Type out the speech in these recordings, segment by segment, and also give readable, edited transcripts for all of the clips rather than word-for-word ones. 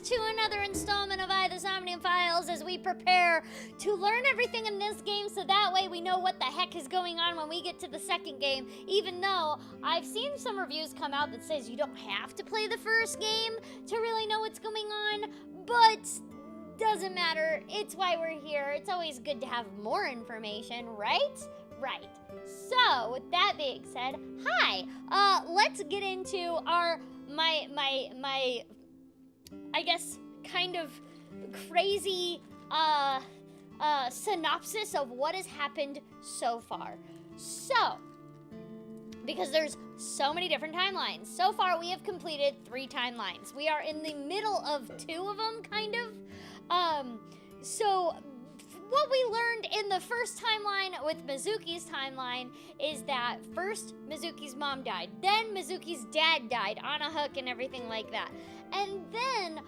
to another installment of the Somnium Files as we prepare to learn everything in this game so that way we know what the heck is going on when we get to the second game, even though I've seen some reviews come out that says you don't have to play the first game to really know what's going on, but doesn't matter. It's why we're here. It's always good to have more information, right? Right. So, with that being said, hi. Let's get into my I guess kind of crazy synopsis of what has happened so far. So, because there's so many different timelines. So far, we have completed 3 timelines. We are in the middle of 2 of them, kind of. So what we learned in the first timeline with Mizuki's timeline is that first Mizuki's mom died, then Mizuki's dad died on a hook and everything like that. And then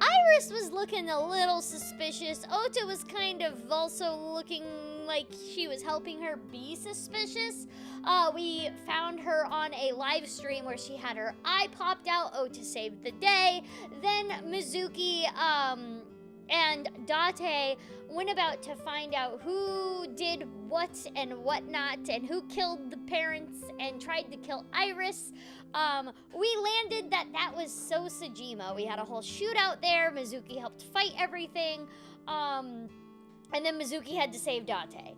Iris was looking a little suspicious. Ota was kind of also looking like she was helping her be suspicious. We found her on a live stream where she had her eye popped out. Ota saved the day. Then Mizuki and Dante went about to find out who did what and whatnot and who killed the parents and tried to kill Iris. We landed that was So Sejima. We had a whole shootout there. Mizuki helped fight everything. And then Mizuki had to save Dante.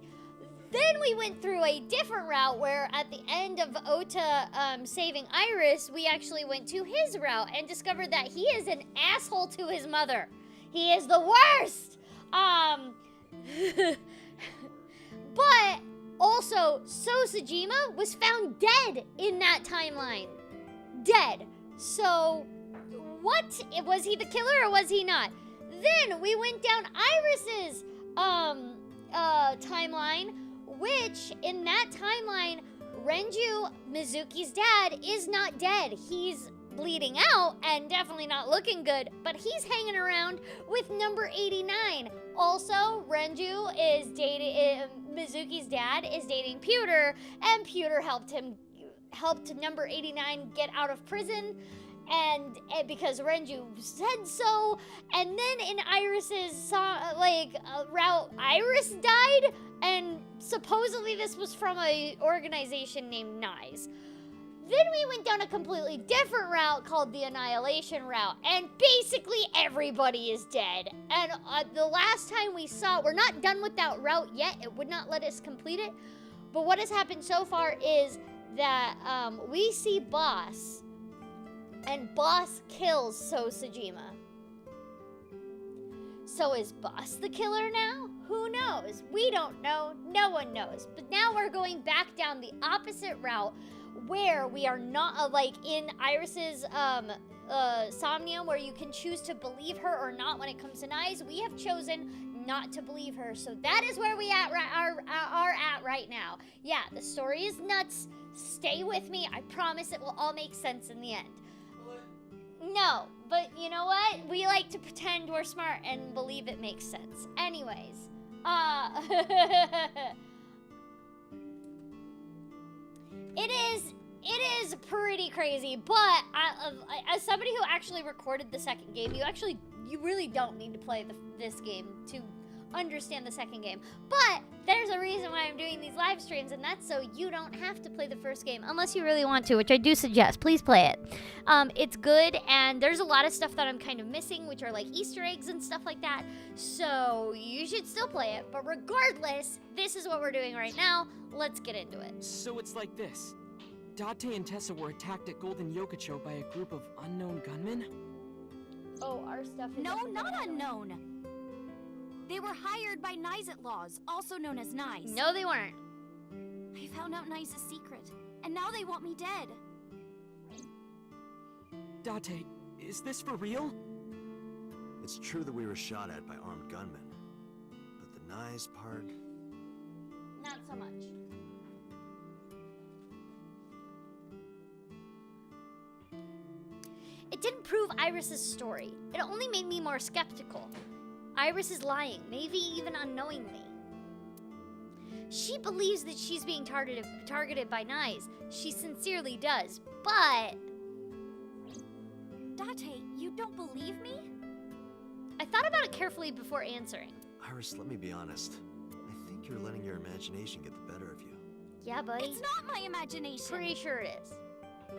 Then we went through a different route where at the end of Ota saving Iris, we actually went to his route and discovered that he is an asshole to his mother. He is the worst! But also, So Sejima was found dead in that timeline. Dead. So, what? Was he the killer or was he not? Then we went down Iris's timeline, which in that timeline, Renju, Mizuki's dad, is not dead. He's bleeding out and definitely not looking good, but he's hanging around with number 89. Also, Renju is dating, Mizuki's dad is dating Pewter, and Pewter helped number 89 get out of prison, and because Renju said so. And then in Iris's route, Iris died, and supposedly this was from an organization named Nice. Then we went down a completely different route called the annihilation route, and basically everybody is dead. And the last time we saw, we're not done with that route yet, it would not let us complete it, but what has happened so far is that we see Boss, and Boss kills So Sejima. So is Boss the killer now? Who knows? We don't know, no one knows. But now we're going back down the opposite route, where we are not like in Iris's Somnium, where you can choose to believe her or not when it comes to Nice. We have chosen not to believe her, so that is where we are at right now. Yeah, the story is nuts. Stay with me. I promise it will all make sense in the end. No, but you know what? We like to pretend we're smart and believe it makes sense. Anyways, It is pretty crazy, but as somebody who actually recorded the second game, you really don't need to play this game to understand the second game. But there's a reason why I'm doing these live streams, and that's so you don't have to play the first game unless you really want to, which I do suggest. Please play it. It's good, and there's a lot of stuff that I'm kind of missing, which are like Easter eggs and stuff like that. So you should still play it. But regardless, this is what we're doing right now. Let's get into it. So it's like this. Dante and Tessa were attacked at Golden Yokocho by a group of unknown gunmen? Oh, our stuff is... No, not unknown. They were hired by Nice Outlaws, also known as Nice. No, they weren't. I found out Nice's secret, and now they want me dead. Dante, is this for real? It's true that we were shot at by armed gunmen, but the Nice part... Not so much. It didn't prove Iris's story. It only made me more skeptical. Iris is lying, maybe even unknowingly. She believes that she's being targeted by Nice. She sincerely does, but... Dante, you don't believe me? I thought about it carefully before answering. Iris, let me be honest. I think you're letting your imagination get the better of you. Yeah, buddy. It's not my imagination. Pretty sure it is.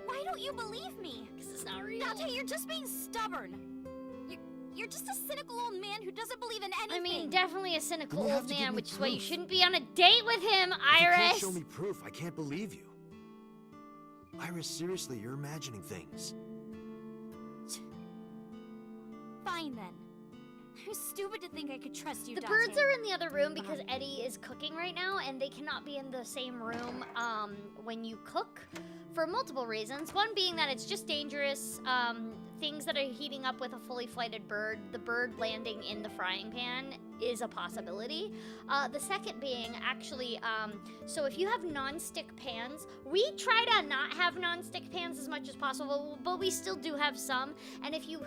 Why don't you believe me? Because it's not real. Dante, you're just being stubborn. You're just a cynical old man who doesn't believe in anything. I mean, definitely a cynical You don't have old to give man, me which is why you proof. shouldn't be on a date with him, If you can't Iris. show me proof, I can't believe you. Iris, seriously, you're imagining things. Fine then. I'm stupid to think I could trust you, The Dante. birds are in the other room because Eddie is cooking right now, and they cannot be in the same room when you cook for multiple reasons. One being that it's just dangerous. Things that are heating up with a fully flighted bird, the bird landing in the frying pan is a possibility. The second being actually, so if you have non-stick pans, we try to not have non-stick pans as much as possible, but we still do have some. And if you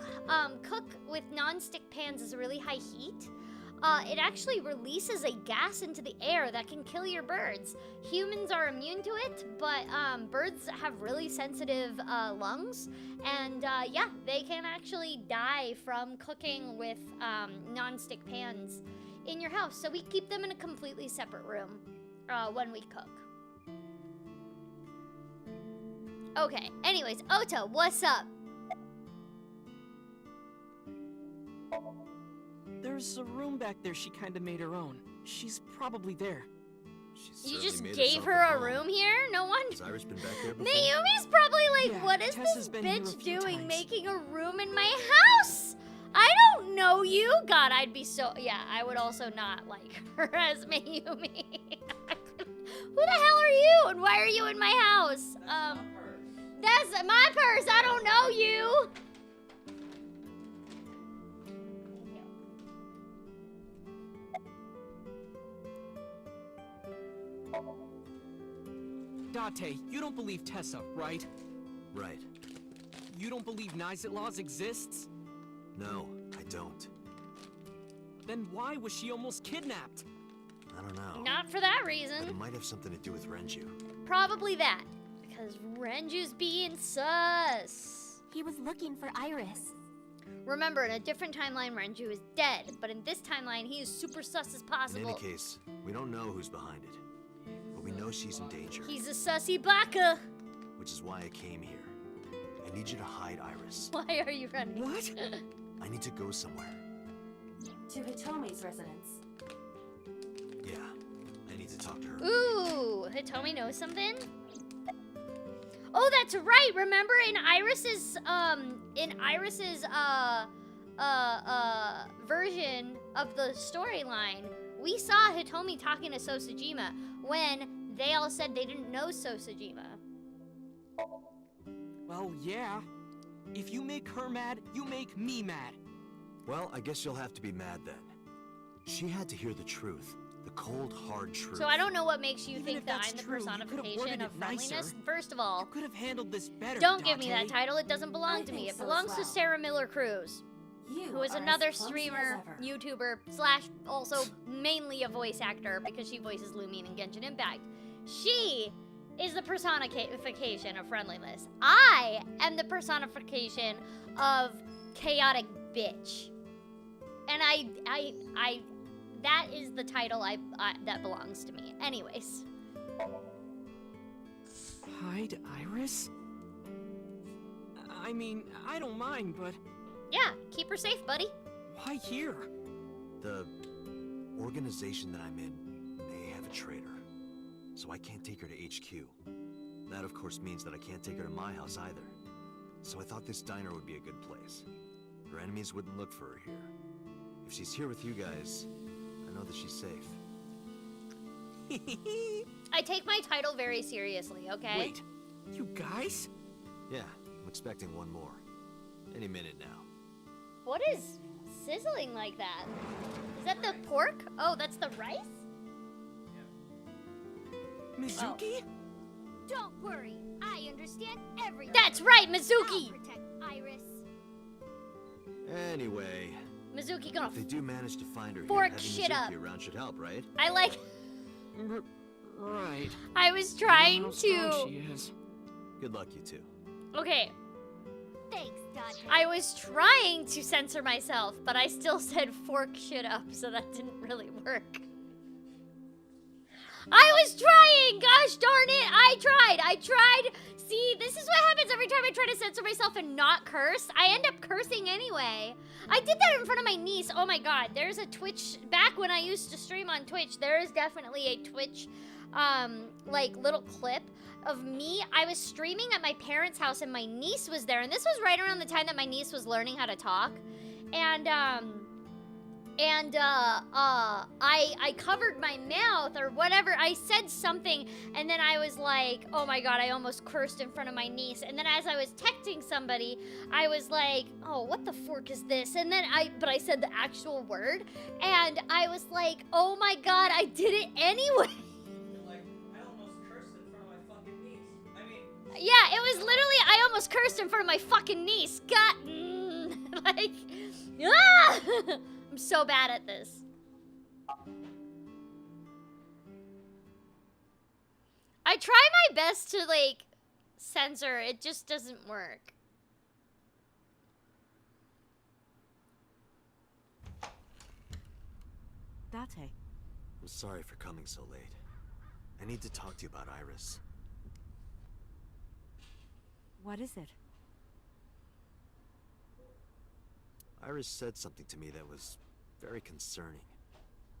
cook with non-stick pans as a really high heat, it actually releases a gas into the air that can kill your birds. Humans are immune to it, but birds have really sensitive lungs, and yeah, they can actually die from cooking with non-stick pans in your house. So we keep them in a completely separate room when we cook. Okay, anyways, Ota, what's up? There's a room back there she kinda made her own. She's probably there. She's You certainly just made gave herself her at a home. room here? No one? Has Iris been back there before? Mayumi's probably like, Yeah, what is Tessa's this been here a bitch few doing times. making a room in my house? I don't know you. God, I'd be so, yeah, I would also not like her as Mayumi. Who the hell are you and why are you in my house? That's my purse. I don't know you. Dante, you don't believe Tessa, right? Right. You don't believe Nizet Laws exists? No, I don't. Then why was she almost kidnapped? I don't know. Not for that But it reason. might have something to do with Renju. Probably that. Because Renju's being sus. He was looking for Iris. Remember, in a different timeline, Renju is dead. But in this timeline, he is super sus as In possible. any case, we don't know who's behind it. But we know she's in danger. He's a sussy baka. Which is why I came here. I need you to hide Iris. Why are you running? What? I need to go somewhere. To Hitomi's residence. Yeah, I need to talk to her. Ooh, Hitomi knows something? Oh, that's right. Remember in Iris's version of the storyline, we saw Hitomi talking to Sosajima when they all said they didn't know Sosajima. Well, yeah. If you make her mad, you make me mad. Well, I guess you'll have to be mad then. She had to hear the truth. The cold, hard truth. So I don't know what makes you Even think if that that's I'm the true, you could've personification worded of it nicer. friendliness. First of all, You could have handled this better, don't give me that Dante. title. It doesn't belong I to me. think It so belongs as to well. Sarah Miller Cruz, You who is are as another clumsy streamer, as ever. YouTuber, / also mainly a voice actor because she voices Lumion in Genshin Impact. She is the personification of friendliness. I am the personification of chaotic bitch. And I that is the title that belongs to me. Anyways. Hide Iris? I mean, I don't mind, but Yeah, keep her safe, buddy. why here? The organization that I'm in may have a traitor. So I can't take her to HQ. That, of course, means that I can't take her to my house either. So I thought this diner would be a good place. Her enemies wouldn't look for her here. If she's here with you guys, I know that she's safe. I take my title very seriously, okay? Wait, you guys? Yeah, I'm expecting one more. Any minute now. What is sizzling like that? Is that the pork? Oh, that's the rice? Mizuki? Don't worry, I understand everything. That's right, I'll Mizuki! protect Iris. Anyway, Mizuki gonna if they do manage to find her fork here, shit having up. Mizuki around should help, right? I like, Right. I was I trying don't know how strong to, she is. Good luck, you two. okay. Thanks, Dante. I was trying to censor myself, but I still said fork shit up, so that didn't really work. I was trying! Gosh darn it! I tried! See, this is what happens every time I try to censor myself and not curse. I end up cursing anyway. I did that in front of my niece. Oh my god, there's a Twitch... Back when I used to stream on Twitch, there is definitely a Twitch, like, little clip of me. I was streaming at my parents' house and my niece was there. And this was right around the time that my niece was learning how to talk. And, I covered my mouth or whatever. I said something, and then I was like, oh my god, I almost cursed in front of my niece. And then as I was texting somebody, I was like, oh, what the fork is this? And then but I said the actual word, and I was like, oh my god, I did it anyway. Like, I almost cursed in front of my fucking niece. I mean... Yeah, it was literally, I almost cursed in front of my fucking niece. God, like, ah! I'm so bad at this. I try my best to, like, censor. It just doesn't work. Dante. I'm sorry for coming so late. I need to talk to you about Iris. What is it? Iris said something to me that was very concerning.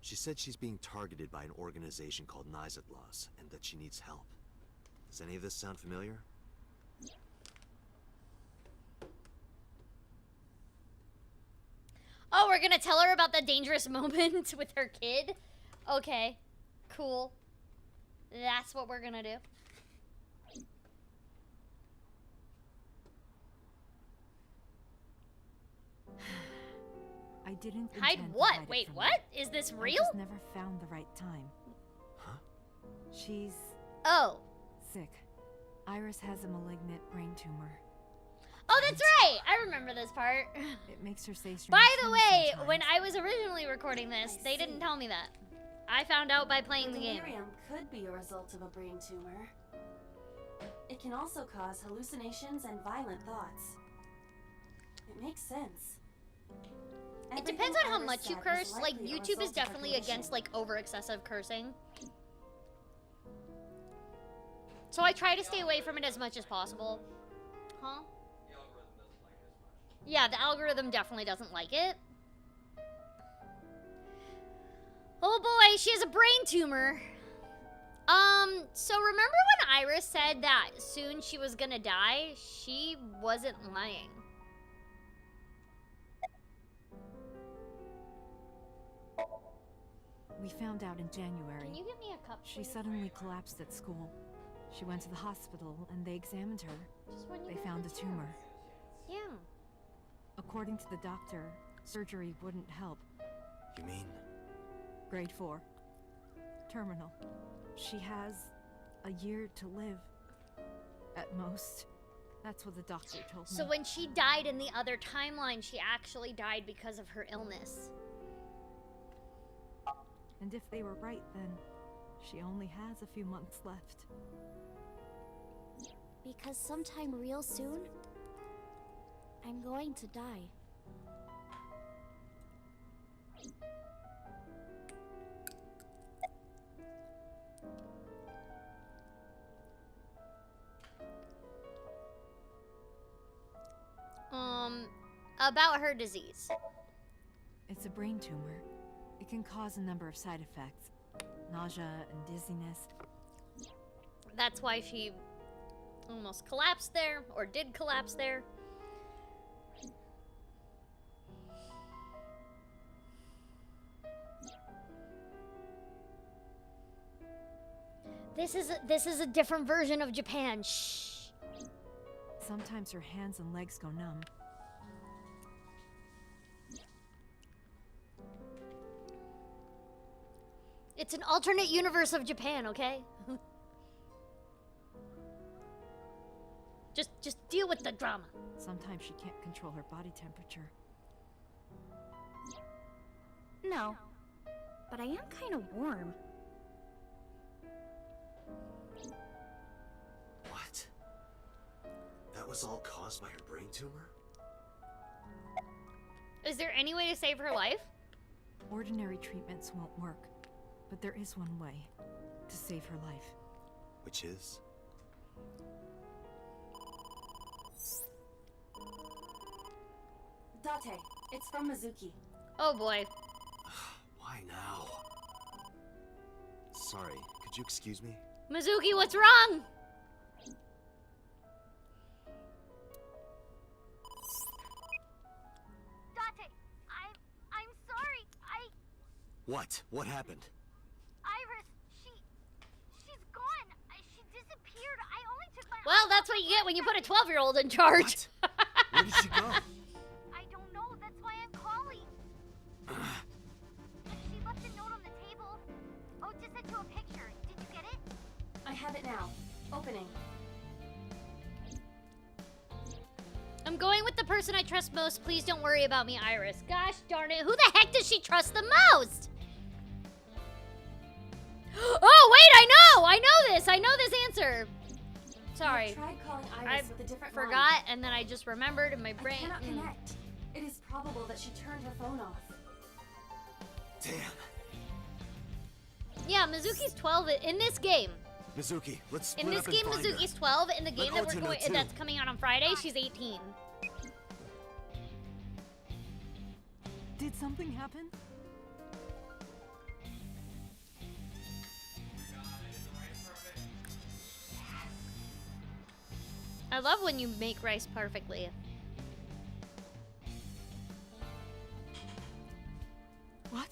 She said she's being targeted by an organization called Laws, and that she needs help. Does any of this sound familiar? Oh, we're gonna tell her about the dangerous moment with her kid? Okay, cool. That's what we're gonna do. I didn't Hide intend to what? hide it Wait, from what? you. Is this I real? just never found the right time. Huh? She's Oh. sick. Iris has a malignant brain tumor. Oh, that's right! I remember this part. It makes her say strange By the things way, sometimes. when I was originally recording this, they didn't tell me that. I found out by playing the game. Delirium could be a result of a brain tumor. It can also cause hallucinations and violent thoughts. It makes sense. It depends on how much you curse. Like, YouTube is definitely against, like, over-excessive cursing. So I try to stay away from it as much as possible. Huh? The algorithm doesn't like it as much. Yeah, the algorithm definitely doesn't like it. Oh boy, she has a brain tumor. So remember when Iris said that soon she was gonna die? She wasn't lying. We found out in January. Can you give me a cup, She please? suddenly collapsed at school. She went to the hospital and they examined her. Just when you They get found the a tumor. Yeah. According to the doctor, surgery wouldn't help. You mean? Grade 4. Terminal. She has a year to live. At most. That's what the doctor told So me. when she died in the other timeline, she actually died because of her illness. And if they were right, then she only has a few months left. Because sometime real soon, I'm going to die. About her disease. It's a brain tumor. It can cause a number of side effects. Nausea and dizziness. That's why she almost collapsed there, or did collapse there. This is a different version of Japan. Shh. Sometimes her hands and legs go numb. It's an alternate universe of Japan, okay? Just deal with the drama. Sometimes she can't control her body temperature. No, but I am kind of warm. What? That was all caused by her brain tumor? Is there any way to save her life? Ordinary treatments won't work, but there is one way to save her life. Which is? Dante, it's from Mizuki. Oh boy. Why now? Sorry, could you excuse me? Mizuki, what's wrong? Dante, I'm sorry. What? What happened? Iris, she's gone. She disappeared. I only took my Well, that's what you get when you put a 12-year-old in charge. What? Where did she go? I don't know. That's why I'm calling. She left a note on the table. Oh, just sent you a picture. Did you get it? I have it now. Opening. I'm going with the person I trust most. Please don't worry about me, Iris. Gosh darn it. Who the heck does she trust the most? Oh, wait, I know this. I know this answer. Sorry. I tried calling Iris I with a different forgot, line. and then I just remembered in my brain. I cannot connect. It is probable that she turned her phone off. Damn. Yeah, Mizuki's 12 in this game. Mizuki, let's split In this up and game, find her. Mizuki's 12. In the game that Ota we're know going, too. that's coming out on Friday, she's 18. Did something happen? I love when you make rice perfectly. What?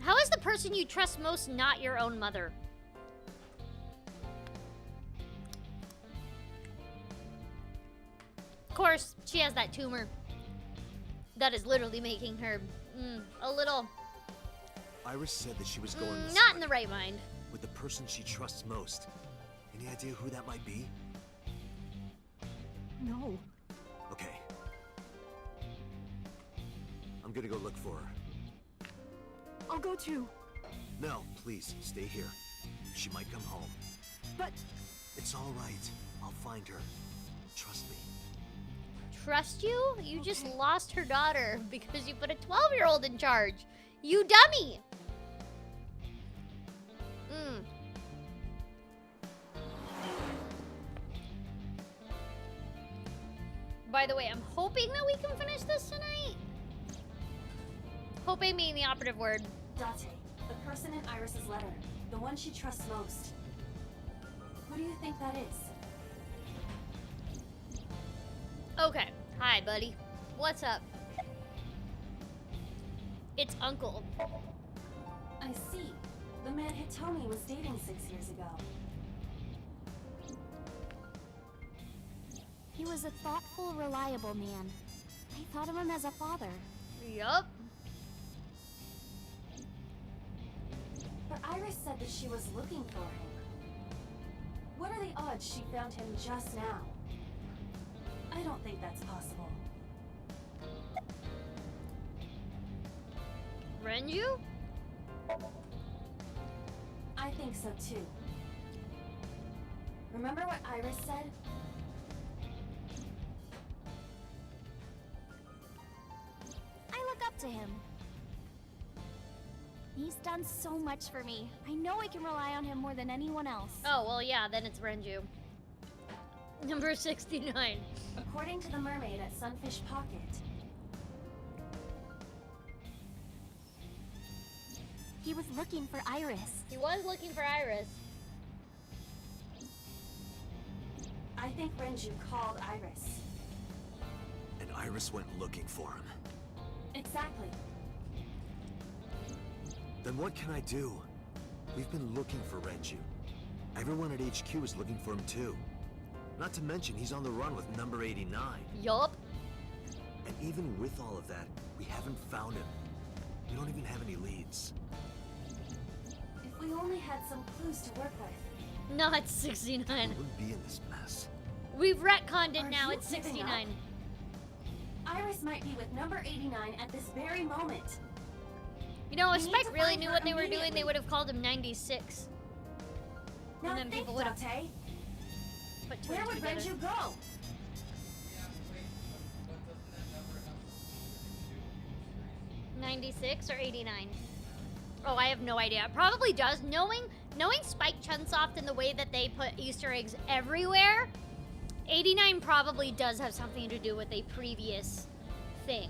How is the person you trust most not your own mother? Of course, she has that tumor. That is literally making her a little Iris said that she was going this not in way the right mind. with the person she trusts most. Any idea who that might be? No. Okay. I'm gonna go look for her. I'll go too. No, please, stay here. She might come home. But It's all right. I'll find her. Trust me. Trust you? You just lost her daughter because you put a 12-year-old in charge. You dummy! By the way, I'm hoping that we can finish this tonight. Hoping being the operative word. Dante, the person in Iris's letter. The one she trusts most. Who do you think that is? Okay. Hi, buddy. What's up? It's Uncle. I see. The man Hitomi was dating 6 years ago. He was a thoughtful, reliable man. I thought of him as a father. Yup. But Iris said that she was looking for him. What are the odds she found him just now? I don't think that's possible. Renju? I think so too. Remember what Iris said? I look up to him. He's done so much for me. I know I can rely on him more than anyone else. Oh, well, yeah, then it's Renju. Number 69. According to the mermaid at Sunfish Pocket, He was looking for Iris. He was looking for Iris. I think Renju called Iris. And Iris went looking for him. Exactly. Then what can I do? We've been looking for Renju. Everyone at HQ is looking for him too. Not to mention he's on the run with number 89. Yup. And even with all of that, we haven't found him. We don't even have any leads. If we only had some clues to work with. No, it's 69. We wouldn't be in this mess. We've retconned it Are now. you It's giving 69. Iris might be with number 89 at this very moment. You know, if We need Spike to really find knew her what they were doing, they immediately. would have called him 96. Now And then think, people would have Dante. put two Where and would two together. Renju go? Yeah, wait, what doesn't that number have something to do with the 96 or 89? Oh, I have no idea. It probably does. Knowing Spike Chunsoft and the way that they put Easter eggs everywhere, 89 probably does have something to do with a previous thing.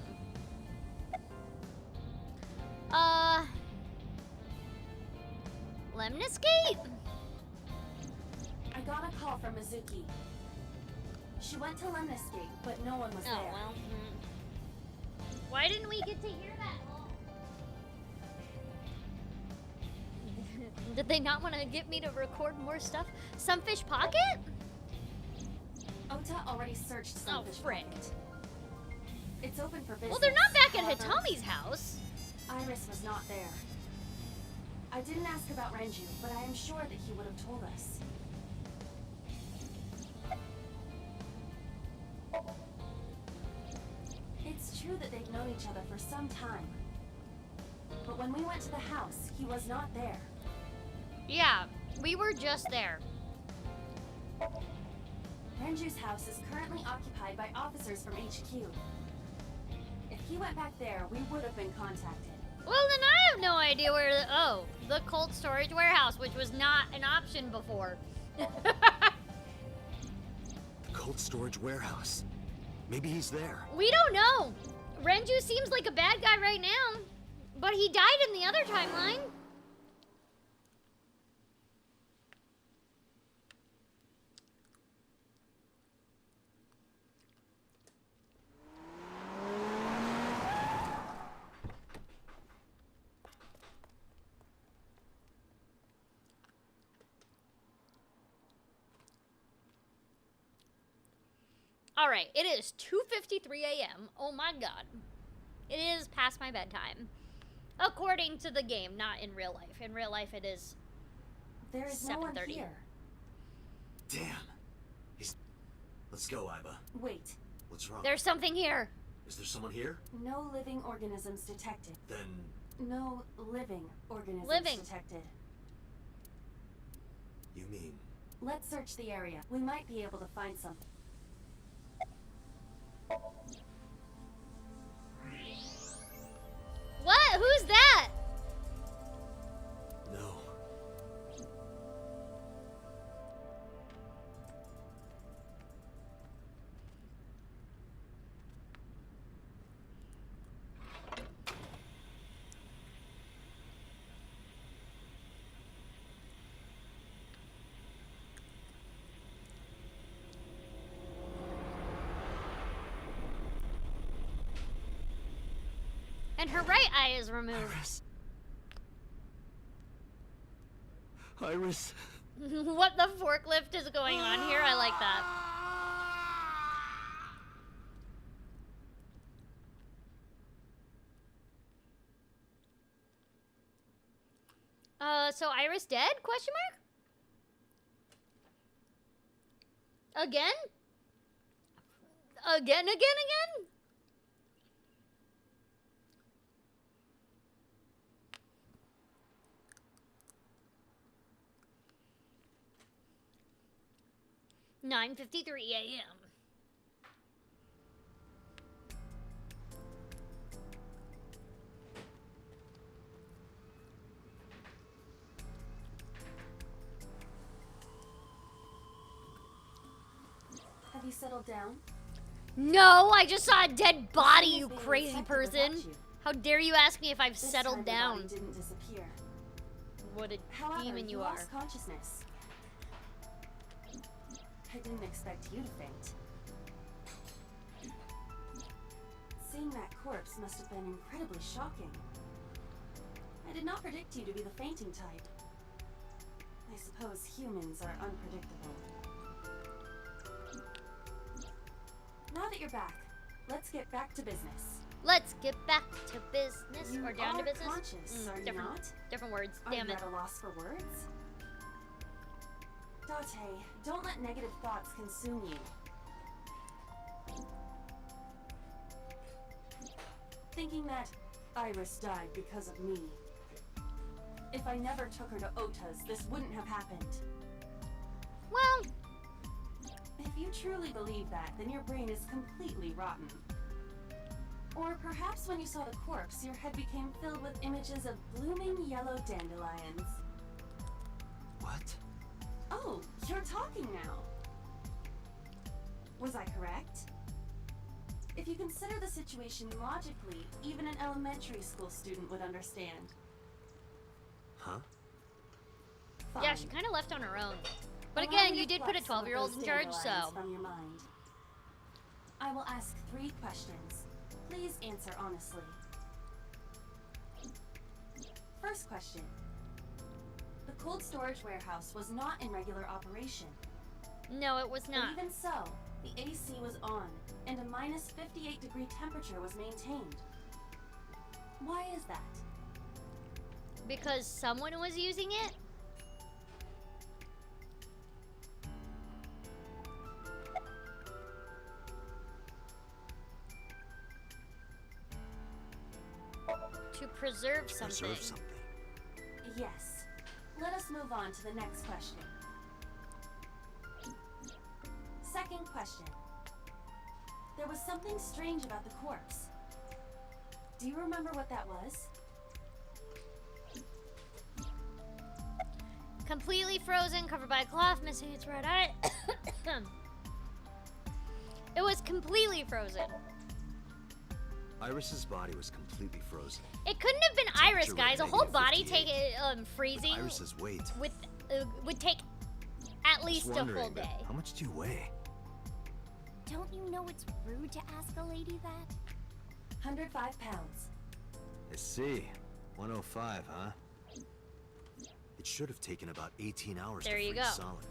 Lemniscate? I got a call from Mizuki. She went to Lemniscate, but no one was Oh, there. well. Why didn't we get to hear that? Did they not want to get me to record more stuff? Sunfish Pocket? Ota already searched Oh, Sunfish frick. Pocket. It's open for business. Well, they're not back at however, Hitomi's house. Iris was not there. I didn't ask about Renju, but I am sure that he would have told us. It's true that they've known each other for some time. But when we went to the house, he was not there. Yeah, we were just there. Renju's house is currently occupied by officers from HQ. If he went back there, we would have been contacted. Well, then I have no idea where the cold storage warehouse, which was not an option before. Cold storage warehouse. Maybe he's there. We don't know. Renju seems like a bad guy right now, but he died in the other timeline. All right, it is 2:53 a.m. Oh my god. It is past my bedtime. According to the game, not in real life. In real life, it is There is no one 7:30. here. Damn. Let's go, Aiba. Wait, What's wrong? There's something here. Is there someone here? no living organisms detected. Then No living organisms Living. detected. you mean Let's search the area. We might be able to find something. What? Who's that? no? And her right eye is removed. Iris. Iris. What the forklift is going on here? I like that. So Iris dead? Question mark? Again? Again? 9:53 a.m. Have you settled down? No, I just saw a dead body, Someone's you being crazy infected person. without you. How dare you ask me if I've This time settled the down? body didn't disappear. What a However, demon you you are. lost consciousness. I didn't expect you to faint. Seeing that corpse must have been incredibly shocking. I did not predict you to be the fainting type. I suppose humans are unpredictable. Now that you're back, let's get back to business. Let's get back to business, You or down to are business. conscious, are you different, not? different words. Are Damn you it. at a loss for words? Dante, don't let negative thoughts consume you. Thinking that Iris died because of me. If I never took her to Ota's, this wouldn't have happened. Well, If you truly believe that, then your brain is completely rotten. Or perhaps when you saw the corpse, your head became filled with images of blooming yellow dandelions. What? Oh, you're talking now. Was I correct? If you consider the situation logically, even an elementary school student would understand. Huh? yeah, Fine. she kind of left on her own. But Allow again, me you to did put a pluck some of 12-year-old those in charge, dandelions so. from your mind. I will ask 3 questions. Please answer honestly. First question. The cold storage warehouse was not in regular operation. No, it was But not. even so, the AC was on, and a minus 58-degree temperature was maintained. Why is that? Because someone was using it? To preserve something. Preserve something. Yes. Let us move on to the next question. Second question. There was something strange about the corpse. Do you remember what that was? Completely frozen, covered by a cloth, missing its red eye. It was completely frozen. Iris's body was completely frozen. It couldn't have been Iris, Temperature guys. A at whole body -58. freezing Iris's weight. with would take at Just least a wondering, full day. How much do you weigh? Don't you know it's rude to ask a lady that? 105 pounds. I see. 105, huh? It should have taken about 18 hours There to you freeze go. solid.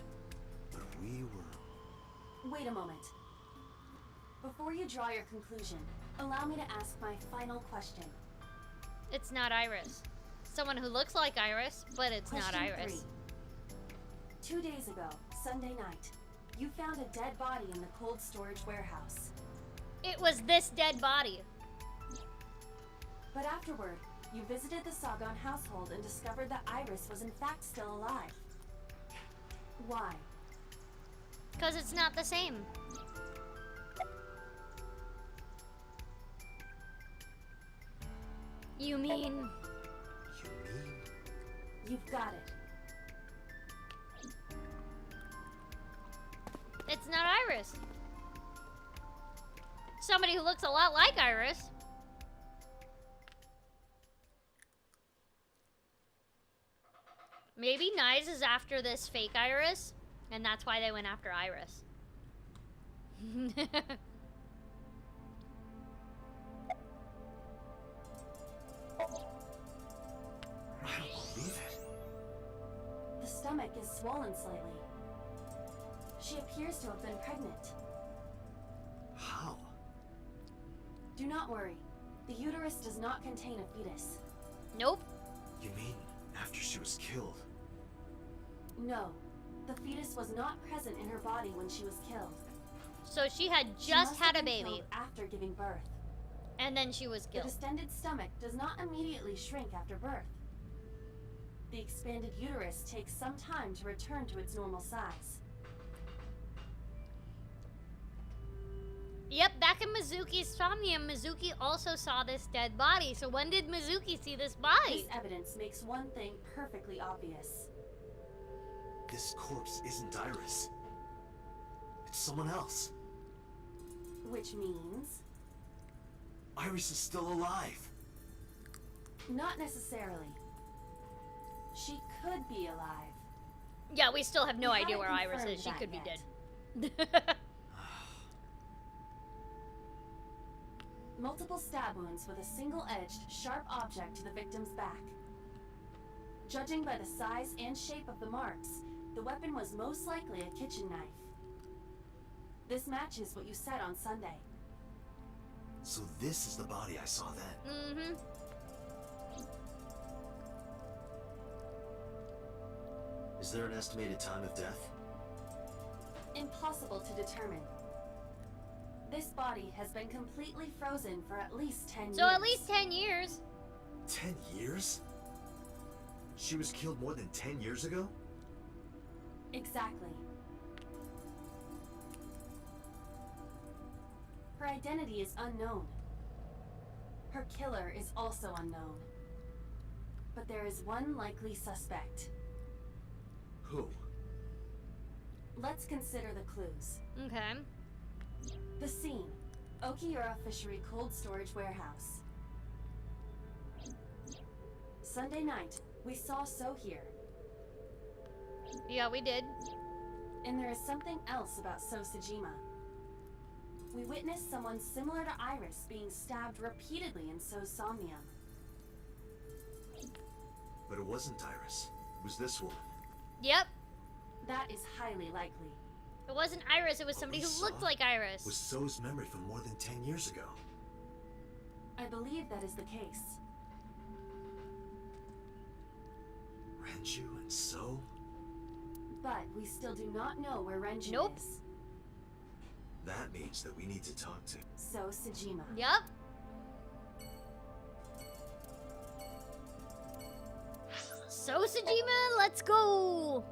But we were... Wait a moment. Before you draw your conclusion, allow me to ask my final question. It's not Iris. Someone who looks like Iris, but it's not Question Iris. 3. 2 days ago, Sunday night, you found a dead body in the cold storage warehouse. It was this dead body. But afterward, you visited the Sagon household and discovered that Iris was in fact still alive. Why? Because it's not the same. You mean... You mean... You've got it. It's not Iris. Somebody who looks a lot like Iris. Maybe Nyes is after this fake Iris, and that's why they went after Iris. I don't believe it. The stomach is swollen slightly. She appears to have been pregnant. How? Do not worry. The uterus does not contain a fetus. Nope. You mean after she was killed? No. The fetus was not present in her body when she was killed. So she had She just must had a have been baby, killed after giving birth. and then she was The killed. distended stomach does not immediately shrink after birth. The expanded uterus takes some time to return to its normal size. Yep, back in Mizuki's Somnium, Mizuki also saw this dead body. So when did Mizuki see this body? This evidence makes one thing perfectly obvious. This corpse isn't Iris. It's someone else. Which means... Iris is still alive. not necessarily. She could be alive. Yeah, we still have no We idea where haven't Iris is. She confirmed could be that dead. Multiple stab wounds with a single-edged, sharp object to the victim's back. Judging by the size and shape of the marks, the weapon was most likely a kitchen knife. This matches what you said on Sunday. So this is the body I saw then. Mm-hmm. Is there an estimated time of death? Impossible to determine. This body has been completely frozen for at least 10 years. So at least 10 years. 10 years? She was killed more than 10 years ago? Exactly. Her identity is unknown. Her killer is also unknown. But there is one likely suspect. Who? Let's consider the clues. Okay. The scene. Okiura Fishery Cold Storage Warehouse. Sunday night, we saw So here. Yeah, we did. And there is something else about So Sejima. We witnessed someone similar to Iris being stabbed repeatedly in So's Somnium. But it wasn't Iris. It was this woman. Yep. That is highly likely. It wasn't Iris, it was somebody who looked like Iris. Was So's memory from more than 10 years ago. I believe that is the case. Renju and So? But we still do not know where Renju Nope. is. That means that we need to talk to... So Sejima. Yep. So Sejima, let's go!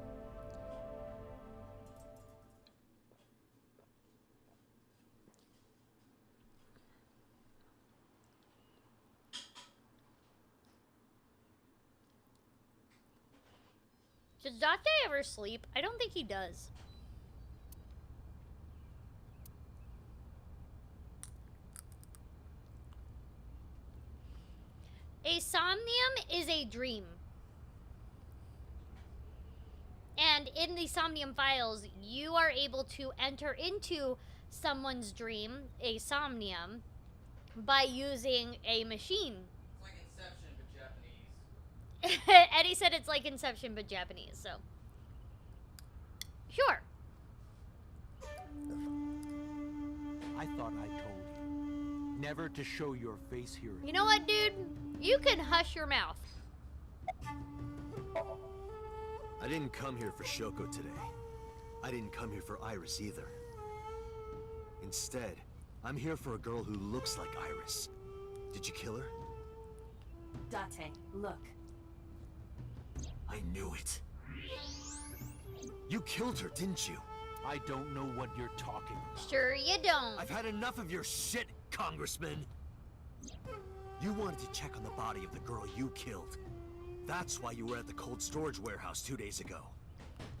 Does Dante ever sleep? I don't think he does. A somnium is a dream. And in the Somnium Files, you are able to enter into someone's dream, a somnium, by using a machine. It's like Inception, but Japanese. Eddie said it's like Inception, but Japanese, so. Sure. I thought I told you never to show your face here. You know what, dude? You can hush your mouth. I didn't come here for Shoko today. I didn't come here for Iris either. Instead, I'm here for a girl who looks like Iris. Did you kill her? Date, look. I knew it. You killed her, didn't you? I don't know what you're talking about. Sure you don't. I've had enough of your shit, Congressman. You wanted to check on the body of the girl you killed. That's why you were at the cold storage warehouse 2 days ago.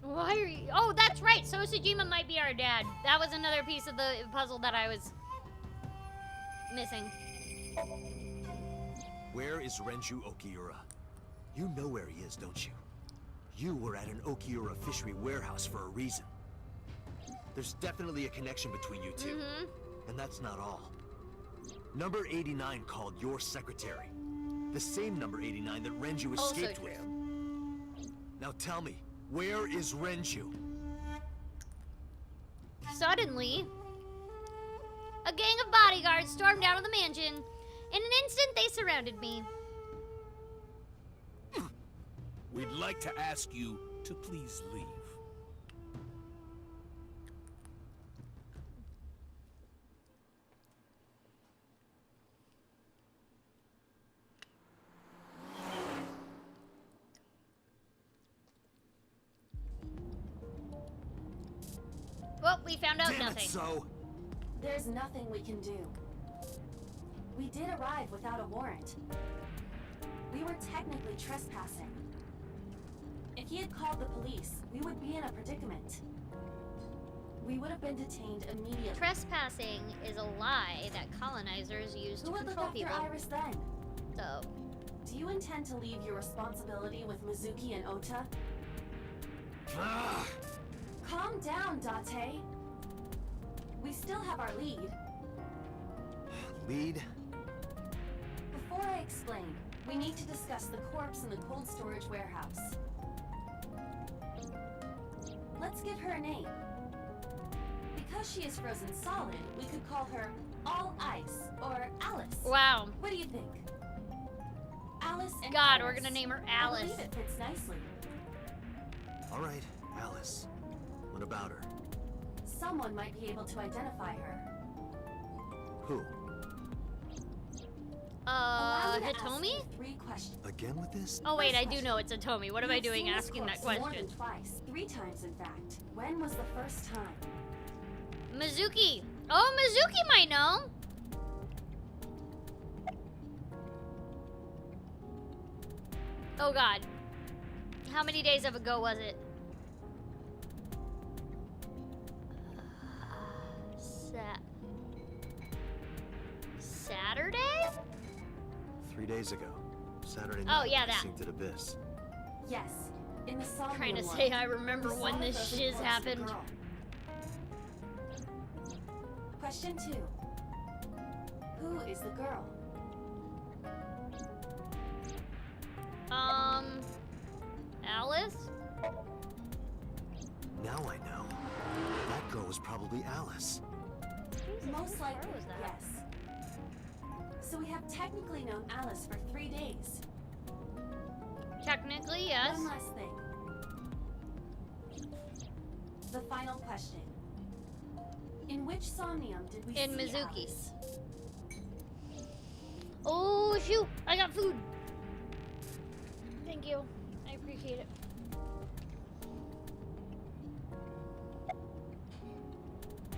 Why are you? Oh, that's right. So Sejima might be our dad. That was another piece of the puzzle that I was missing. Where is Renju Okiura? You know where he is, don't you? You were at an Okiura fishery warehouse for a reason. There's definitely a connection between you two. And that's not all. Number 89 called your secretary. The same number 89 that Renju escaped with. Now tell me, where is Renju? Suddenly, a gang of bodyguards stormed out of the mansion. In an instant, they surrounded me. We'd like to ask you to please leave. Well, we found out Damn nothing. it, So! There's nothing we can do. We did arrive without a warrant. We were technically trespassing. If he had called the police, we would be in a predicament. We would have been detained immediately. Trespassing is a lie that colonizers use to Who would look control after people. Iris then? So, Do you intend to leave your responsibility with Mizuki and Ota? Ah! Calm down, Date. We still have our lead. Lead? Before I explain, we need to discuss the corpse in the cold storage warehouse. Let's give her a name. Because she is frozen solid, we could call her All Ice or Alice. wow. What do you think? Alice and God, Iris. we're gonna name her I Alice. believe it fits nicely. All right, Alice. What about her? Someone might be able to identify her. Who? Allow me to ask Hitomi? you 3 questions. Again with this? Oh wait, First I do know it's Hitomi. What am I You've doing seen this asking that corpse More question? than twice. 3 times, in fact. When was the first time? Mizuki. Oh, Mizuki might know. Oh god. How many days ago was it? Saturday? 3 days ago. Saturday Oh, night. yeah, I that. synced at Abyss. Yes, in the Somnium Trying to one. say I remember We when saw the this frozen shiz corpse of the happened. girl. Question 2. Who is the girl? Alice? Now I know. That girl was probably Alice. Most likely, was that? yes. So we have technically known Alice for 3 days. Technically, yes. One last thing. The final question. In which Somnium did we In see Mizuki's. Alice? Oh shoot! I got food. Thank you. I appreciate it.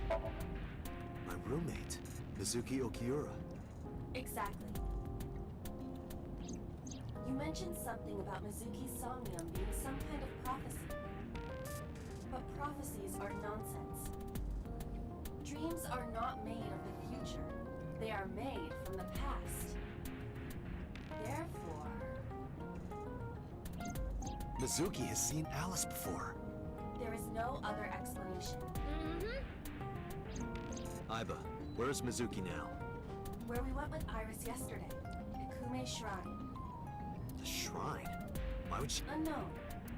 My roommate, Mizuki Okiura. Exactly. You mentioned something about Mizuki's Somnium being some kind of prophecy. But prophecies are nonsense. Dreams are not made of the future. They are made from the past. Therefore... Mizuki has seen Alice before. there is no other explanation. Aiba, where is Mizuki now? Where we went with Iris yesterday, Ikume Shrine. The shrine? Why would she... Unknown.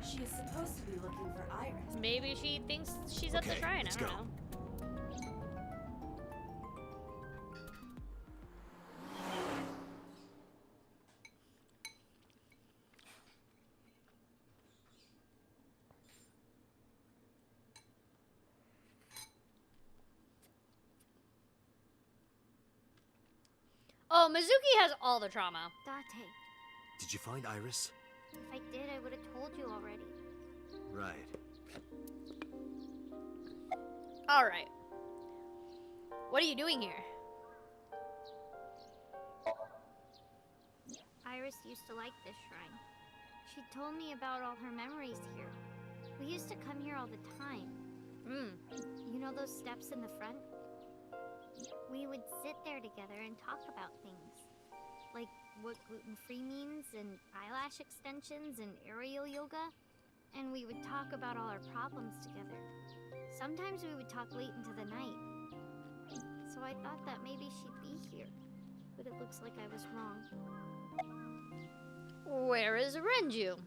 She is supposed to be looking for Iris. Maybe she thinks she's at the Okay, shrine. let's I don't go. know. Oh, Mizuki has all the trauma. Dante, Did you find Iris? if I did, I would have told you already. Right. All right. What are you doing here? Iris used to like this shrine. She told me about all her memories here. We used to come here all the time. You know those steps in the front? We would sit there together and talk about things. Like what gluten-free means, and eyelash extensions, and aerial yoga. And we would talk about all our problems together. Sometimes we would talk late into the night. So I thought that maybe she'd be here. But it looks like I was wrong. Where is Renju?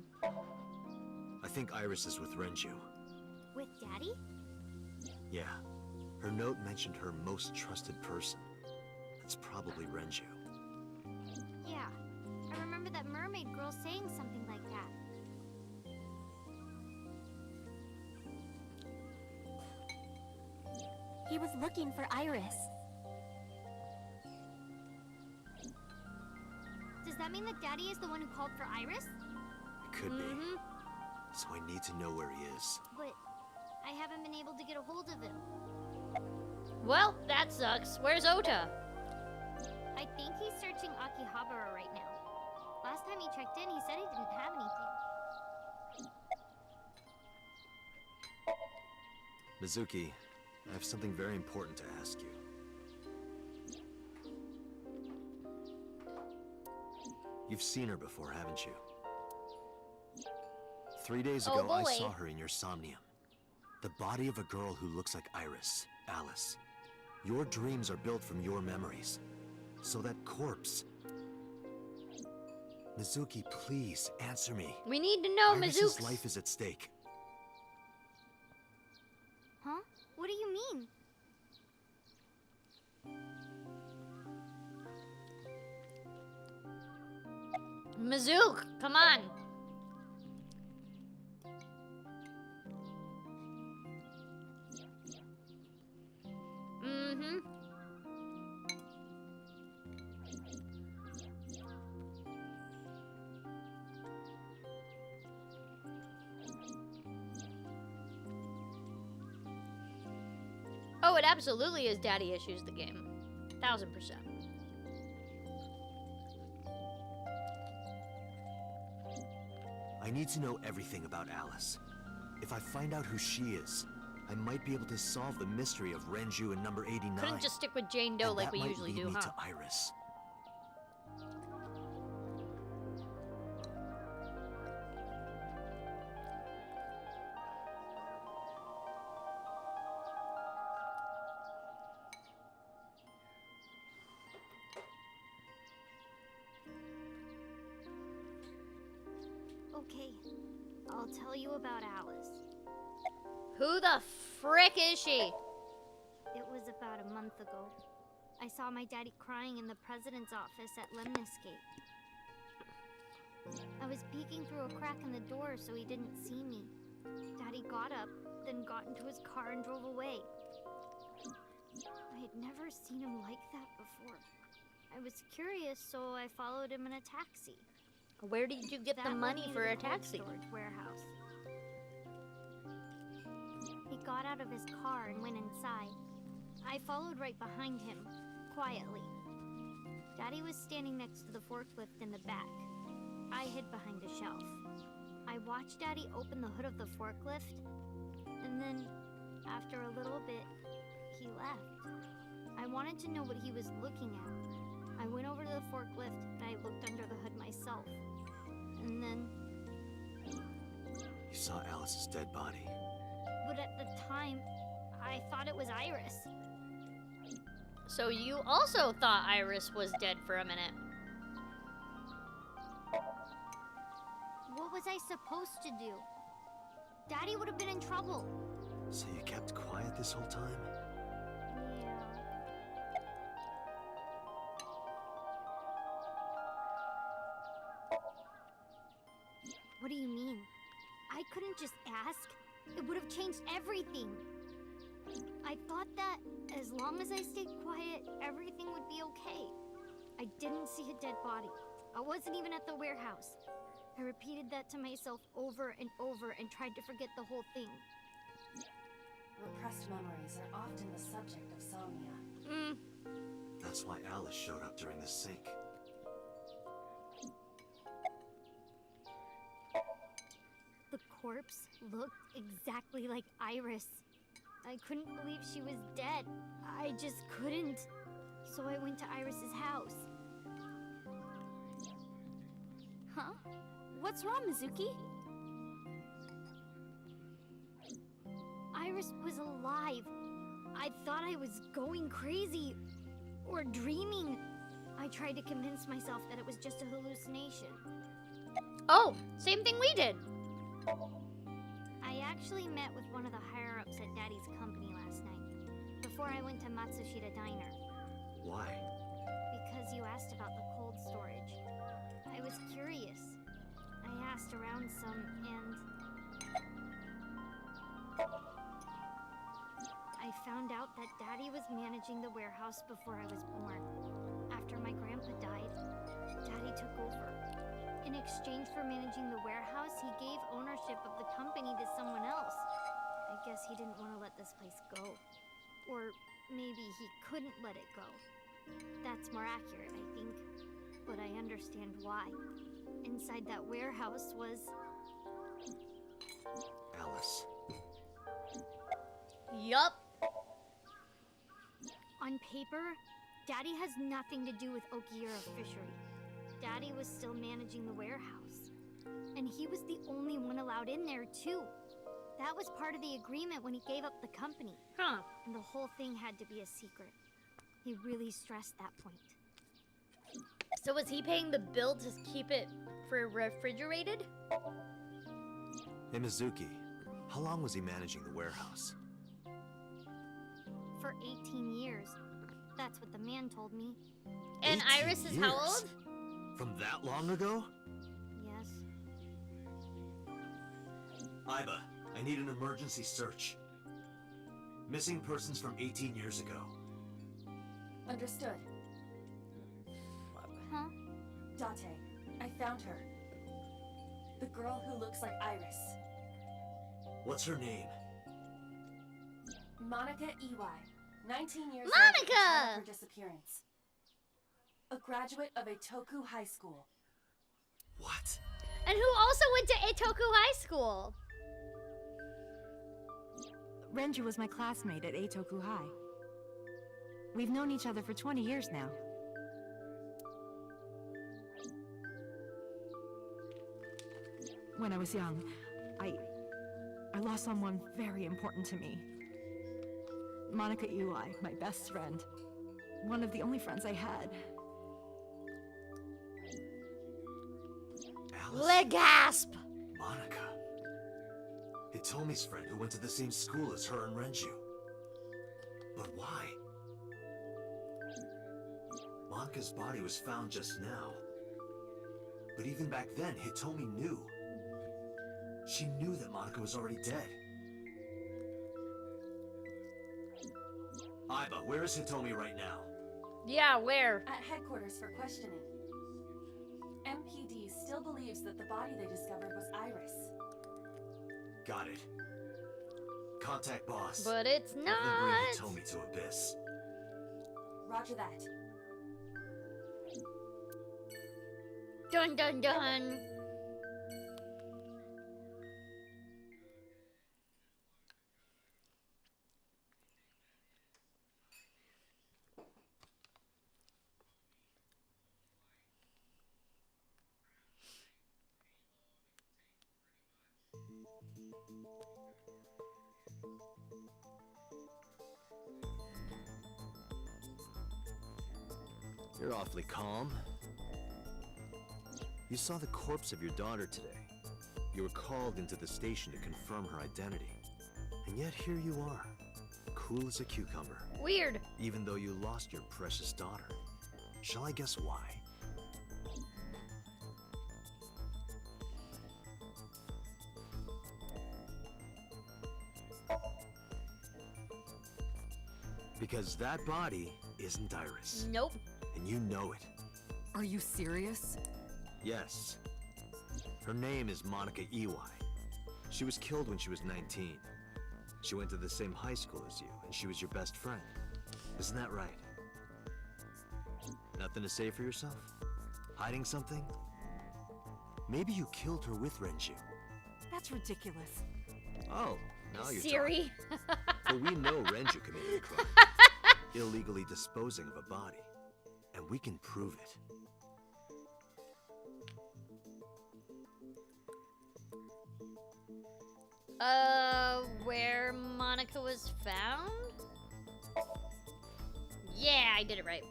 I think Iris is with Renju. With Daddy? Yeah. Her note mentioned her most trusted person. That's probably Renju. Yeah. I remember that mermaid girl saying something like that. He was looking for Iris. Does that mean that Daddy is the one who called for Iris? It could be. So I need to know where he is. But I haven't been able to get a hold of him. Well, that sucks. Where's Ota? I think he's searching Akihabara right now. Last time he checked in, he said he didn't have anything. Mizuki, I have something very important to ask you. You've seen her before, haven't you? 3 days Oh, ago, I boy. saw her in your Somnium. The body of a girl who looks like Iris, Alice. Your dreams are built from your memories. So that corpse... Mizuki, please, answer me. We need to know Iris's Mizuki's life is at stake. Huh? What do you mean? Mizuki, come on. Oh, it absolutely is daddy issues, the game. 1000%. I need to know everything about Alice. If I find out who she is, I might be able to solve the mystery of Renju and number 89. Couldn't just stick with Jane Doe And like that we might usually lead do, me huh? to Iris. Okay, I'll tell you about Alice. Who the frick is she? It was about a month ago. I saw my daddy crying in the president's office at Lemniscape. I was peeking through a crack in the door so he didn't see me. Daddy got up, then got into his car and drove away. I had never seen him like that before. I was curious, so I followed him in a taxi. Where did you get the That led money me for to a the cold taxi? storage warehouse. He got out of his car and went inside. I followed right behind him, quietly. Daddy was standing next to the forklift in the back. I hid behind a shelf. I watched Daddy open the hood of the forklift, and then, after a little bit, he left. I wanted to know what he was looking at. I went over to the forklift and I looked under the hood myself. And then, You saw Alice's dead body. but at the time, I thought it was Iris. So you also thought Iris was dead for a minute. What was I supposed to do? Daddy would have been in trouble. So you kept quiet this whole time? Yeah. What do you mean? I couldn't just ask. It would have changed everything. I thought that as long as I stayed quiet, everything would be okay. I didn't see a dead body. I wasn't even at the warehouse. I repeated that to myself over and over and tried to forget the whole thing. Repressed memories are often the subject of somnia. That's why Alice showed up during the sync. The corpse looked exactly like Iris. I couldn't believe she was dead. I just couldn't. So I went to Iris's house. Huh? What's wrong, Mizuki? Iris was alive. I thought I was going crazy or dreaming. I tried to convince myself that it was just a hallucination. Oh, same thing we did. I actually met with one of the higher-ups at Daddy's company last night, before I went to Matsushita Diner, Why? because you asked about the cold storage. I was curious. I asked around some, and I found out that Daddy was managing the warehouse before I was born. After my grandpa died, Daddy took over. In exchange for managing the warehouse, he gave ownership of the company to someone else. I guess he didn't want to let this place go. Or maybe he couldn't let it go. That's more accurate, I think. But I understand why. Inside that warehouse was... Alice. Yup. On paper, Daddy has nothing to do with Okiura Fishery. Daddy was still managing the warehouse. And he was the only one allowed in there, too. That was part of the agreement when he gave up the company. Huh. And the whole thing had to be a secret. He really stressed that point. So was he paying the bill to keep it for refrigerated? Hey, Mizuki. How long was he managing the warehouse? For 18 years. That's what the man told me. And 18 Iris is how years? old? From that long ago? Yes. Aiba, I need an emergency search. Missing persons from 18 years ago. Understood. Huh? Dante, I found her. The girl who looks like Iris. What's her name? Monica Ey. 19 years Monica! old at the time of her disappearance. A graduate of Eitoku High School. What? And who also went to Eitoku High School. Renju was my classmate at Eitoku High. We've known each other for 20 years now. When I was young, I lost someone very important to me. Monica Iwai, my best friend. One of the only friends I had. Le gasp! Monica. Hitomi's friend who went to the same school as her and Renju. But why? Monica's body was found just now. But even back then, Hitomi knew. She knew that Monica was already dead. Aiba, where is Hitomi right now? Yeah, where? At headquarters for questioning. MPD still believes that the body they discovered was Iris. Got it. Contact boss. But it's Have not. them bring Hitomi to Abyss. Roger that. Dun dun dun. You're awfully calm. You saw the corpse of your daughter today. You were called into the station to confirm her identity. And yet here you are, cool as a cucumber. Weird. Even though you lost your precious daughter. Shall I guess why? Because that body isn't Iris. Nope. And you know it. Are you serious? Yes. Her name is Monica Iwai. She was killed when she was 19. She went to the same high school as you, and she was your best friend. Isn't that right? Nothing to say for yourself? Hiding something? Maybe you killed her with Renju. That's ridiculous. Oh, now you're Siri. talking. But we know Renju committed a crime. Illegally disposing of a body. And we can prove it. Where Monica was found? Yeah, I did it right.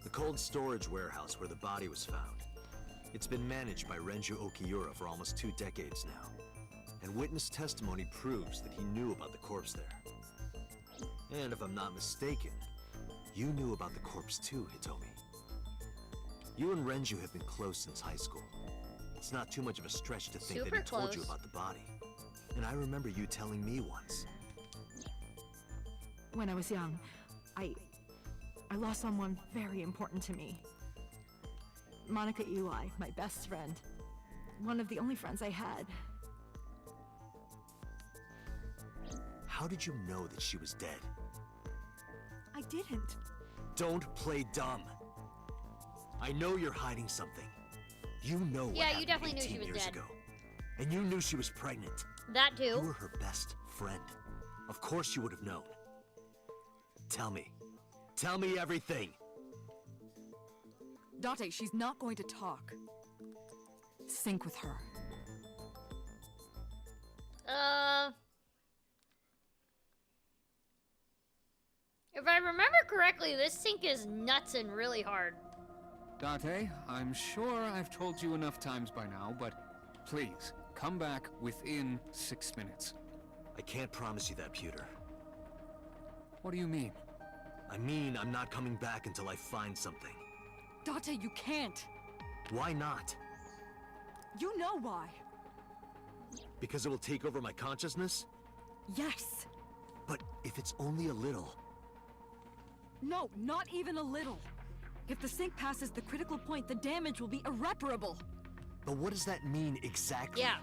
The cold storage warehouse where the body was found. It's been managed by Renju Okiura for almost 2 decades now. And witness testimony proves that he knew about the corpse there. And if I'm not mistaken, you knew about the corpse too, Hitomi. You and Renju have been close since high school. It's not too much of a stretch to think that Super he told you close. about the body. And I remember you telling me once. When I was young, I lost someone very important to me. Monica Iwai, my best friend. One of the only friends I had. How did you know that she was dead? I didn't. Don't play dumb. I know you're hiding something. You know what Yeah, you happened definitely knew 18 she was years dead. ago. And you knew she was pregnant. That You too. were her best friend. Of course you would have known. Tell me. Tell me everything. Dante, she's not going to talk. Sync with her. If I remember correctly, this sync is nuts and really hard. Dante, I'm sure I've told you enough times by now, but please, come back within 6 minutes. I can't promise you that, Pewter. What do you mean? I mean, I'm not coming back until I find something. Dante, you can't. Why not? You know why. Because it will take over my consciousness? Yes. But if it's only a little... No, not even a little. If the sync passes the critical point, the damage will be irreparable. But what does that mean exactly? Yeah.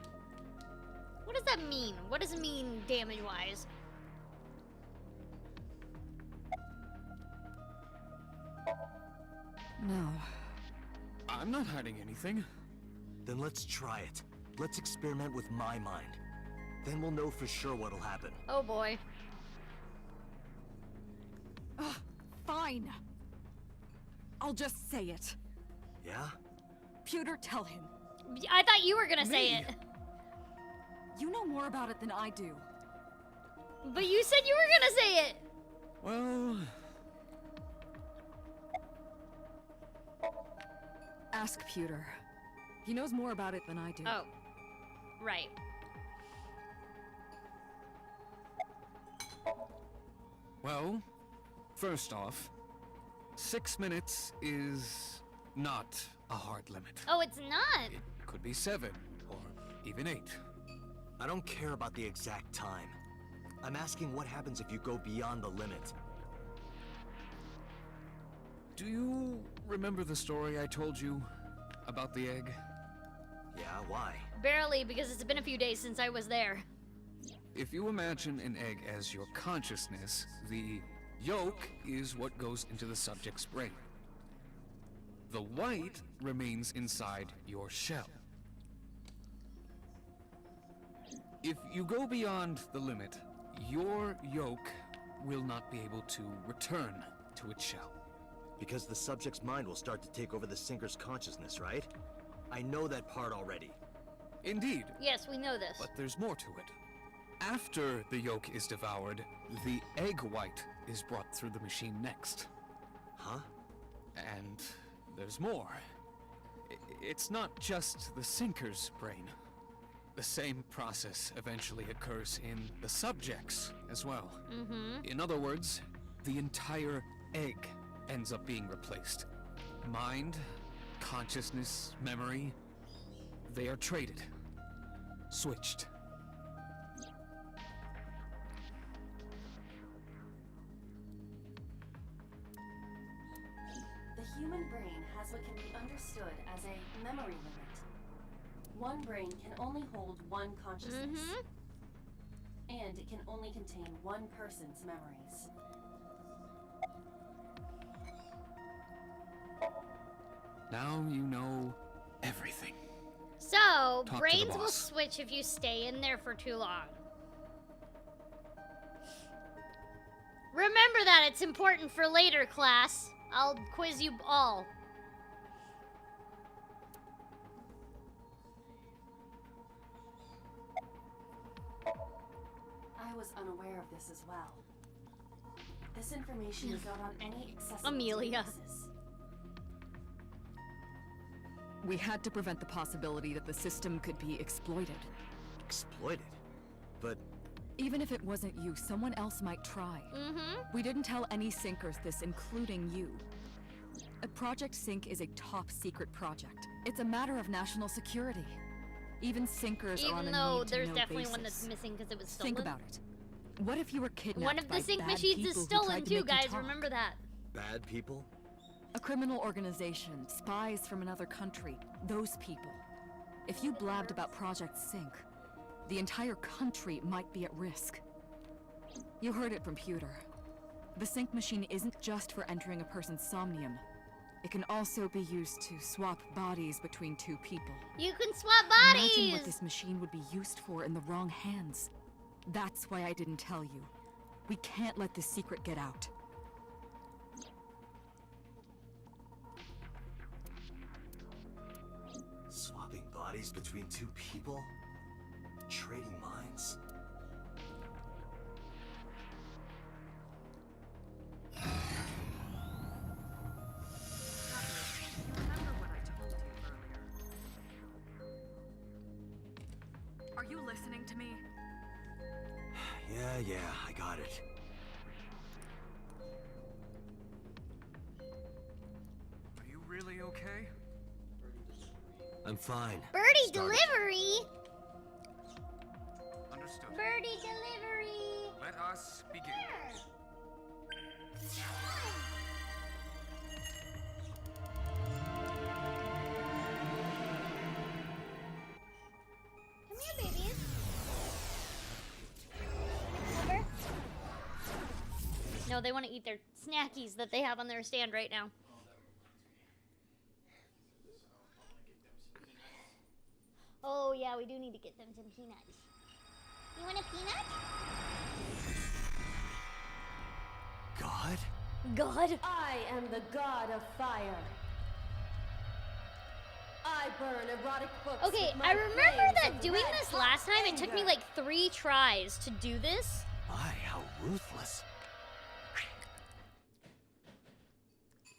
What does that mean? What does it mean damage-wise? No. I'm not hiding anything. Then let's try it. Let's experiment with my mind. Then we'll know for sure what'll happen. Oh boy. Fine. I'll just say it. Yeah? Pewter, tell him. I thought you were gonna say Me? it. You know more about it than I do. But you said you were gonna say it. Well, Ask Pewter. He knows more about it than I do. Oh. Right. well, first off, 6 minutes is not a hard limit. Oh, it's not. It could be 7, or even 8. I don't care about the exact time. I'm asking what happens if you go beyond the limit. Do you remember the story I told you about the egg? Yeah, why? Barely, because it's been a few days since I was there. If you imagine an egg as your consciousness, the yolk is what goes into the subject's brain. The white remains inside your shell. If you go beyond the limit, your yolk will not be able to return to its shell. Because the subject's mind will start to take over the sinker's consciousness, right? I know that part already. Indeed, Yes, we know this. but there's more to it. After the yolk is devoured, the egg white is brought through the machine next. Huh? And there's more. It's not just the sinker's brain. The same process eventually occurs in the subject's as well. Mm-hmm. In other words, the entire egg ends up being replaced. Mind, consciousness, memory, they are traded. Switched. The human brain has what can be understood as a memory limit. One brain can only hold one consciousness. Mm-hmm. And it can only contain one person's memories. Now you know everything. So, to the brains will boss. switch if you stay in there for too long. Remember that, it's important for later, class. I'll quiz you all. I was unaware of this as well. This information is not on any accessible Amelia. databases. We had to prevent the possibility that the system could be exploited. Exploited? But Even if it wasn't you, someone else might try. Mm-hmm. We didn't tell any sinkers this, including you. Project Sync is a top-secret project. It's a matter of national security. Even sinkers are on Even a though need-to-know there's definitely basis. one that's missing because it was stolen. Think about it. What if you were kidnapped One of by the sync bad machines people is who stolen tried to too, make you guys. talk? Remember that. bad people? A criminal organization, spies from another country, those people. If you blabbed about Project Sync, the entire country might be at risk. You heard it from Pewter. The sync machine isn't just for entering a person's somnium. It can also be used to swap bodies between two people. You can swap Imagine bodies. what this machine would be used for in the wrong hands. That's why I didn't tell you. We can't let this secret get out. Swapping bodies between two people? Trading minds? Remember what I told you earlier. Are you listening to me? Yeah, I got it. Are you really okay? I'm fine. Birdie Started. delivery. Understood. Birdie delivery. Let us begin. Come here, babies. Remember? No, they want to eat their snackies that they have on their stand right now. Oh yeah, we do need to get them some peanuts. You want a peanut? God? God. I am the god of fire. I burn erotic books. Okay, with my I remember flames that of doing red this hot last time, it took me anger. like 3 tries to do this. My, how ruthless.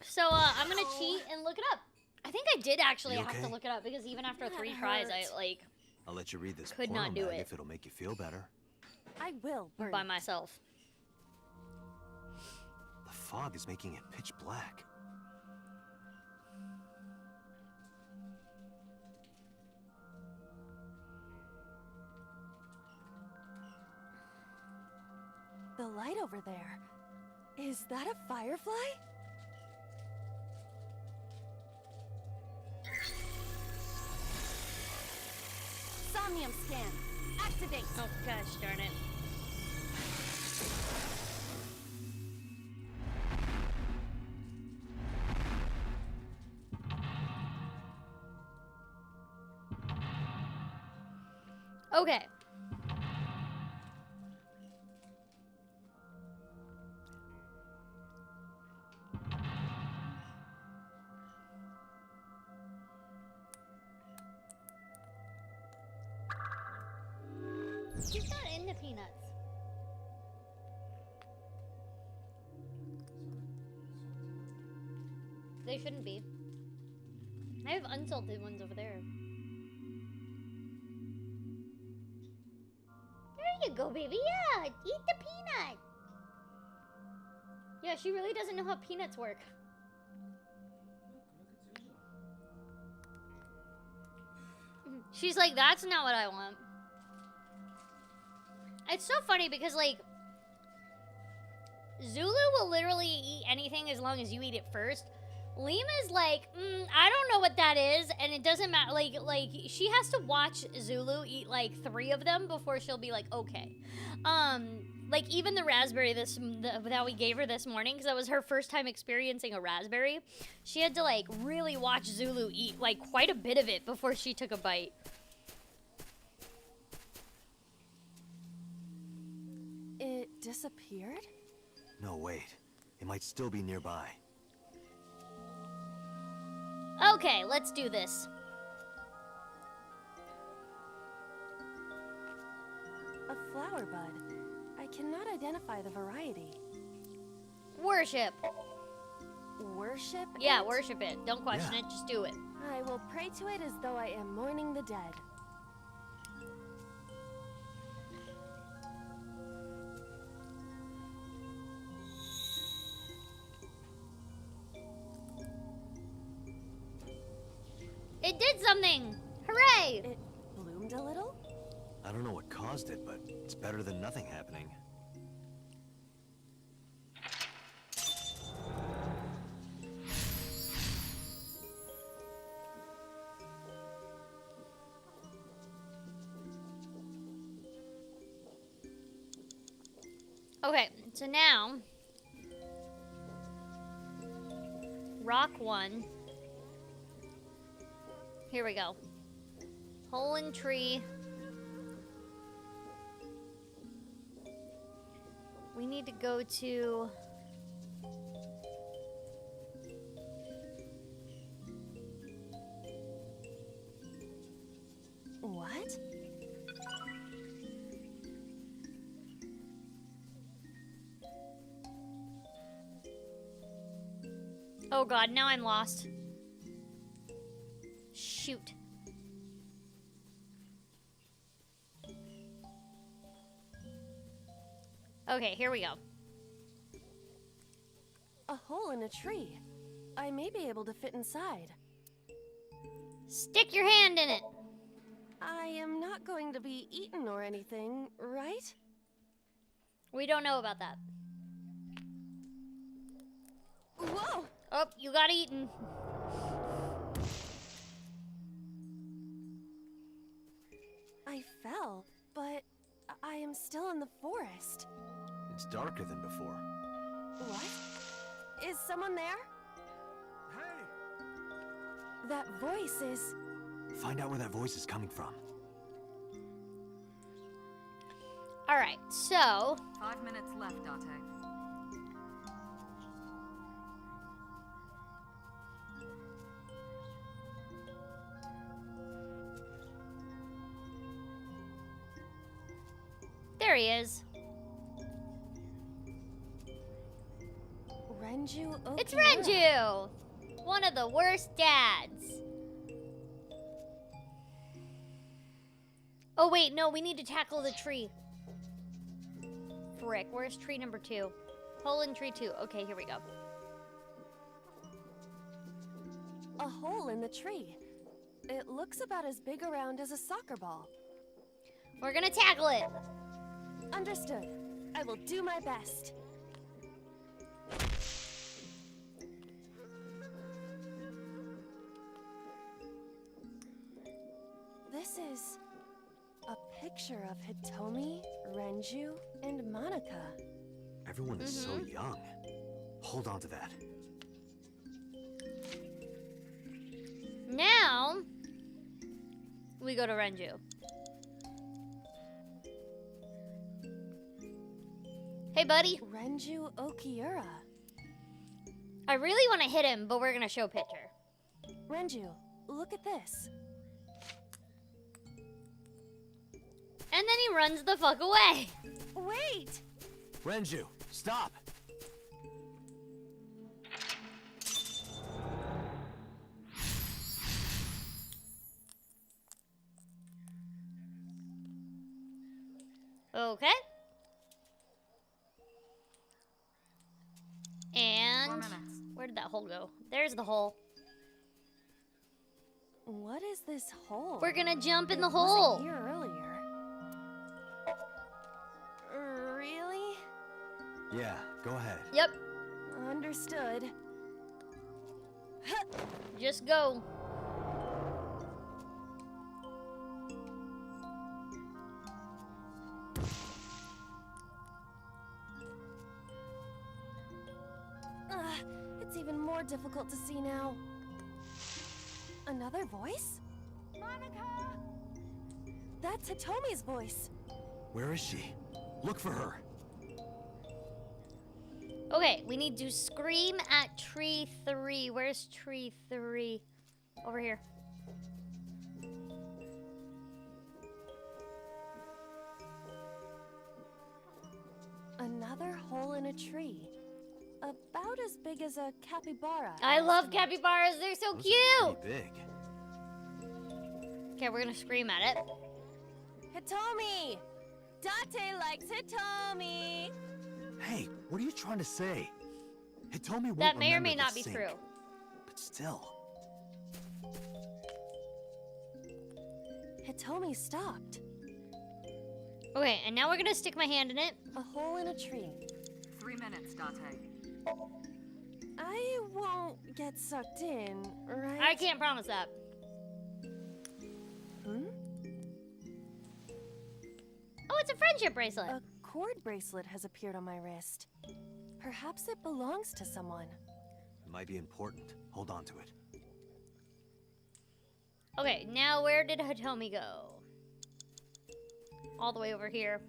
So, I'm gonna cheat and look it up. I think I did actually You have to okay? look it up because even after That 3 tries, I, hurt. like, I'll let you read this Could porno not do mag it. if it'll make you feel better. I will burn by it. myself. The fog is making it pitch black. The light over there. Is that a firefly? Somnium scan. Activate. Oh gosh darn it. Okay. She's not into peanuts. They shouldn't be. I have unsalted ones over there. There you go, baby. Yeah, eat the peanut. Yeah, she really doesn't know how peanuts work. She's like, that's not what I want. It's so funny because, like, Zulu will literally eat anything as long as you eat it first. Lima's like, I don't know what that is, and it doesn't matter. Like she has to watch Zulu eat like 3 of them before she'll be like, okay. Like even the raspberry that we gave her this morning, because that was her first time experiencing a raspberry. She had to like really watch Zulu eat like quite a bit of it before she took a bite. It disappeared? No, wait. It might still be nearby. Okay, let's do this. A flower bud. I cannot identify the variety. Worship. Worship? Yeah, it? worship it. Don't question Yeah. it, just do it. I will pray to it as though I am mourning the dead. It did something! Hooray! It bloomed a little? I don't know what caused it, but it's better than nothing happening. Okay, so now rock 1. Here we go. Hole in tree. We need to go to What? Oh god, now I'm lost. Shoot. Okay, here we go. A hole in a tree. I may be able to fit inside. Stick your hand in it. I am not going to be eaten or anything, right? We don't know about that. Whoa! Oh, you got eaten. I fell, but I am still in the forest. It's darker than before. What? Is someone there? Hey! That voice is Find out where that voice is coming from. All right, so 5 minutes left, Dante. there he is. Renju Okiura. It's Renju, one of the worst dads. Oh wait, no, we need to tackle the tree. Frick, where's tree number 2? Hole in tree 2. Okay, here we go. A hole in the tree. It looks about as big around as a soccer ball. We're gonna tackle it. Understood. I will do my best. This is a picture of Hitomi, Renju, and Monica. Everyone is so young. Hold on to that. Now, we go to Renju. Hey, buddy. Renju Okiura. I really want to hit him, but we're gonna show picture. Renju, look at this. And then he runs the fuck away. Wait! Renju, stop! Okay. And 4 minutes. where did that hole go? There's the hole. What is this hole? We're gonna jump in the It wasn't hole. here earlier. Really? Yeah, go ahead. Yep, Understood. just go. It's even more difficult to see now. Another voice? Monica! That's Hitomi's voice. Where is she? Look for her. Okay, we need to scream at tree 3. Where's tree 3? Over here. Another hole in a tree. About as big as a capybara. I love capybaras. They're so Those are cute. pretty big. Okay, we're gonna scream at it. Hitomi! Dante likes Hitomi! Hey, what are you trying to say? Hitomi won't That may or remember may the not be sync, true. But still. Hitomi stopped. Okay, and now we're gonna stick my hand in it. A hole in a tree. 3 minutes, Dante. I won't get sucked in, right? I can't promise that. Hmm? Oh, it's a friendship bracelet. A cord bracelet has appeared on my wrist. Perhaps it belongs to someone. It might be important. Hold on to it. Okay, now where did Hitomi go? All the way over here.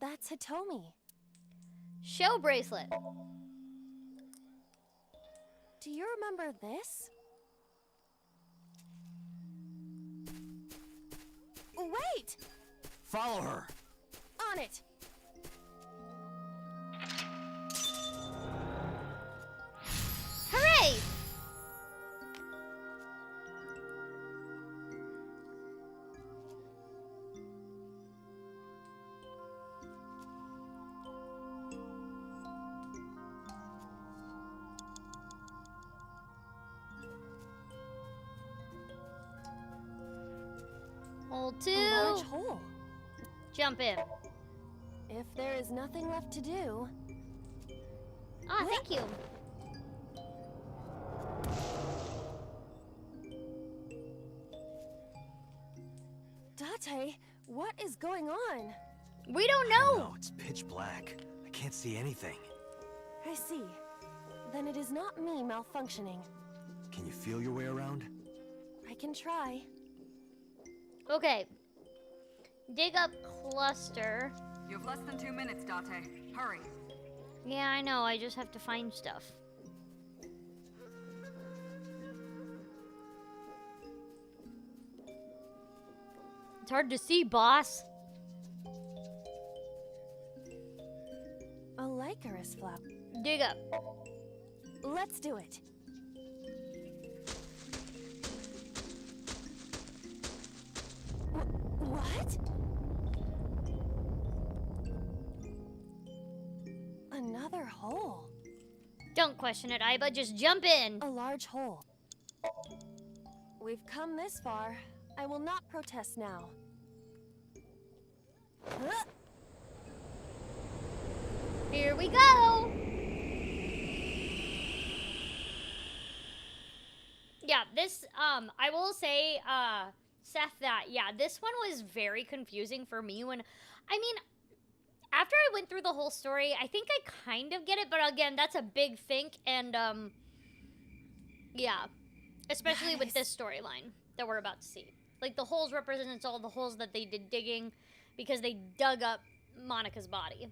That's Hitomi. Show bracelet. Do you remember this? Wait! Follow her! On it! Hooray! Hold 2. A large hole. Jump in. If there is nothing left to do, Ah, thank you. Dante, what is going on? We don't No, know. it's pitch black. I can't see anything. I see. then it is not me malfunctioning. Can you feel your way around? I can try. Okay. Dig up cluster. You have less than 2 minutes, Dante. Hurry. Yeah, I know. I just have to find stuff. It's hard to see, boss. A Lycaris flower. Dig up. Let's do it. What? Another hole. Don't question it, Aiba. Just jump in. A large hole. We've come this far. I will not protest now. Here we go. Yeah, this, I will say, Seth, that, yeah, this one was very confusing for me when, I mean, after I went through the whole story, I think I kind of get it, but again, that's a big think, and, yeah, especially with this storyline that we're about to see. Like, the holes represents all the holes that they did digging because they dug up Monica's body.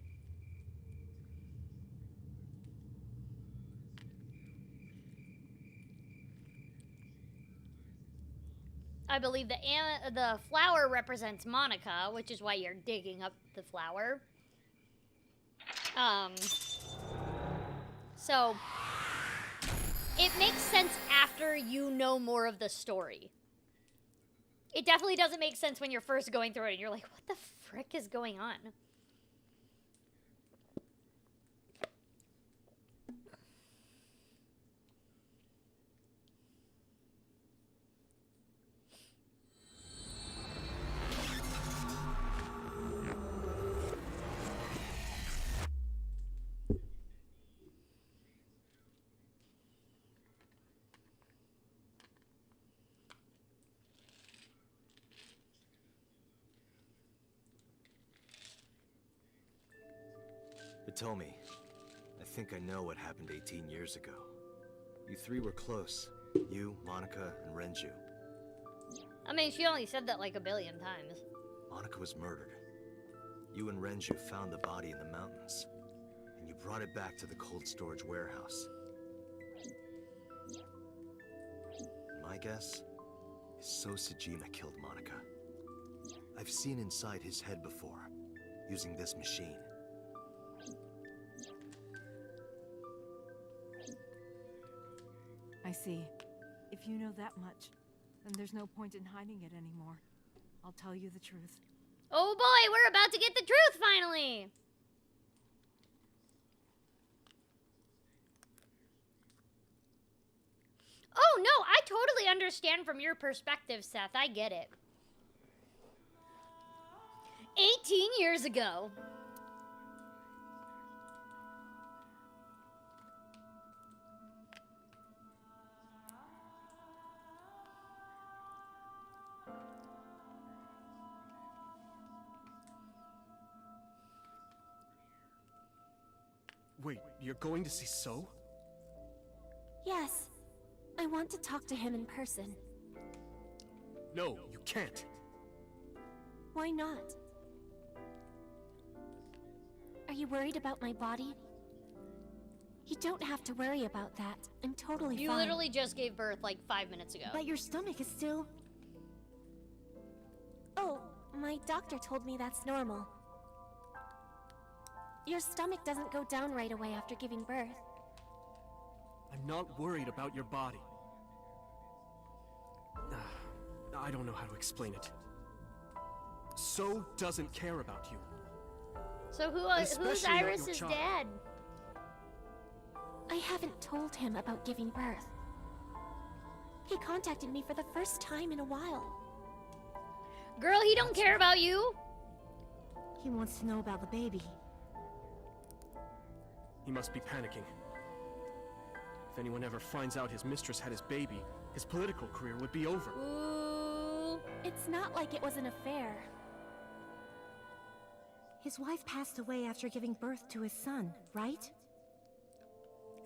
I believe the flower represents Monica, which is why you're digging up the flower. So it makes sense after you know more of the story. It definitely doesn't make sense when you're first going through it and you're like, what the frick is going on? Hitomi, I think I know what happened 18 years ago. You three were close. You, Monica, and Renju. I mean, she only said that like a billion times. Monica was murdered. You and Renju found the body in the mountains, and you brought it back to the cold storage warehouse. My guess is So Sejima killed Monica. I've seen inside his head before, using this machine. I see. If you know that much, then there's no point in hiding it anymore. I'll tell you the truth. Oh boy, we're about to get the truth finally! Oh no, I totally understand from your perspective, Seth. I get it. 18 years ago. Wait, you're going to see So? Yes. I want to talk to him in person. No, you can't. Why not? Are you worried about my body? You don't have to worry about that. I'm totally fine. You literally just gave birth like 5 minutes ago. But your stomach is still... Oh, my doctor told me that's normal. Your stomach doesn't go down right away after giving birth. I'm not worried about your body. I don't know how to explain it. So doesn't care about you. So who's Especially not Iris' your child. dad? I haven't told him about giving birth. He contacted me for the first time in a while. Girl, he don't care about you. He wants to know about the baby. He must be panicking. If anyone ever finds out his mistress had his baby, his political career would be over. Ooh. It's not like it was an affair. His wife passed away after giving birth to his son, right?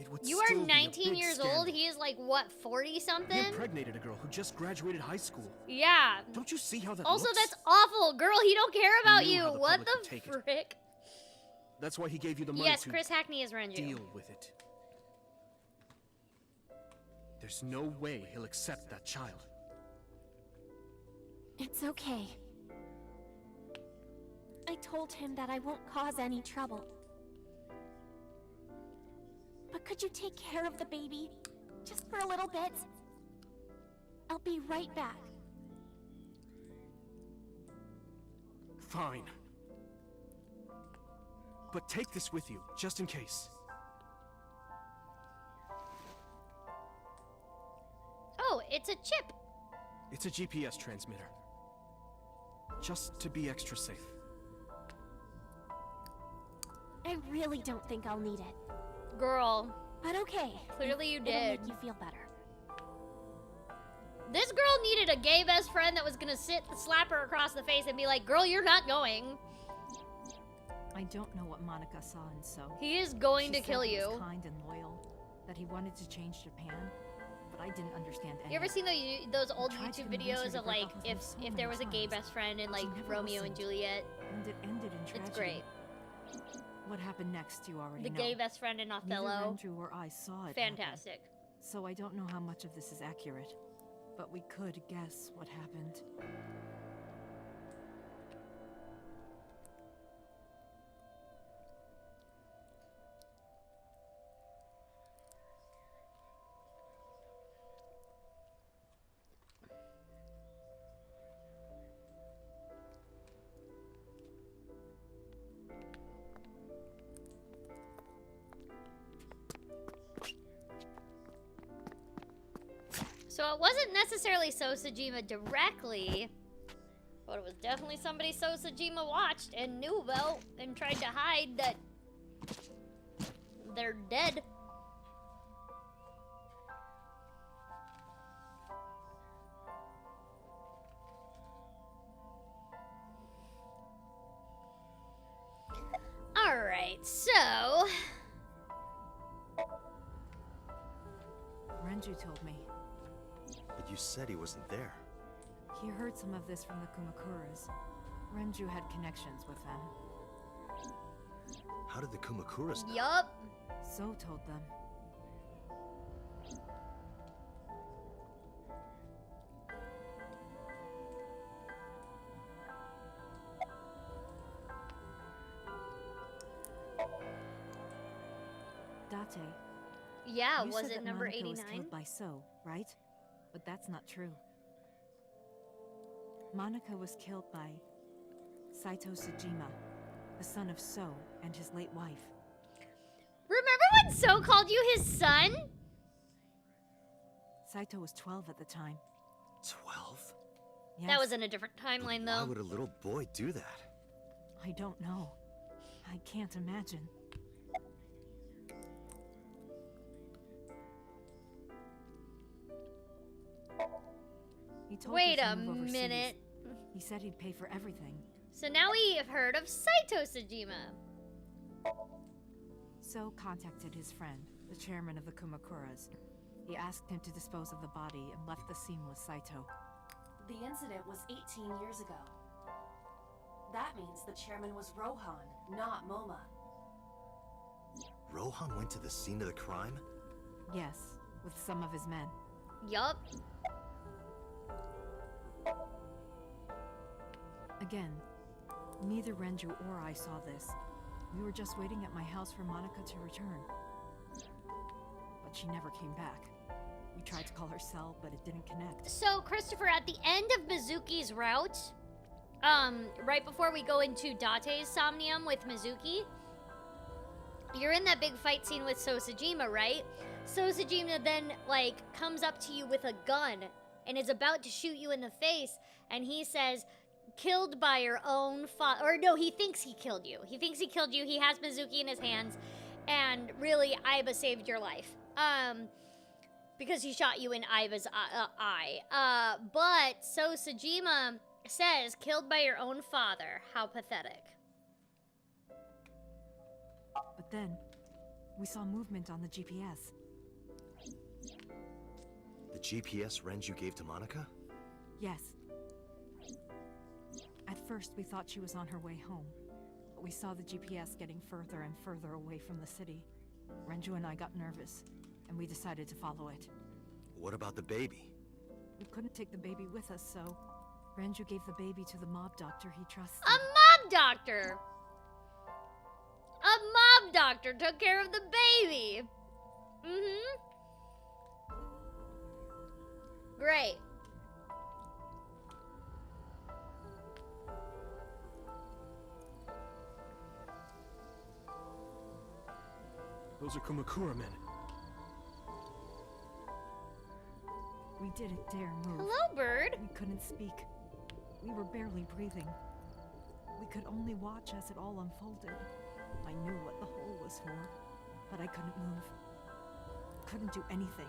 It would You are still be a 19 big years scandal. old. He is like, what, 40 He something? impregnated a girl who just graduated high school. Yeah. Don't you see how that Also, looks? that's awful. Girl, he don't care about knew you. how the What public would the take it. frick? That's why he gave you the money Yes, to Chris Hackney is Renju. deal with it. There's no way he'll accept that child. It's okay. I told him that I won't cause any trouble. But could you take care of the baby? Just for a little bit? I'll be right back. Fine. But take this with you, just in case. Oh, it's a chip. It's a GPS transmitter. Just to be extra safe. I really don't think I'll need it. Girl. But okay. Clearly you It'll did. make you feel better. This girl needed a gay best friend that was gonna slap her across the face and be like, girl, you're not going. I don't know what Monica saw in So. He is going She to said kill he you. was kind and loyal, that he wanted to change Japan, but I didn't understand any You ever of it. seen those old tried to YouTube convince her videos to of break like off with if him so there many was a gay times, best friend in but she like never Romeo and listened. Juliet? And it ended in tragedy. It's great. What happened next, you already The know. gay best friend in Neither Othello. Renju or I saw it happen, Fantastic. so I don't know how much of this is accurate, but we could guess what happened. So it wasn't necessarily So Sejima directly, but it was definitely somebody So Sejima watched and knew about and tried to hide that they're dead. Alright, so... Renju told me. But you said he wasn't there. He heard some of this from the Kumakuras. Renju had connections with them. How did the Kumakuras know? Yup. So told them. Date. Yeah, You was said it that number Monica was 89? killed by So, right? But that's not true. Monica was killed by Saito Sejima, the son of So and his late wife. Remember when So called you his son? Saito was 12 at the time. 12? Yes, That was in a different timeline, Why though. would a little boy do that? I don't know. I can't imagine. He told Wait her a to move overseas. minute. He said he'd pay for everything. So now we have heard of Saito Sejima. So contacted his friend, the chairman of the Kumakuras. He asked him to dispose of the body and left the scene with Saito. The incident was 18 years ago. That means the chairman was Rohan, not Moma. Rohan went to the scene of the crime? Yes, with some of his men. Yup. Again, neither Renju or I saw this. We were just waiting at my house for Monica to return. But she never came back. We tried to call her cell, but it didn't connect. So, Christopher, at the end of Mizuki's route, right before we go into Date's Somnium with Mizuki, you're in that big fight scene with So Sejima, right? So Sejima then, like, comes up to you with a gun and is about to shoot you in the face, and he says, killed by your own father. Or no, he thinks he killed you. He thinks he killed you. He has Mizuki in his hands, and really, Aiba saved your life. Because he shot you in Aiba's eye. But So Sejima says, killed by your own father. How pathetic. But then, We saw movement on the GPS. The GPS Renju gave to Monica? Yes. At first, we thought she was on her way home. But we saw the GPS getting further and further away from the city. Renju and I got nervous, and we decided to follow it. What about the baby? We couldn't take the baby with us, so Renju gave the baby to the mob doctor he trusted. A mob doctor! A mob doctor took care of the baby! Mm-hmm. Great. Those are Kumakura men. We didn't dare move. Hello, bird. We couldn't speak. We were barely breathing. We could only watch as it all unfolded. I knew what the hole was for, but I couldn't move. Couldn't do anything.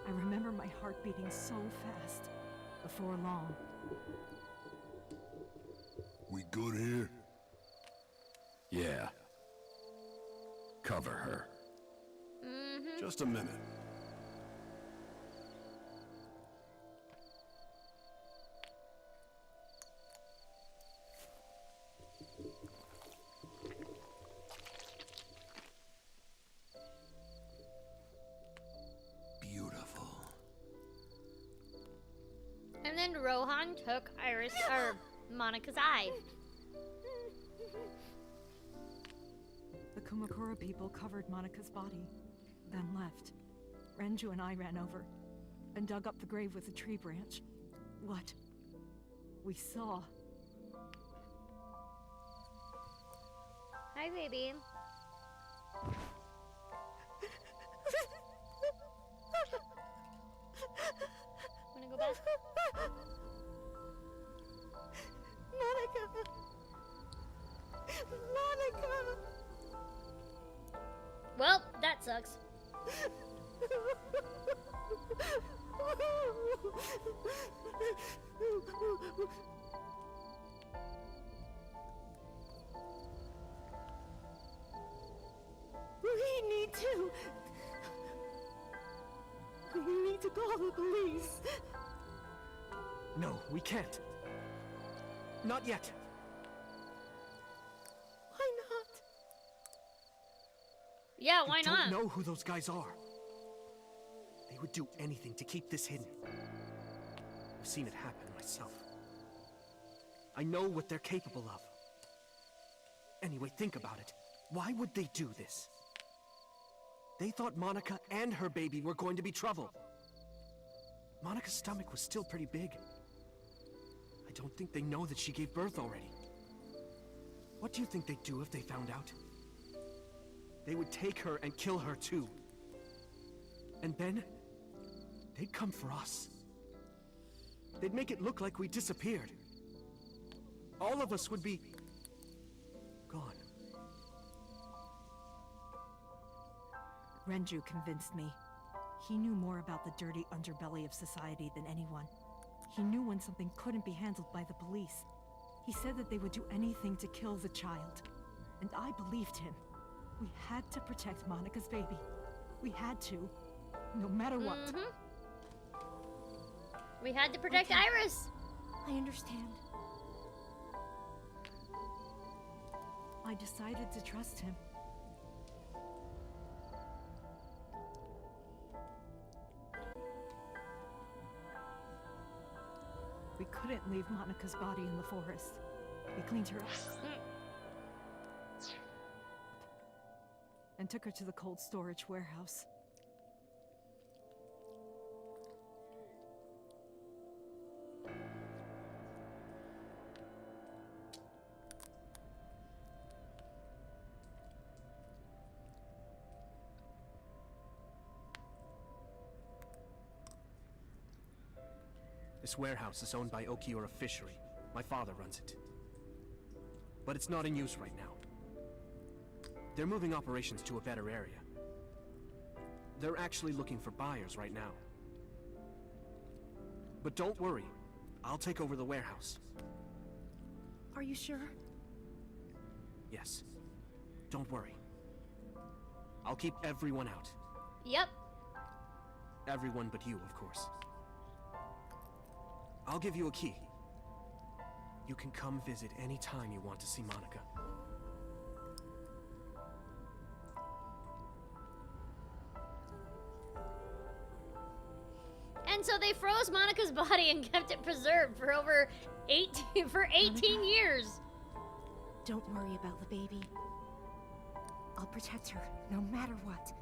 I remember my heart beating so fast. Before long. We good here? Yeah. Cover her. Mm-hmm. Just a minute. Beautiful. And then Rohan took Iris or Monica's eye. The Kumakura people covered Monika's body, then left. Renju and I ran over and dug up the grave with a tree branch. What we saw. Hi, baby. Wanna go back? Monica! Monica! Well, that sucks. We need to call the police. No, we can't. Not yet. Why not? Yeah, why I not? don't know who those guys are. They would do anything to keep this hidden. I've seen it happen myself. I know what they're capable of. Anyway, think about it. Why would they do this? They thought Monica and her baby were going to be trouble. Monica's stomach was still pretty big. I don't think they know that she gave birth already. What do you think they'd do if they found out? They would take her and kill her too. And then, they'd come for us. They'd make it look like we disappeared. All of us would be gone. Renju convinced me. He knew more about the dirty underbelly of society than anyone. He knew when something couldn't be handled by the police. He said that they would do anything to kill the child. And I believed him. We had to protect Monica's baby. We had to, no matter what. Mm-hmm. We had to protect Okay. Iris. I understand. I decided to trust him. We couldn't leave Monica's body in the forest. We cleaned her up. And took her to the cold storage warehouse. This warehouse is owned by Okiura Fishery. My father runs it. But it's not in use right now. They're moving operations to a better area. They're actually looking for buyers right now. But don't worry, I'll take over the warehouse. Are you sure? Yes. Don't worry. I'll keep everyone out. Yep. Everyone but you, of course. I'll give you a key. You can come visit any time you want to see Monica. And so they froze Monica's body and kept it preserved for over 18 years. Don't worry about the baby. I'll protect her, no matter what.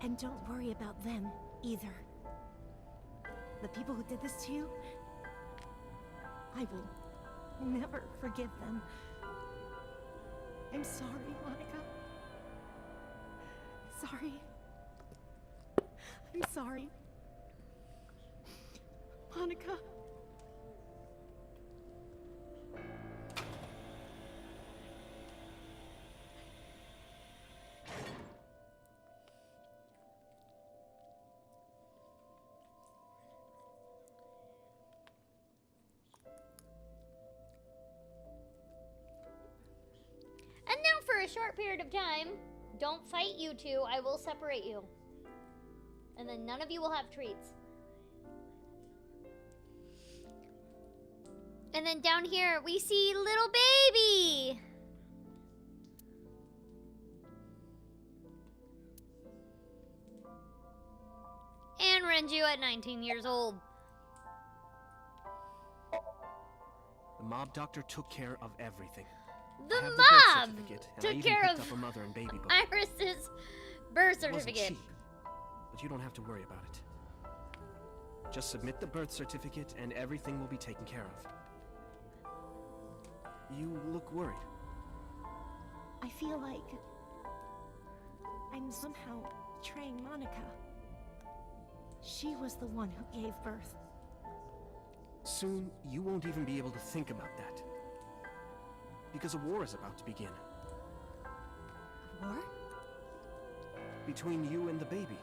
And don't worry about them, either. The people who did this to you, I will never forgive them. I'm sorry, Monica. Sorry. I'm sorry. Monica. And now for a short period of time, don't fight you two, I will separate you. And then none of you will have treats. And then down here, we see little baby! And Renju at 19 years old. The mob doctor took care of everything. The I have mob the birth certificate, and I took even care picked of up a mother and baby book. Iris's birth It wasn't certificate. cheap, but you don't have to worry about it. Just submit the birth certificate and everything will be taken care of. You look worried. I feel like I'm somehow betraying Monica. She was the one who gave birth. Soon, you won't even be able to think about that. Because a war is about to begin. A war? Between you and the baby.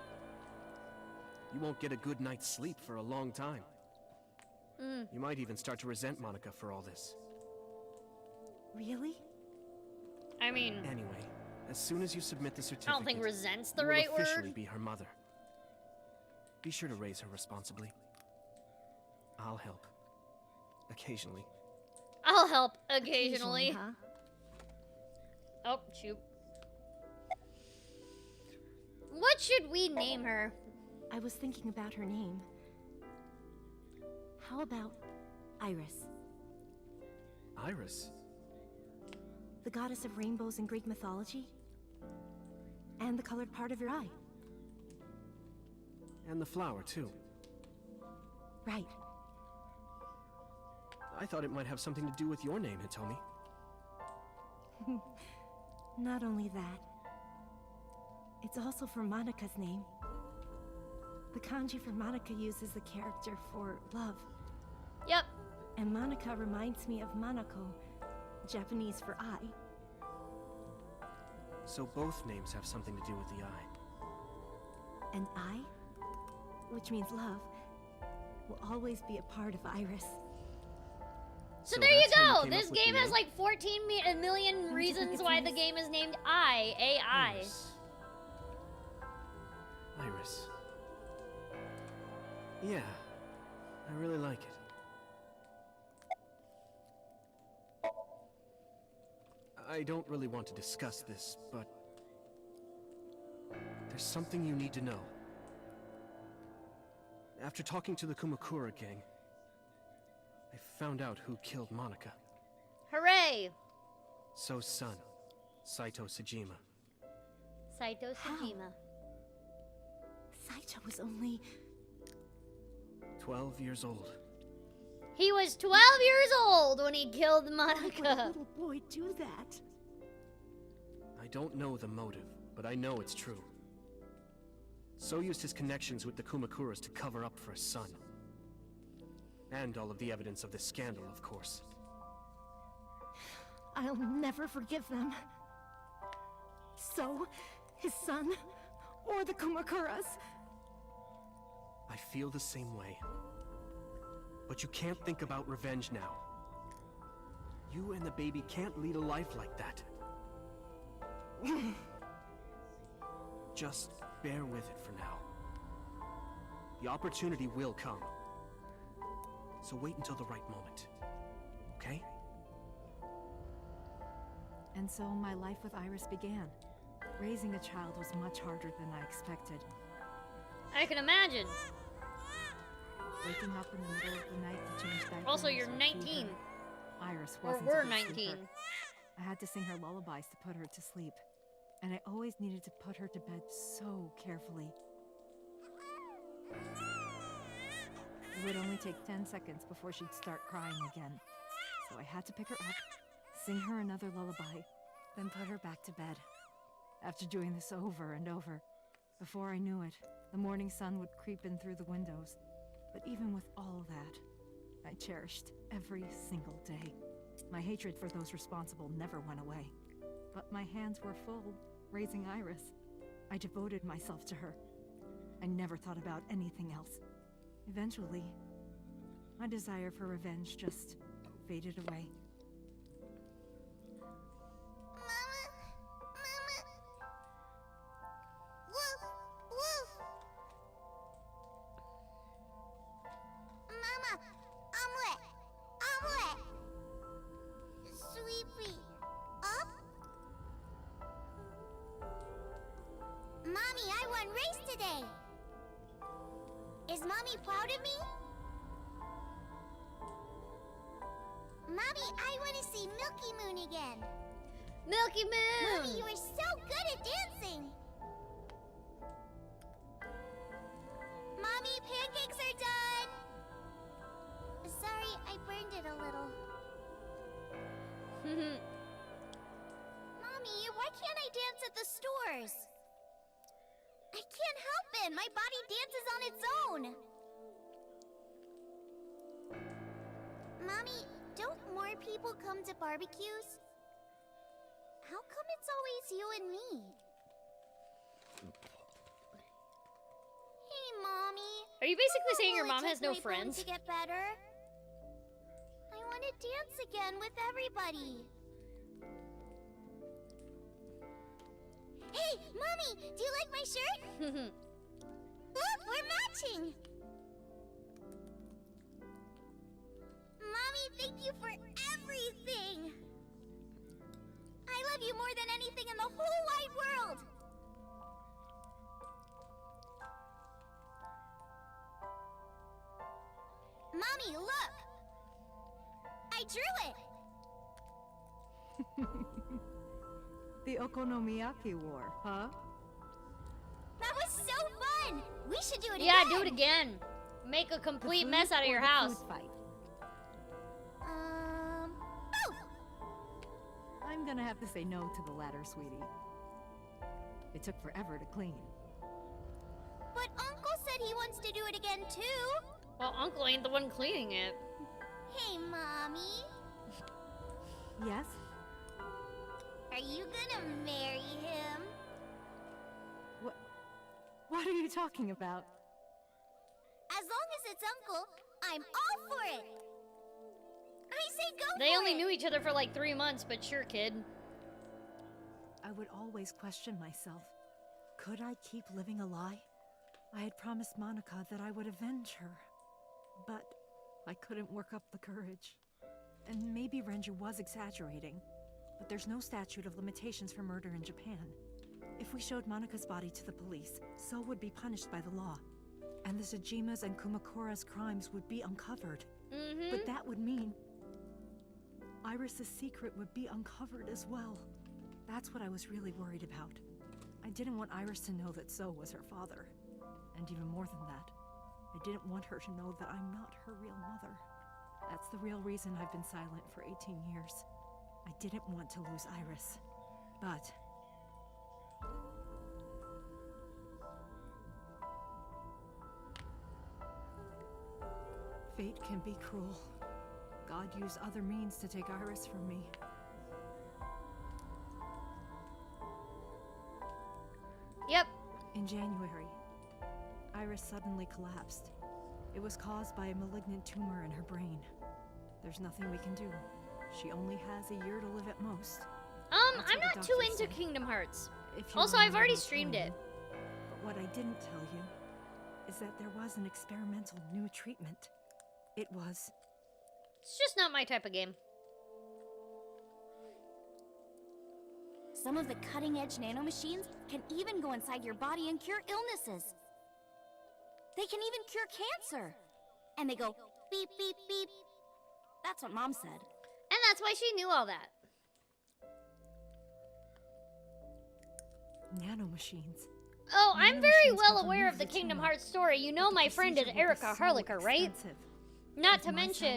You won't get a good night's sleep for a long time. You might even start to resent Monica for all this. Really? I mean... Anyway, as soon as you submit the certificate, I don't think resent's the you will right officially word. be her mother. Be sure to raise her responsibly. I'll help. Occasionally. I'll help occasionally. Huh? Oh, shoot. What should we name her? I was thinking about her name. How about Iris? Iris? The goddess of rainbows in Greek mythology? And the colored part of your eye. And the flower, too. Right. I thought it might have something to do with your name, Hitomi. Not only that, it's also for Monica's name. The kanji for Monica uses the character for love. Yep. And Monica reminds me of Manako, Japanese for eye. So both names have something to do with the eye. And I, which means love, will always be a part of Iris. So there you that's how go. came This up with game the has name? like 14 million Don't you think reasons it's why the nice? game is named AI. Iris. Iris. Yeah, I really like it. I don't really want to discuss this, but there's something you need to know. After talking to the Kumakura gang, I found out who killed Monica. Hooray! So's son, Saito Sejima. Saito Sejima. Saito was only 12 years old. He was 12 years old when he killed Why would a Monica. little boy do that? I don't know the motive, but I know it's true. So used his connections with the Kumakuras to cover up for his son. And all of the evidence of this scandal, of course. I'll never forgive them. So, his son, or the Kumakuras. I feel the same way. But you can't think about revenge now. You and the baby can't lead a life like that. Just bear with it for now. The opportunity will come. So wait until the right moment. Okay? And so my life with Iris began. Raising a child was much harder than I expected. I can imagine. Waking up in the middle of the night to change diapers. Also, you're or 19. feed her. Iris Or wasn't we're a good 19. sleeper. I had to sing her lullabies to put her to sleep. And I always needed to put her to bed so carefully. It would only take 10 seconds before she'd start crying again. So I had to pick her up, sing her another lullaby, then put her back to bed. After doing this over and over, before I knew it, the morning sun would creep in through the windows. But even with all that, I cherished every single day. My hatred for those responsible never went away. But my hands were full, raising Iris. I devoted myself to her. I never thought about anything else. Eventually, my desire for revenge just faded away. Mommy, I won race today! Is Mommy proud of me? Mommy, I want to see Milky Moon again! Milky Moon! Mommy, you are so good at dancing! Mommy, pancakes are done! Sorry, I burned it a little. Mommy, why can't I dance at the stores? I can't help it! My body dances on its own! Mommy, don't more people come to barbecues? How come it's always you and me? Hey, Mommy. Are you basically saying your Will it mom has take no my bone friends? to get better? I want to dance again with everybody. Hey, Mommy, do you like my shirt? Look, we're matching! Mommy, thank you for everything! I love you more than anything in the whole wide world! Mommy, look! I drew it! The Okonomiyaki War, huh? That was so fun! We should do it again! Yeah, do it again. Make a complete mess out of your house. Food fight? Both! I'm gonna have to say no to the latter, sweetie. It took forever to clean. But Uncle said he wants to do it again too! Well, Uncle ain't the one cleaning it. Hey, Mommy. Yes? Are you gonna marry him? What are you talking about? As long as it's Uncle, I'm all for it! I say go for it! They only knew each other for like 3 months, but sure, kid. I would always question myself. Could I keep living a lie? I had promised Monica that I would avenge her. But I couldn't work up the courage. And maybe Renju was exaggerating. But there's no statute of limitations for murder in Japan. If we showed Monika's body to the police, So would be punished by the law. And the Sejima's and Kumakura's crimes would be uncovered. But that would mean Iris's secret would be uncovered as well. That's what I was really worried about. I didn't want Iris to know that So was her father. And even more than that, I didn't want her to know that I'm not her real mother. That's the real reason I've been silent for 18 years. I didn't want to lose Iris. But fate can be cruel. God used other means to take Iris from me. Yep. In January, Iris suddenly collapsed. It was caused by a malignant tumor in her brain. There's nothing we can do. She only has a year to live at most. I'm not too into Kingdom Hearts. Also, I've already streamed it. What I didn't tell you is that there was an experimental new treatment. It was... It's just not my type of game. Some of the cutting-edge nanomachines can even go inside your body and cure illnesses. They can even cure cancer. And they go beep, beep, beep. That's what Mom said. And that's why she knew all that. Nanomachines. Oh, I'm very Nanomachines well help aware remove of the the Kingdom tumor, Hearts story. You know but my the friend is procedure will be Erica so Harlicker, right? expensive. Not With to my mention,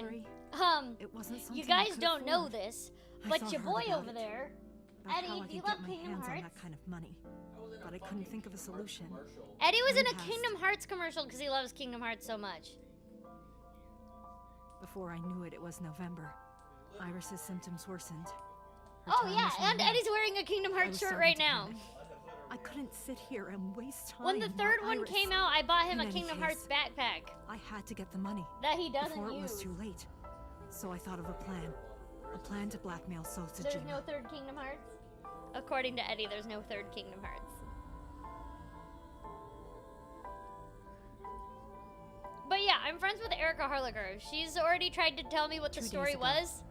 salary, it wasn't you something I guys could don't know afford. this, I but thought your hard boy about over it, there, about Eddie, how I do you could love get my Kingdom hands on Hearts? that kind of money, but I couldn't think of a solution. Eddie was in a Dreamcast. Kingdom Hearts commercial because he loves Kingdom Hearts so much. Before I knew it, it was November. Iris's symptoms worsened. Her Oh time yeah, was and running Eddie's wearing a Kingdom I Hearts was shirt starting right to now. panic. I couldn't sit here and waste time. When the third while one Iris... came out, I bought him In a any Kingdom case, Hearts backpack I had to get the money that he doesn't before it use. was too late. So I thought of a plan. A plan to blackmail Sejima. There's no third Kingdom Hearts? According to Eddie, there's no third Kingdom Hearts. But yeah, I'm friends with Erica Harlicker. She's already tried to tell me what the 2 days story ago, was.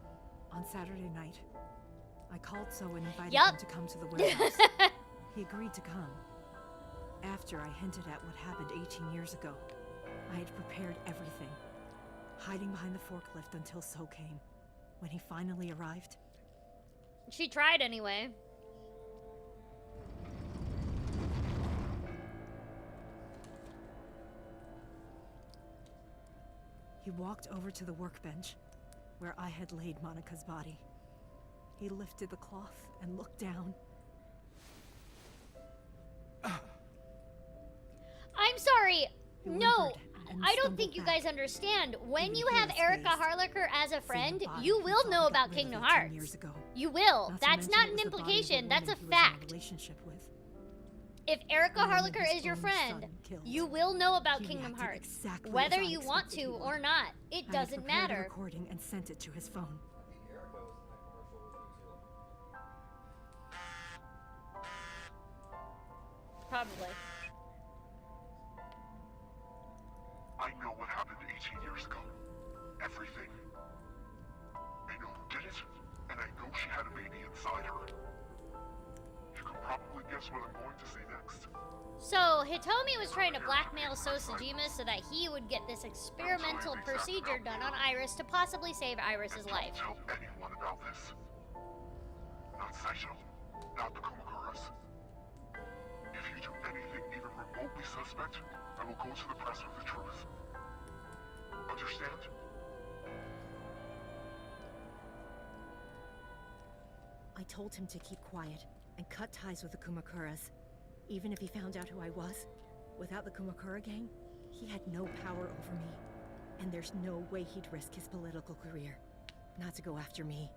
On Saturday night, I called So and invited Yup. him to come to the warehouse. He agreed to come. After I hinted at what happened 18 years ago, I had prepared everything, hiding behind the forklift until So came. When he finally arrived, She tried anyway. he walked over to the workbench where I had laid Monica's body. He lifted the cloth and looked down. I'm sorry. He No, whimpered and I don't stumbled think you back. guys understand. When Even you through have his Erica face, Harlicker as a seeing the friend, body you he will thought know he got about rid of Kingdom 18 Hearts. years ago. You will. Not to That's mention not it an was the body of a implication. That's a woman he was in a fact. relationship with. If Erica The woman Harlicker his is your own friend, son killed. you will know about He Kingdom reacted Hearts. exactly Whether as I you want expected he to would. or not, it I had doesn't prepared a matter. recording and sent it to his phone. Probably. I know what happened 18 years ago. Everything. I know who did it, and I know she had a baby inside her. You can probably guess what I'm going to say next. So, Hitomi was trying to blackmail Sejima so that he would get this experimental procedure done on Iris to possibly save Iris's life. Don't tell anyone about this. Not Saito, not the Kumakuras. If you do anything even remotely suspect, I will go to the press with the truth. Understand? I told him to keep quiet and cut ties with the Kumakuras. Even if he found out who I was, without the Kumakura gang, he had no power over me. And there's no way he'd risk his political career, not to go after me.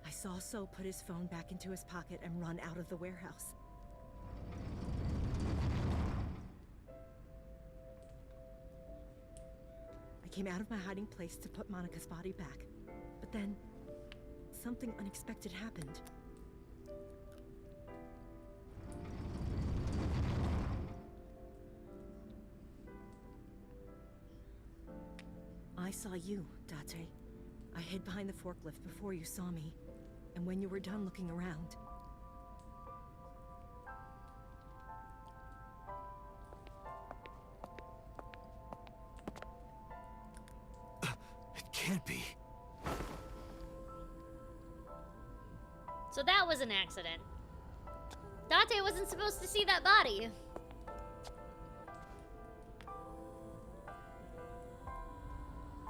I saw So put his phone back into his pocket and run out of the warehouse. I came out of my hiding place to put Monica's body back, but then something unexpected happened. I saw you, Dante. I hid behind the forklift before you saw me, and when you were done looking around... It can't be. So that was an accident. Dante wasn't supposed to see that body.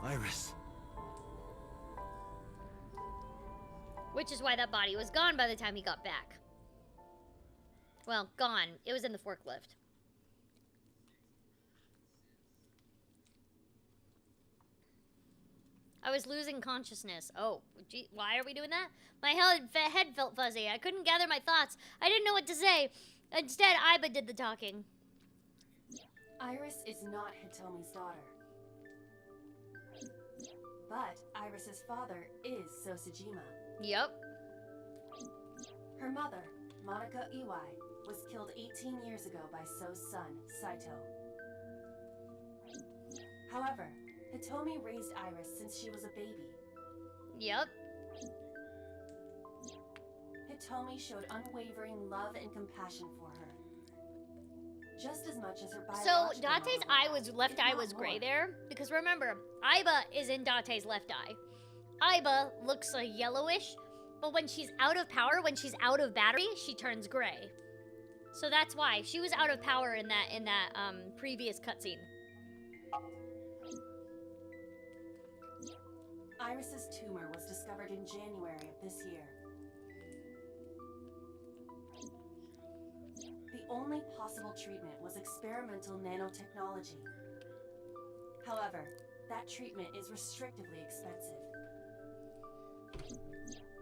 Iris. Which is why that body was gone by the time he got back. Well, gone. It was in the forklift. I was losing consciousness. Oh, gee, why are we doing that? My head felt fuzzy. I couldn't gather my thoughts. I didn't know what to say. Instead, Aiba did the talking. Iris is not Hitomi's daughter. But Iris's father is Sejima. Yep. Her mother, Monica Iwai, was killed 18 years ago by So's son, Saito. However, Hitomi raised Iris since she was a baby. Yep. Hitomi showed unwavering love and compassion for her. Just as much as her biological So Dante's mother, left if eye not was gray more. there because remember, Aiba is in Dante's left eye. Aiba looks yellowish, but when she's out of power, when she's out of battery, she turns gray. So that's why she was out of power in that previous cutscene. Iris's tumor was discovered in January of this year. The only possible treatment was experimental nanotechnology. However, that treatment is restrictively expensive.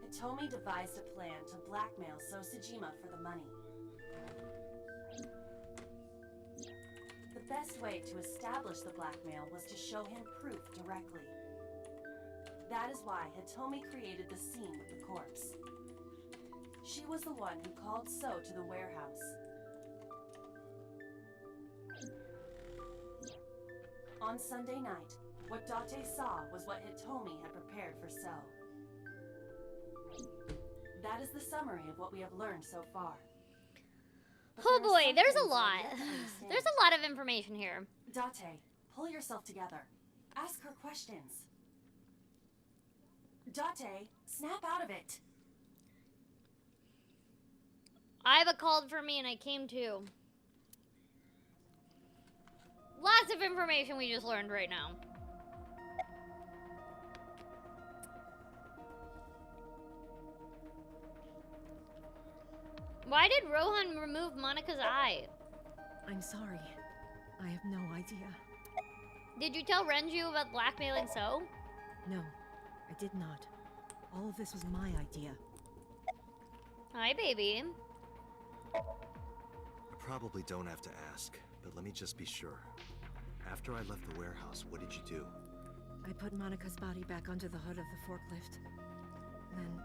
Hitomi devised a plan to blackmail Sejima for the money. The best way to establish the blackmail was to show him proof directly. That is why Hitomi created the scene with the corpse. She was the one who called So to the warehouse. On Sunday night, what Dante saw was what Hitomi had prepared for So. That is the summary of what we have learned so far. But Oh there are boy, some there's a things lot. I yet to understand. There's a lot of information here. Dante, pull yourself together. Ask her questions. Dante, snap out of it. Aiba called for me and I came too. Lots of information we just learned right now. Why did Rohan remove Monica's eye? I'm sorry. I have no idea. Did you tell Renju about blackmailing So? No, I did not. All of this was my idea. Hi, baby. I probably don't have to ask, but let me just be sure. After I left the warehouse, what did you do? I put Monica's body back onto the hood of the forklift. Then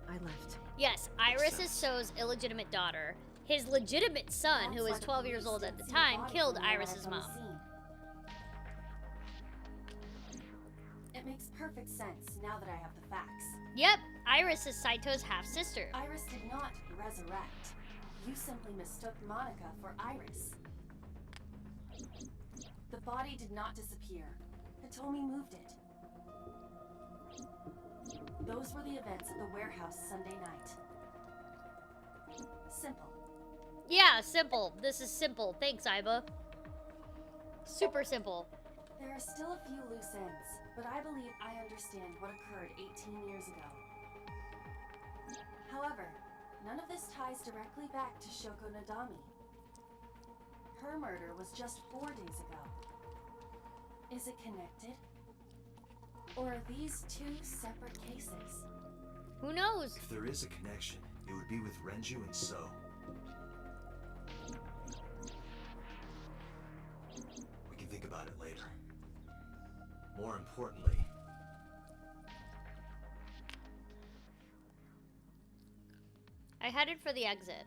I left. Yes, Iris is So's illegitimate daughter. His legitimate son, who was 12 years old at the time, killed Iris's mom. It makes perfect sense now that I have the facts. Yep, Iris is Saito's half-sister. Iris did not resurrect. You simply mistook Monica for Iris. The body did not disappear. Hitomi moved it. Those were the events at the warehouse Sunday night. Simple. Yeah, simple. This is simple. Thanks, Aiba. Super simple. There are still a few loose ends, but I believe I understand what occurred 18 years ago. However, none of this ties directly back to Shoko Nadami. Her murder was just 4 days ago. Is it connected? Or are these two separate cases? Who knows? If there is a connection, it would be with Renju and So. We can think about it later. More importantly, I headed for the exit.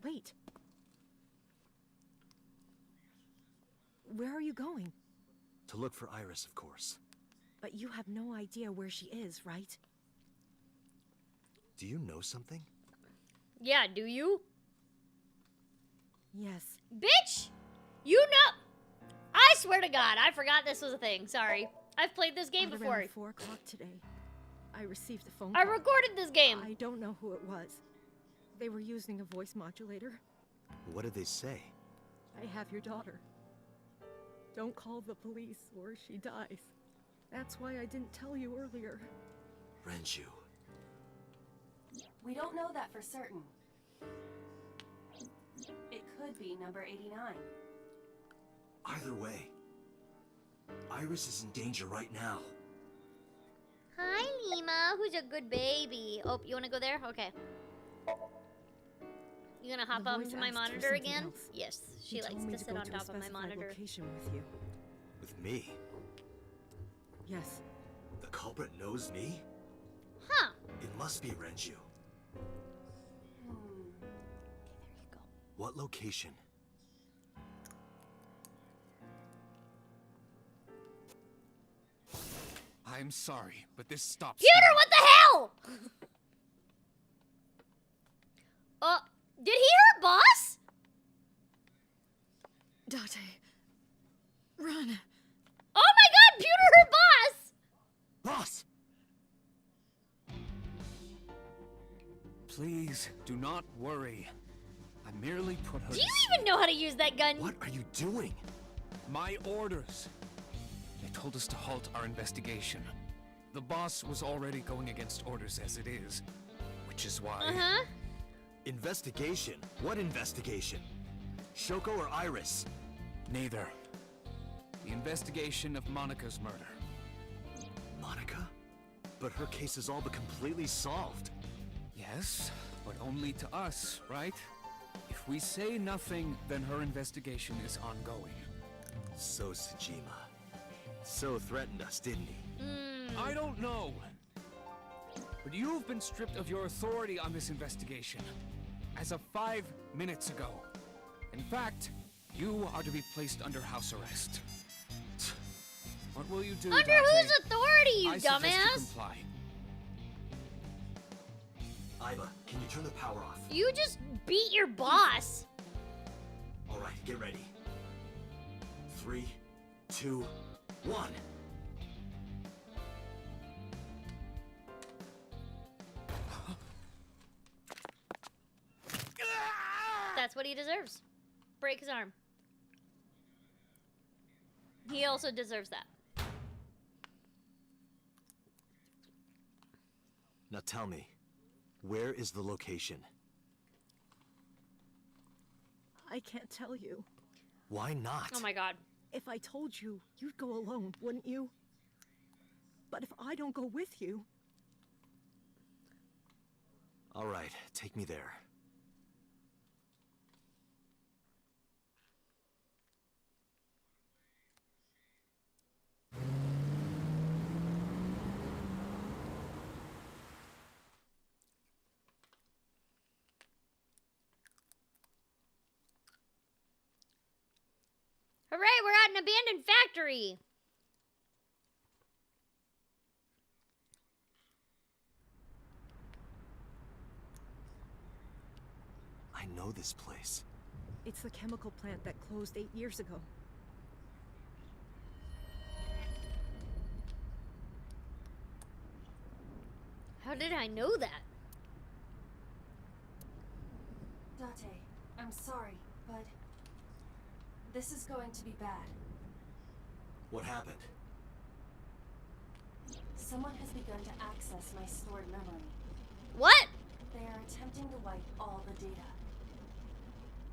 Wait. Where are you going? to look for Iris, of course. But you have no idea where she is, right? Do you know something? Yeah, do you? Yes. Bitch! You know! I swear to God, I forgot this was a thing. Sorry. I've played this game At before. around 4 o'clock today, I received a phone I call. recorded this game. I don't know who it was. They were using a voice modulator. What did they say? I have your daughter. Don't call the police or she dies. That's why I didn't tell you earlier. Renju. We don't know that for certain. It could be number 89. Either way, Iris is in danger right now. Hi, Lima. Who's a good baby? Oh, you want to go there? Okay. You gonna hop The up voice to my asked for monitor something again? else. Yes, she He likes told me to to sit go on to a top of my specified monitor. location with you. With me? Yes. The culprit knows me? Huh. It must be Renju. What location? I'm sorry, but this stops. Pewter, what the hell? Did he hurt Boss? Dante, run. Oh my god, Pewter hurt Boss! Boss! Please, do not worry. I merely put her... Do you even know how to use that gun? What are you doing? My orders. They told us to halt our investigation. The boss was already going against orders as it is, which is why... Uh-huh. Investigation? What investigation? Shoko or Iris? Neither. The investigation of Monika's murder. Monika? But her case is all but completely solved. Yes, but only to us, right? If we say nothing, then her investigation is ongoing. So Sejima. So threatened us, didn't he? I don't know. But you've been stripped of your authority on this investigation as of 5 minutes ago. In fact, you are to be placed under house arrest. What will you do, Under Dante? whose authority, you I suggest you dumbass? comply. Aiba, can you turn the power off? You just beat your boss. Alright, get ready. 3, 2, 1. That's what he deserves. Break his arm. He also deserves that. Now tell me, where is the location? I can't tell you. Why not? Oh my god. If I told you, you'd go alone, wouldn't you? But if I don't go with you... Alright, take me there. Hooray, we're at an abandoned factory. I know this place. It's the chemical plant that closed 8 years ago. How did I know that? Dante, I'm sorry, but this is going to be bad. What happened? Someone has begun to access my stored memory. What? They are attempting to wipe all the data.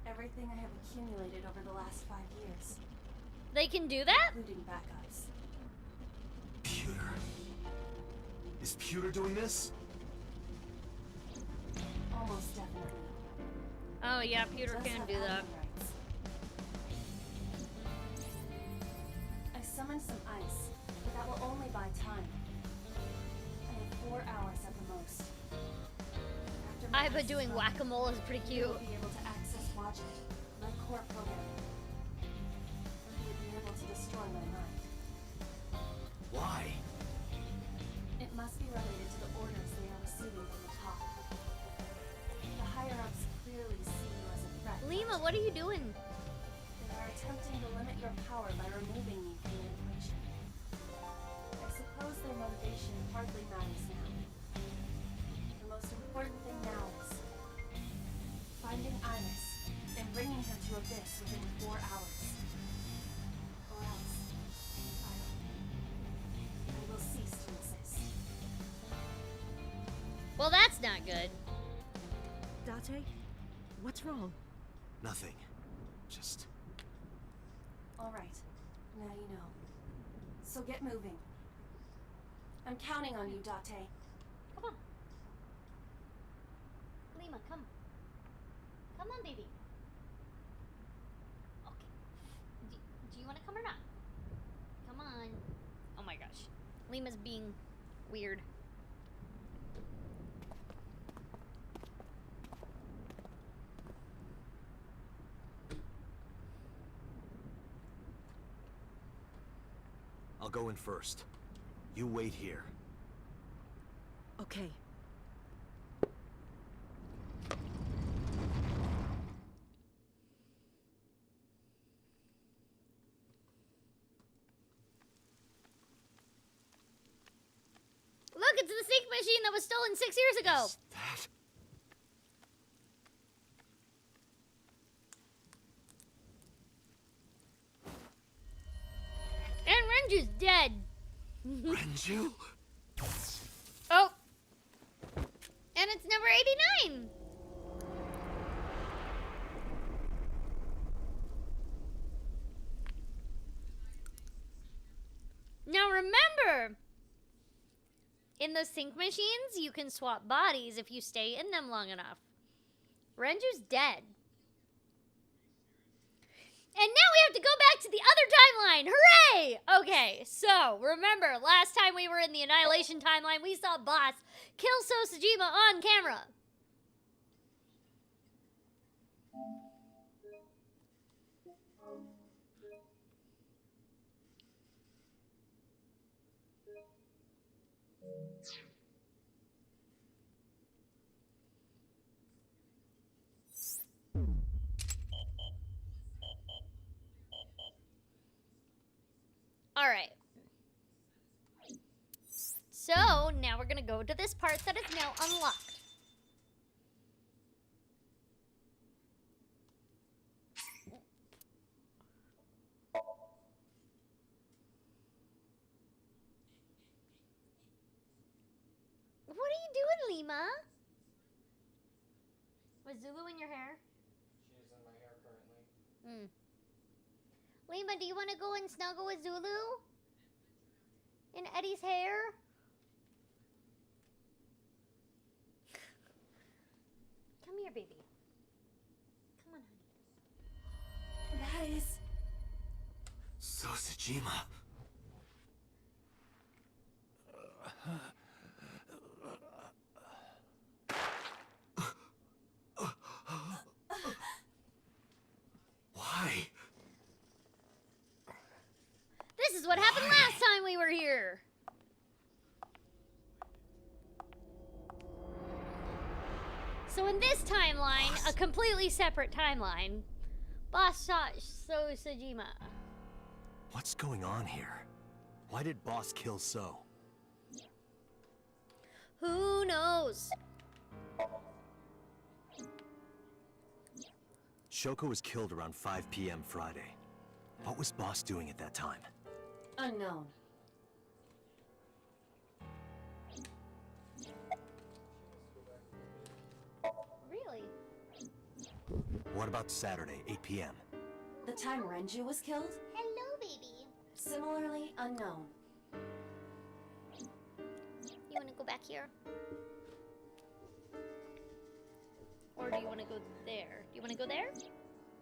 Everything I have accumulated over the last 5 years. They can do that? Including backups. Pewter. Is Pewter doing this? Almost definitely. Oh yeah, Pewter Does can have do that. admin rights. I summoned some ice, but that will only buy time. I have 4 hours at the most. After my Aiba ice is doing gone, whack-a-mole is pretty he cute. will be able to access Logic, my core program. He would be able to destroy my mind. Why? It must be related to the orders they are receiving from the top. The higher-ups clearly see you as a threat. Lima, what are you doing? They are attempting to limit your power by removing me from the equation. I suppose their motivation hardly matters now. The most important thing now is finding Iris and bringing her to Abyss within 4 hours. Or else, I will cease to exist. Well, that's not good. Dante, what's wrong? Nothing. Just... Alright, now you know. So get moving. I'm counting on you, Dante. Come on. Lima, come. Come on, baby. Okay. Do you want to come or not? Come on. Oh my gosh. Lima's being weird. I'll go in first. You wait here. Okay. Look, it's the sync machine that was stolen 6 years ago. That... And Renju's dead. Renju? Oh. And it's number 89. Now remember, in the sync machines, you can swap bodies if you stay in them long enough. Renju's dead. And now we have to go back to the other timeline. Hooray! Okay, so remember, last time we were in the Annihilation timeline, we saw Boss kill Sejima on camera. All right. So now we're gonna go to this part that is now unlocked. What are you doing, Lima? Was Zulu in your hair? She is in my hair currently. Lima, do you want to go and snuggle with Zulu? In Eddie's hair? Come here, baby. Come on, honey. That is... Sejima. Why? This is what happened last time we were here. So in this timeline, a completely separate timeline, Boss shot Sejima. What's going on here? Why did Boss kill So? Who knows? Shoko was killed around 5 p.m. Friday. What was Boss doing at that time? Unknown. Really? What about Saturday, 8 p.m.? The time Renju was killed? Hello, baby. Similarly unknown. You want to go back here? Or do you want to go there? Do you want to go there?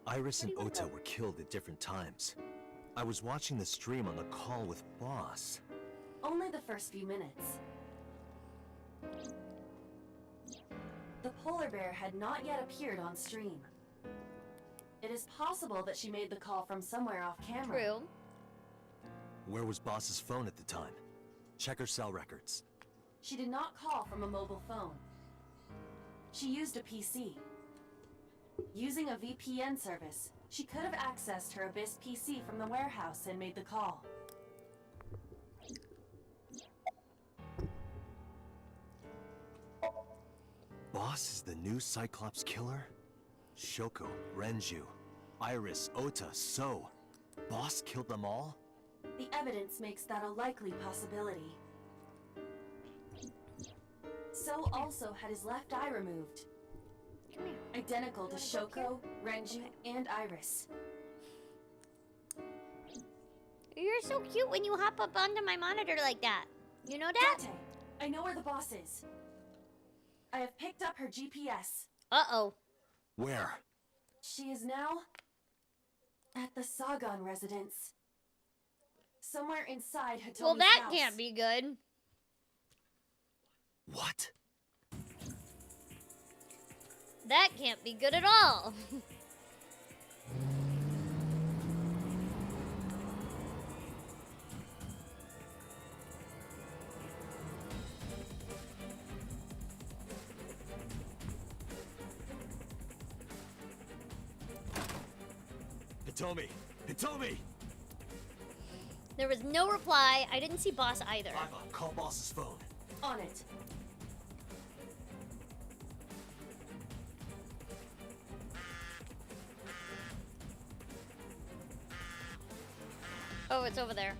Iris and Ota were killed at different times. I was watching the stream on the call with Boss. Only the first few minutes. The polar bear had not yet appeared on stream. It is possible that she made the call from somewhere off camera. True. Where was Boss's phone at the time? Check her cell records. She did not call from a mobile phone. She used a PC. Using a VPN service, she could have accessed her Abyss PC from the warehouse and made the call. Boss is the new Cyclops killer? Shoko, Renju, Iris, Ota, So. Boss killed them all? The evidence makes that a likely possibility. So also had his left eye removed. Come here. Identical to Shoko, Renju, and Iris. You're so cute when you hop up onto my monitor like that. You know that? Dante, I know where the boss is. I have picked up her GPS. Uh-oh. Where? She is now at the Sagan residence. Somewhere inside Hitomi's Well, that house. can't be good. What? That can't be good at all. Hitomi! Hitomi! There was no reply. I didn't see boss either. Aiba, call boss's phone. On it. Oh, it's over there.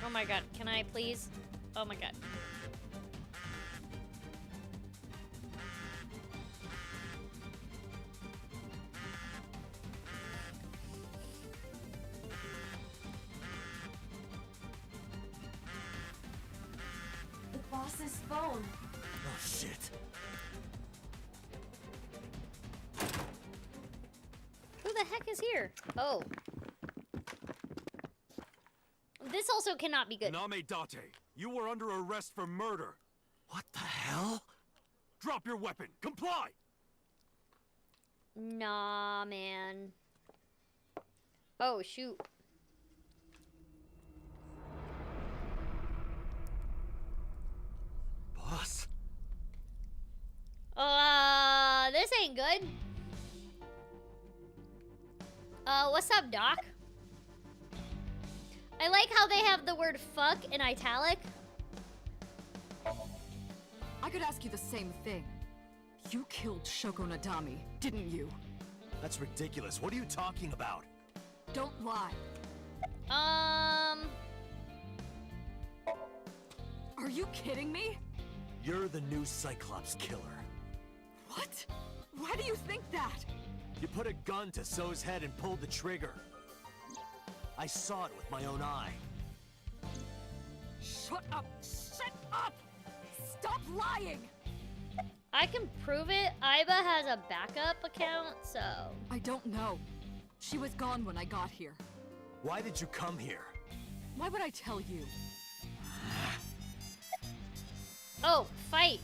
Oh my god, can I please? Oh my god. The boss's phone. Oh shit. Who the heck is here? Oh. This also cannot be good. Name Dante, you were under arrest for murder. What the hell? Drop your weapon. Comply! Nah, man. Oh, shoot. Boss? This ain't good. What's up, Doc? I like how they have the word fuck in italic. I could ask you the same thing. You killed Shoko Nadami, didn't you? That's ridiculous. What are you talking about? Don't lie. Are you kidding me? You're the new Cyclops killer. What? Why do you think that? You put a gun to So's head and pulled the trigger. I saw it with my own eye. Shut up! Shut up! Stop lying! I can prove it. Aiba has a backup account, so... I don't know. She was gone when I got here. Why did you come here? Why would I tell you? Oh, fight.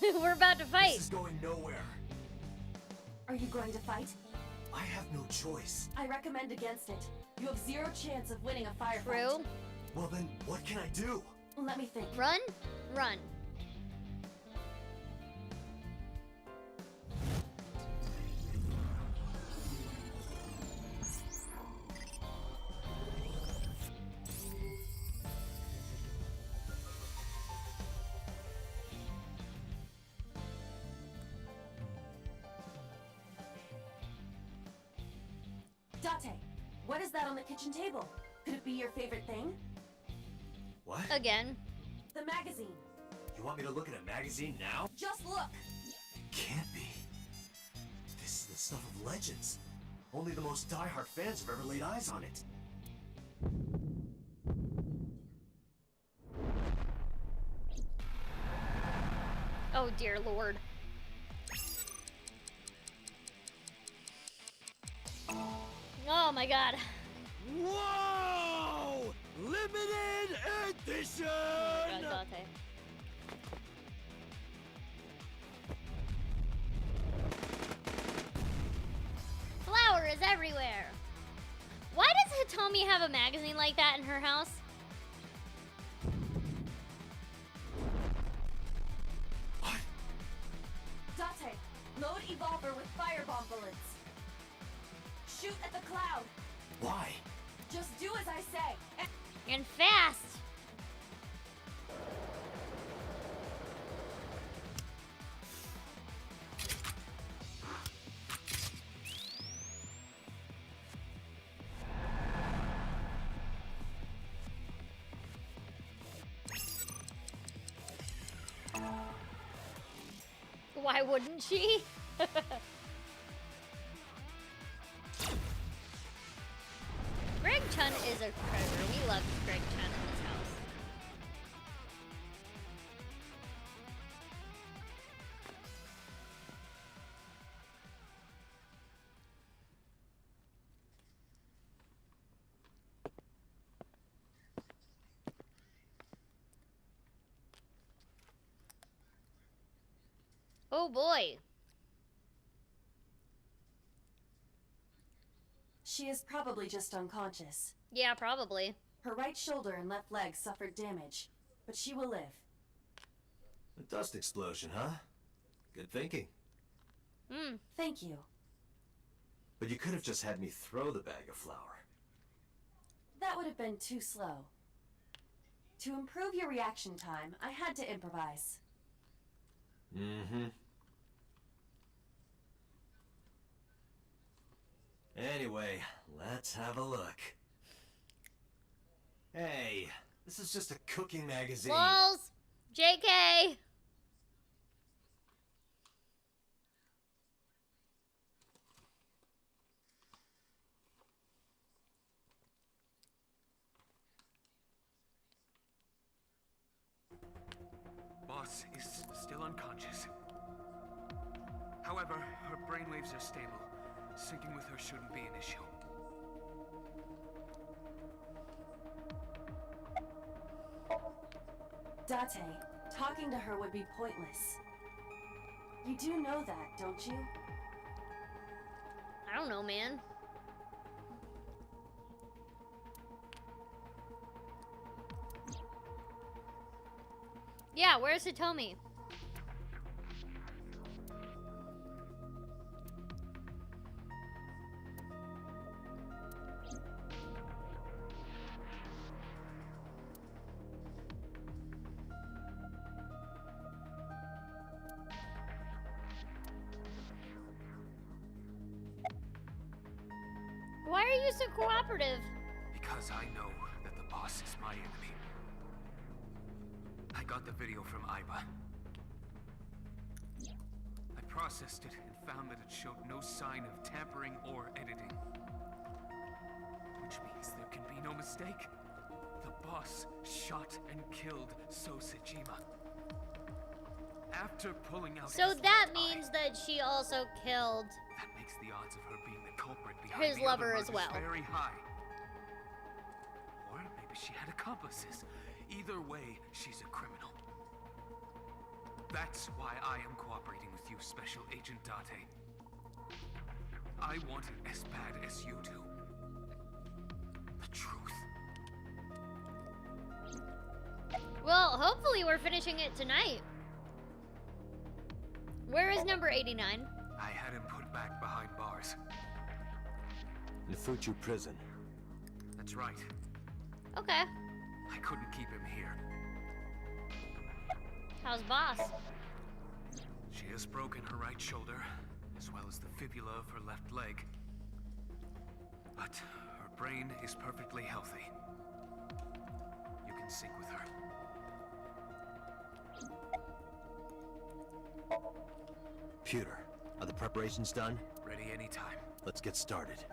We're about to fight. This is going nowhere. Are you going to fight? I have no choice. I recommend against it. You have 0 chance of winning a firefight. True. Well then, what can I do? Let me think. Run? Run. Dante, what is that on the kitchen table? Could it be your favorite thing? What? Again. The magazine. You want me to look at a magazine now? Just look. Can't be. This is the stuff of legends. Only the most diehard fans have ever laid eyes on it. Oh, dear Lord. Oh my god. Whoa! Limited edition! Oh my god, Dante. Flowers everywhere. Why does Hitomi have a magazine like that in her house? Dante, load Evolver with firebomb bullets. Shoot at the cloud. Why? Just do as I say. And fast. Why wouldn't she? Greg Chun is a treasure. We love Greg Chun in this house. Oh boy. She is probably just unconscious. Yeah, probably. Her right shoulder and left leg suffered damage, but she will live. A dust explosion, huh? Good thinking. Thank you. But you could have just had me throw the bag of flour. That would have been too slow. To improve your reaction time, I had to improvise. Mm-hmm. Anyway, let's have a look. Hey, this is just a cooking magazine. Lols! JK! Boss is still unconscious. However, her brainwaves are stable. Syncing with her shouldn't be an issue. Dante, talking to her would be pointless. You do know that, don't you? I don't know, man. Yeah, where's Hitomi? Why are you so cooperative? Because I know that the boss is my enemy. I got the video from Aiba. I processed it and found that it showed no sign of tampering or editing. Which means there can be no mistake. The boss shot and killed Sejima. After pulling out So that means that she also killed that makes the odds of her being the culprit behind his the lover other as well. murders very high. Or maybe she had accomplices. Either way, she's a criminal. That's why I am cooperating with you, Special Agent Dante. I want it as bad as you do. The truth. Well, hopefully we're finishing it tonight. Where is number 89? I had him put back behind bars. In Fuchu prison. That's right. Okay. I couldn't keep him here. How's boss? She has broken her right shoulder, as well as the fibula of her left leg. But her brain is perfectly healthy. You can sync with her. Pewter, are the preparations done? Ready anytime. Let's get started.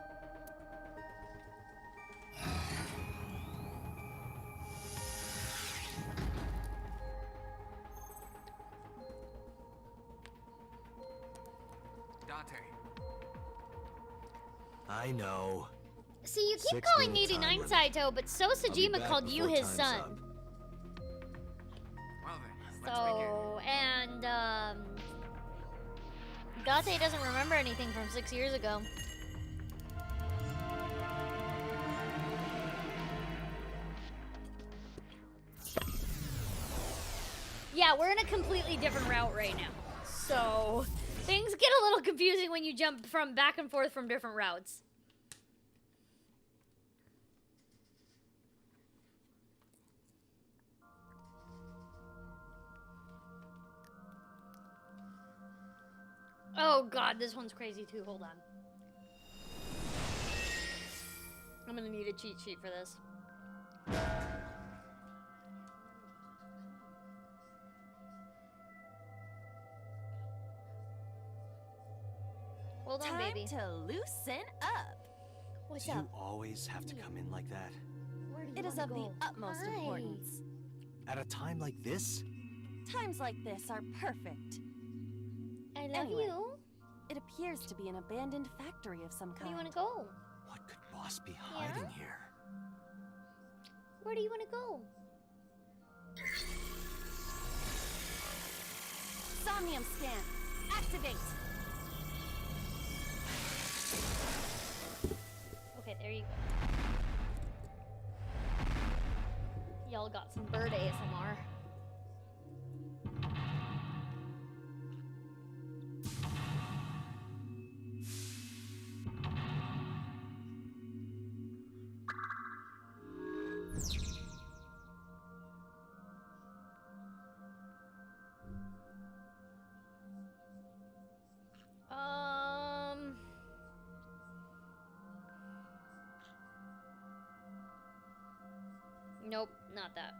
Dante. I know. See, you keep 6 calling minute time 89 limit. Saito, but so I'll be Sejima back called you before his time's son. up. Well then, let's So, and, Dante doesn't remember anything from 6 years ago. Yeah, we're in a completely different route right now. So, things get a little confusing when you jump from back and forth from different routes. Oh god, this one's crazy too. Hold on. I'm gonna need a cheat sheet for this. Hold on, Time baby. to loosen up. What's Do up? you always have to come in like that? Where do you It is wanna of the go? utmost Hi. importance. At a time like this? Times like this are perfect. I love Anyway, you. It appears to be an abandoned factory of some Where do kind. you wanna go? What could boss be hiding here? Where do you wanna go? Somnium scan. Activate. Okay, there you go. Y'all got some bird ASMR. Nope, not that.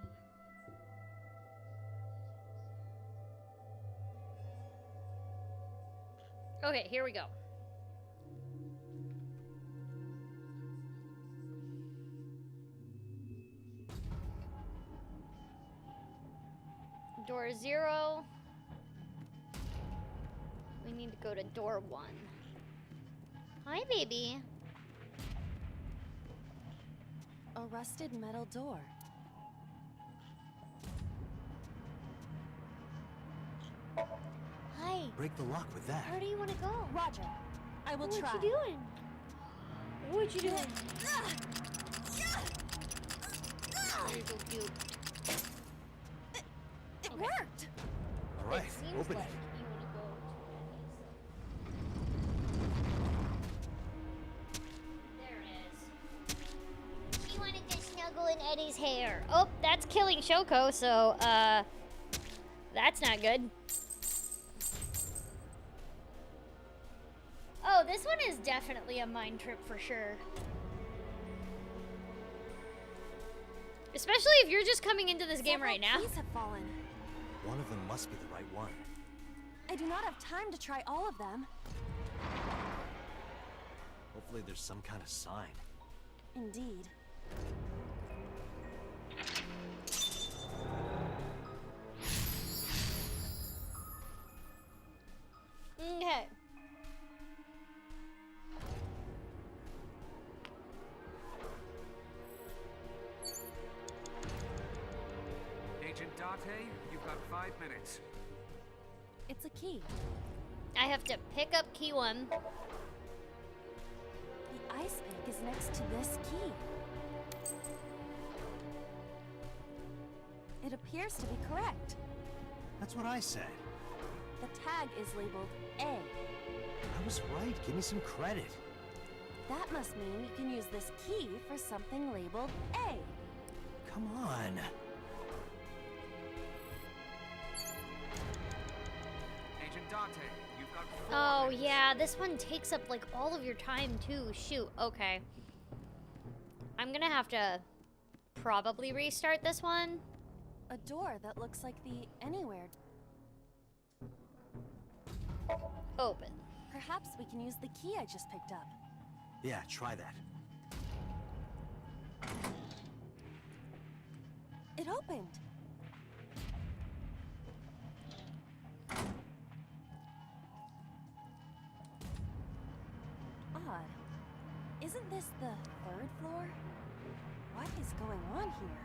Okay, here we go. Door 0. We need to go to door 1. Hi, baby. A rusted metal door. Hi. Break the lock with that. Where do you want to go? Roger. I will try. What you doing? What you doing? Oh, you're so cute. It worked. All right, It seems open like it. you want to go to Eddie's. There it is. She wanted to snuggle in Eddie's hair. Oh, that's killing Shoko, so, that's not good. Oh, this one is definitely a mind trip for sure. Especially if you're just coming into this game right now. Keys have fallen. One of them must be the right one. I do not have time to try all of them. Hopefully there's some kind of sign. Indeed. Okay. Agent Dante, you've got 5 minutes. It's a key. I have to pick up key 1. The ice pick is next to this key. It appears to be correct. That's what I said. The tag is labeled A. I was right. Give me some credit. That must mean you can use this key for something labeled A. Come on. Agent Dante, you've got 4 Oh, minutes. yeah, this one takes up like all of your time too. Shoot, okay. I'm gonna have to probably restart this one. A door that looks like the Anywhere. Open. Perhaps we can use the key I just picked up. Yeah, try that. It opened. Odd. Isn't this the 3rd floor? What is going on here?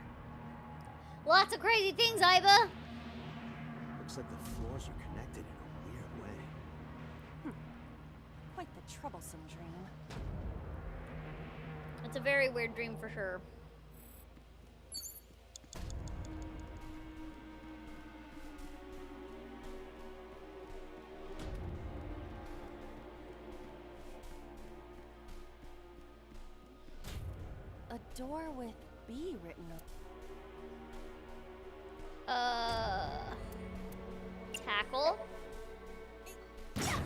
Lots of crazy things, Aiba. Looks like the floors are connected in a weird way. Quite the troublesome dream. It's a very weird dream for sure. A door with B written up. Tackle? Well,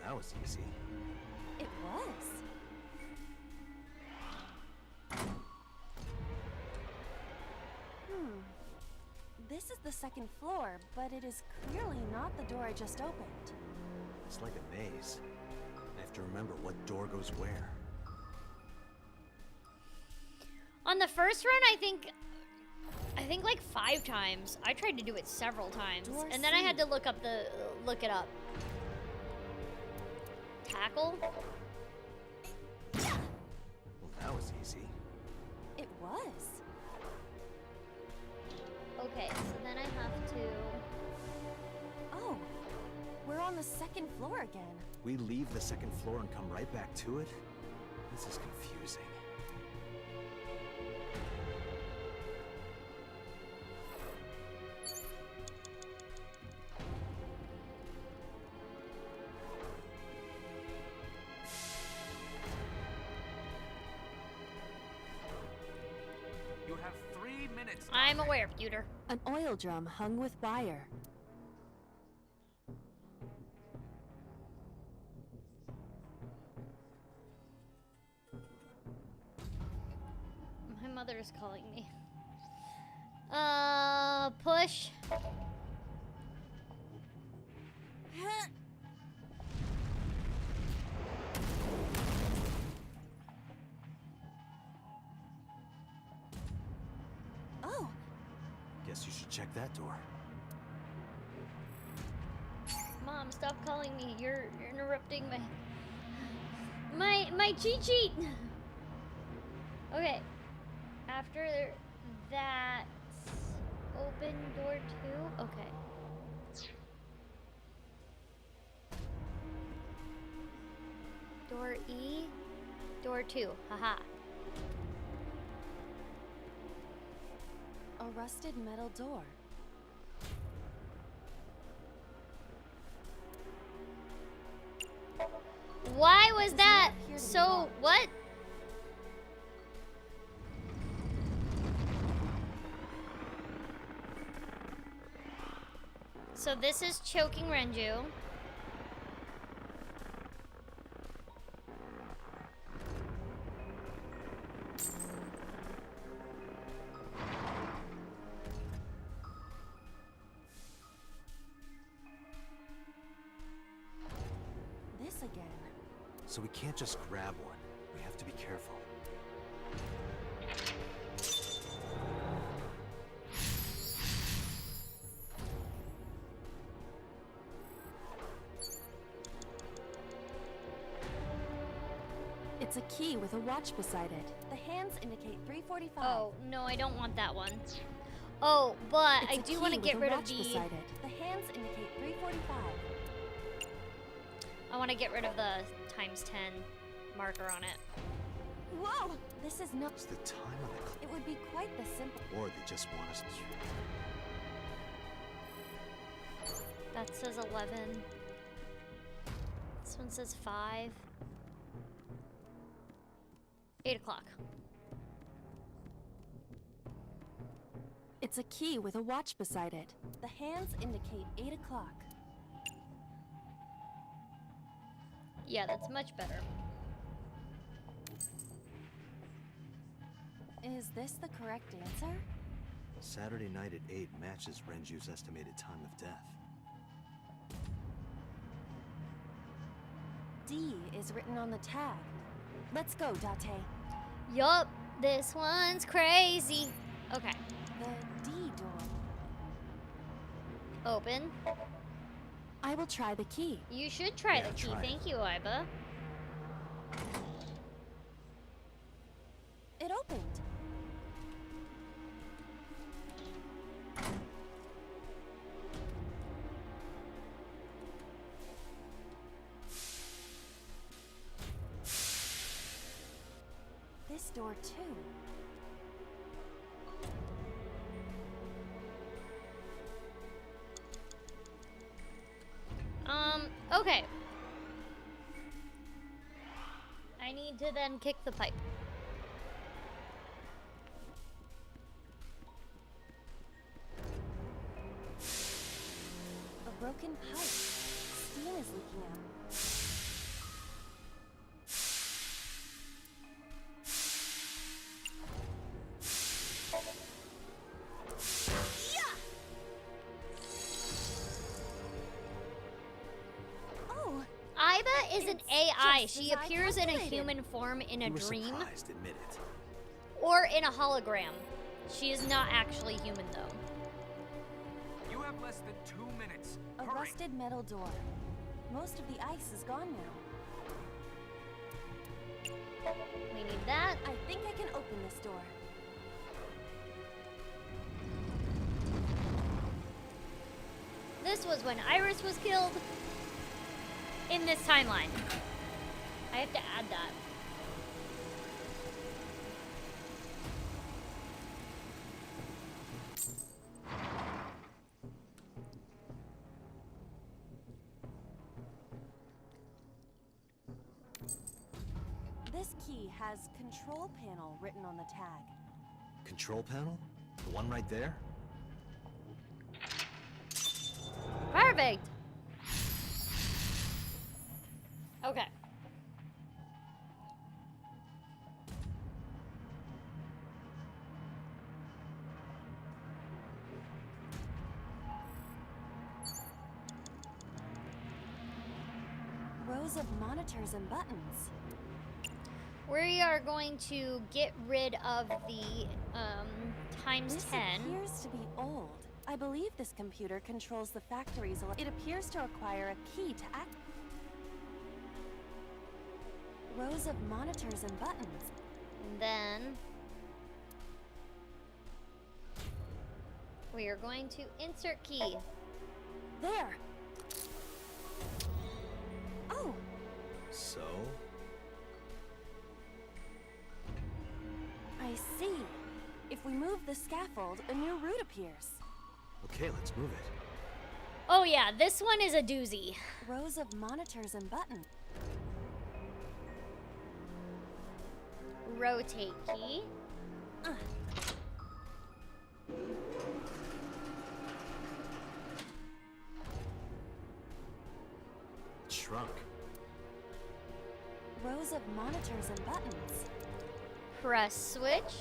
that was easy. It was. This is the 2nd floor, but it is clearly not the door I just opened. It's like a maze. I have to remember what door goes where. On the first run, I think like 5 times. I tried to do it several times, and then I had to look it up. Tackle? Well, that was easy. It was. Okay, so then I have to... Oh, we're on the 2nd floor again. We leave the 2nd floor and come right back to it? This is confusing. You have 3 minutes. I'm aware, Pewter. An oil drum hung with wire. My mother is calling me. Push. Oh, Guess you should check that door. Mom, stop calling me. You're interrupting my cheat sheet. Okay. After that, open door 2. Okay. Door E, door 2. Haha. a rusted metal door. Why was that so what? So this is choking Renju. This again. So we can't just grab one. We have to be careful. It's a key with a watch beside it. The hands indicate 3:45. Oh, no, I don't want that one. Oh, but It's I a do key want to with get a rid of watch the... beside it. The hands indicate 3:45. I want to get rid of the ×10 marker on it. Whoa! This is no. It's the time of the It would be quite the simple. Or they just want us to... That says 11. This one says 5. 8 o'clock. It's a key with a watch beside it. The hands indicate 8 o'clock. Yeah, that's much better. Is this the correct answer? Saturday night at 8 matches Renju's estimated time of death. D is written on the tag. Let's go, Dante. Yup, this one's crazy. Okay. The D door. Open. I will try the key. You should try the key. try it. Thank you, Aiba. It opened. This door too. Okay. I need to then kick the pipe. A broken pipe. Steam is leaking out. Oh, Aiba is an AI. just She as I appears in a calculated. human form in a You were dream surprised, admit it. or in a hologram. She is not actually human though. You have less than 2 minutes. a Hurry. rusted metal door. Most of the ice is gone now. We need that. I think I can open this door. This was when Iris was killed in this timeline. I have to add that. This key has control panel written on the tag. Control panel? The one right there? Perfect. Okay. Rows of monitors and buttons. We are going to get rid of the times This 10. appears to be old. I believe this computer controls the factory's. It appears to require a key to act. Rows of monitors and buttons. And then we are going to insert key. There. Oh. So? I see. If we move the scaffold, a new route appears. Okay, let's move it. Oh yeah, this one is a doozy. Rows of monitors and buttons. Rotate key. Shrunk. Rows of monitors and buttons. Press switch.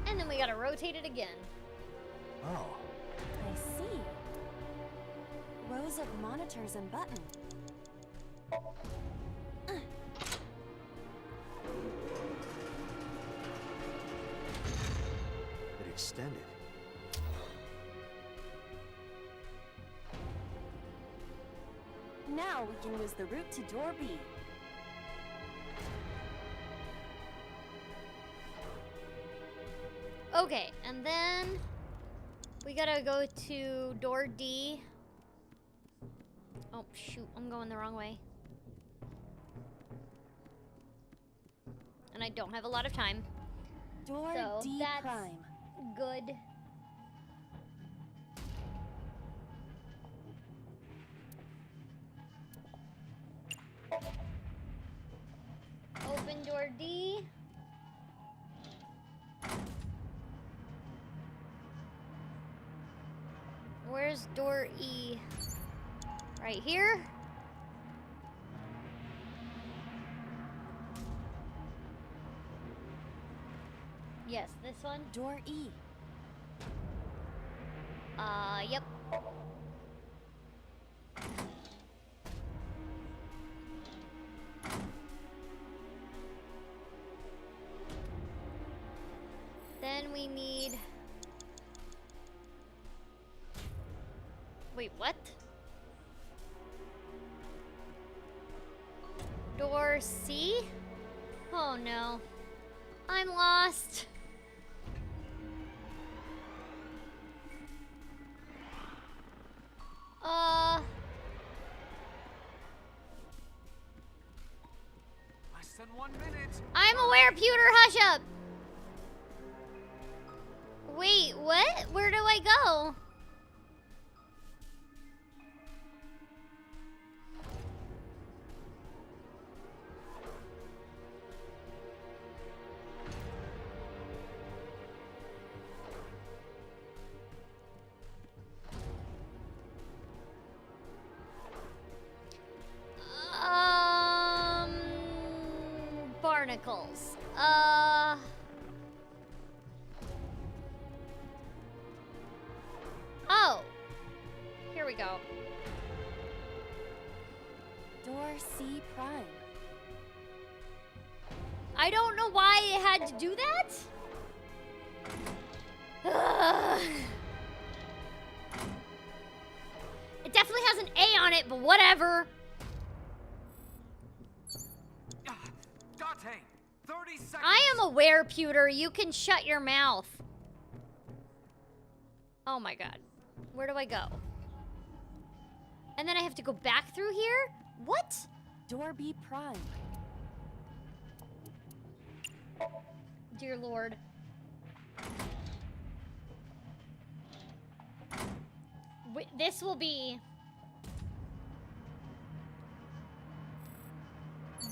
And then we gotta rotate it again. Oh. I see. Rows of monitors and buttons. It extended. Now we can use the route to door B. Okay, and then we gotta go to door D. Oh shoot, I'm going the wrong way. And I don't have a lot of time. Door So D that's prime. good. Open door D. Where's door E? Right here? Yes, this one. Door E. Yep. Then we need... Wait, what? Door C? Oh no. I'm lost. Less than 1 minute. I'm aware, Pewter, hush up. Wait, what? Where do I go? Barnacles. Oh. Here we go. Door C prime. I don't know why it had to do that. Ugh. It definitely has an A on it, but whatever. Dante, 30 seconds. I am aware, Pewter. You can shut your mouth. Oh my god. Where do I go? And then I have to go back through here? What? Door B prime. Dear Lord. This will be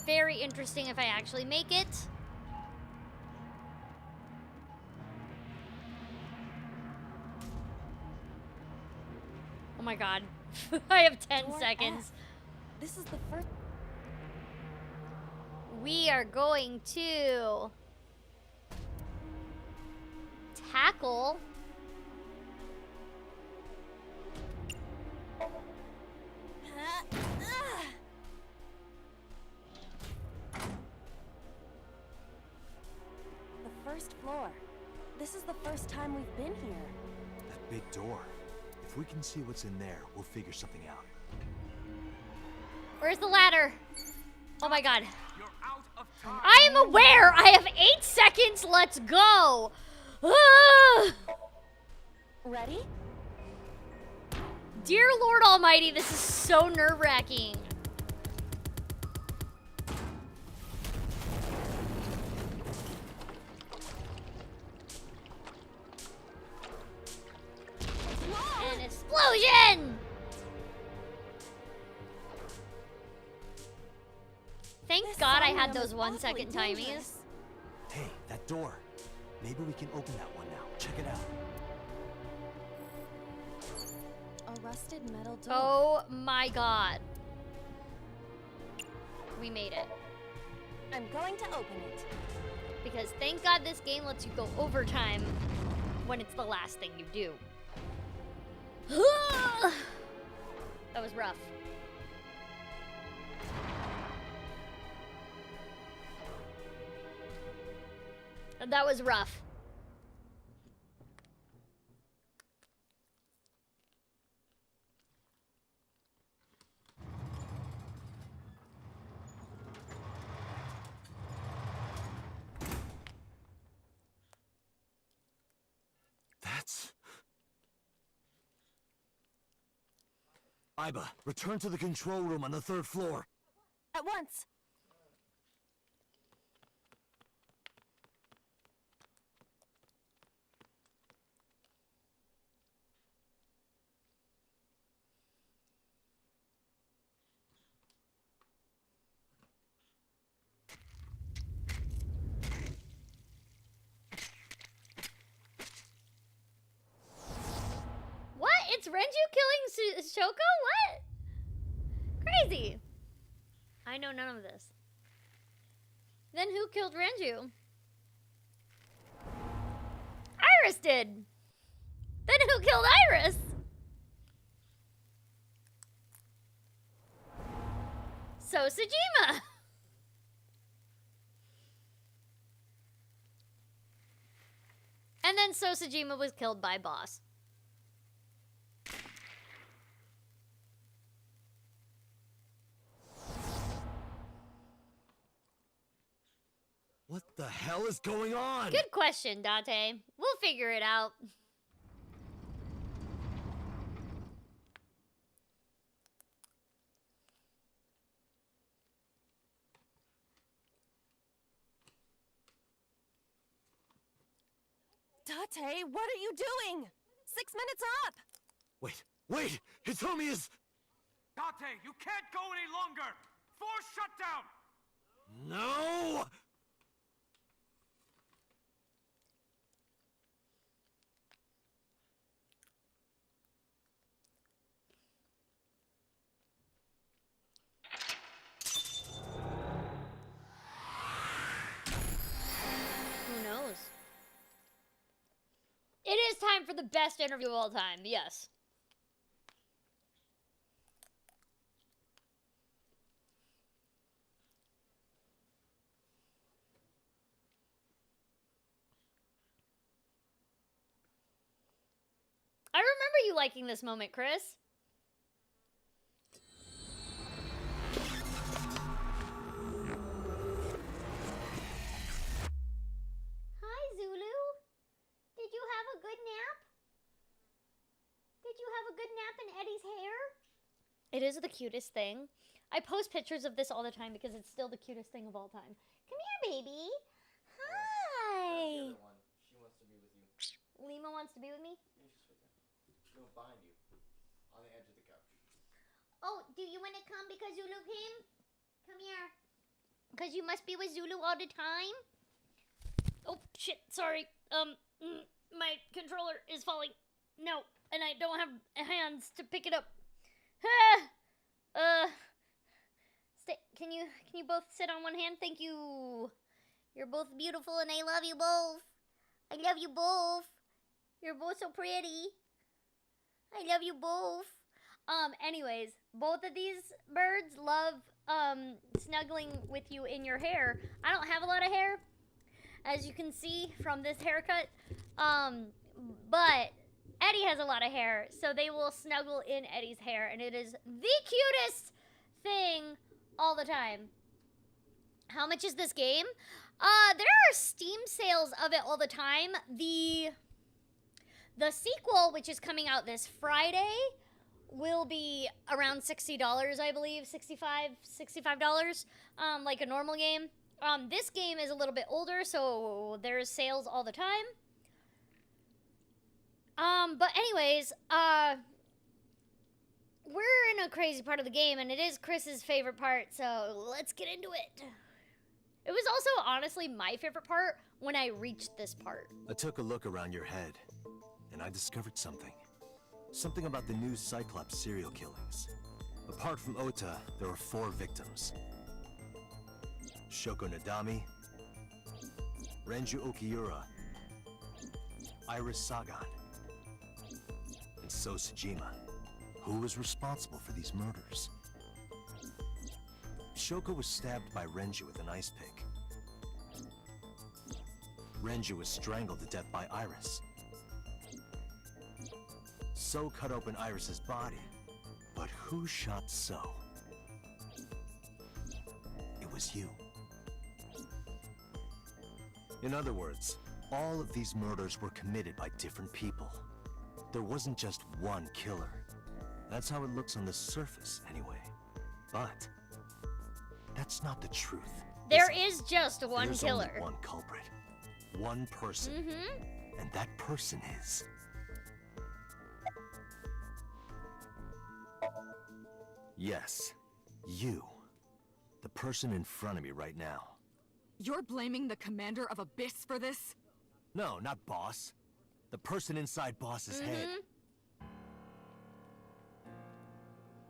very interesting if I actually make it. Oh my god. I have 10 Door seconds. F. This is the first. We are going to tackle The first floor. This is the first time we've been here. That big door. If we can see what's in there, we'll figure something out. Where's the ladder? Oh my god. I am aware! I have 8 seconds, let's go! Ah! Ready? Dear Lord Almighty, this is so nerve-wracking. An explosion! Thank God I had those 1 second timies. Hey, that door. Maybe we can open that one now. Check it out. A rusted metal door. Oh my god. We made it. I'm going to open it. Because thank God this game lets you go overtime when it's the last thing you do. That was rough. That was rough. That's... Aiba, return to the control room on the 3rd floor. At once. What? It's Renju killing Shoko? What? Crazy. I know none of this. Then who killed Renju? Iris did. Then who killed Iris? So Sejima. And then So Sejima was killed by Boss. What the hell is going on? Good question, Dante. We'll figure it out. Dante, what are you doing? 6 minutes up! Wait! Hitomi is... Dante, you can't go any longer! Force shutdown! No! Who knows? It is time for the best interview of all time, yes. I remember you liking this moment, Chris. Hi, Zulu. Did you have a good nap? Did you have a good nap in Eddie's hair? It is the cutest thing. I post pictures of this all the time because it's still the cutest thing of all time. Come here, baby. Hi. She wants to be with you. Lima wants to be with me? Yeah, she's with you. Go behind you. On the edge of the couch. Oh, do you want to come because Zulu came? Come here. Because you must be with Zulu all the time? Oh, shit, sorry. My controller is falling. No, and I don't have hands to pick it up. Stay. Can you both sit on one hand? Thank you. You're both beautiful and I love you both. I love you both. You're both so pretty. I love you both. Anyways, both of these birds love snuggling with you in your hair. I don't have a lot of hair, as you can see from this haircut. But Eddie has a lot of hair, so they will snuggle in Eddie's hair, and it is the cutest thing all the time. How much is this game? There are Steam sales of it all the time. The sequel, which is coming out this Friday, will be around $60, I believe. $65, like a normal game. This game is a little bit older, so there's sales all the time. But anyways, we're in a crazy part of the game, and it is Chris's favorite part, so let's get into it. It was also, honestly, my favorite part when I reached this part. I took a look around your head, and I discovered something. Something about the new Cyclops serial killings. Apart from Ota, there were 4 victims. Shoko Nadami, Renju Okiura, Iris Sagan, and So Sejima. Who was responsible for these murders? Shoko was stabbed by Renju with an ice pick. Renju was strangled to death by Iris. So cut open Iris's body. But who shot So? It was you. In other words, all of these murders were committed by different people. There wasn't just one killer. That's how it looks on the surface, anyway. But that's not the truth. There is just one There's killer. Only one culprit. One person. And that person is... Yes, you. The person in front of me right now. You're blaming the commander of Abyss for this? No, not Boss. The person inside Boss's head.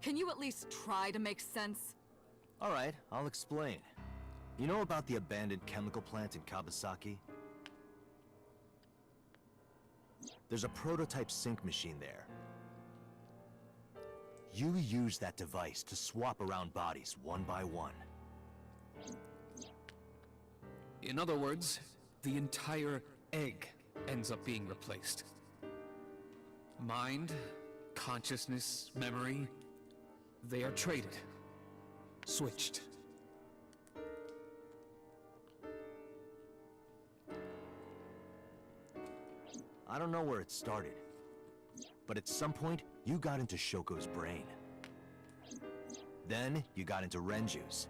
Can you at least try to make sense? All right, I'll explain. You know about the abandoned chemical plant in Kawasaki? There's a prototype sync machine there. You use that device to swap around bodies one by one. In other words, the entire egg ends up being replaced. Mind, consciousness, memory, they are traded, switched. I don't know where it started, but at some point, you got into Shoko's brain. Then, you got into Renju's,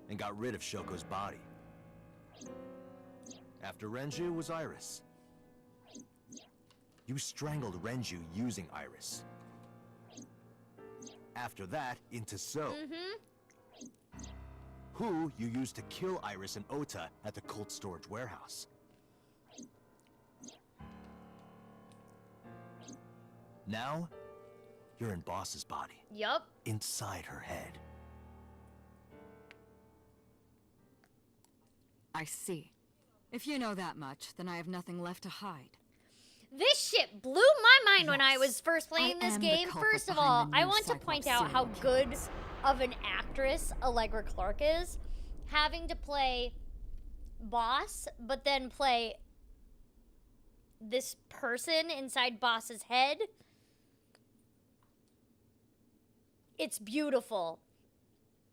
and got rid of Shoko's body. After Renju was Iris. You strangled Renju using Iris. After that, into So. Who you used to kill Iris and Ota at the cold storage warehouse. Now, you're in Boss's body. Yup. Inside her head. I see. If you know that much, then I have nothing left to hide. This shit blew my mind when I was first playing this game. First of all, I want to point out how good of an actress Allegra Clark is. Having to play Boss, but then play this person inside Boss's head. It's beautiful.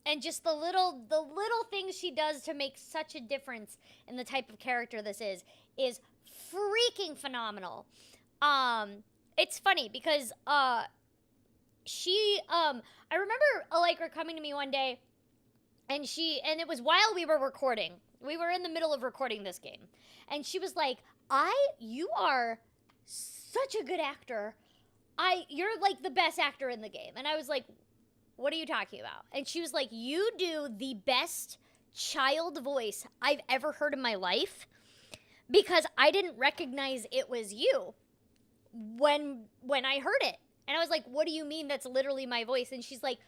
And just the little things she does to make such a difference in the type of character this is freaking phenomenal. It's funny because I remember Allegra coming to me one day, and it was while we were recording. We were in the middle of recording this game, and she was like, "You are such a good actor. You're like the best actor in the game." And I was like, "What are you talking about?" And she was like, "You do the best child voice I've ever heard in my life, because I didn't recognize it was you when I heard it." And I was like, "What do you mean that's literally my voice?" And she's like,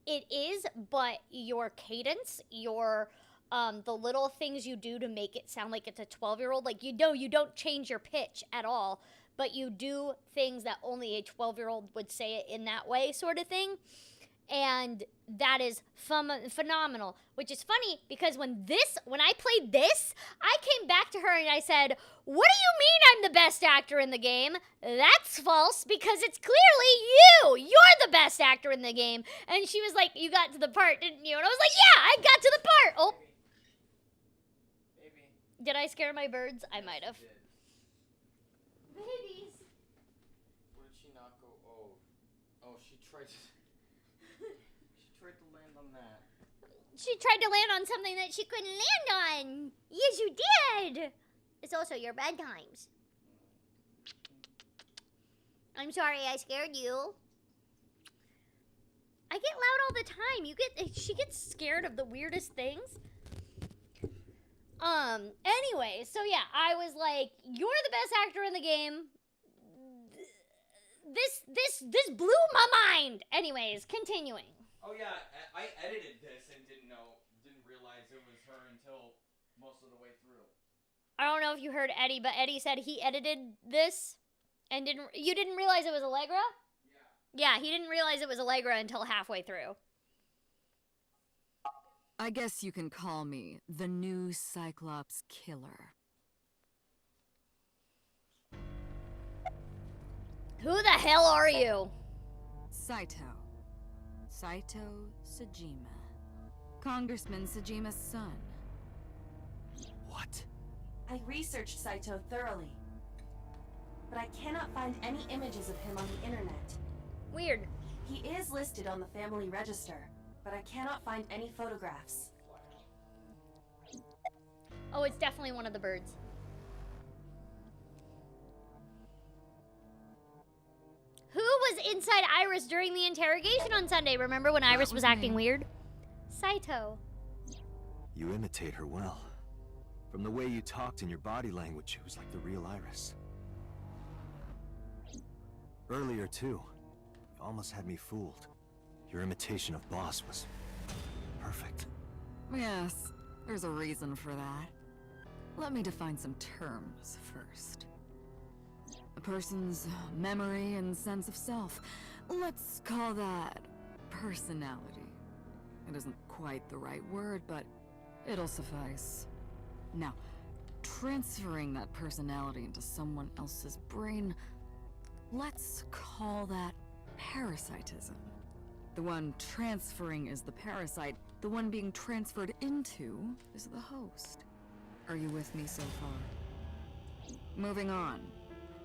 "It is, but your cadence, your the little things you do to make it sound like it's a 12-year-old, like you don't change your pitch at all, but you do things that only a 12-year-old would say it in that way, sort of thing. And that is phenomenal, which is funny because when I played this, I came back to her and I said, "What do you mean I'm the best actor in the game? That's false because it's clearly you. You're the best actor in the game." And she was like, "You got to the part, didn't you?" And I was like, "Yeah, I got to the part." Oh. Maybe. Did I scare my birds? I might have. Babies. What did she not go? Oh, she tried to. She tried to land on that. She tried to land on something that she couldn't land on. Yes, you did. It's also your bedtimes. I'm sorry I scared you. I get loud all the time. She gets scared of the weirdest things. Anyway, so yeah, I was like, "You're the best actor in the game." This blew my mind. Anyways, continuing. Oh yeah, I edited this and didn't realize it was her until most of the way through. I don't know if you heard Eddie, but Eddie said he edited this and you didn't realize it was Allegra? Yeah, he didn't realize it was Allegra until halfway through. I guess you can call me the new Cyclops killer. Who the hell are you? Saito. Saito Sejima. Congressman Sejima's son. What? I researched Saito thoroughly, but I cannot find any images of him on the internet. Weird. He is listed on the family register, but I cannot find any photographs. Oh, it's definitely one of the birds. Who was inside Iris during the interrogation on Sunday? Remember when Iris was acting weird? Saito. You imitate her well. From the way you talked and your body language, it was like the real Iris. Earlier, too, you almost had me fooled. Your imitation of Boss was perfect. Yes, there's a reason for that. Let me define some terms first. A person's memory and sense of self. Let's call that personality. It isn't quite the right word, but it'll suffice. Now, transferring that personality into someone else's brain, let's call that parasitism. The one transferring is the parasite, the one being transferred into is the host. Are you with me so far? Moving on.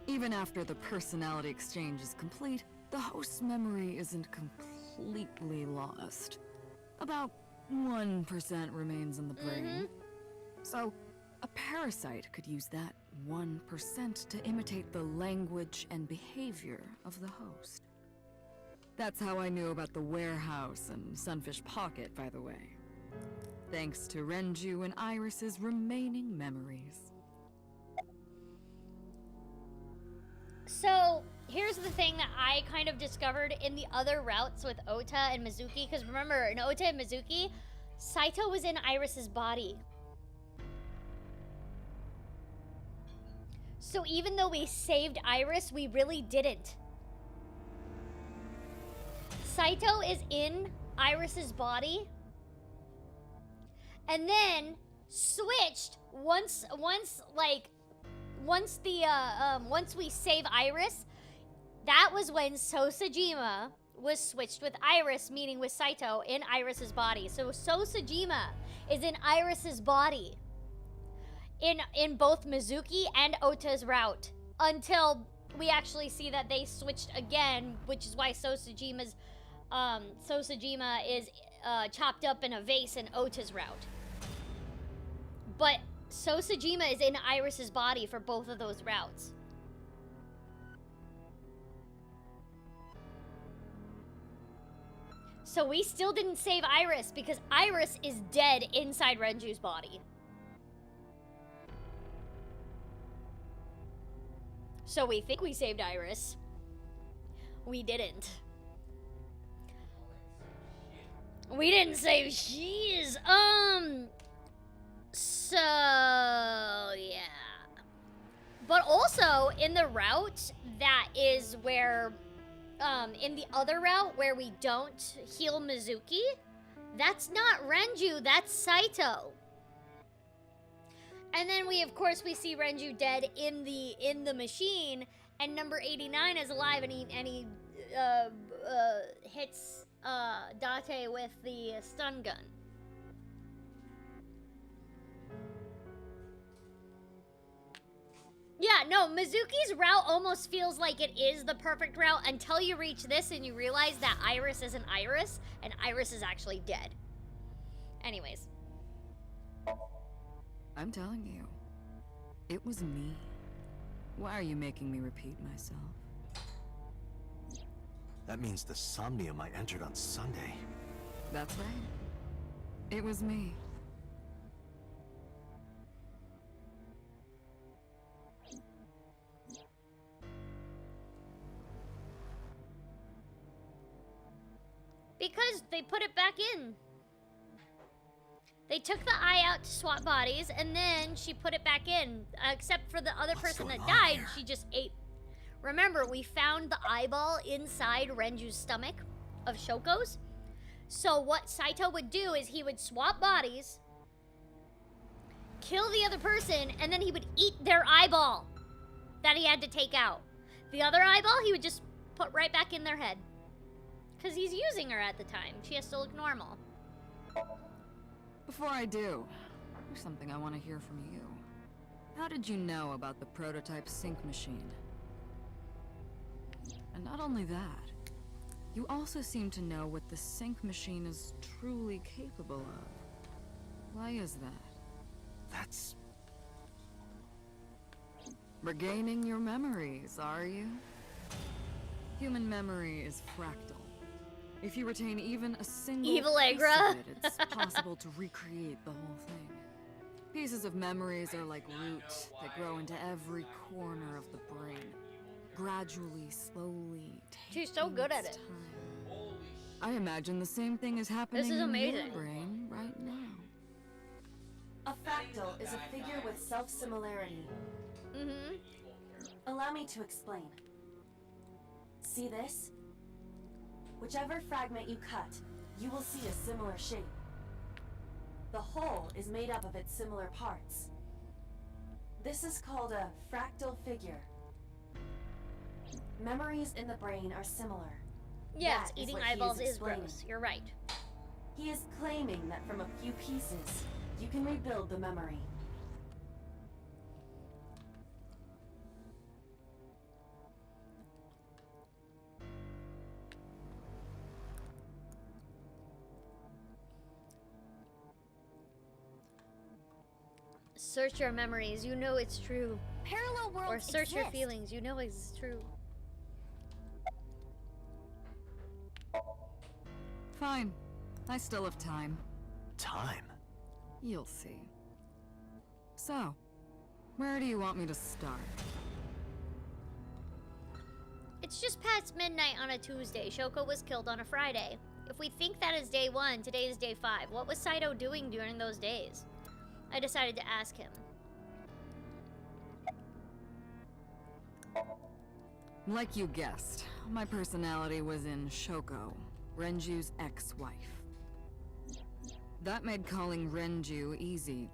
Even after the personality exchange is complete, the host's memory isn't completely lost. About 1% remains in the brain. So, a parasite could use that 1% to imitate the language and behavior of the host. That's how I knew about the warehouse and Sunfish Pocket, by the way. Thanks to Renju and Iris's remaining memories. So, here's the thing that I kind of discovered in the other routes with Ota and Mizuki, because remember, in Ota and Mizuki, Saito was in Iris's body. So even though we saved Iris, we really didn't. Saito is in Iris's body, and then switched once we save Iris. That was when Sejima was switched with Iris, meaning with Saito in Iris's body. So Sejima is in Iris's body in both Mizuki and Ota's route until we actually see that they switched again, which is why Sejima is chopped up in a vase in Ota's route. But Sejima is in Iris's body for both of those routes. So we still didn't save Iris because Iris is dead inside Renju's body. So we think we saved Iris. We didn't. We didn't save she's so yeah. But also, in the route that is where, in the other route where we don't heal Mizuki, that's not Renju, that's Saito. And then we, of course, we see Renju dead in the machine, and number 89 is alive, and he hits Dante with the stun gun. Yeah, no, Mizuki's route almost feels like it is the perfect route until you reach this and you realize that Iris isn't Iris, and Iris is actually dead. Anyways. I'm telling you, it was me. Why are you making me repeat myself? That means the Somnium I entered on Sunday. That's right. It was me. Because they put it back in. They took the eye out to swap bodies, and then she put it back in. Except for the other person that died, she just ate. Remember, we found the eyeball inside Renju's stomach of Shoko's. So what Saito would do is he would swap bodies, kill the other person, and then he would eat their eyeball that he had to take out. The other eyeball, he would just put right back in their head. Because he's using her at the time. She has to look normal. Before I do, there's something I want to hear from you. How did you know about the prototype sync machine? And not only that, you also seem to know what the sync machine is truly capable of. Why is that? That's... Regaining your memories, are you? Human memory is fractal. If you retain even a single Evil piece Agra. of it, it's possible to recreate the whole thing. Pieces of memories are like roots that grow into every corner of the brain. Gradually, slowly, She's so good at it. time. I imagine the same thing is happening This is in amazing. your brain right now. A fractal is a figure with self-similarity. Mm-hmm. Allow me to explain. See this? Whichever fragment you cut, you will see a similar shape. The whole is made up of its similar parts. This is called a fractal figure. Memories in the brain are similar. Yes, That is eating what he eyeballs is explaining. gross. You're right. He is claiming that from a few pieces, you can rebuild the memory. Search your memories. You know it's true. Parallel worlds Or search your exist. feelings. You know it's true. Fine. I still have time. Time? You'll see. So, where do you want me to start? It's just past midnight on a Tuesday. Shoko was killed on a Friday. If we think that is day 1, today is day 5. What was Saito doing during those days? I decided to ask him. Like you guessed, my personality was in Shoko, Renju's ex-wife. That made calling Renju easy.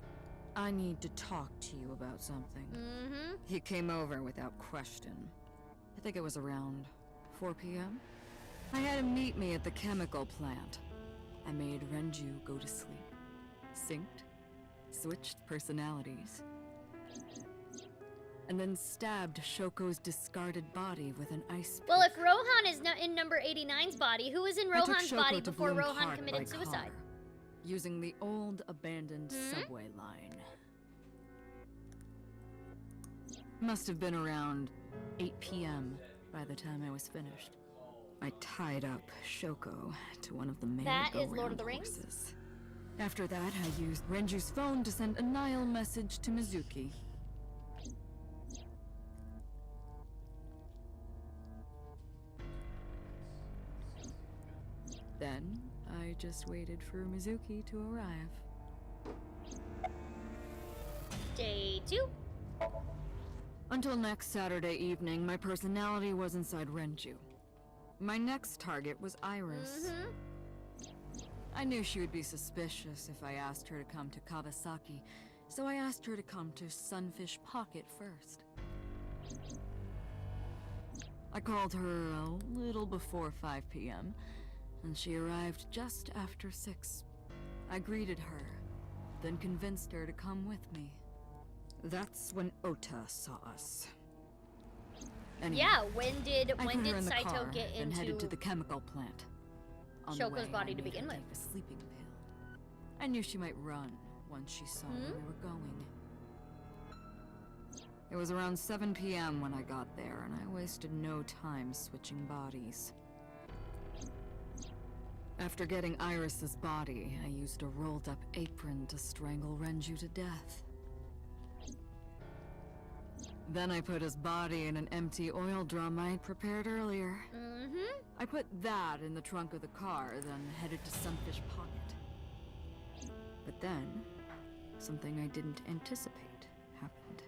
I need to talk to you about something. Mm-hmm. He came over without question. I think it was around 4 p.m. I had him meet me at the chemical plant. I made Renju go to sleep. Synced, switched personalities, and then stabbed Shoko's discarded body with an ice pick. Well, if Rohan is in number 89's body, who was in I took Rohan's Shoko body to before Bloom Rohan Park committed by suicide? car, using the old abandoned Hmm? subway line. Must have been around 8 p.m. by the time I was finished. I tied up Shoko to one of the That is merry-go-round Lord of the Rings? horses. After that, I used Renju's phone to send a Nile message to Mizuki. Then, I just waited for Mizuki to arrive. Day 2. Until next Saturday evening, my personality was inside Renju. My next target was Iris. I knew she would be suspicious if I asked her to come to Kawasaki, so I asked her to come to Sunfish Pocket first. I called her a little before 5 p.m., and she arrived just after 6. I greeted her, then convinced her to come with me. That's when Ota saw us. Anyway, Yeah, when did I put her in the Saito car, get then into headed to the chemical plant. On the Shoko's way, body I to made begin her with? take a sleeping pill. I knew she might run once she saw where we were going. It was around 7 p.m. when I got there, and I wasted no time switching bodies. After getting Iris's body, I used a rolled-up apron to strangle Renju to death. Then I put his body in an empty oil drum I had prepared earlier. I put that in the trunk of the car, then headed to Sunfish Pocket. But then, something I didn't anticipate happened.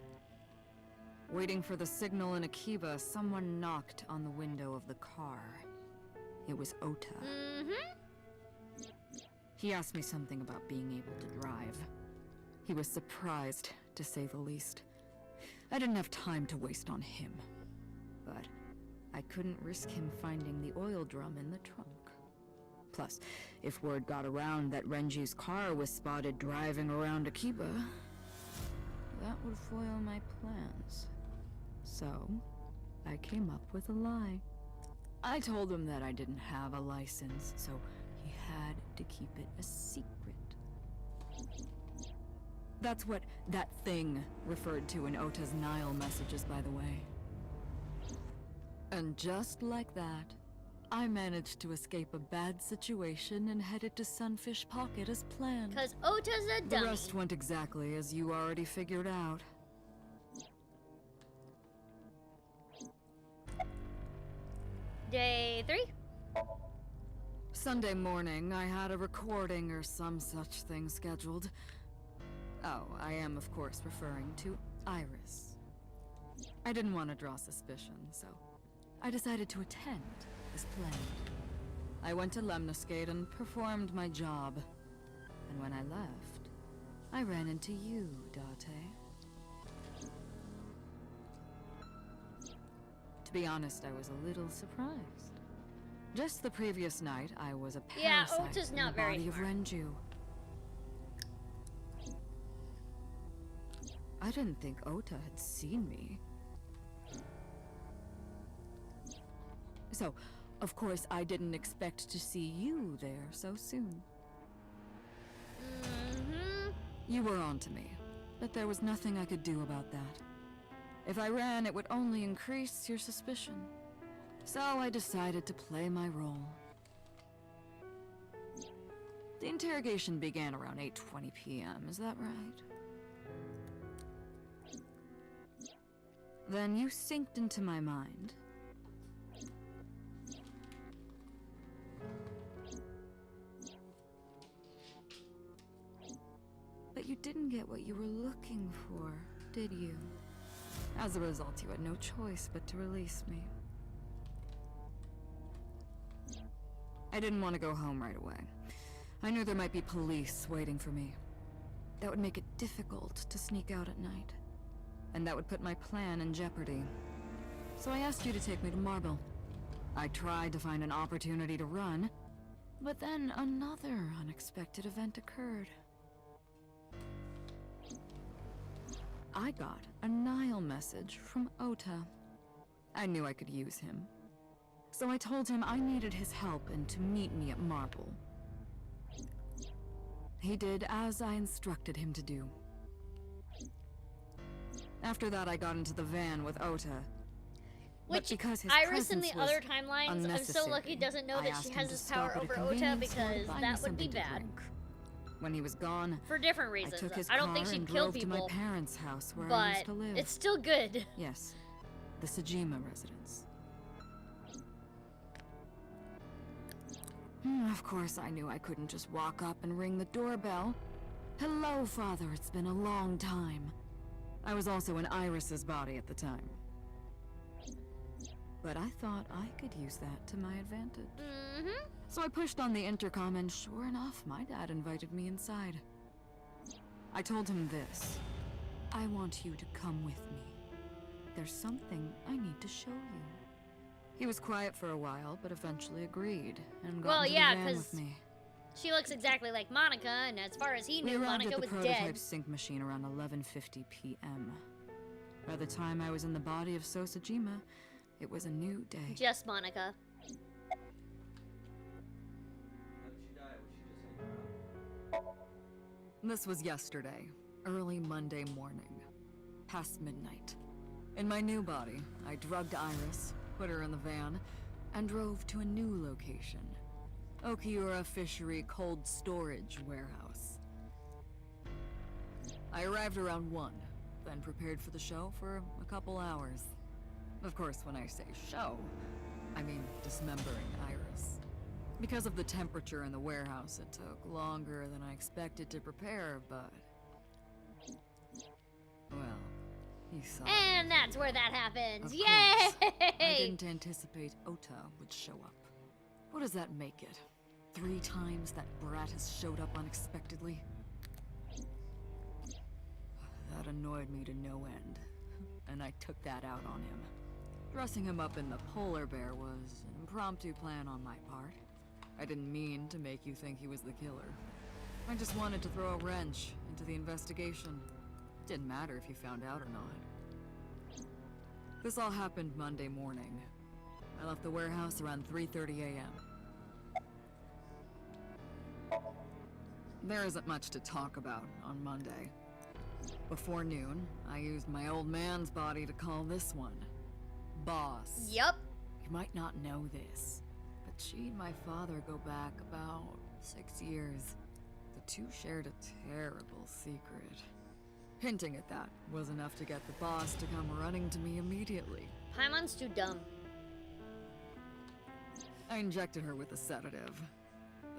Waiting for the signal in Akiba, someone knocked on the window of the car. It was Ota. He asked me something about being able to drive. He was surprised, to say the least. I didn't have time to waste on him. But I couldn't risk him finding the oil drum in the trunk. Plus, if word got around that Renju's car was spotted driving around Akiba, that would foil my plans. So, I came up with a lie. I told him that I didn't have a license, so he had to keep it a secret. That's what that thing referred to in Ota's Nile messages, by the way. And just like that, I managed to escape a bad situation and headed to Sunfish Pocket as planned. 'Cause Ota's a dummy. The rest went exactly as you already figured out. Day 3? Sunday morning, I had a recording or some such thing scheduled. Oh, I am of course referring to Iris. I didn't want to draw suspicion, so I decided to attend as planned. I went to Lemniscate and performed my job. And when I left, I ran into you, Dante. To be honest, I was a little surprised. Just the previous night, I was a parasite Ota's in not the very body of smart. Renju. I didn't think Ota had seen me. So, of course, I didn't expect to see you there so soon. You were on to me, but there was nothing I could do about that. If I ran, it would only increase your suspicion. So I decided to play my role. The interrogation began around 8:20 p.m., is that right? Then you synced into my mind. But you didn't get what you were looking for, did you? As a result, you had no choice but to release me. I didn't want to go home right away. I knew there might be police waiting for me. That would make it difficult to sneak out at night. And that would put my plan in jeopardy. So I asked you to take me to Marble. I tried to find an opportunity to run, but then another unexpected event occurred. I got a Nile message from Ota. I knew I could use him. So I told him I needed his help and to meet me at Marble. He did as I instructed him to do. After that, I got into the van with Ota. Which, because his Iris in the presence was other timelines, I'm so lucky doesn't know I that asked she him has to this stop power at a over Ota convenience store to because buy me that would be something to bad. drink. When he was gone, For different I reasons. took his I don't think car she'd and kill drove to my people, parents' house where I used but to live. it's still good. Yes, the Sejima residence. Of course, I knew I couldn't just walk up and ring the doorbell. Hello, Father, it's been a long time. I was also in Iris's body at the time. But I thought I could use that to my advantage. So I pushed on the intercom, and sure enough, my dad invited me inside. I told him this. I want you to come with me. There's something I need to show you. He was quiet for a while, but eventually agreed and got into the van with me. She looks exactly like Monica, and as far as he knew, We arrived Monica at was the prototype dead. sync machine around 11:50 p.m. By the time I was in the body of Sejima, it was a new day. Just Monica. This was yesterday, early Monday morning, past midnight. In my new body, I drugged Iris, put her in the van, and drove to a new location. Okiura Fishery Cold Storage Warehouse. I arrived around 1, then prepared for the show for a couple hours. Of course, when I say show, I mean dismembering Iris. Because of the temperature in the warehouse, it took longer than I expected to prepare, but... well, you saw it. And that's where that happens. Of Yay! course, I didn't anticipate Ota would show up. What does that make it? 3 times that brat has showed up unexpectedly? That annoyed me to no end, and I took that out on him. Dressing him up in the polar bear was an impromptu plan on my part. I didn't mean to make you think he was the killer. I just wanted to throw a wrench into the investigation. Didn't matter if you found out or not. This all happened Monday morning. I left the warehouse around 3:30 a.m. There isn't much to talk about on Monday. Before noon, I used my old man's body to call this one Boss. Yup. You might not know this, but she and my father go back about 6 years. The two shared a terrible secret. Hinting at that was enough to get the boss to come running to me immediately. Paimon's too dumb. I injected her with a sedative,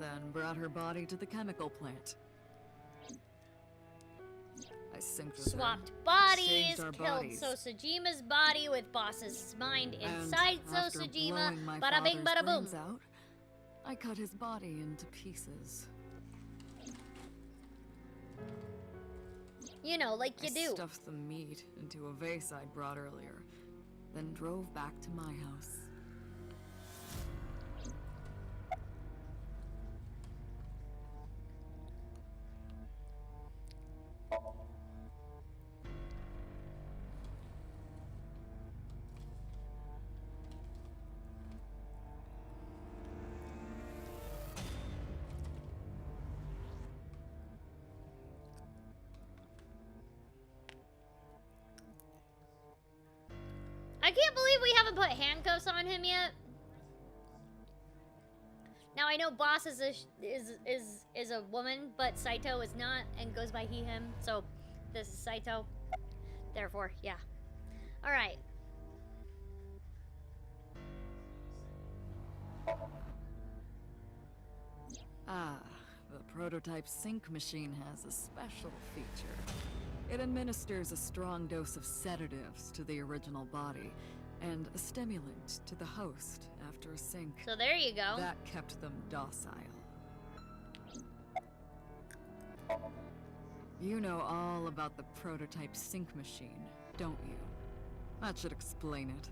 then brought her body to the chemical plant. I synced with Swapped her, bodies, exchanged our killed bodies, Sosejima's body with Boss's mind and inside after Sosejima. blowing my Bada bing, father's bada boom. brains out, I cut his body into pieces. You know, like you I do. stuffed the meat into a vase I'd brought earlier, then drove back to my house. I can't believe we haven't put handcuffs on him yet. Now I know Boss is a woman, but Saito is not and goes by he him. So this is Saito. Therefore, yeah. All right. Ah, the prototype sync machine has a special feature. It administers a strong dose of sedatives to the original body, and a stimulant to the host after a sync. So there you go. That kept them docile. You know all about the prototype sync machine, don't you? That should explain it.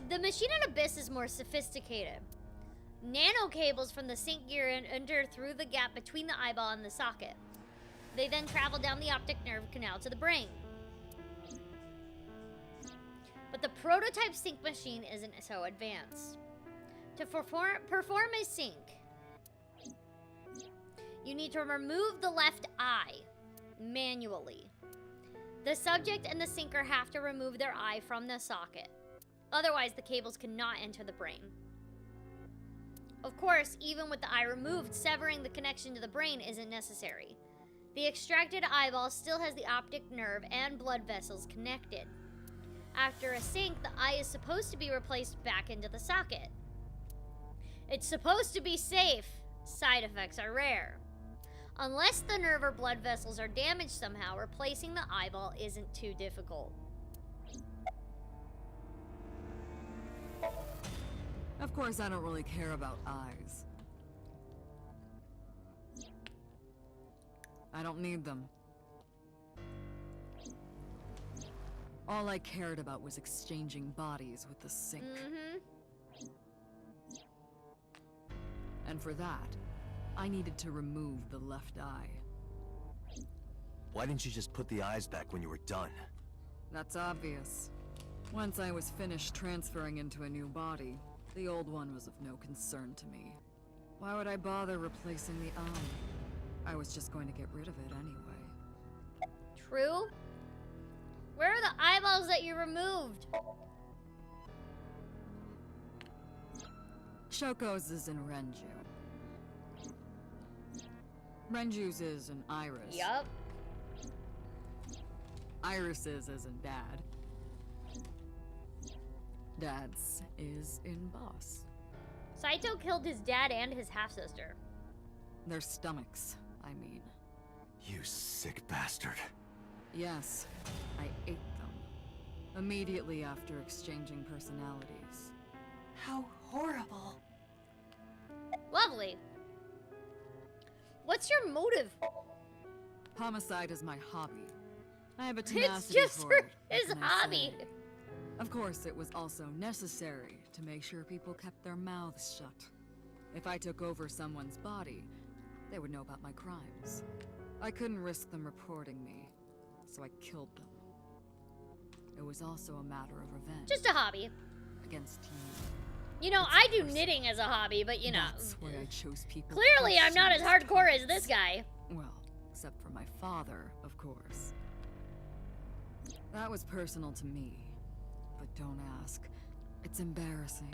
The machine at Abyss is more sophisticated. Nano cables from the sync gear enter through the gap between the eyeball and the socket. They then travel down the optic nerve canal to the brain. But the prototype sync machine isn't so advanced. To perform a sync, you need to remove the left eye manually. The subject and the syncer have to remove their eye from the socket. Otherwise, the cables cannot enter the brain. Of course, even with the eye removed, severing the connection to the brain isn't necessary. The extracted eyeball still has the optic nerve and blood vessels connected. After a sync, the eye is supposed to be replaced back into the socket. It's supposed to be safe, Side effects are rare. Unless the nerve or blood vessels are damaged somehow, replacing the eyeball isn't too difficult. Of course, I don't really care about eyes. I don't need them. All I cared about was exchanging bodies with the sink. And for that, I needed to remove the left eye. Why didn't you just put the eyes back when you were done? That's obvious. Once I was finished transferring into a new body, the old one was of no concern to me. Why would I bother replacing the eye? I was just going to get rid of it anyway. True? Where are the eyeballs that you removed? Shoko's is in Renju. Renju's is in Iris. Yup. Iris's is in Dad. Dad's is in Boss. Saito killed his dad and his half-sister. Their stomachs, I mean. You sick bastard. Yes, I ate them. Immediately after exchanging personalities. How horrible. Lovely. What's your motive? Homicide is my hobby. I have a tenacity It's just for it. his what can I hobby. say? Of course, it was also necessary to make sure people kept their mouths shut. If I took over someone's body, they would know about my crimes. I couldn't risk them reporting me, so I killed them. It was also a matter of revenge. Just a hobby. Against you. You know, I do knitting as a hobby, but you know. That's why I chose people. Clearly, I'm not as hardcore as this guy. Well, except for my father, of course. That was personal to me. But don't ask. It's embarrassing.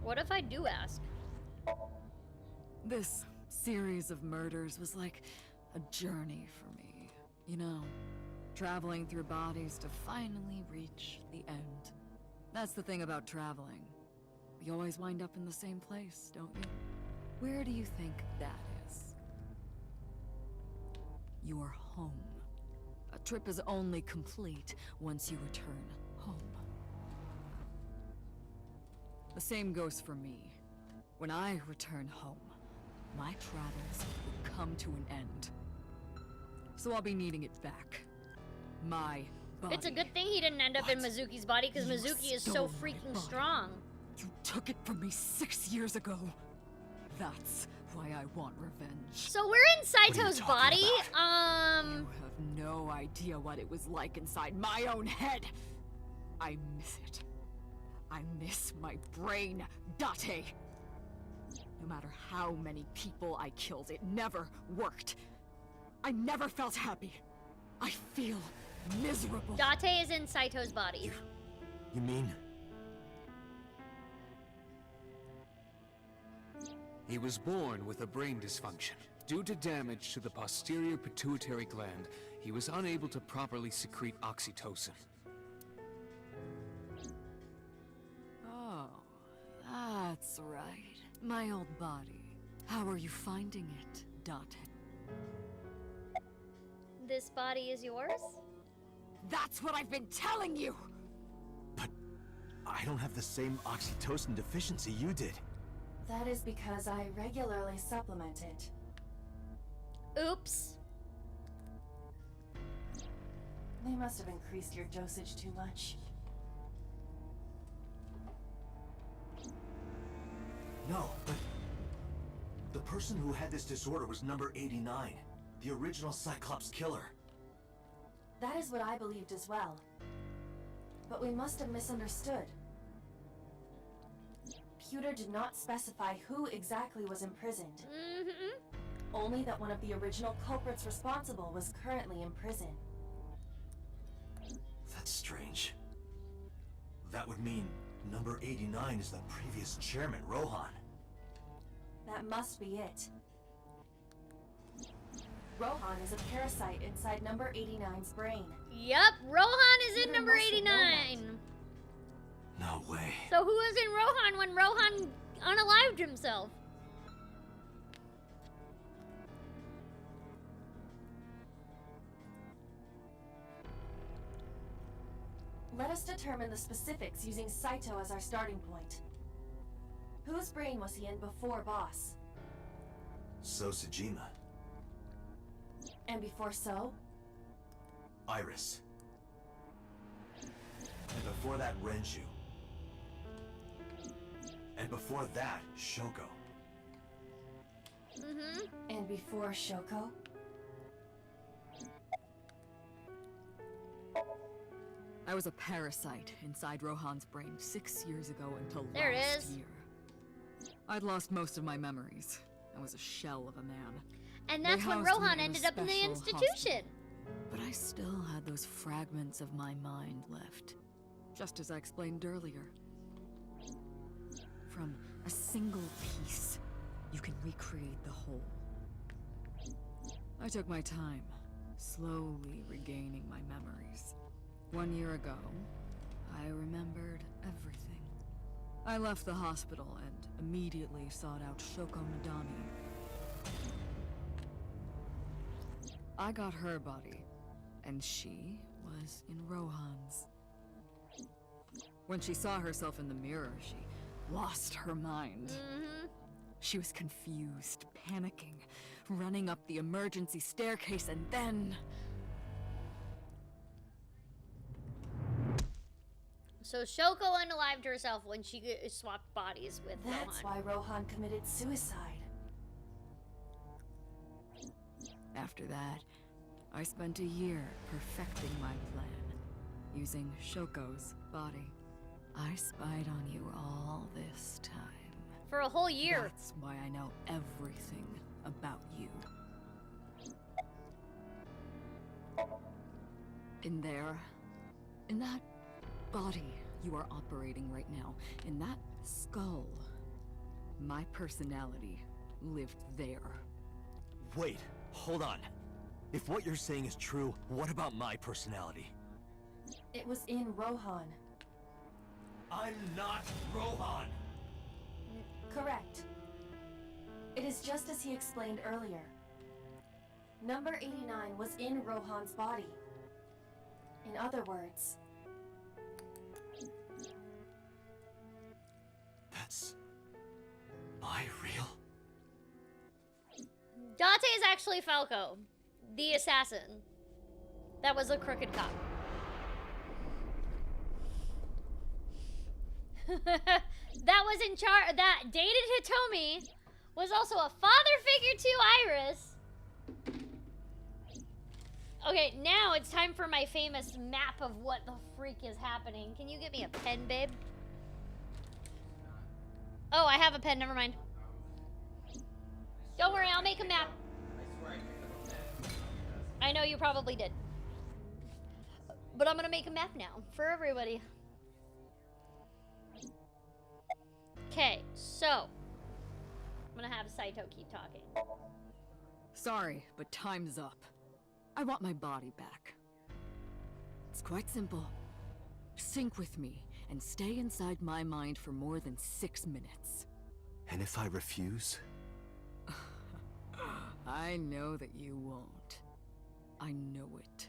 What if I do ask? This series of murders was like a journey for me. You know, traveling through bodies to finally reach the end. That's the thing about traveling. You always wind up in the same place, don't you? Where do you think that is? Your home. A trip is only complete once you return home. The same goes for me. When I return home, my travels will come to an end. So I'll be needing it back. My body. It's a good thing he didn't end up in Mizuki's body, because Mizuki is so stole my freaking body. strong. You took it from me 6 years ago. That's why I want revenge. So we're in Saito's body. You have no idea what it was like inside my own head. I miss it. I miss my brain, Dante. No matter how many people I killed, it never worked. I never felt happy. I feel miserable. Dante is in Saito's body. You mean? He was born with a brain dysfunction. Due to damage to the posterior pituitary gland, he was unable to properly secrete oxytocin. Oh, that's right. My old body. How are you finding it, Dante? This body is yours? That's what I've been telling you! But I don't have the same oxytocin deficiency you did. That is because I regularly supplement it. Oops. They must have increased your dosage too much. No, but the person who had this disorder was number 89, the original Cyclops killer. That is what I believed as well. But we must have misunderstood. Pewter did not specify who exactly was imprisoned. Only that one of the original culprits responsible was currently in prison. That's strange. That would mean number 89 is the previous chairman, Rohan. That must be it. Rohan is a parasite inside number 89's brain. Yep, Rohan is in Peter number must have known 89. No way. So who was in Rohan when Rohan unalived himself. Let us determine the specifics using Saito as our starting point. Whose brain was he in before Boss? So Sejima. And before So? Iris. And before that, Renju. And before that, Shoko. And before Shoko? I was a parasite inside Rohan's brain 6 years ago until There it last is. year. I'd lost most of my memories. I was a shell of a man. And They that's when housed me Rohan in a ended up in the special institution. But I still had those fragments of my mind left. Just as I explained earlier. From a single piece, you can recreate the whole. I took my time, slowly regaining my memories. 1 year ago, I remembered everything. I left the hospital and immediately sought out Shoko Nadami. I got her body, and she was in Rohan's. When she saw herself in the mirror, she lost her mind. She was confused, panicking, running up the emergency staircase, and then... So Shoko unalived herself when she swapped bodies with That's Rohan. why Rohan committed suicide. After that, I spent a year perfecting my plan, using Shoko's body. I spied on you all this time. For a whole year. That's why I know everything about you. In there, in that body you are operating right now, in that skull, my personality lived there. Wait, hold on. If what you're saying is true, what about my personality? It was in Rohan. I'm not Rohan! Correct. It is just as he explained earlier. Number 89 was in Rohan's body. In other words... That's... my real? Dante is actually Falco, the assassin. That was a crooked cop. That was in charge. That dated Hitomi was also a father figure to Iris. Okay, now it's time for my famous map of what the freak is happening. Can you get me a pen, babe? Oh, I have a pen. Never mind. Don't worry, I'll make a map. I know you probably did. But I'm gonna make a map now for everybody. Okay, so I'm gonna have Saito keep talking. Sorry, but time's up. I want my body back. It's quite simple. Sync with me and stay inside my mind for more than 6 minutes. And if I refuse? I know that you won't. I know it.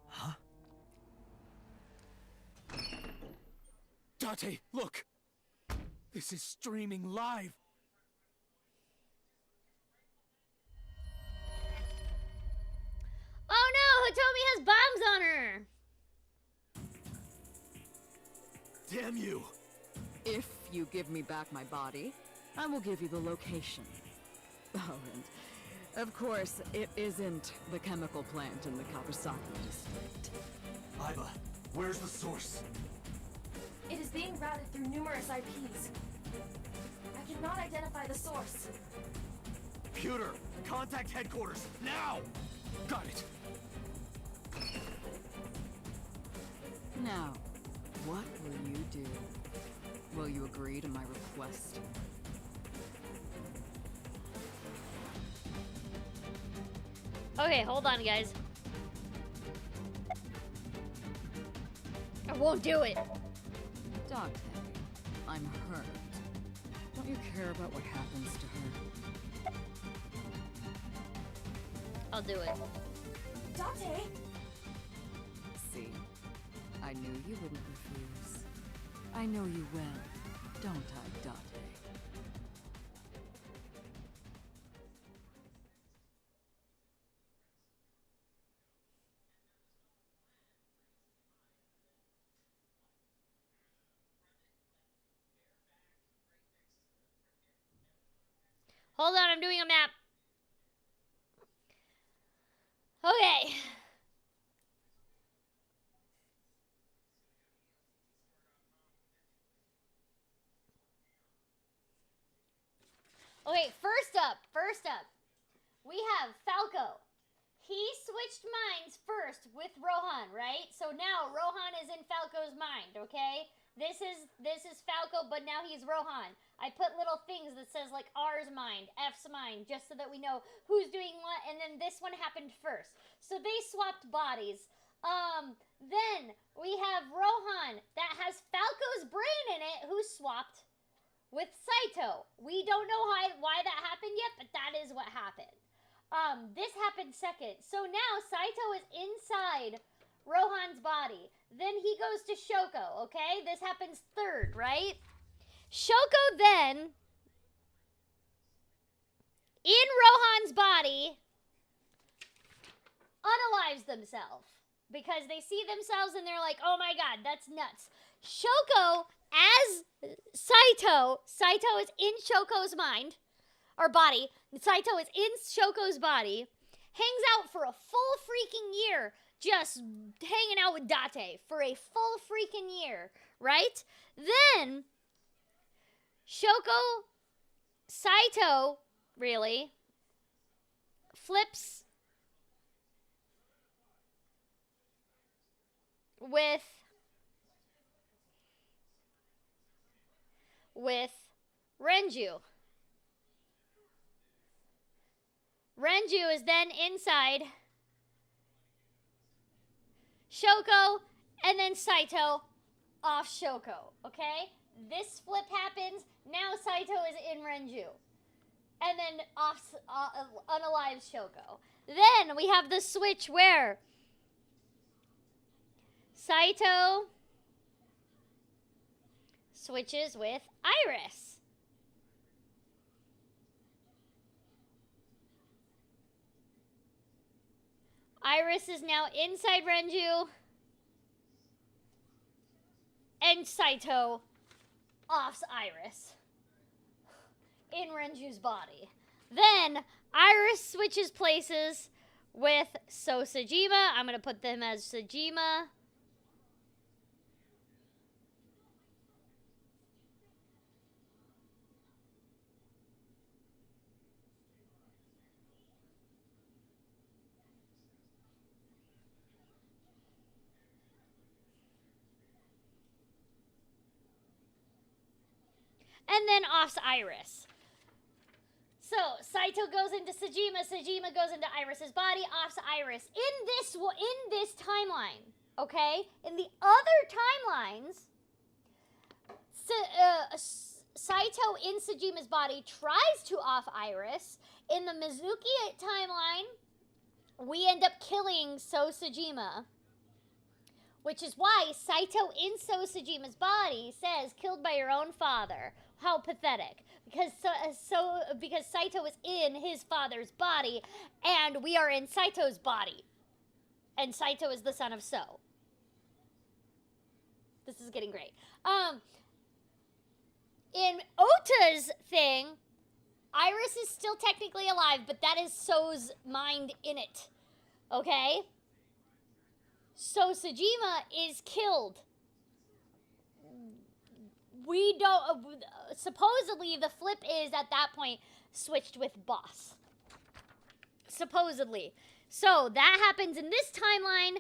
Huh? Dante, look! This is streaming live! Oh no, Hitomi has bombs on her! Damn you! If you give me back my body, I will give you the location. Oh, and of course, it isn't the chemical plant in the Kawasaki district. Aiba, where's the source? It is being routed through numerous IPs. I cannot identify the source. Computer, contact headquarters, now! Got it. Now, what will you do? Will you agree to my request? Okay, hold on, guys. I won't do it. Dante, I'm hurt. Don't you care about what happens to her? I'll do it. Dante! See? I knew you wouldn't refuse. I know you well, don't I, Dante? Hold on, I'm doing a map. Okay. Okay, first up, we have Falco. He switched minds first with Rohan, right? So now Rohan is in Falco's mind, okay? This is Falco, but now he's Rohan. I put little things that says like R's mind, F's mind, just so that we know who's doing what, and then this one happened first. So they swapped bodies. Then we have Rohan that has Falco's brain in it, who swapped with Saito. We don't know why that happened yet, but that is what happened. This happened second. So now Saito is inside Rohan's body. Then he goes to Shoko, okay? This happens third, right? Shoko then, in Rohan's body, unalives themselves. Because they see themselves and they're like, oh my god, that's nuts. Shoko, as Saito is in Shoko's mind, or body, Saito is in Shoko's body, hangs out for a full freaking year, just hanging out with Dante for a full freaking year, right? Then, Saito, really, flips with Renju. Renju is then inside Shoko, and then Saito off Shoko, okay? This flip happens, now Saito is in Renju, and then unalives Shoko. Then we have the switch where Saito switches with Iris. Iris is now inside Renju, and Saito offs Iris in Renju's body. Then Iris switches places with Sejima. I'm going to put them as Sejima. And then offs Iris. So, Saito goes into Sejima, Sejima goes into Iris's body, offs Iris. In this timeline, okay? In the other timelines, Saito in Sejima's body tries to off Iris. In the Mizuki timeline, we end up killing Sejima. Which is why Saito in Sejima's body says, killed by your own father. How pathetic. Because Saito is in his father's body, and we are in Saito's body. And Saito is the son of So. This is getting great. In Ota's thing, Iris is still technically alive, but that is So's mind in it. Okay? So Sejima is killed. We don't... supposedly, the flip is, at that point, switched with Boss. Supposedly. So, that happens in this timeline.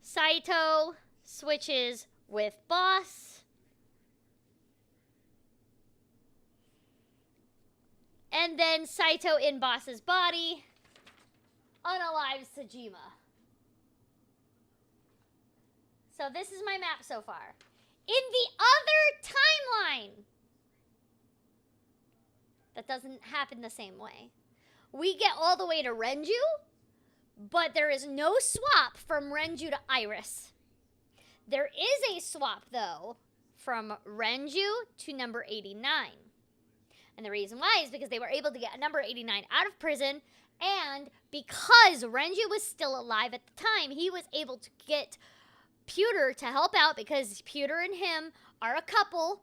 Saito switches with Boss. And then Saito in Boss's body unalives Sejima. So this is my map so far. In the other timeline, That doesn't happen the same way. We get all the way to Renju, but there is no swap from Renju to Iris. There is a swap, though, from Renju to number 89. And the reason why is because they were able to get number 89 out of prison, and because Renju was still alive at the time, he was able to get Pewter to help out because Pewter and him are a couple.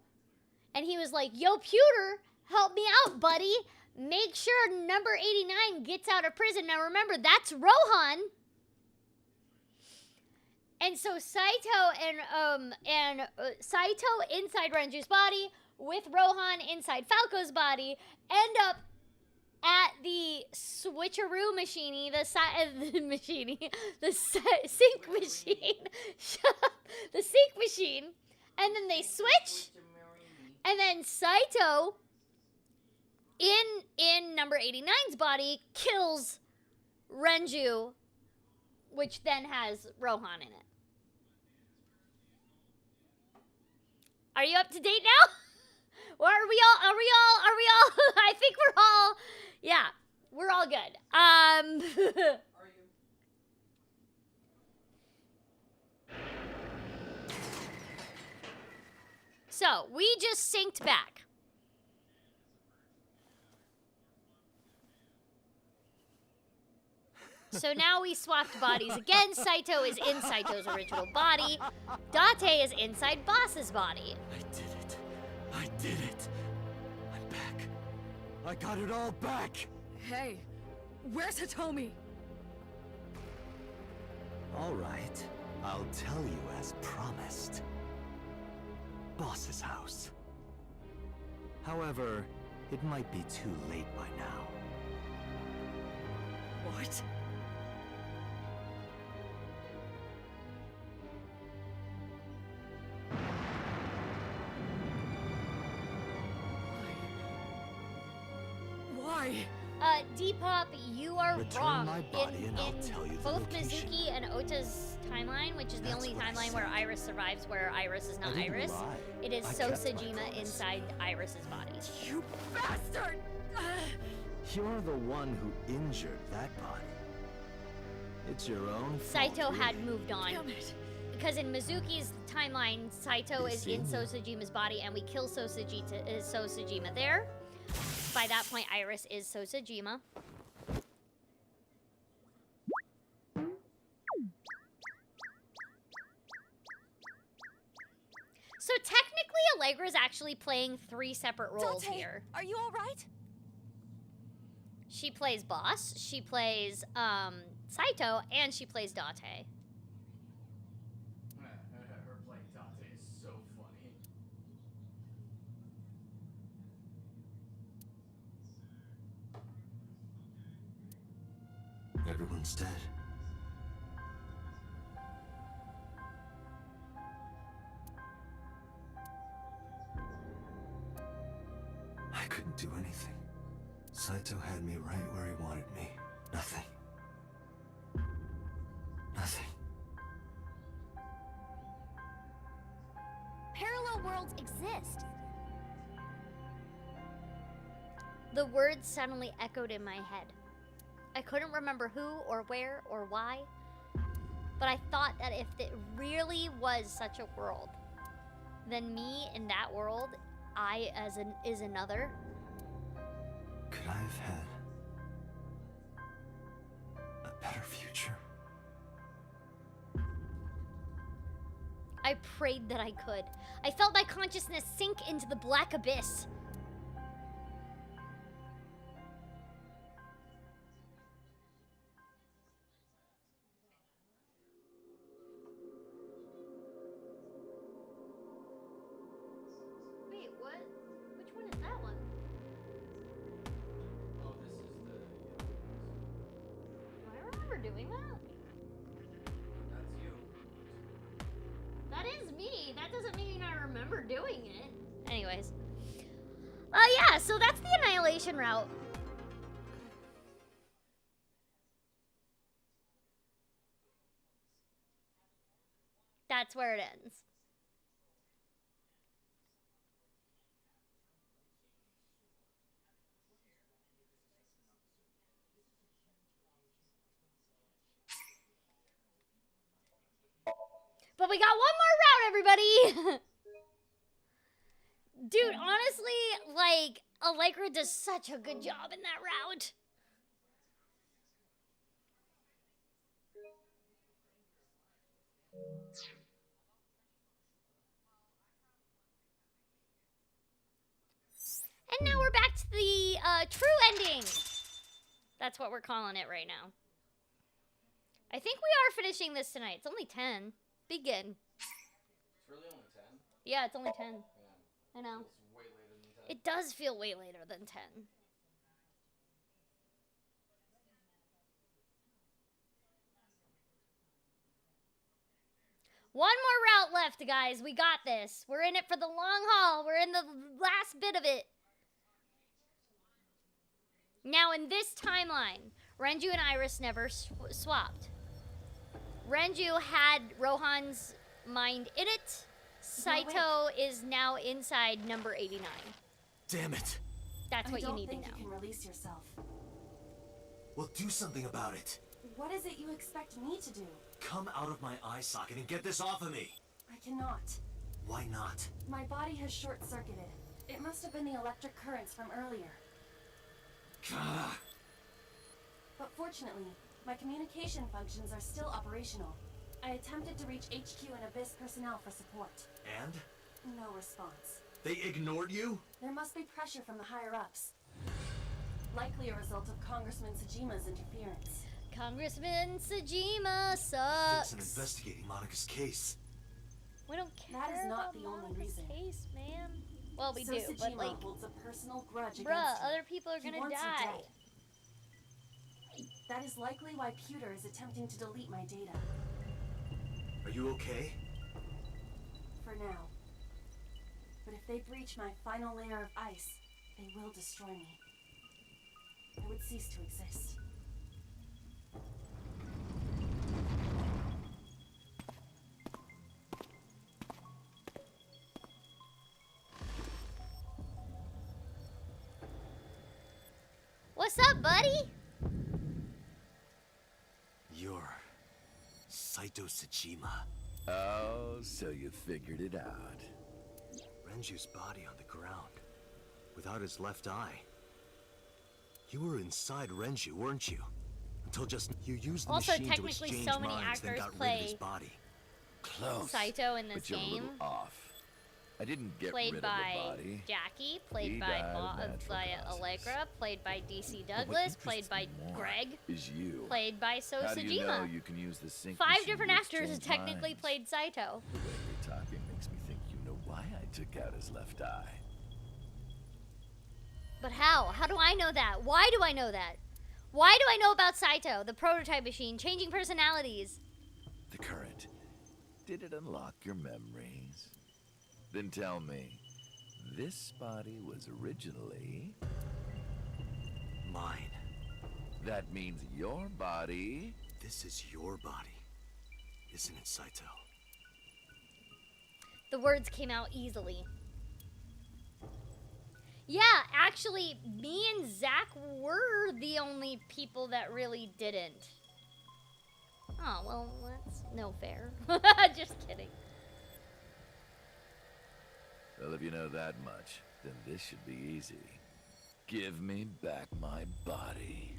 And he was like, yo, Pewter, help me out, buddy. Make sure number 89 gets out of prison. Now remember, that's Rohan. And so Saito and Saito inside Renju's body with Rohan inside Falco's body end up at the switcheroo machine, the sync machine, the sync machine, and then they switch, and then Saito in number 89's body kills Renju, which then has Rohan in it. Are you up to date now? Or are we all, I think we're all, yeah, we're all good. So, we just synced back. So now we swapped bodies again. Saito is in Saito's original body. Dante is inside Boss's body. I did it. I'm back. I got it all back. Hey, where's Hitomi? All right. I'll tell you as promised. Boss's house. However, it might be too late by now. What? Why? Depop, you are Return wrong. my body and I'll tell you the both location. Mizuki and Ota's timeline, which is the only what I timeline where said. Iris survives, where Iris is not I didn't Iris. lie. It is I kept my Sejima promise. inside Iris's body. You bastard! You're the one who injured that body. It's your own fault, Saito had really. moved on. Damn it. Because in Mizuki's timeline, Saito is in seen you. Sosejima's body, and we kill Sosejima there. By that point, Iris is Sosejima. So technically, Allegra's actually playing 3 separate roles Dante, here. are you all right? She plays Boss, she plays Saito, and she plays Dante. Her playing Dante is so funny. Everyone's dead. I couldn't do anything. Saito had me right where he wanted me. Nothing. Nothing. Parallel worlds exist. The words suddenly echoed in my head. I couldn't remember who or where or why, but I thought that if it really was such a world, then me in that world, I is another. Could I have had a better future? I prayed that I could. I felt my consciousness sink into the black abyss. Wait, what? Which one is that one? Oh, this is the. Do I remember doing that? That's you. That is me. That doesn't mean I remember doing it. Anyways. Yeah, so that's the annihilation route. That's where it ends. But we got one more route, everybody! Dude, honestly, like, Allegra does such a good job in that route. And now we're back to the true ending. That's what we're calling it right now. I think we are finishing this tonight. It's only 10. Begin. It's really only 10? Yeah, it's only 10. Man, I know. feels way later than 10. It does feel way later than 10. One more route left, guys. We got this. We're in it for the long haul. We're in the last bit of it. Now, in this timeline, Renju and Iris never swapped. Renju had Rohan's mind in it. Saito is now inside number 89. Damn it. That's what you need to know. I don't think you can release yourself. Well, do something about it. What is it you expect me to do? Come out of my eye socket and get this off of me. I cannot. Why not? My body has short-circuited. It must have been the electric currents from earlier. Gah. But fortunately, my communication functions are still operational. I attempted to reach HQ and Abyss personnel for support. And? No response. They ignored you? There must be pressure from the higher-ups. Likely a result of Congressman Sejima's interference. Congressman Sejima sucks. Thinks I'm investigating Monika's case. We don't care. That is not about the only Monika's reason. Case, man. Well, we so do, Sejima but like, holds a personal grudge bruh, against you. other people are He gonna wants you die. dead. That is likely why Pewter is attempting to delete my data. Are you okay? For now. But if they breach my final layer of ice, they will destroy me. I would cease to exist. What's up, buddy? You're Saito Sejima. Oh, so you figured it out. Renju's body on the ground, without his left eye. You were inside Renju, weren't you? Until just you used the Also, machine to technically, exchange so many minds, then actors got rid of play his body. Close. Saito in this but you're a game. little off. I didn't get Played rid by of the body. Jackie, played He by died of natural causes. Allegra, played by DC But what Douglas, played by interests me more Greg, is you. played by So How do you know Sejima. you can use the sync 5 machine different to actors exchange technically minds? played Saito. The way you're talking makes me think you know why I took out his left eye. But how? How do I know that? Why do I know that? Why do I know about Saito, the prototype machine, changing personalities? The current. Did it unlock your memories? Then tell me, this body was originally mine. That means your body. This is your body, isn't it, Saito? The words came out easily. Yeah, actually, me and Zach were the only people that really didn't. Oh, well, that's no fair. Just kidding. Well, if you know that much, then this should be easy. Give me back my body.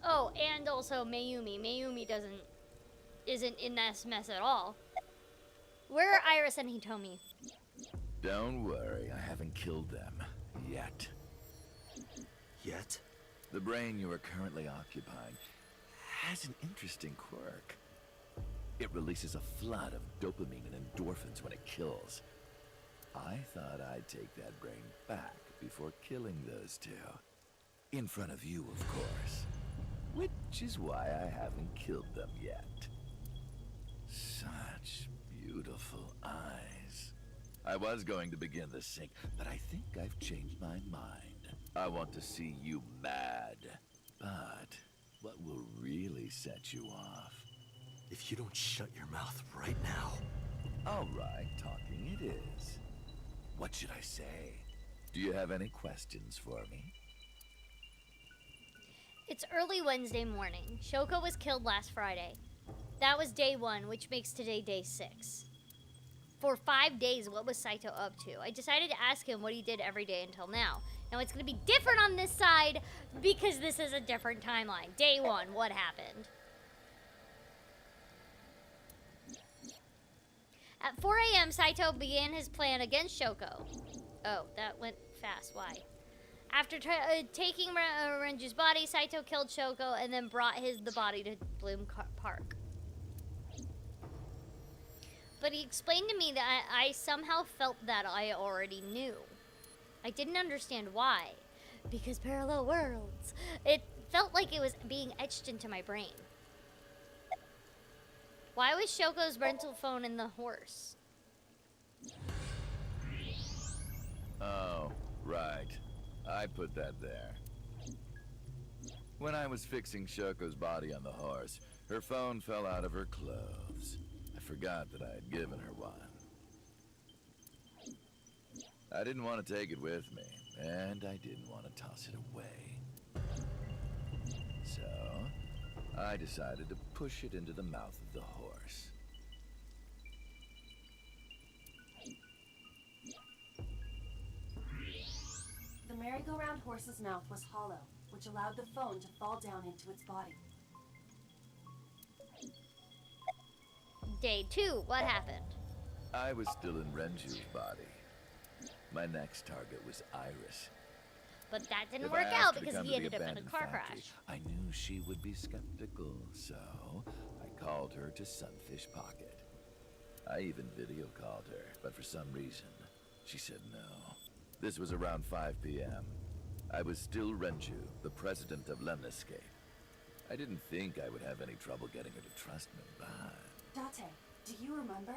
Oh, and also Mayumi. Mayumi isn't in this mess at all. Where are Iris and Hitomi? Don't worry, I haven't killed them. Yet. Yet? The brain you are currently occupying has an interesting quirk. It releases a flood of dopamine and endorphins when it kills. I thought I'd take that brain back before killing those two. In front of you, of course. Which is why I haven't killed them yet. Such beautiful eyes. I was going to begin the sync, but I think I've changed my mind. I want to see you mad. But what will really set you off? If you don't shut your mouth right now. All right, talking it is. What should I say? Do you have any questions for me? It's early Wednesday morning. Shoko was killed last Friday. That was day 1, which makes today day 6. For 5 days, what was Saito up to? I decided to ask him what he did every day until now. Now, it's going to be different on this side because this is a different timeline. Day 1, what happened? At 4 a.m., Saito began his plan against Shoko. Oh, that went fast. Why? After taking Renju's body, Saito killed Shoko and then brought the body to Bloom Park. But he explained to me that I somehow felt that I already knew. I didn't understand why. Because parallel worlds. It felt like it was being etched into my brain. Why was Shoko's rental phone in the horse? Oh, right. I put that there. When I was fixing Shoko's body on the horse, her phone fell out of her clothes. I forgot that I had given her one. I didn't want to take it with me, and I didn't want to toss it away. So, I decided to push it into the mouth of the horse. The merry-go-round horse's mouth was hollow, which allowed the phone to fall down into its body. Day 2, what happened? I was still in Renju's body. My next target was Iris. But that didn't If work I asked out her to because come he to the ended up in a abandoned car factory, crash. I knew she would be skeptical, so I called her to Sunfish Pocket. I even video called her, but for some reason, she said no. This was around 5 p.m. I was still Renju, the president of Lemniscape. I didn't think I would have any trouble getting her to trust me, but... Dante, do you remember?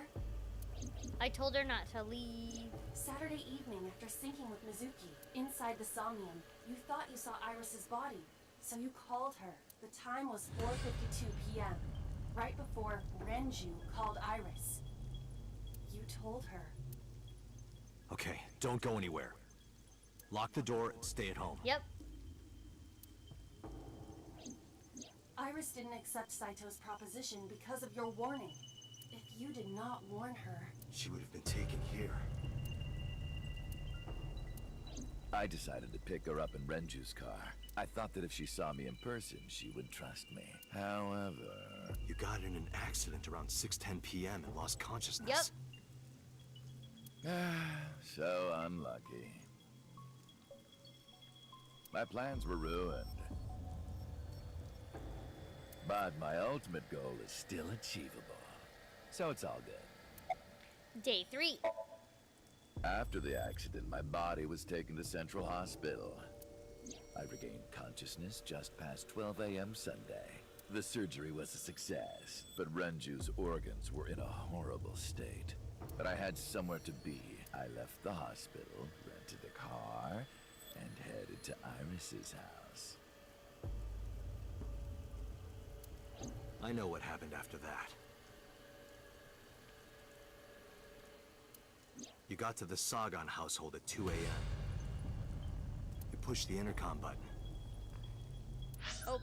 I told her not to leave. Saturday evening, after syncing with Mizuki, inside the Somnium, you thought you saw Iris's body, so you called her. The time was 4:52 p.m., right before Renju called Iris. You told her. Okay, don't go anywhere. Lock the door and stay at home. Yep. Iris didn't accept Saito's proposition because of your warning. If you did not warn her... She would have been taken here. I decided to pick her up in Renju's car. I thought that if she saw me in person, she would trust me. However... You got in an accident around 6:10 p.m. and lost consciousness. Yep. So unlucky. My plans were ruined. But my ultimate goal is still achievable. So it's all good. Day 3. After the accident, my body was taken to Central Hospital. I regained consciousness just past 12 a.m. Sunday. The surgery was a success, but Renju's organs were in a horrible state. But I had somewhere to be. I left the hospital, rented a car, and headed to Iris's house. I know what happened after that. You got to the Sagan household at 2 a.m. You pushed the intercom button. Oh.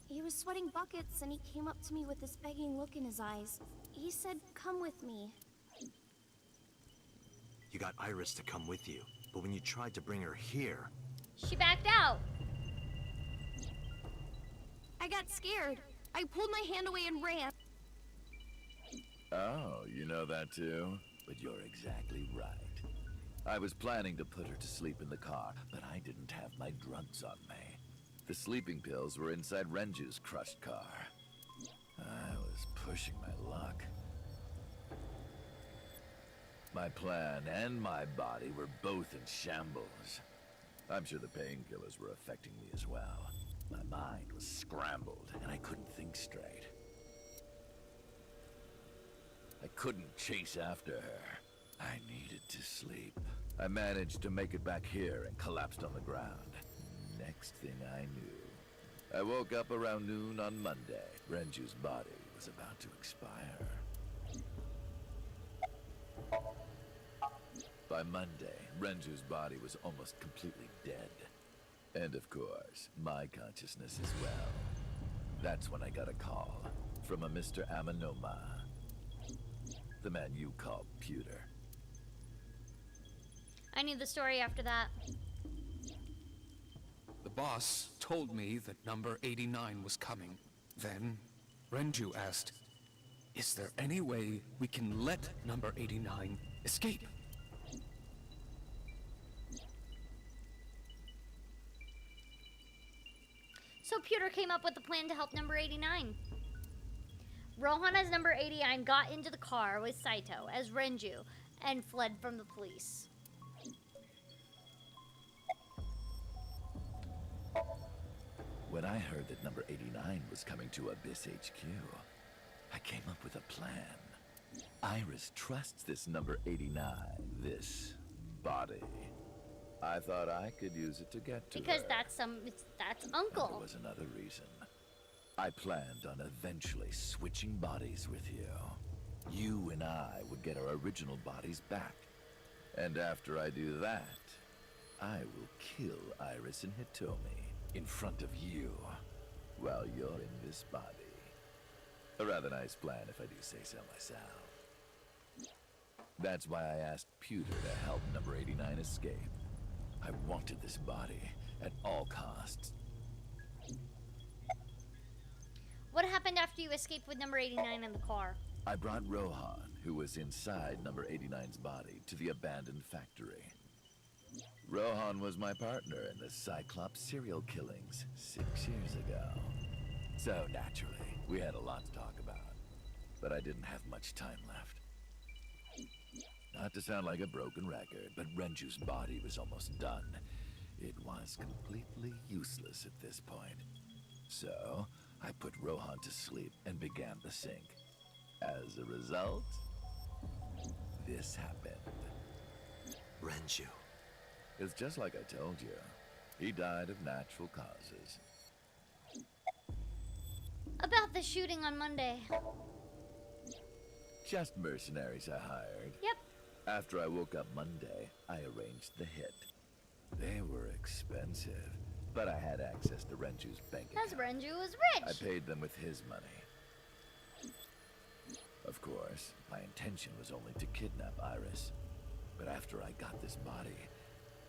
He was sweating buckets and he came up to me with this begging look in his eyes. He said, "Come with me." You got Iris to come with you, but when you tried to bring her here... She backed out. I got scared. I pulled my hand away and ran. Oh, you know that too? But you're exactly right. I was planning to put her to sleep in the car, but I didn't have my drugs on me. The sleeping pills were inside Renju's crushed car. I was pushing my luck. My plan and my body were both in shambles. I'm sure the painkillers were affecting me as well. My mind was scrambled, and I couldn't think straight. I couldn't chase after her. I needed to sleep. I managed to make it back here and collapsed on the ground. Next thing I knew, I woke up around noon on Monday. Renju's body was about to expire. By Monday, Renju's body was almost completely dead. And of course, my consciousness as well. That's when I got a call from a Mr. Amanoma. The man you call Pewter. I knew the story after that. The boss told me that number 89 was coming. Then, Renju asked, "Is there any way we can let number 89 escape?" So Pewter came up with a plan to help number 89. Rohan as number 89 got into the car with Saito as Renju and fled from the police. When I heard that number 89 was coming to Abyss HQ, I came up with a plan. Iris trusts this number 89, this body. I thought I could use it to get to Because her. that's And Uncle. there was another reason. I planned on eventually switching bodies with you. You and I would get our original bodies back. And after I do that, I will kill Iris and Hitomi in front of you while you're in this body. A rather nice plan if I do say so myself. That's why I asked Pewter to help number 89 escape. I wanted this body at all costs. What happened after you escaped with number 89 in the car? I brought Rohan, who was inside number 89's body, to the abandoned factory. Rohan was my partner in the Cyclops serial killings 6 years ago. So naturally, we had a lot to talk about. But I didn't have much time left. Not to sound like a broken record, but Renju's body was almost done. It was completely useless at this point. So, I put Rohan to sleep and began the sync. As a result, this happened. Renju. It's just like I told you. He died of natural causes. About the shooting on Monday. Just mercenaries I hired. Yep. After I woke up Monday, I arranged the hit. They were expensive, but I had access to Renju's bank account. Because Renju was I rich. paid them with his money. Of course, my intention was only to kidnap Iris. But after I got this body,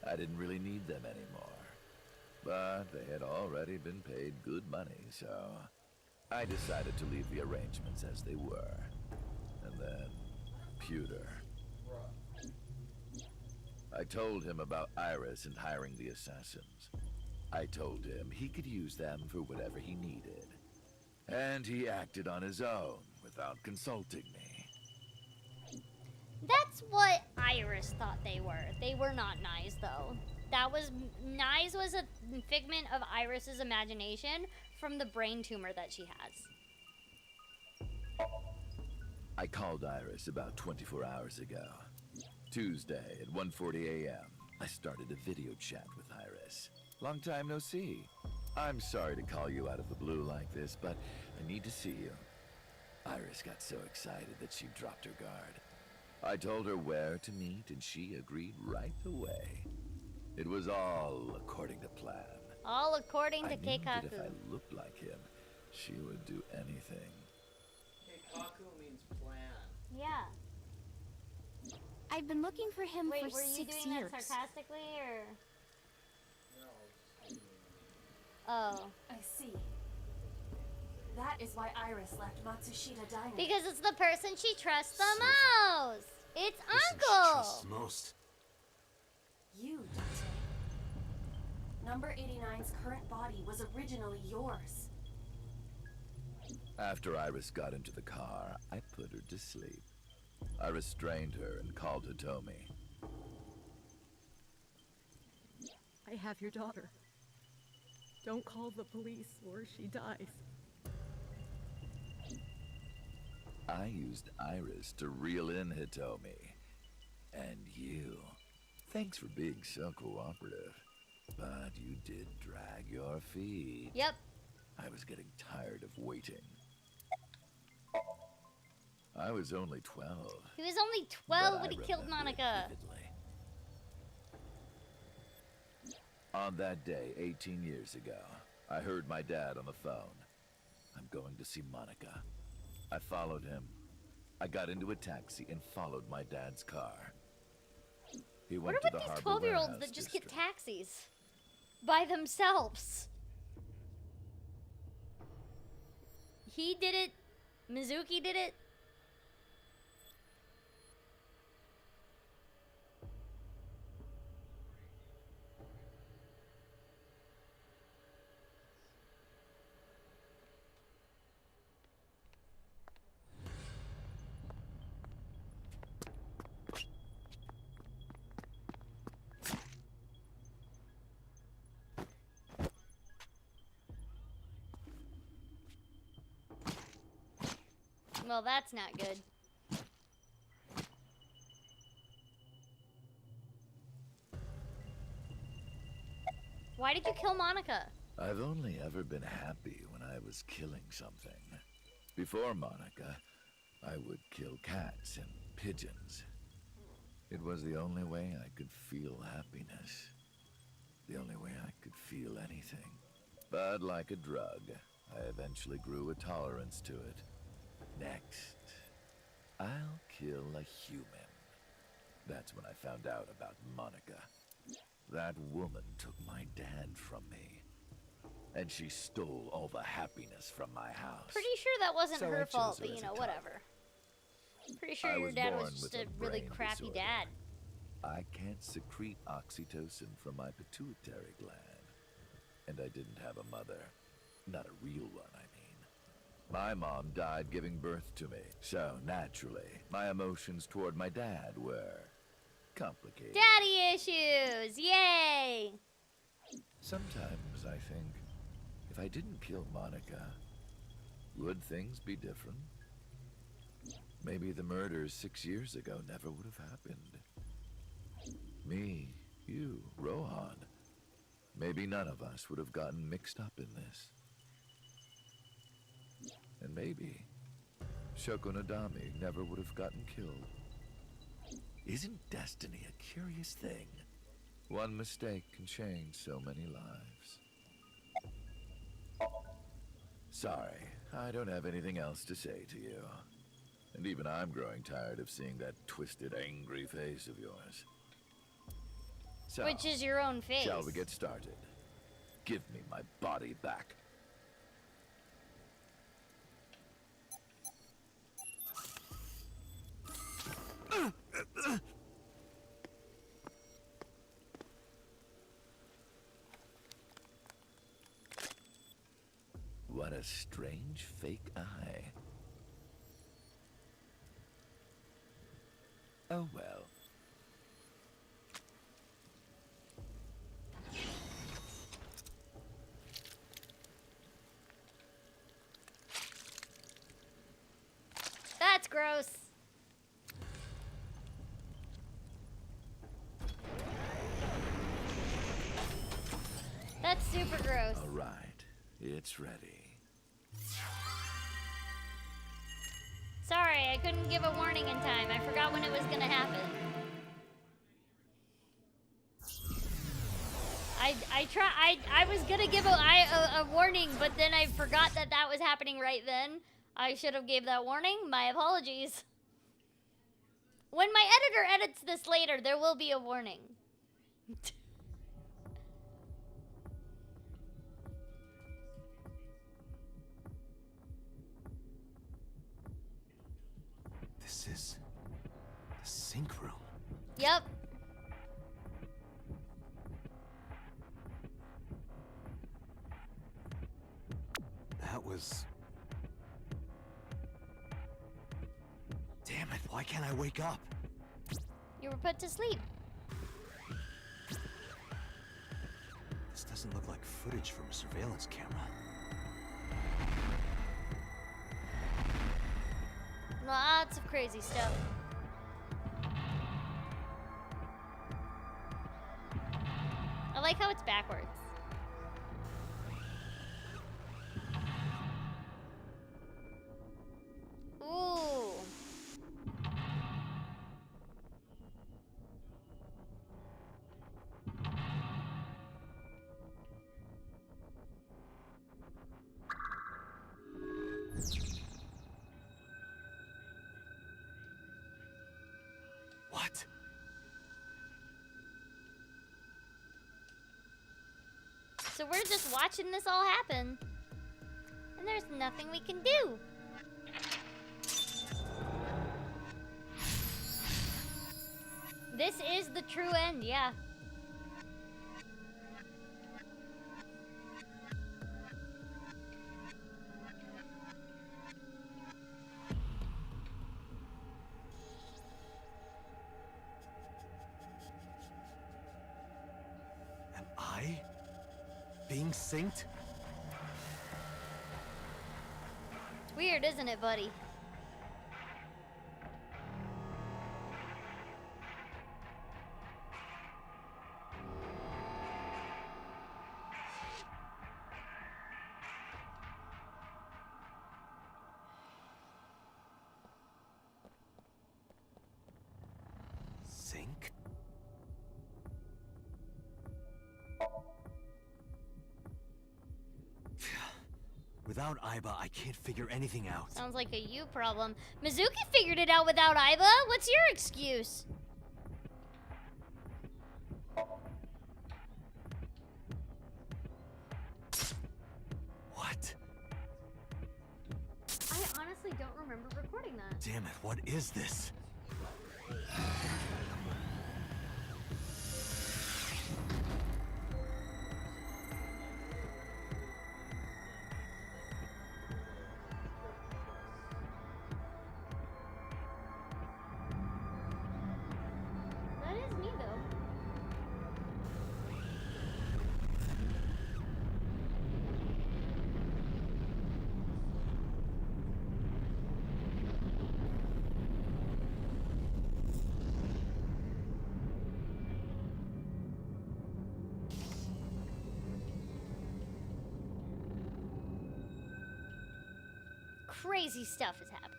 I didn't really need them anymore. But they had already been paid good money, so I decided to leave the arrangements as they were. And then, Pewter. I told him about Iris and hiring the assassins. I told him he could use them for whatever he needed. And he acted on his own without consulting me. That's what Iris thought they were. They were not Nyes, though. Nyes was a figment of Iris's imagination from the brain tumor that she has. I called Iris about 24 hours ago. Tuesday at 1:40 a.m. I started a video chat with Iris. Long time no see. I'm sorry to call you out of the blue like this, but I need to see you. Iris got so excited that she dropped her guard. I told her where to meet, and she agreed right away. It was all according to plan. All according to I knew that if Keikaku. I looked like him, she would do anything. Keikaku means plan. Yeah. I've been looking for him Wait, for were you 6 doing years. that sarcastically, or? No, just Oh. I see. That is why Iris left Matsushita Diner. Because it's the person she trusts the most. It's Person she Uncle. trusts most. You, Dante. Number 89's current body was originally yours. After Iris got into the car, I put her to sleep. I restrained her and called Hitomi. I have your daughter. Don't call the police or she dies. I used Iris to reel in Hitomi. And you. Thanks for being so cooperative. But you did drag your feet. Yep. I was getting tired of waiting. I was only 12. He was only 12 but when I he killed remember it Monica. vividly. On that day, 18 years ago, I heard my dad on the phone. I'm going to see Monica. I followed him. I got into a taxi and followed my dad's car. He went What to are the with these Harbor 12-year-olds Warehouse that just district. get taxis by themselves? He did it. Mizuki did it. Well, that's not good. Why did you kill Monica? I've only ever been happy when I was killing something. Before Monica, I would kill cats and pigeons. It was the only way I could feel happiness. The only way I could feel anything. But like a drug, I eventually grew a tolerance to it. Next, I'll kill a human. That's when I found out about Monica. That woman took my dad from me. And she stole all the happiness from my house. Pretty sure that wasn't So I her chose fault, her but as you a know, type. whatever. Pretty sure I your was dad born was just with a a really brain crappy disorder. dad. I can't secrete oxytocin from my pituitary gland. And I didn't have a mother. Not a real one, I mean. My mom died giving birth to me. So, naturally, my emotions toward my dad were complicated. Daddy issues! Yay! Sometimes I think, if I didn't kill Monica, would things be different? Maybe the murders 6 years ago never would have happened. Me, you, Rohan. Maybe none of us would have gotten mixed up in this. And maybe Shoko Nadami never would have gotten killed. Isn't destiny a curious thing? One mistake can change so many lives. Sorry, I don't have anything else to say to you. And even I'm growing tired of seeing that twisted, angry face of yours. So, Which is your own face. shall we get started? Give me my body back. What a strange fake eye. Oh well. That's gross. That's super gross. All right, it's ready. Sorry, I couldn't give a warning in time. I forgot when it was gonna happen. I was gonna give a warning, but then I forgot that that was happening right then. I should have gave that warning. My apologies. When my editor edits this later, there will be a warning. This is the sync room. Yep. That was... Damn it, why can't I wake up? You were put to sleep. This doesn't look like footage from a surveillance camera. Lots of crazy stuff. I like how it's backwards. Ooh. What? So we're just watching this all happen. And there's nothing we can do. This is the true end, yeah. Am I being synced? It's weird, isn't it, buddy? Sync? Without Aiba, I can't figure anything out. Sounds like a you problem. Mizuki figured it out without Aiba. What's your excuse? What? I honestly don't remember recording that. Damn it, what is this? That is me, though. Crazy stuff is happening.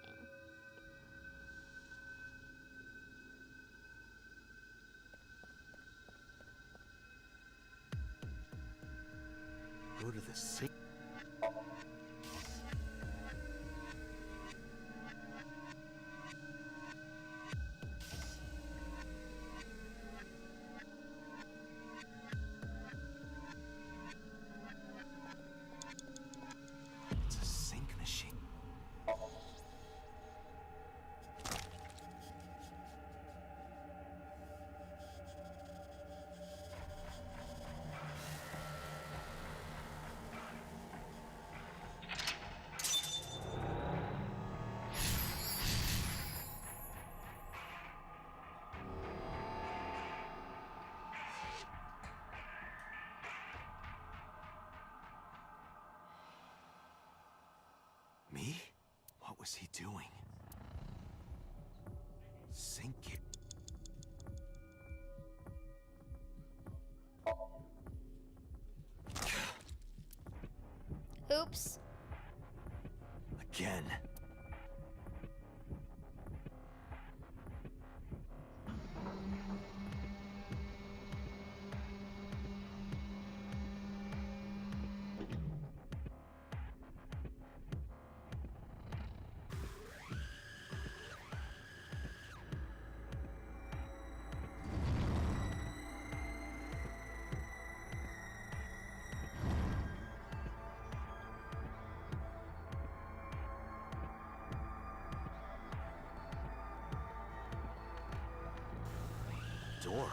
Go to the sync. It's a sync machine. Me? What was he doing? Sync it. Oops. Again. Door?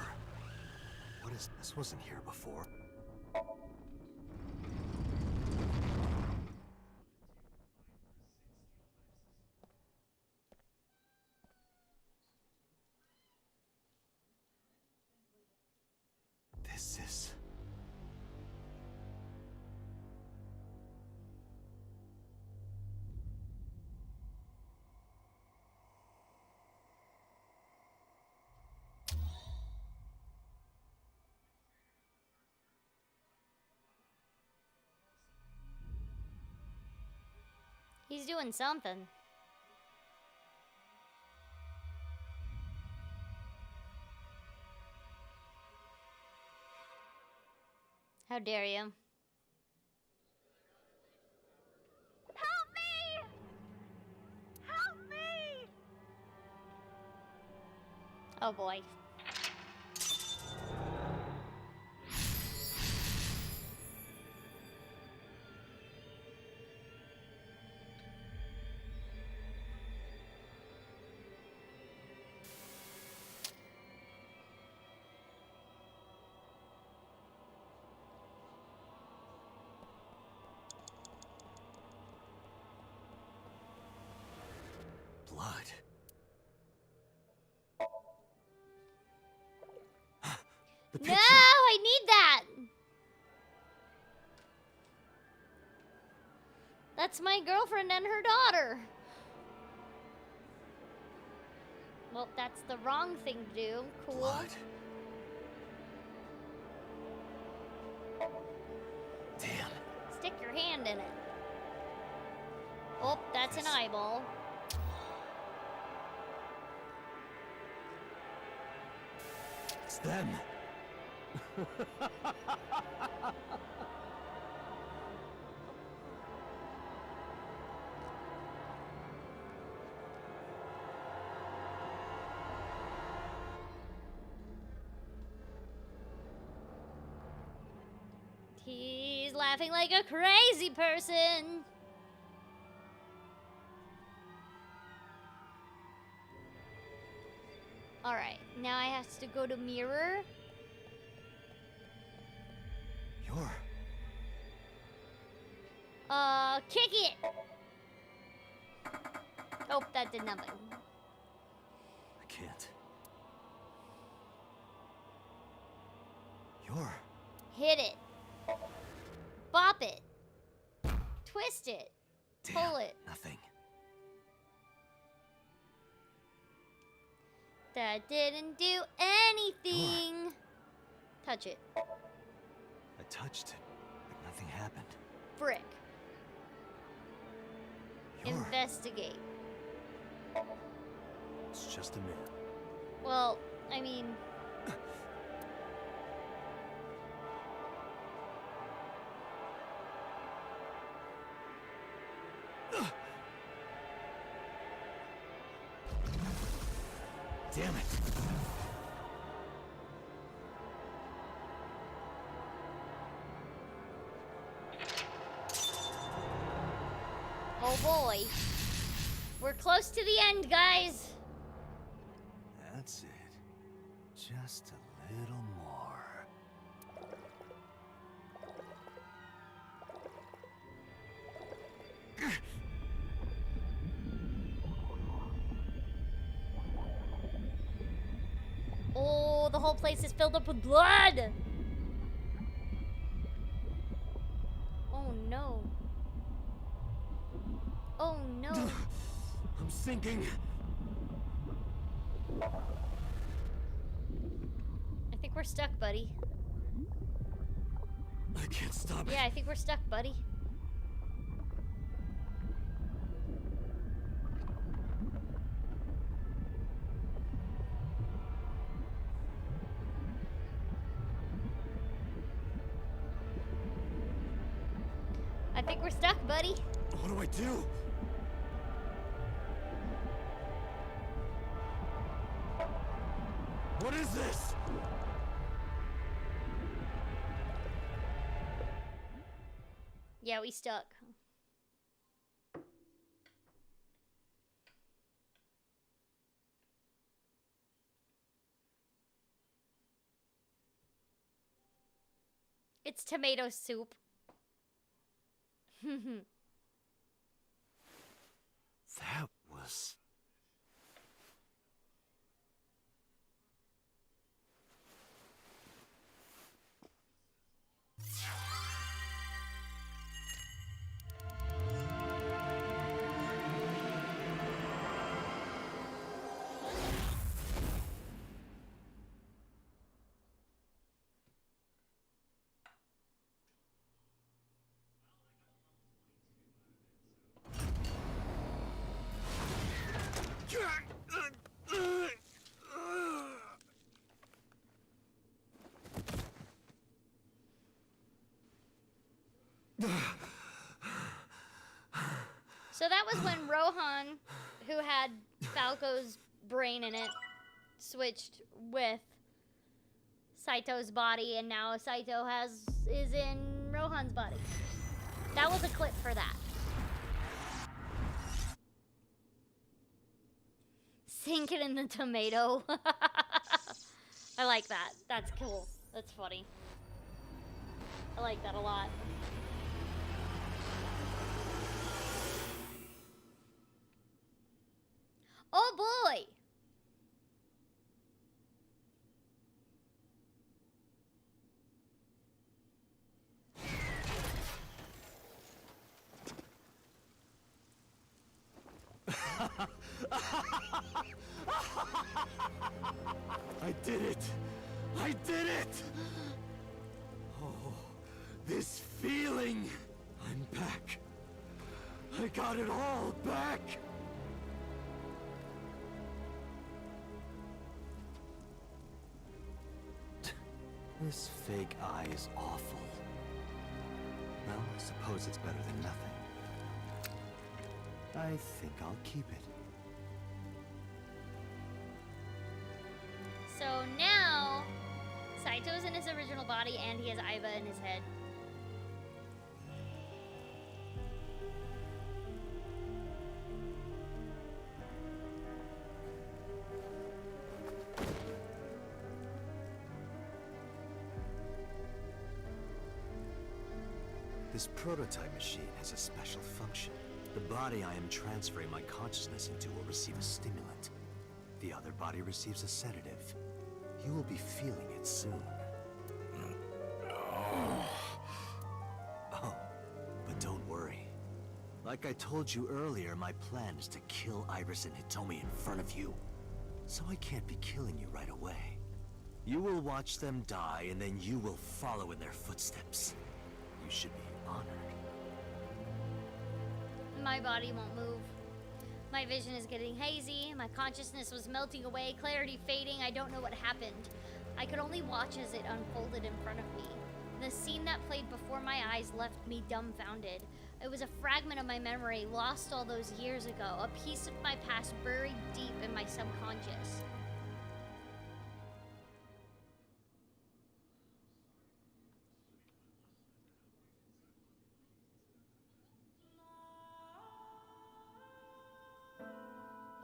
What is this? Wasn't here before. This is... He's doing something. How dare you? Help me! Help me! Oh boy. Blood. The picture. No, I need that. That's my girlfriend and her daughter. Well, that's the wrong thing to do. Cool. Blood. Damn. Stick your hand in it. Oh, that's an eyeball. It's them. He's laughing like a crazy person. Alright, now I have to go to mirror. You're... Kick it! Oh, that did nothing. I can't. You're... Hit it. Bop it. Twist it. Damn, Pull it. Nothing. That didn't do anything. Touch it. I touched it, but nothing happened. Frick. You're... Investigate. It's just a mirror. Well, I mean... Damn it. Oh boy. We're close to the end, guys. That's it. Just a little more. Oh, the whole place is filled up with blood. Oh no. Oh no. I'm sinking. I think we're stuck, buddy. I can't stop it. Yeah, I think we're stuck, buddy. I think we're stuck, buddy. What do I do? What is this? Yeah, we stuck. It's tomato soup. That was... So that was when Rohan, who had Falco's brain in it, switched with Saito's body, and now Saito is in Rohan's body. That was a clip for that. Sink it in the tomato. I like that. That's cool. That's funny. I like that a lot. Oh boy! I did it! I did it! Oh, this feeling! I'm back. I got it all back! This fake eye is awful. Well, I suppose it's better than nothing. I think I'll keep it. So now, Saito's in his original body and he has Aiba in his head. This prototype machine has a special function. The body I am transferring my consciousness into will receive a stimulant. The other body receives a sedative. You will be feeling it soon. Oh, but don't worry. Like I told you earlier, my plan is to kill Iris and Hitomi in front of you. So I can't be killing you right away. You will watch them die, and then you will follow in their footsteps. You should be honored. My body won't move. My vision is getting hazy. My consciousness was melting away, clarity fading. I don't know what happened. I could only watch as it unfolded in front of me. The scene that played before my eyes left me dumbfounded. It was a fragment of my memory, lost all those years ago, a piece of my past buried deep in my subconscious.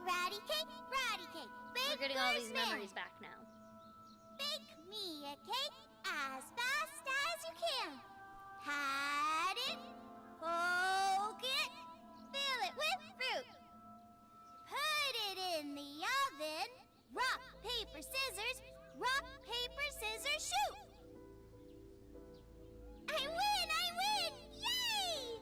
Ratty cake, We're getting all these memories back now. Bake me a cake as fast as you can. Pat it, poke it, fill it with fruit. Put it in the oven. Rock, paper, scissors. Rock, paper, scissors, shoot. I win! Yay!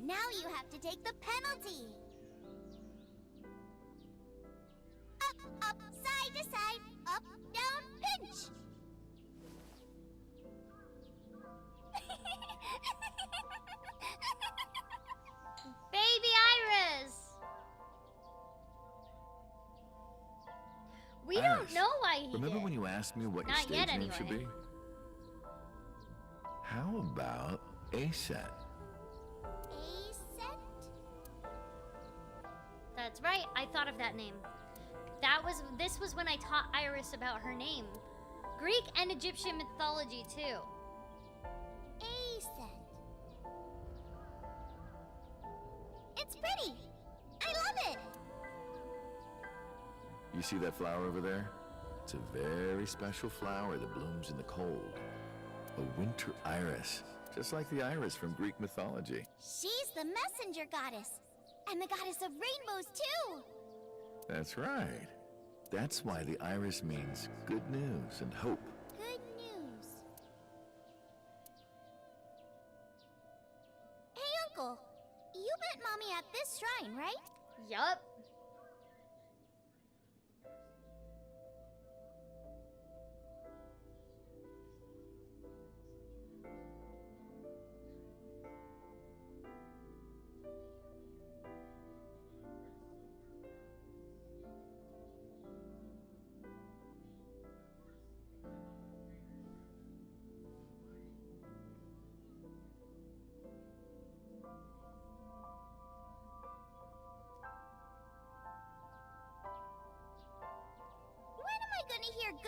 Now you have to take the penalty. Up, side to side, up, down, pinch. Baby Iris! We don't Iris, know why he remember did. when you asked me what your Not stage yet, name should anyway. be? How about A-Set? That's right, I thought of that name. This was when I taught Iris about her name. Greek and Egyptian mythology too. A-set. It's pretty. I love it. You see that flower over there? It's a very special flower that blooms in the cold. A winter iris, just like the iris from Greek mythology. She's the messenger goddess. And the goddess of rainbows, too! That's right. That's why the iris means good news and hope. Good news. Hey, Uncle. You met Mommy at this shrine, right? Yup.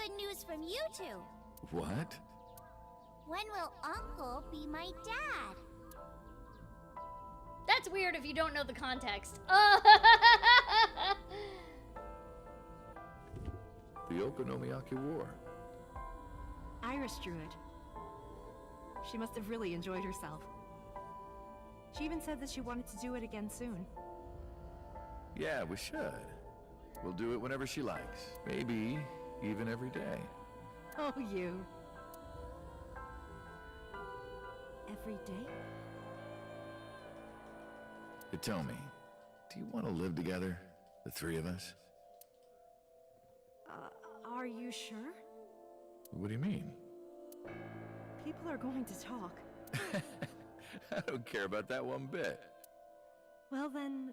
good news from you two. What? When will Uncle be my dad? That's weird if you don't know the context. The Okonomiyaki War. Iris drew it. She must have really enjoyed herself. She even said that she wanted to do it again soon. Yeah, we should. We'll do it whenever she likes. Maybe even every day. Oh, you. Every day? Hitomi, do you want to live together? The three of us? Are you sure? What do you mean? People are going to talk. I don't care about that one bit. Well then,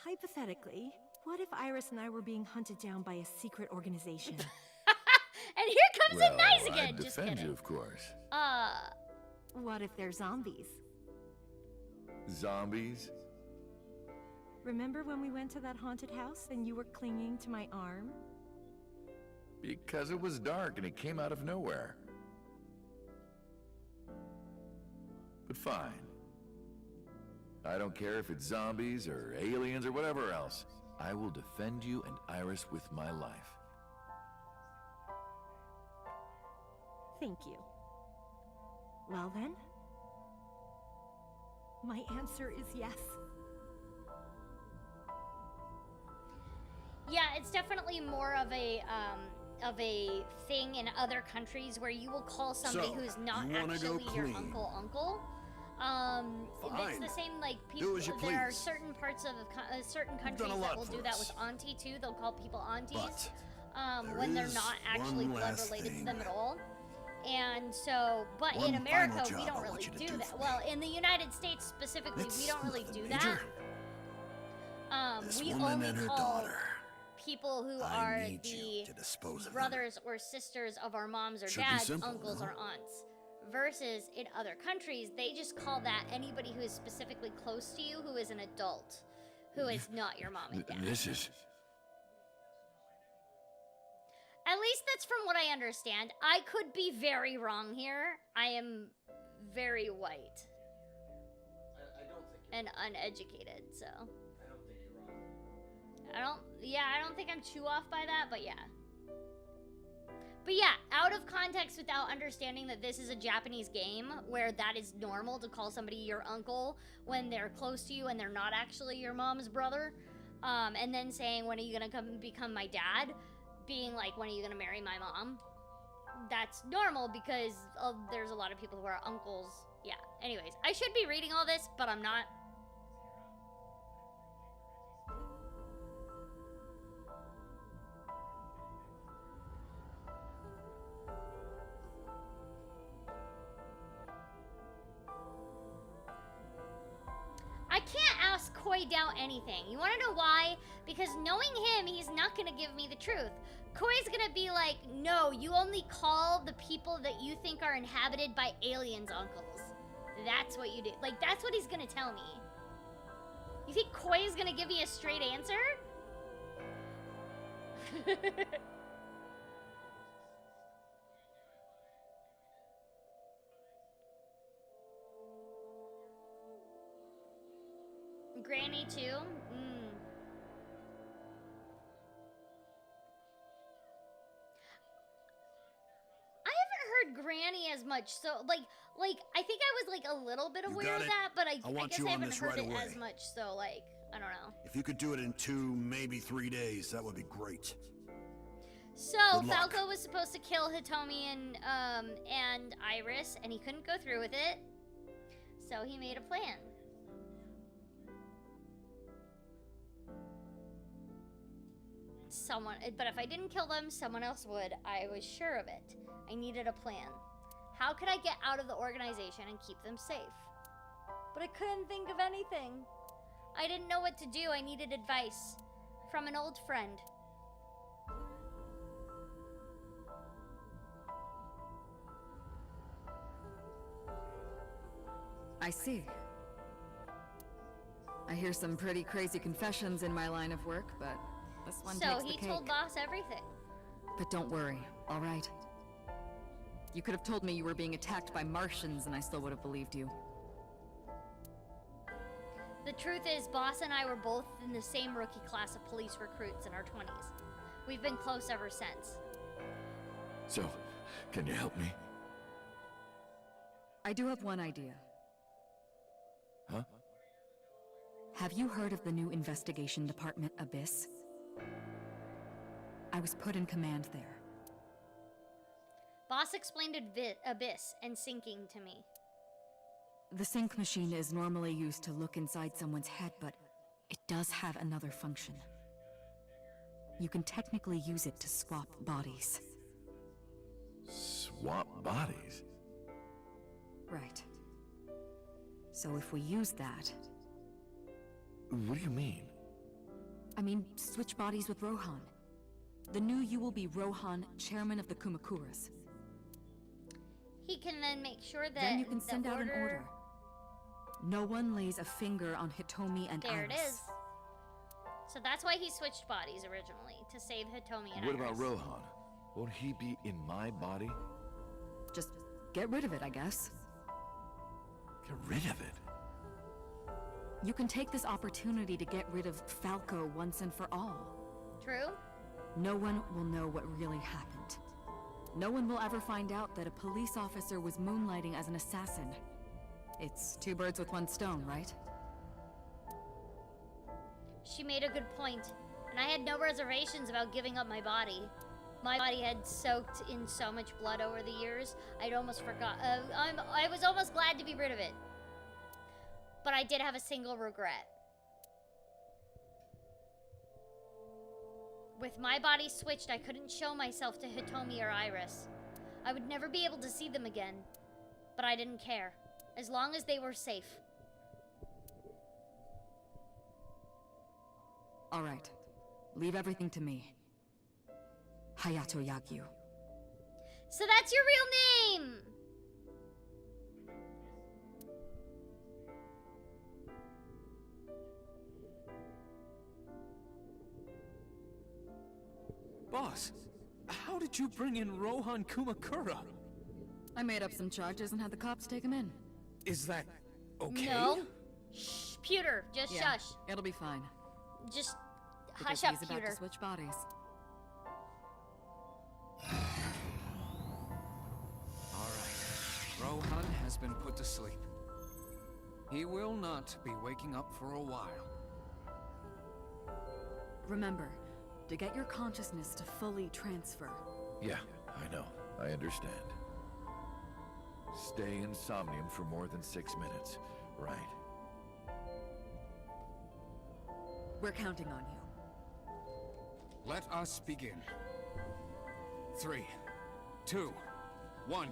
hypothetically, what if Iris and I were being hunted down by a secret organization? And here comes Well, it nice again. I'd Just defend kidding. you, of course. What if they're zombies? Zombies? Remember when we went to that haunted house and you were clinging to my arm? Because it was dark and it came out of nowhere. But fine. I don't care if it's zombies or aliens or whatever else. I will defend you and Iris with my life. Thank you. Well then, my answer is yes. Yeah, it's definitely more of a thing in other countries where you will call somebody So, who's not you wanna go actually your clean? uncle. It's Fine. the same like Do people. as you There are please. certain parts of certain You've countries done a that lot will for do that us. with auntie too. They'll call people aunties But when they're is not actually one blood last related to thing. them at all. And so, but One in America, final we job don't I want really you to do do that. for Well, in the United States specifically, we It's don't really nothing do major. that. This We woman only and her call daughter. people who I are need you the to dispose of them. brothers or sisters of our moms or Should be dads, simple, uncles no? or aunts. Versus in other countries, they just call that anybody who is specifically close to you who is an adult, who is not your mom and dad. This is... At least that's from what I understand. I could be very wrong here. I am very white I don't think and uneducated, so. I don't think you're wrong. I don't think I'm too off by that, but yeah. But yeah, out of context without understanding that this is a Japanese game where that is normal to call somebody your uncle when they're close to you and they're not actually your mom's brother. And then saying, when are you gonna come become my dad? Being like, when are you gonna marry my mom? That's normal because there's a lot of people who are uncles. Yeah, anyways, I should be reading all this, but I'm not. I can't ask Koi Dao anything. You wanna know why? Because knowing him, he's not gonna give me the truth. Koi's gonna be like, no, you only call the people that you think are inhabited by aliens uncles. That's what you do. Like, that's what he's gonna tell me. You think Koi's gonna give me a straight answer? Granny too? I haven't heard Granny as much, so like I think I was like a little bit aware of it. that, but I want guess you I on haven't this heard right it away. as much, so like, I don't know. If you could do it in 2, maybe 3 days, that would be great. So Good luck. Falco was supposed to kill Hitomi and Iris, and he couldn't go through with it. So he made a plan. But if I didn't kill them, someone else would. I was sure of it. I needed a plan. How could I get out of the organization and keep them safe? But I couldn't think of anything. I didn't know what to do. I needed advice from an old friend. I see. I hear some pretty crazy confessions in my line of work, but this one So takes the he cake. told Boss everything. But don't worry, All right. You could have told me you were being attacked by Martians and I still would have believed you. The truth is, Boss and I were both in the same rookie class of police recruits in our 20s. We've been close ever since. So, can you help me? I do have one idea. Huh? Have you heard of the new investigation department, Abyss? I was put in command there. Boss explained Abyss and sinking to me. The sync machine is normally used to look inside someone's head, but it does have another function. You can technically use it to swap bodies. Swap bodies? Right. So if we use that... What do you mean? I mean, switch bodies with Rohan. The new you will be Rohan, chairman of the Kumakuras. He can then make sure that Then you can send out an order. No one lays a finger on Hitomi and There Iris. it is. So that's why he switched bodies originally, to save Hitomi and What Iris. about Rohan? Won't he be in my body? Just get rid of it, I guess. Get rid of it? You can take this opportunity to get rid of Falco once and for all. True? No one will know what really happened. No one will ever find out that a police officer was moonlighting as an assassin. It's two birds with one stone, right? She made a good point, and I had no reservations about giving up my body. My body had soaked in so much blood over the years, I'd almost forgot. I was almost glad to be rid of it. But I did have a single regret. With my body switched, I couldn't show myself to Hitomi or Iris. I would never be able to see them again. But I didn't care, as long as they were safe. All right. Leave everything to me. Hayato Yagyu. So that's your real name! Boss, how did you bring in Rohan Kumakura? I made up some charges and had the cops take him in. Is that okay? No. Shh, Pewter, just Yeah, shush. it'll be fine. Just Because hush up, he's about Pewter. to switch bodies. Alright, Rohan has been put to sleep. He will not be waking up for a while. Remember, to get your consciousness to fully transfer. Yeah, I know. I understand. Stay in Somnium for more than 6 minutes, right? We're counting on you. Let us begin. 3, 2, 1.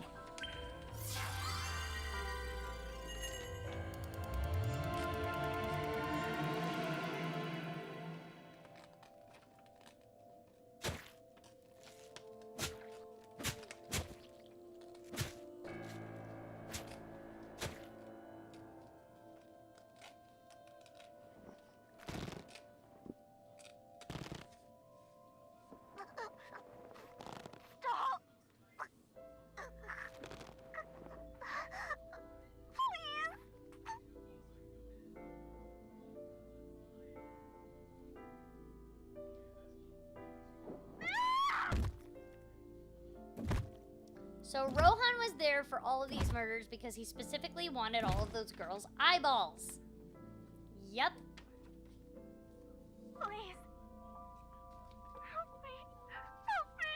Stop! So Rohan was there for all of these murders because he specifically wanted all of those girls' eyeballs. Yep. Please. Help me. Help me.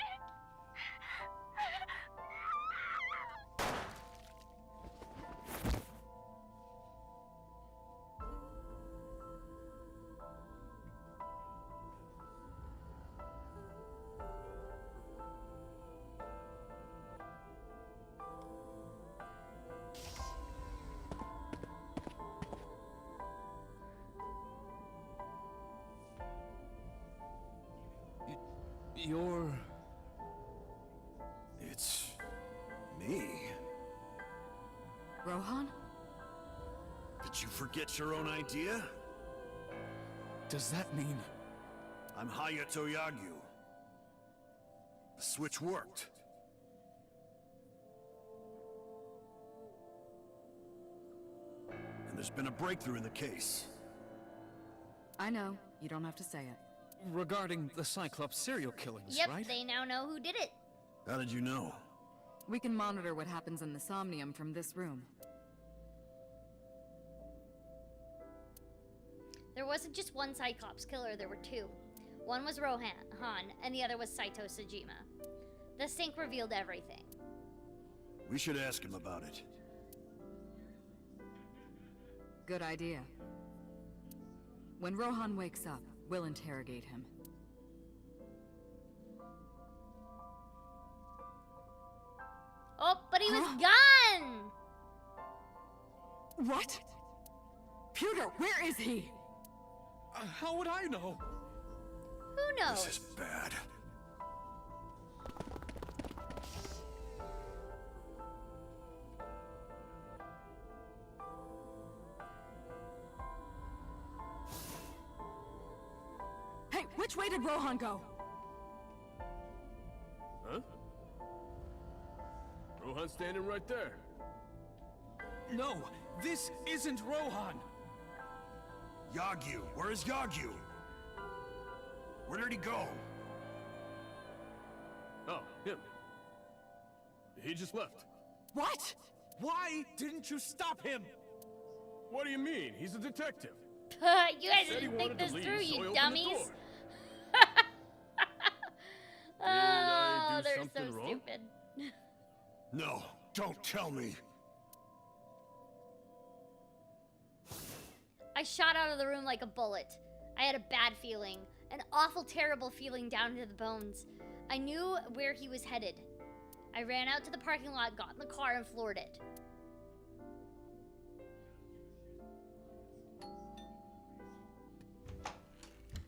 You're... It's... me. Rohan? Did you forget your own idea? Does that mean... I'm Hayato Yagyu. The switch worked. There's been a breakthrough in the case. I know. You don't have to say it. Regarding the Cyclops serial killings, Yep, right? they now know who did it. How did you know? We can monitor what happens in the Somnium from this room. There wasn't just one Cyclops killer, there were two. One was Rohan, and the other was Saito Sejima. The sync revealed everything. We should ask him about it. Good idea. When Rohan wakes up, we'll interrogate him. Oh, but he was gone! What? Pewter, where is he? How would I know? Who knows? This is bad. Hey, which way did Rohan go? Huh? Rohan's standing right there. No, this isn't Rohan. Yagyu, where is Yagyu? Where did he go? Oh, him. He just left. What? Why didn't you stop him? What do you mean? He's a detective. You guys Said he didn't think wanted to this leave, through, so I you opened the dummies. door. Oh, do they're so something wrong? stupid. No, don't tell me. I shot out of the room like a bullet. I had a bad feeling, an awful, terrible feeling down to the bones. I knew where he was headed. I ran out to the parking lot, got in the car, and floored it.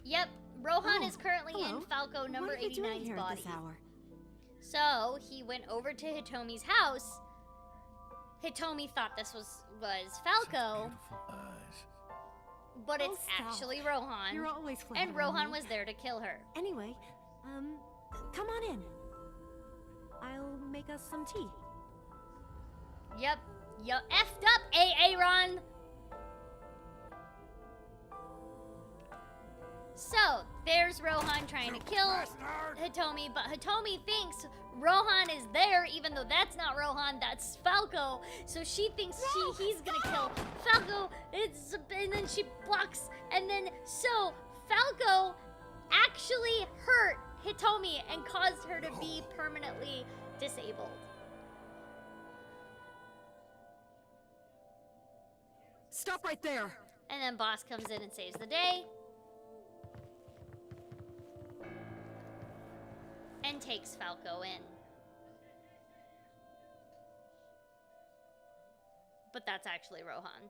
Yep, Rohan is currently in Falco number 89's body. So he went over to Hitomi's house. Hitomi thought this was Falco, but it's actually Rohan. You're always and flattering Rohan me. was there to kill her. Anyway, come on in. I'll make us some tea. Yep, you effed up, Aaron. So, there's Rohan trying to kill Hitomi, but Hitomi thinks Rohan is there, even though that's not Rohan, that's Falco. So she thinks he's gonna kill Falco, and then she blocks, and then, so, Falco actually hurt Hitomi and caused her to be permanently disabled. Stop right there! And then Boss comes in and saves the day. And takes Falco in. But that's actually Rohan.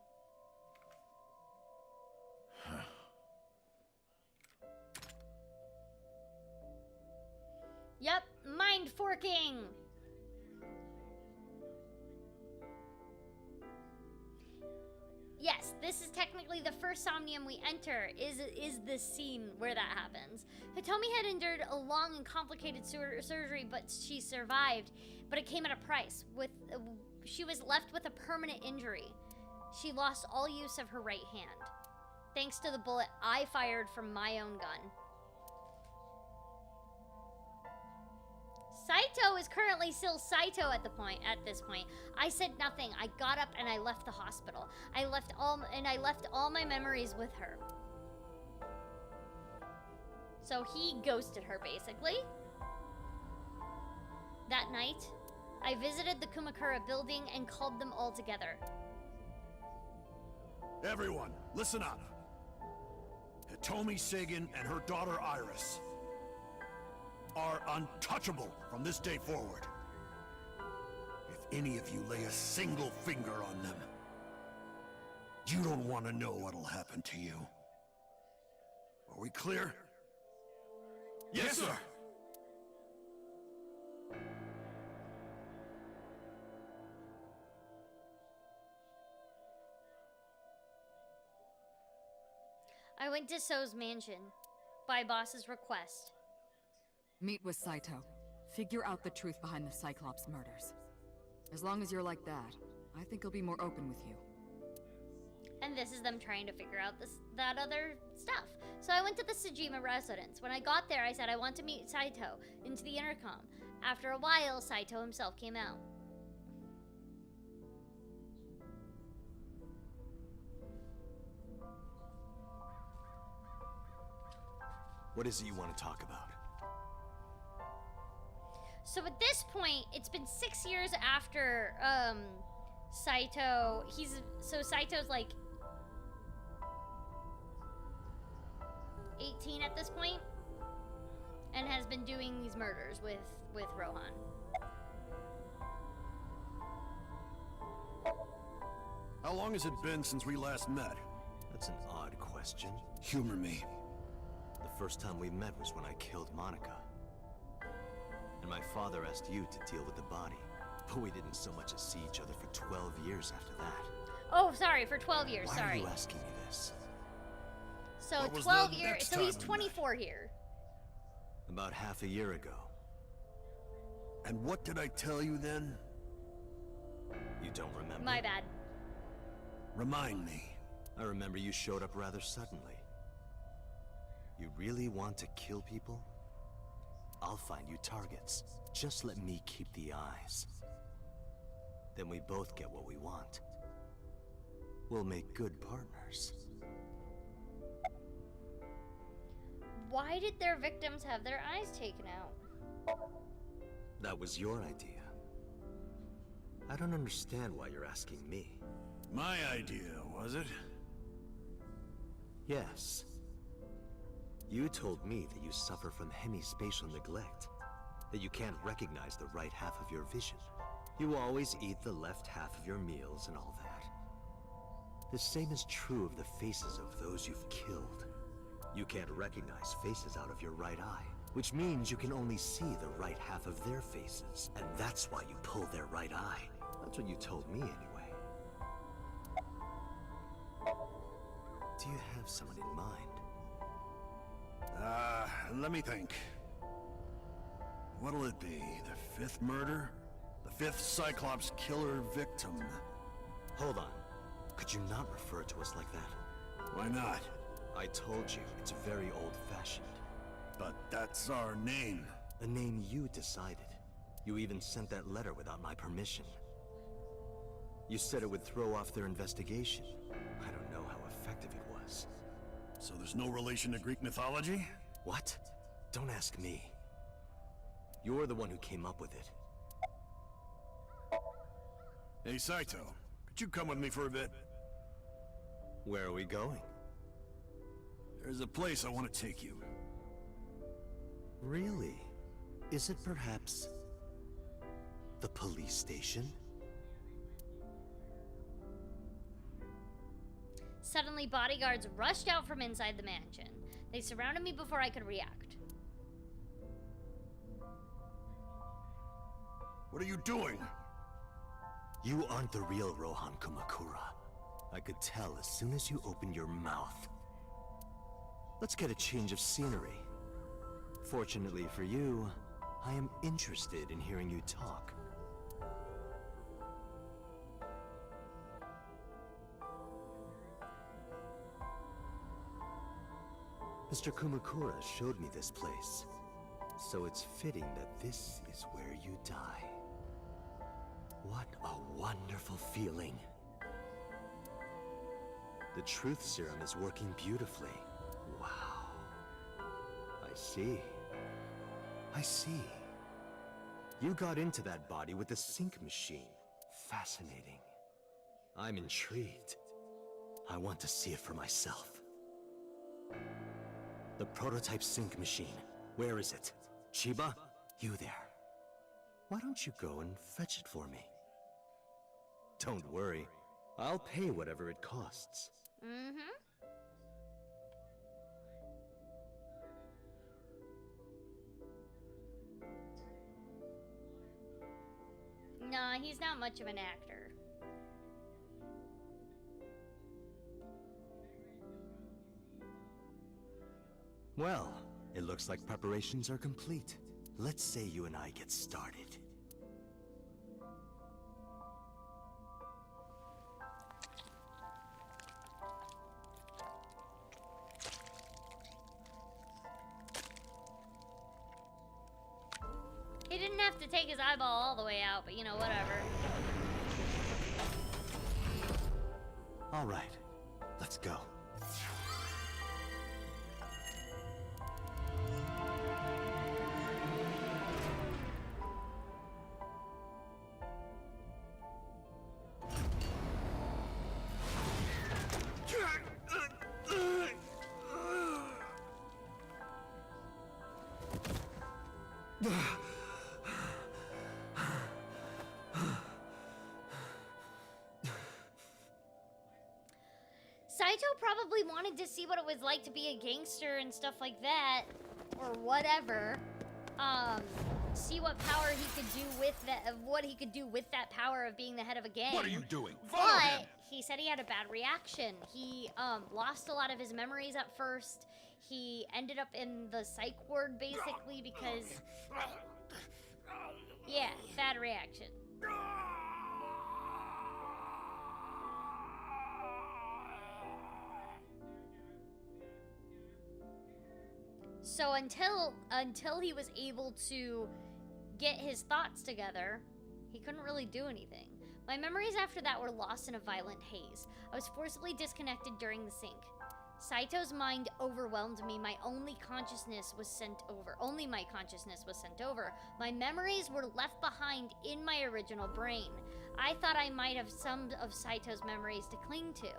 Yep, mind forking! Yes, this is technically the first Somnium we enter, is this scene where that happens. Hitomi had endured a long and complicated surgery, but she survived, but it came at a price. She was left with a permanent injury. She lost all use of her right hand, thanks to the bullet I fired from my own gun. Saito is currently still Saito at this point. I said nothing. I got up and I left the hospital. I left all my memories with her. So he ghosted her basically. That night, I visited the Kumakura building and called them all together. Everyone, listen up. Hitomi Sagan and her daughter Iris are untouchable from this day forward. If any of you lay a single finger on them, you don't want to know what'll happen to you. Are we clear? Yes, sir! I went to So's mansion, by Boss's request. Meet with Saito. Figure out the truth behind the Cyclops murders. As long as you're like that, I think he'll be more open with you. And this is them trying to figure out that other stuff. So I went to the Sejima residence. When I got there, I said I want to meet Saito into the intercom. After a while, Saito himself came out. What is it you want to talk about? So at this point, it's been 6 years after Saito. Saito's like 18 at this point, and has been doing these murders with Rohan. How long has it been since we last met? That's an odd question. Humor me. The first time we met was when I killed Monica. And my father asked you to deal with the body. But we didn't so much as see each other for 12 years after that. Oh, sorry, for 12 years, Why sorry. are you asking me this? So What was 12 the years, next so he's time we met? 24 here. About half a year ago. And what did I tell you then? You don't remember? My bad. Remind me. I remember you showed up rather suddenly. You really want to kill people? I'll find you targets. Just let me keep the eyes. Then we both get what we want. We'll make good partners. Why did their victims have their eyes taken out? That was your idea. I don't understand why you're asking me. My idea, was it? Yes. You told me that you suffer from hemispatial neglect. That you can't recognize the right half of your vision. You always eat the left half of your meals and all that. The same is true of the faces of those you've killed. You can't recognize faces out of your right eye, which means you can only see the right half of their faces, and that's why you pull their right eye. That's what you told me anyway. Do you have someone in mind? Let me think. What'll it be? The fifth murder? The fifth Cyclops killer victim? Hold on. Could you not refer to us like that? Why not? I told you, it's very old-fashioned. But that's our name. A name you decided. You even sent that letter without my permission. You said it would throw off their investigation. I don't know how effective it was. So there's no relation to Greek mythology? What? Don't ask me. You're the one who came up with it. Hey, Saito. Could you come with me for a bit? Where are we going? There's a place I want to take you. Really? Is it perhaps the police station? Suddenly, bodyguards rushed out from inside the mansion. They surrounded me before I could react. What are you doing? You aren't the real Rohan Kumakura. I could tell as soon as you opened your mouth. Let's get a change of scenery. Fortunately for you, I am interested in hearing you talk. Mr. Kumakura showed me this place, so it's fitting that this is where you die. What a wonderful feeling. The truth serum is working beautifully. Wow. I see. I see. You got into that body with the sync machine. Fascinating. I'm intrigued. I want to see it for myself. The prototype sync machine. Where is it? Chiba? You there. Why don't you go and fetch it for me? Don't worry. I'll pay whatever it costs. Nah, he's not much of an actor. Well, it looks like preparations are complete. Let's say you and I get started. didn't have to take his eyeball all the way out, but you know, whatever. All right, let's go. Saito probably wanted to see what it was like to be a gangster and stuff like that, or whatever. See what power he could do with that, what he could do with that power of being the head of a gang. What are you doing? Follow But him! he said he had a bad reaction. He lost a lot of his memories at first. He ended up in the psych ward basically because, yeah, bad reaction. So until he was able to get his thoughts together, he couldn't really do anything. My memories after that were lost in a violent haze. I was forcibly disconnected during the sync. Saito's mind overwhelmed me. Only my consciousness was sent over. My memories were left behind in my original brain. I thought I might have some of Saito's memories to cling to,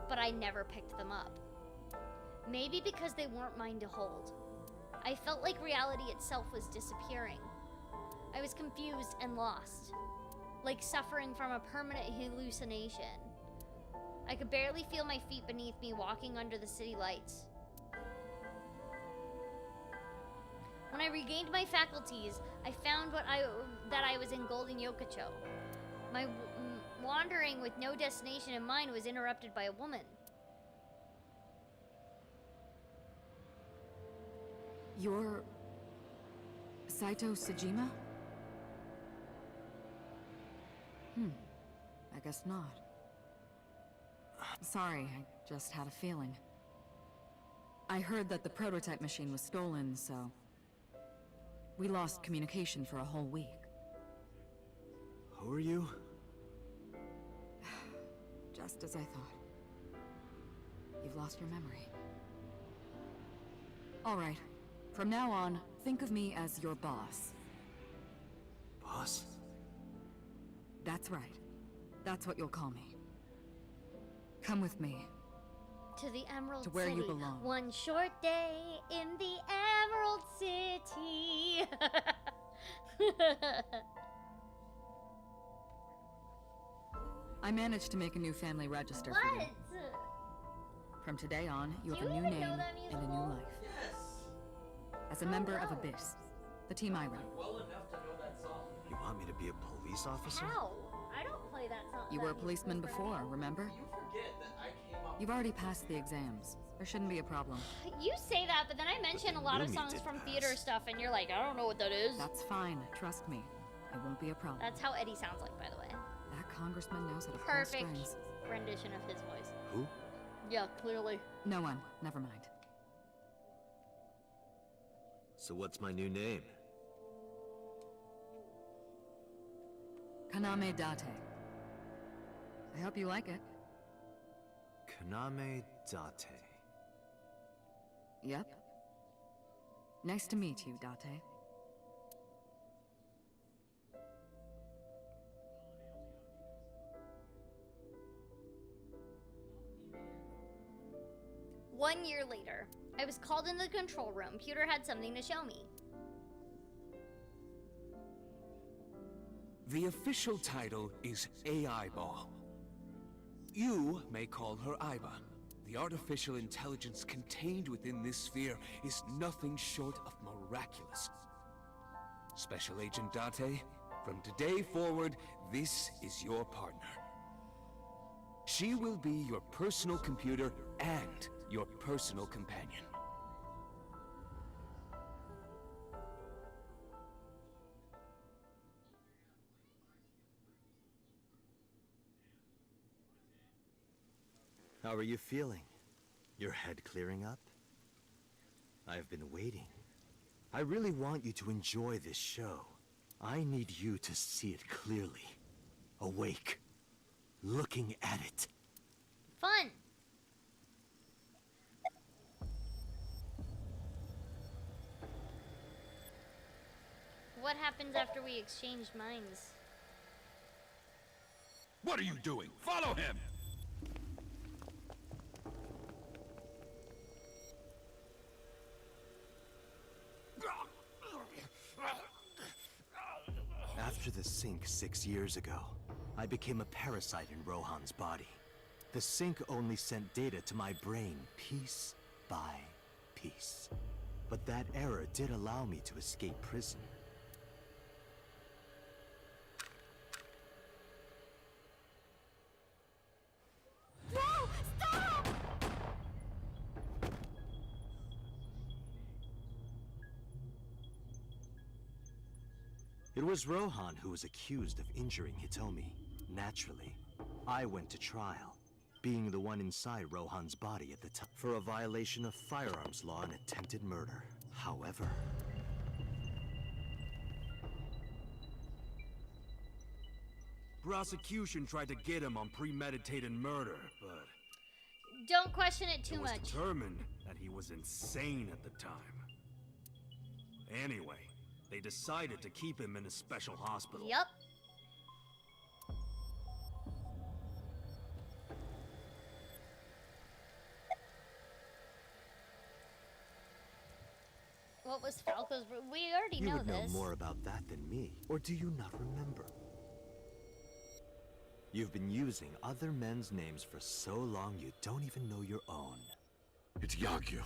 but I never picked them up. Maybe because they weren't mine to hold. I felt like reality itself was disappearing. I was confused and lost, like suffering from a permanent hallucination. I could barely feel my feet beneath me walking under the city lights. When I regained my faculties, I found that I was in Golden Yokocho. My wandering with no destination in mind was interrupted by a woman. You're... Saito Sejima? I guess not. Sorry, I just had a feeling. I heard that the prototype machine was stolen, so... we lost communication for a whole week. Who are you? Just as I thought. You've lost your memory. All right. From now on, think of me as your boss. Boss? That's right. That's what you'll call me. Come with me. To the Emerald To where City. you belong. One short day in the Emerald City. I managed to make a new family register for you. What? From today on, you Do have a you new even know name that and a new musical? life. As a member of Abyss, the team I run. Well enough to know that song. You want me to be a police officer? How? I don't play that song. You were a policeman before, remember? You forget that I came up. You've already passed the exams. There shouldn't be a problem. You say that, but then I mention a lot of Lumi songs did from pass. theater stuff, and you're like, I don't know what that is. That's fine, trust me. It won't be a problem. That's how Eddie sounds like, by the way. That congressman knows how to pull Perfect strings. rendition of his voice. Who? Yeah, clearly. No one, never mind. So what's my new name? Kaname Date. I hope you like it. Kaname Date. Yep. Nice to meet you, Date. One year later, I was called into the control room. Pewter had something to show me. The official title is Aiba. You may call her Aiba. The artificial intelligence contained within this sphere is nothing short of miraculous. Special Agent Dante, from today forward, this is your partner. She will be your personal computer and your personal companion. How are you feeling? Your head clearing up? I've been waiting. I really want you to enjoy this show. I need you to see it clearly. Awake. Looking at it. Fun. What happens after we exchange minds? What are you doing? Follow him! After the sink 6 years ago, I became a parasite in Rohan's body. The sink only sent data to my brain piece by piece. But that error did allow me to escape prison. No! Stop! It was Rohan who was accused of injuring Hitomi. Naturally, I went to trial, being the one inside Rohan's body at the time, for a violation of firearms law and attempted murder. However, prosecution tried to get him on premeditated murder, but Don't question it too it was much. determined that he was insane at the time. Anyway, they decided to keep him in a special hospital. Yup. What was Falco's? We already you know would this. know more about that than me, or do you not remember? You've been using other men's names for so long you don't even know your own. It's Yagyu.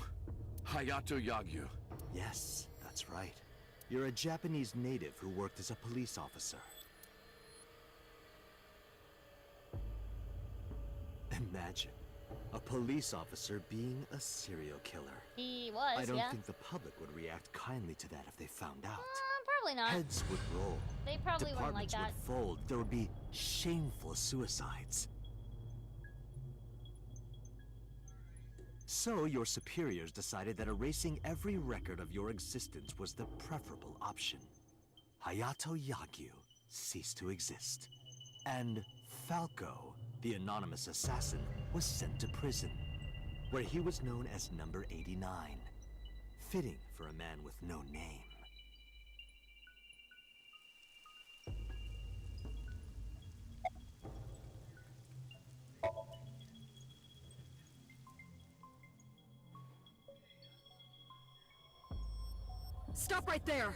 Hayato Yagyu. Yes, that's right. You're a Japanese native who worked as a police officer. Imagine a police officer being a serial killer. He was, I don't yeah. think the public would react kindly to that if they found out. Probably not. Heads would roll. They probably wouldn't like Departments that. would fold. There would be shameful suicides. So your superiors decided that erasing every record of your existence was the preferable option. Hayato Yagyu ceased to exist. And Falco, the anonymous assassin, was sent to prison, where he was known as Number 89. Fitting for a man with no name. Stop right there!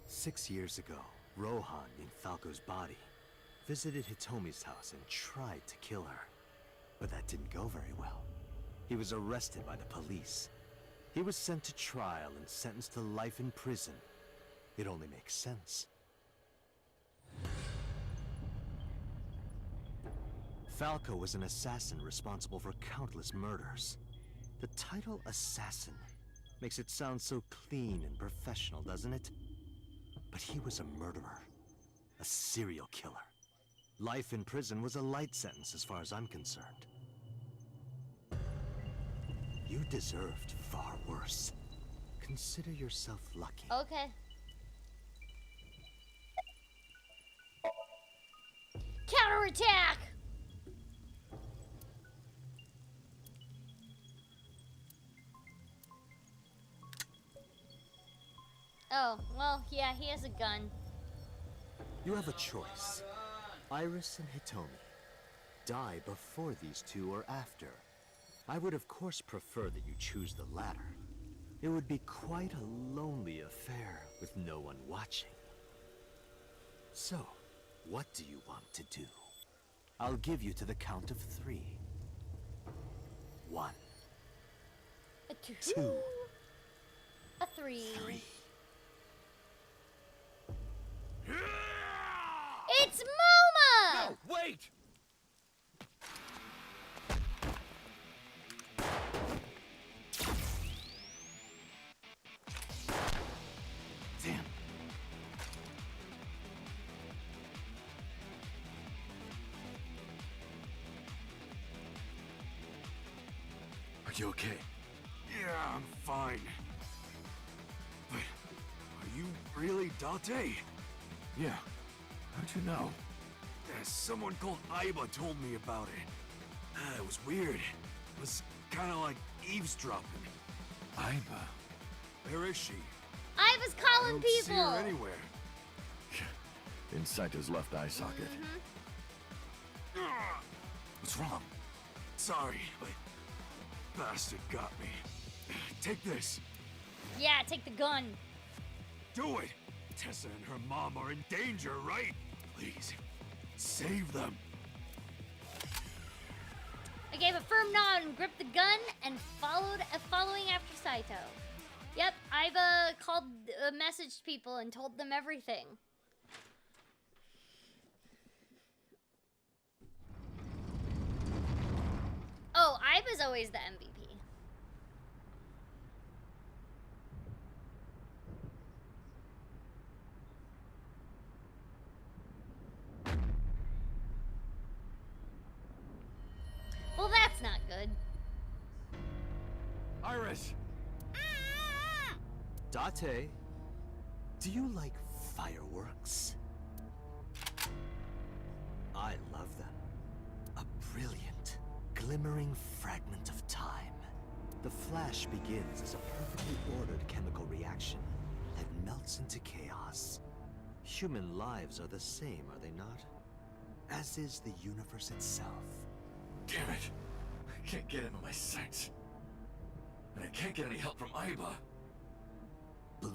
Six years ago, Rohan, in Falco's body, visited Hitomi's house and tried to kill her. But that didn't go very well. He was arrested by the police. He was sent to trial and sentenced to life in prison. It only makes sense. Falco was an assassin responsible for countless murders. The title assassin makes it sound so clean and professional, doesn't it? But he was a murderer, a serial killer. Life in prison was a light sentence as far as I'm concerned. You deserved far worse. Consider yourself lucky. Okay. Counterattack! Oh, well, yeah, he has a gun. You have a choice. Iris and Hitomi. Die before these two or after. I would of course prefer that you choose the latter. It would be quite a lonely affair with no one watching. So, what do you want to do? I'll give you to the count of 3. 1. A 2. A 3. 3. It's Moma! No, wait! You okay? Yeah, I'm fine. But are you really Dante? Yeah. How'd you know? Someone called Aiba told me about it. It was weird. It was kind of like eavesdropping. Aiba? Where is she? I was calling I don't see people. her anywhere. In Saito's left eye socket. What's wrong? Sorry, but bastard got me. Take this. Yeah, take the gun. Do it. Tessa and her mom are in danger, right? Please, save them. I gave a firm nod and gripped the gun and following after Saito. Yep, Aiba messaged people and told them everything. Oh, Aiba's always the MVP. Well, that's not good. Iris! Dante, do you like fireworks? I love them. A brilliant, glimmering fragment of time. The flash begins as a perfectly ordered chemical reaction that melts into chaos. Human lives are the same, are they not? As is the universe itself. Damn it! I can't get into my sights. And I can't get any help from Aiba.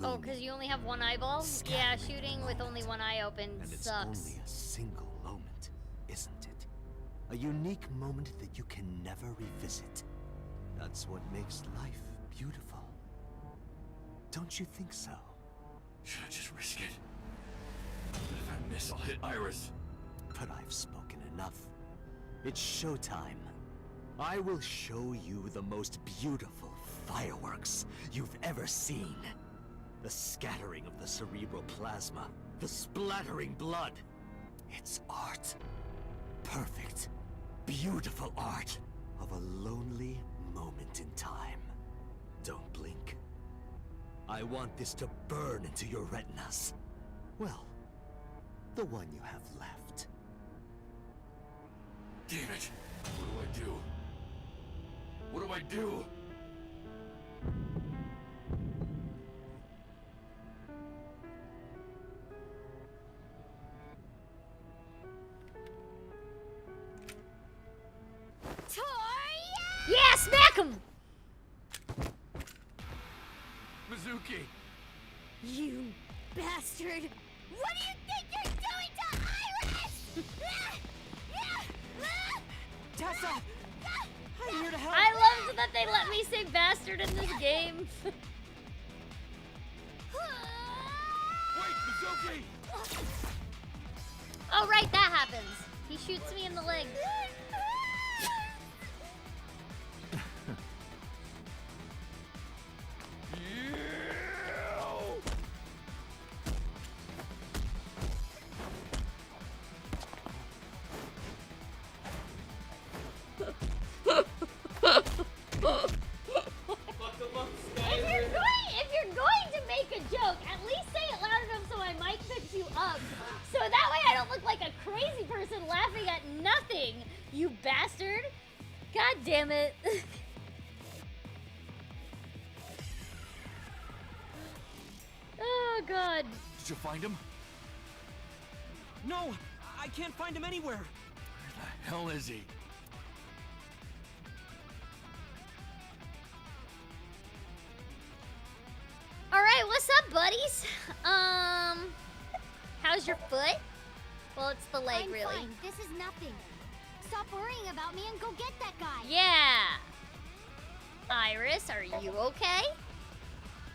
Oh, because you only have one eyeball? Yeah, shooting with only one eye open And it's sucks. only a single moment, isn't it? A unique moment that you can never revisit. That's what makes life beautiful. Don't you think so? Should I just risk it? But if I miss, I'll hit Iris. But I've spoken enough. It's showtime. I will show you the most beautiful fireworks you've ever seen. The scattering of the cerebral plasma, the splattering blood. It's art. Perfect, beautiful art of a lonely moment in time. Don't blink. I want this to burn into your retinas. Well, the one you have left. Damn it! What do? What do I do? Yeah, smack him! Mizuki! You bastard! What do you think you're doing to Iris? Tessa! I'm here to help! I love that they let me say bastard in this game. Wait, Mizuki! Oh, right, that happens. He shoots me in the leg. If you're going to make a joke, at least say it loud enough so my mic picks you up. So that way I don't look like a crazy person laughing at nothing, you bastard. God damn it. Oh, God. Did you find him? No! I can't find him anywhere! Where the hell is he? Alright, what's up, buddies? How's your foot? Well, it's the leg, I'm really. fine. This is nothing. Stop worrying about me and go get that guy. Yeah. Iris, are you okay?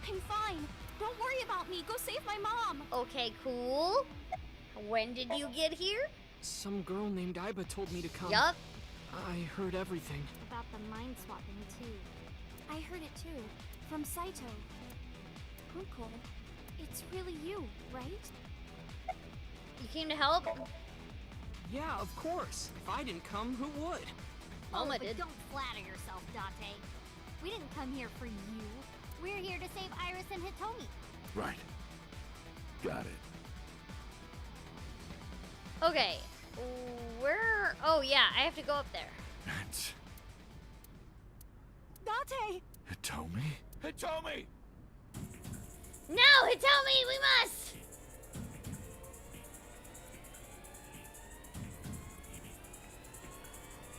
I'm fine. Don't worry about me. Go save my mom. Okay, cool. When did you get here? Some girl named Aiba told me to come. Yup. I heard everything. About the mind swapping, too. I heard it too. From Saito. Uncle, it's really you, right? You came to help? Yeah, of course. If I didn't come, who would? Mama but did. don't flatter yourself, Dante. We didn't come here for you. We're here to save Iris and Hitomi. Right. Got it. Okay. Where? Oh yeah, I have to go up there. That's Dante! Hitomi? Hitomi! No, Hitomi, we must!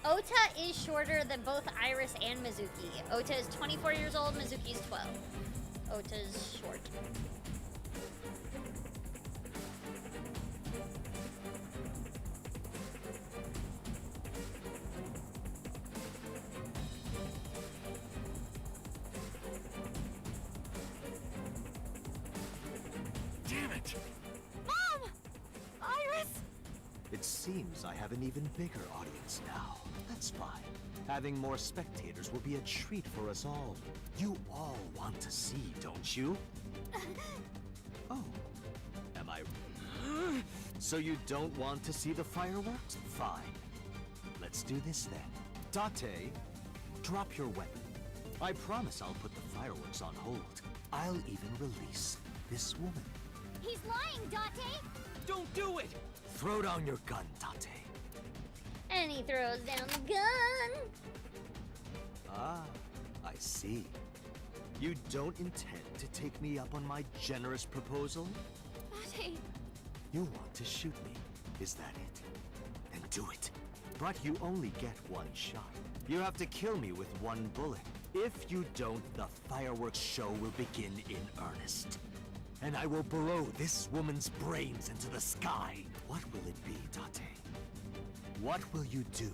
Ota is shorter than both Iris and Mizuki. Ota is 24 years old, Mizuki is 12. Ota's short. Damn it! Mom! Iris! It seems I have an even bigger audience now. That's fine. Having more spectators will be a treat for us all. You all want to see, don't you? Oh. Am I... So you don't want to see the fireworks? Fine. Let's do this then. Dante, drop your weapon. I promise I'll put the fireworks on hold. I'll even release this woman. He's lying, Dante! Don't do it! Throw down your gun, Dante. And he throws down the gun. Ah, I see. You don't intend to take me up on my generous proposal? Dante. You want to shoot me, is that it? Then do it. But you only get one shot. You have to kill me with one bullet. If you don't, the fireworks show will begin in earnest. And I will blow this woman's brains into the sky. What will it be, Dante? What will you do?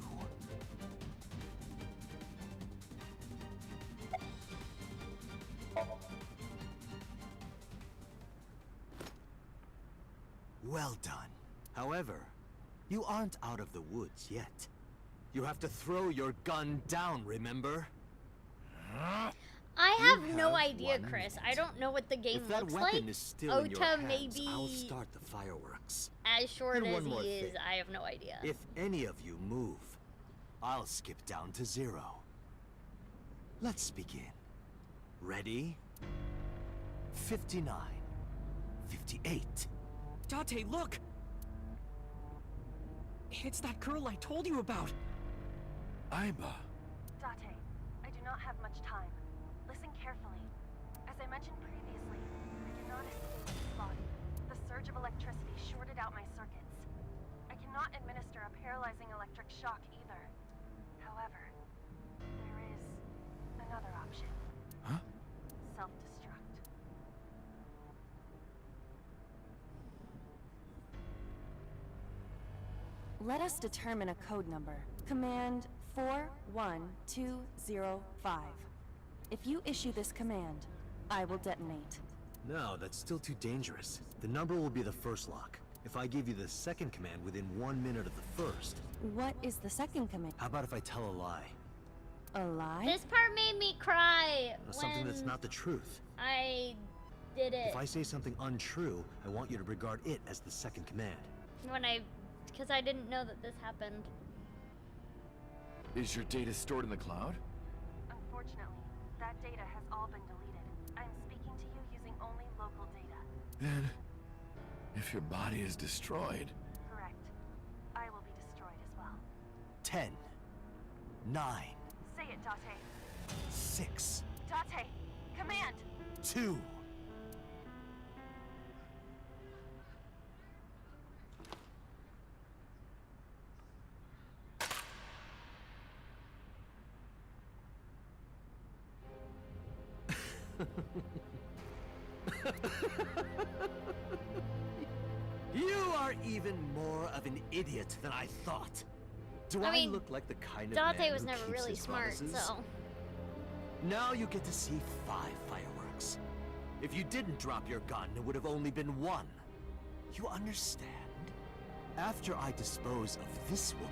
Well done. However, you aren't out of the woods yet. You have to throw your gun down, remember? I have no idea, Chris. I don't know what the game If that looks weapon like. is still in your Ota hands, may be I'll start the fireworks. as short And as one more he is. thing. I have no idea. If any of you move, I'll skip down to 0. Let's begin. Ready? 59. 58. Dante, look! It's that girl I told you about. Aiba. Dante, I do not have much time. Listen carefully. As I mentioned previously, I cannot escape this body. The surge of electricity shorted out my circuits. I cannot administer a paralyzing electric shock either. However, there is another option. Huh? Self-destruct. Let us determine a code number. Command 41205. If you issue this command, I will detonate. No, that's still too dangerous. The number will be the first lock. If I give you the second command within 1 minute of the first. What is the second command? How about if I tell a lie? A lie? This part made me cry Something when that's not the truth. I did it. If I say something untrue, I want you to regard it as the second command. Because I didn't know that this happened. Is your data stored in the cloud? Unfortunately, that data has all been deleted. I'm speaking to you using only local data. Then, if your body is destroyed... Correct. I will be destroyed as well. 10. 9. Say it, Dante. 6. Dante! Command! 2. You are even more of an idiot than I thought. Do I I mean, look like the kind of Dante man was who never keeps really his smart, promises? so. Now you get to see 5 fireworks. If you didn't drop your gun, it would have only been 1. You understand? After I dispose of this woman,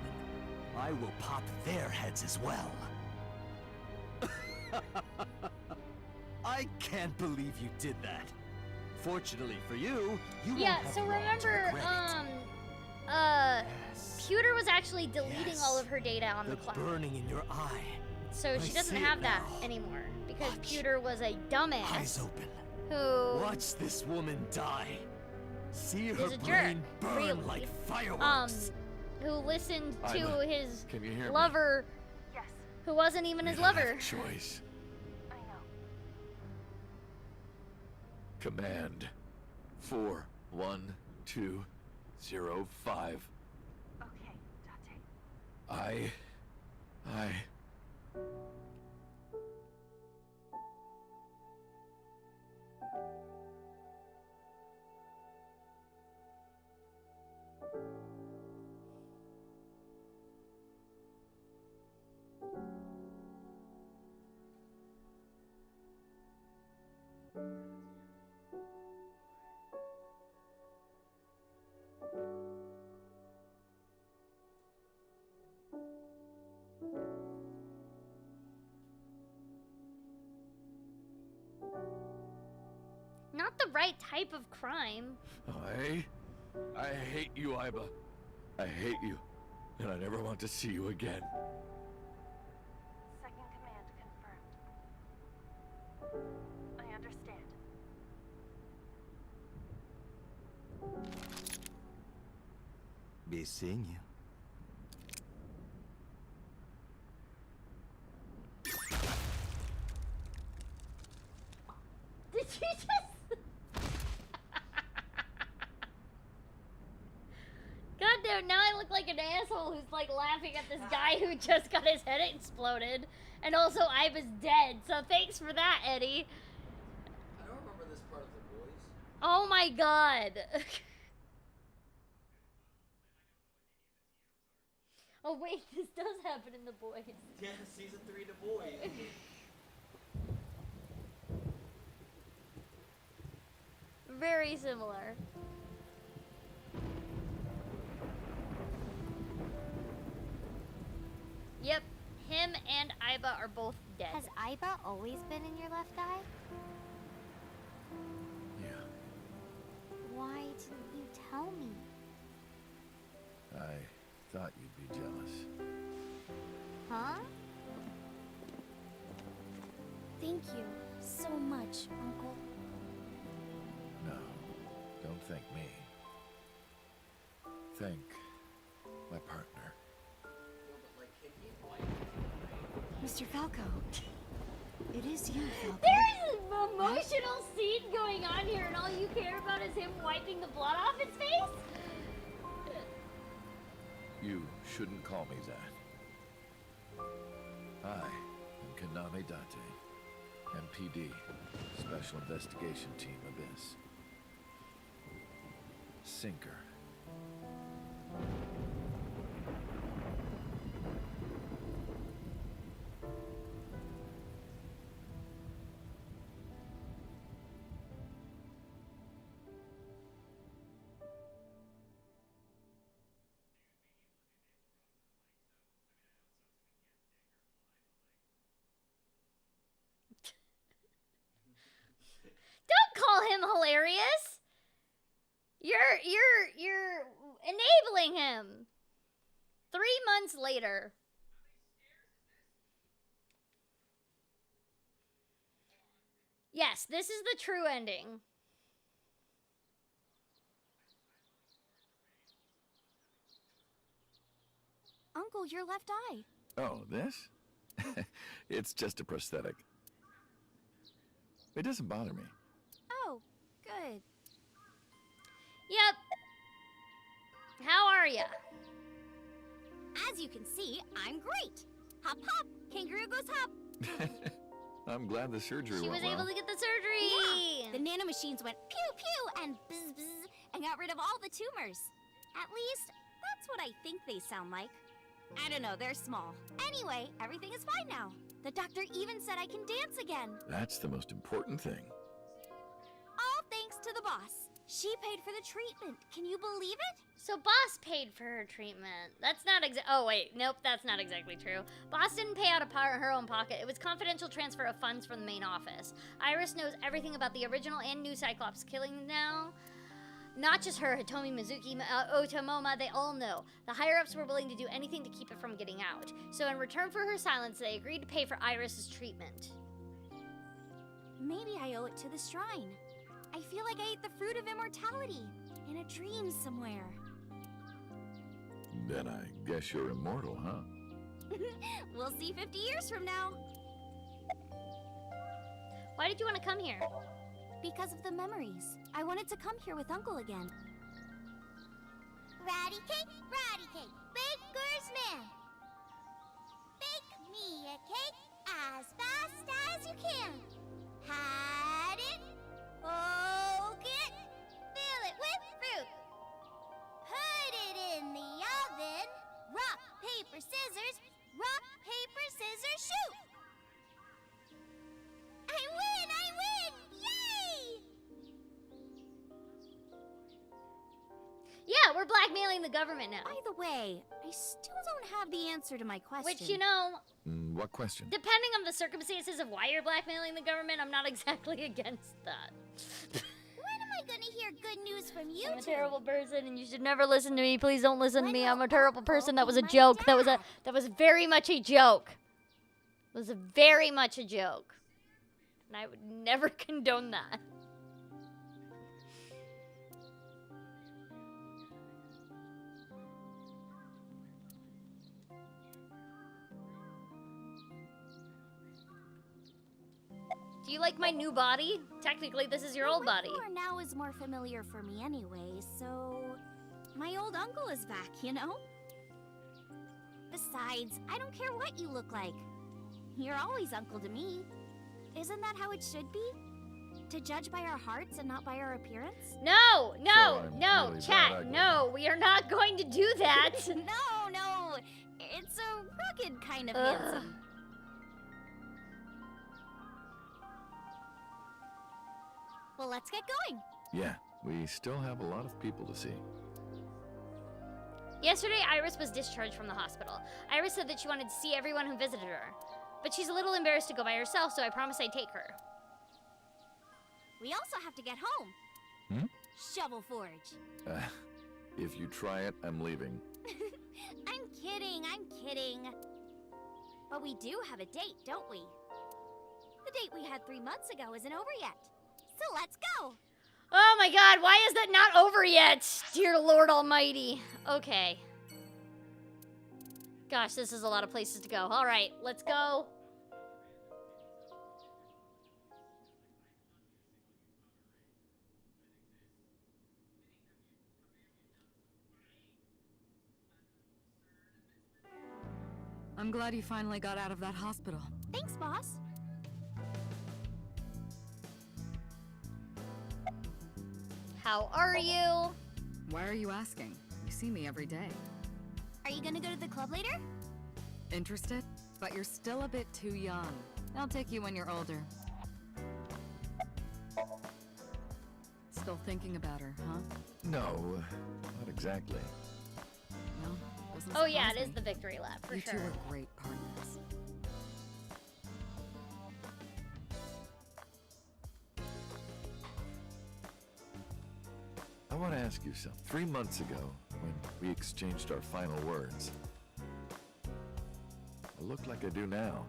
I will pop their heads as well. I can't believe you did that. Fortunately for you, you Yeah, won't have so long to remember, regret it. Pewter was actually deleting Yes. all of her data on the The cloud. burning in your eye. So she I doesn't see it have that now. anymore because Watch. Pewter was a Eyes dumbass open. who Watch this woman die. See is her a jerk, brain burn really. like fireworks. Who listened to Aiba, his can you hear me? lover, Yes, who wasn't even his You don't have lover. a choice. I know. Command 41205. Okay, Dante. I. Not the right type of crime. I hate you, Aiba. I hate you, and I never want to see you again. Second command confirmed. I understand. Be seeing you. Did you just... Goddamn, now I look like an asshole who's like laughing at this guy who just got his head exploded. And also, Aiba's dead, so thanks for that, Eddie. I don't remember this part of The Boys. Oh my god. Oh wait, this does happen in The Boys. Yeah, season 3 The Boys. Very similar. Yep, him and Aiba are both dead. Has Aiba always been in your left eye? Yeah, Why didn't you tell me? I thought you'd be jealous. Huh? Thank you so much, Uncle. No, don't thank me. Thank my partner. Mr. Falco, it is you, Falco. There's an emotional scene going on here, and all you care about is him wiping the blood off his face? You shouldn't call me that. I am Konami Dante, MPD, Special Investigation Team Abyss. Sinker. Don't call him hilarious. You're enabling him. 3 months later. Yes, this is the true ending. Uncle, your left eye. Oh, this? It's just a prosthetic. It doesn't bother me. Oh, good. Yep. How are ya? As you can see, I'm great. Hop, hop. Kangaroo goes hop. I'm glad the surgery She went was able well. to get the surgery. Yeah, the nanomachines went pew pew and bzz bzz and got rid of all the tumors. At least, that's what I think they sound like. I don't know, they're small. Anyway, everything is fine now. The doctor even said I can dance again. That's the most important thing. All thanks to the boss. She paid for the treatment. Can you believe it? So Boss paid for her treatment. That's not oh wait, nope, that's not exactly true. Boss didn't pay out of her own pocket. It was confidential transfer of funds from the main office. Iris knows everything about the original and new Cyclops killing now. Not just her, Hitomi, Mizuki, Otomoma, they all know. The higher-ups were willing to do anything to keep it from getting out. So in return for her silence, they agreed to pay for Iris's treatment. Maybe I owe it to the shrine. I feel like I ate the fruit of immortality in a dream somewhere. Then I guess you're immortal, huh? We'll see 50 years from now. Why did you want to come here? Because of the memories. I wanted to come here with Uncle again. Ratty cake, baker's man. Bake me a cake as fast as you can. Hide it, poke it, fill it with fruit. Put it in the oven. Rock, paper, scissors. Rock, paper, scissors, shoot. I win! Yay! Yeah, we're blackmailing the government now. By the way, I still don't have the answer to my question. Which, you know... What question? Depending on the circumstances of why you're blackmailing the government, I'm not exactly against that. When am I gonna hear good news from you I'm a two? terrible person, and you should never listen to me. Please don't listen to me. I'm a terrible person. That was a joke. That was very much a joke. It was very much a joke. And I would never condone that. Do you like my new body? Technically, this is your old body. What you are now is more familiar for me anyway, so... My old uncle is back, you know? Besides, I don't care what you look like. You're always uncle to me. Isn't that how it should be? To judge by our hearts and not by our appearance? No, no, So I'm no, really chat, bad, I no, we are not going to do that. No, it's a rugged kind of handsome. Well, let's get going. Yeah, we still have a lot of people to see. Yesterday, Iris was discharged from the hospital. Iris said that she wanted to see everyone who visited her. But she's a little embarrassed to go by herself, so I promised I'd take her. We also have to get home. Shovel Forge. If you try it, I'm leaving. I'm kidding. But we do have a date, don't we? The date we had 3 months ago isn't over yet. So let's go. Oh my god, why is that not over yet? Dear Lord Almighty. Okay. Gosh, this is a lot of places to go. All right, let's go. I'm glad you finally got out of that hospital. Thanks, boss. How are you? Why are you asking? You see me every day. Are you gonna go to the club later? Interested? But you're still a bit too young. I'll take you when you're older. Still thinking about her, huh? No, not exactly. No, doesn't Oh yeah, it surprise is me. the victory lap, for You sure. two are great partners. I want to ask you something. 3 months ago, when we exchanged our final words, I look like I do now.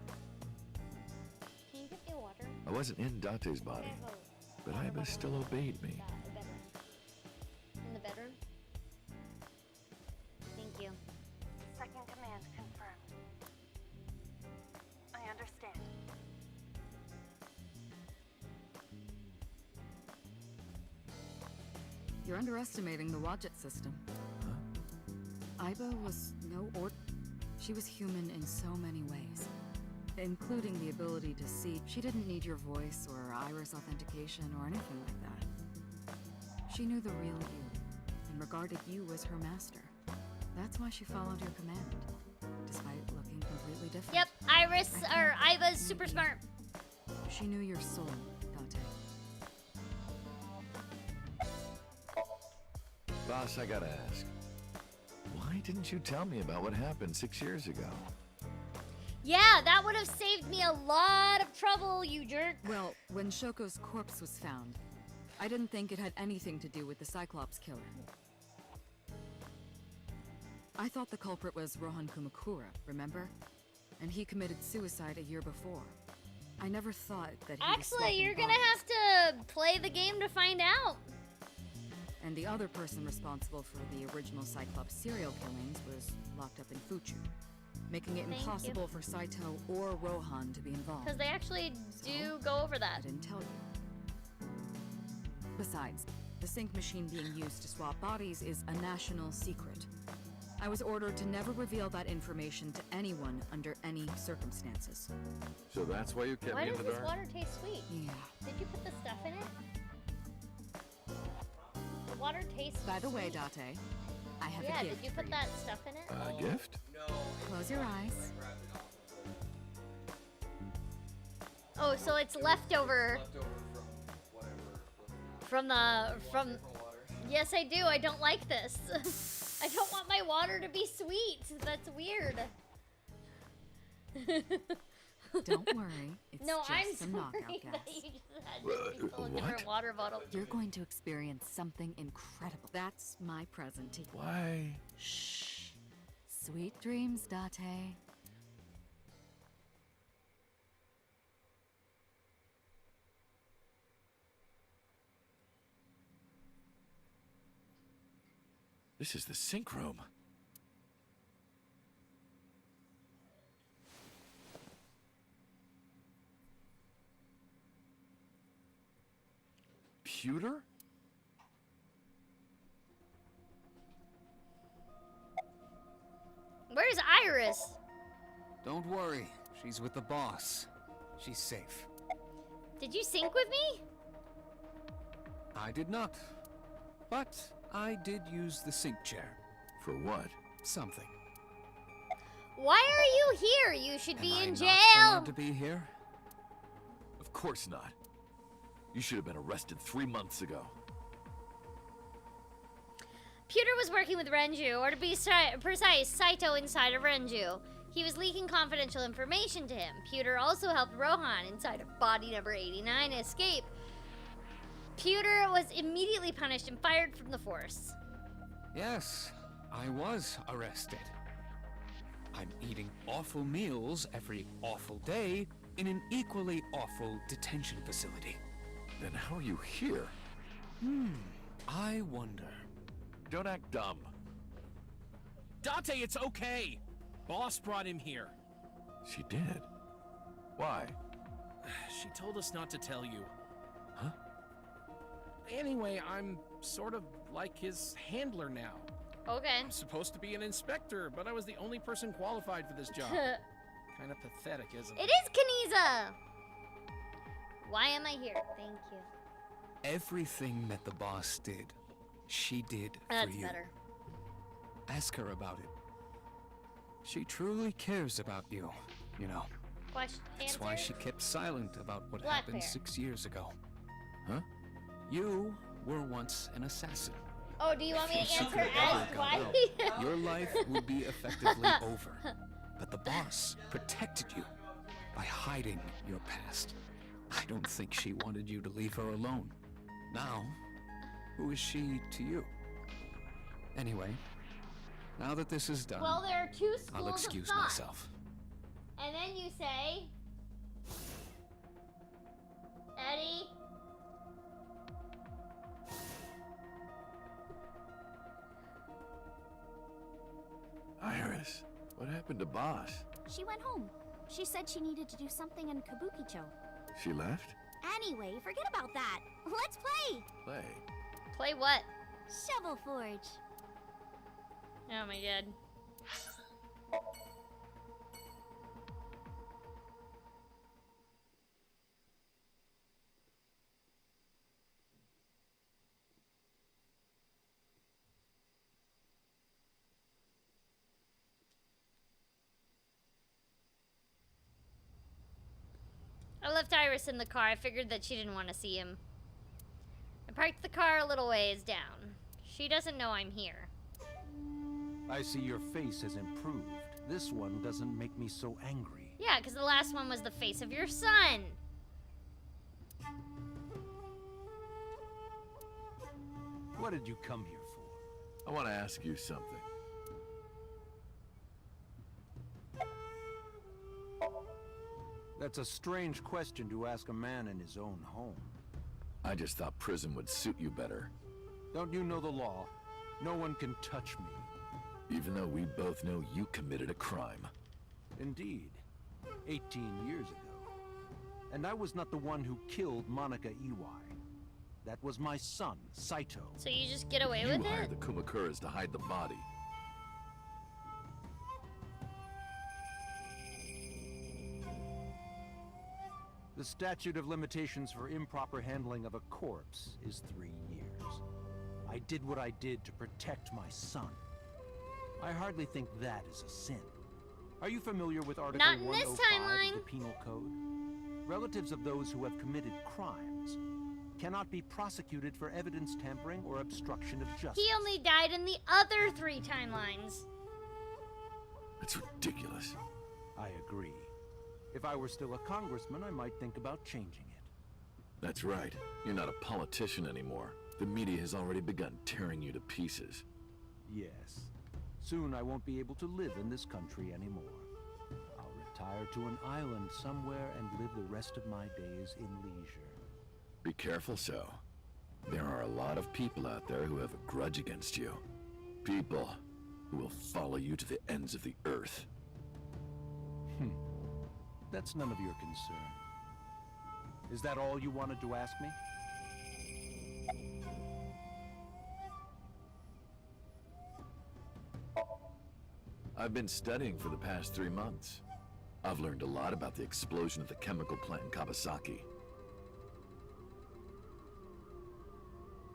Can you get me water? I wasn't in Dante's body, but Aiba still obeyed me. In the bedroom? Thank you. Second command confirmed. I understand. You're underestimating the Wadjet system. Aiba was no She was human in so many ways, including the ability to see. She didn't need your voice or iris authentication or anything like that. She knew the real you and regarded you as her master. That's why she followed your command, despite looking completely different. Yep, Iris, or Aiba's super smart. She knew your soul, Dante. Boss, I gotta ask. Why didn't you tell me about what happened 6 years ago? Yeah, that would have saved me a lot of trouble, you jerk. Well, when Shoko's corpse was found, I didn't think it had anything to do with the Cyclops killer. I thought the culprit was Rohan Kumakura, remember? And he committed suicide a year before. I never thought that he was Actually, swapping you're gonna bodies. have to play the game to find out. And the other person responsible for the original Cyclops serial killings was locked up in Fuchu, making it Thank you. impossible for Saito or Rohan to be involved. Because they actually do go over that. I didn't tell you. Besides, the sync machine being used to swap bodies is a national secret. I was ordered to never reveal that information to anyone under any circumstances. So that's why you kept Why me in does the this dark? water taste sweet? Yeah. Did you put the stuff in it? The water tastes By the way, sweet. Dante, I have Yeah, a gift did you put that stuff in it? A gift? Close your eyes. Oh, so it's leftover from Yes, I do. I don't like this. I don't want my water to be sweet. That's weird. Don't worry, it's No, just I'm some knockout sorry gas. that you just had me fill a different water bottle. You're going to experience something incredible. That's my present to you. Why? Shh. Sweet dreams, Date. This is the sync room. Pewter? Where's Iris? Don't worry, she's with the boss. She's safe. Did you sync with me? I did not. But I did use the sync chair. For what? Something. Why are you here? You should be Am I in not jail. allowed to be here? Of course not. You should have been arrested 3 months ago. Pewter was working with Renju, or to be precise, Saito inside of Renju. He was leaking confidential information to him. Pewter also helped Rohan inside of body number 89 escape. Pewter was immediately punished and fired from the force. Yes, I was arrested. I'm eating awful meals every awful day in an equally awful detention facility. Then how are you here? I wonder. Don't act dumb. Dante, it's okay. Boss brought him here. She did. Why? She told us not to tell you. Huh? Anyway, I'm sort of like his handler now. Okay. I'm supposed to be an inspector, but I was the only person qualified for this job. Kind of pathetic, isn't it? It is Kaniza! Why am I here? Thank you. Everything that the boss did, she did That's for you. better. Ask her about it. She truly cares about you, you know. Question. That's why she kept silent about what Black happened bear. 6 years ago. Huh? You were once an assassin. Oh, do you want me If to your answer secret as ever got why? out, your life would be effectively over. But the boss protected you by hiding your past. I don't think she wanted you to leave her alone. Now, who is she to you? Anyway, now that this is done, Well, there are two schools I'll excuse of thought. myself. And then you say, Eddie. Iris, what happened to Boss? She went home. She said she needed to do something in Kabukicho. She left? Anyway, forget about that. Let's play! Play. Play what? Shovel Forge. Oh my god. I left Iris in the car. I figured that she didn't want to see him. I parked the car a little ways down. She doesn't know I'm here. I see your face has improved. This one doesn't make me so angry. Yeah, because the last one was the face of your son. What did you come here for? I want to ask you something. That's a strange question to ask a man in his own home. I just thought prison would suit you better. Don't you know the law? No one can touch me. Even though we both know you committed a crime. Indeed. 18 years ago. And I was not the one who killed Monica Iwai. That was my son, Saito. So you just get away with You hired it? the Kumakuras to hide the body. The statute of limitations for improper handling of a corpse is 3 years. I did what I did to protect my son. I hardly think that is a sin. Are you familiar with Article Not in this 105 timeline. of the Penal Code? Relatives of those who have committed crimes cannot be prosecuted for evidence tampering or obstruction of justice. He only died in the other 3 timelines. It's ridiculous. I agree. If I were still a congressman, I might think about changing it. That's right. You're not a politician anymore. The media has already begun tearing you to pieces. Yes. Soon I won't be able to live in this country anymore. I'll retire to an island somewhere and live the rest of my days in leisure. Be careful, So. There are a lot of people out there who have a grudge against you. People who will follow you to the ends of the earth. That's none of your concern. Is that all you wanted to ask me? I've been studying for the past 3 months. I've learned a lot about the explosion of the chemical plant in Kawasaki.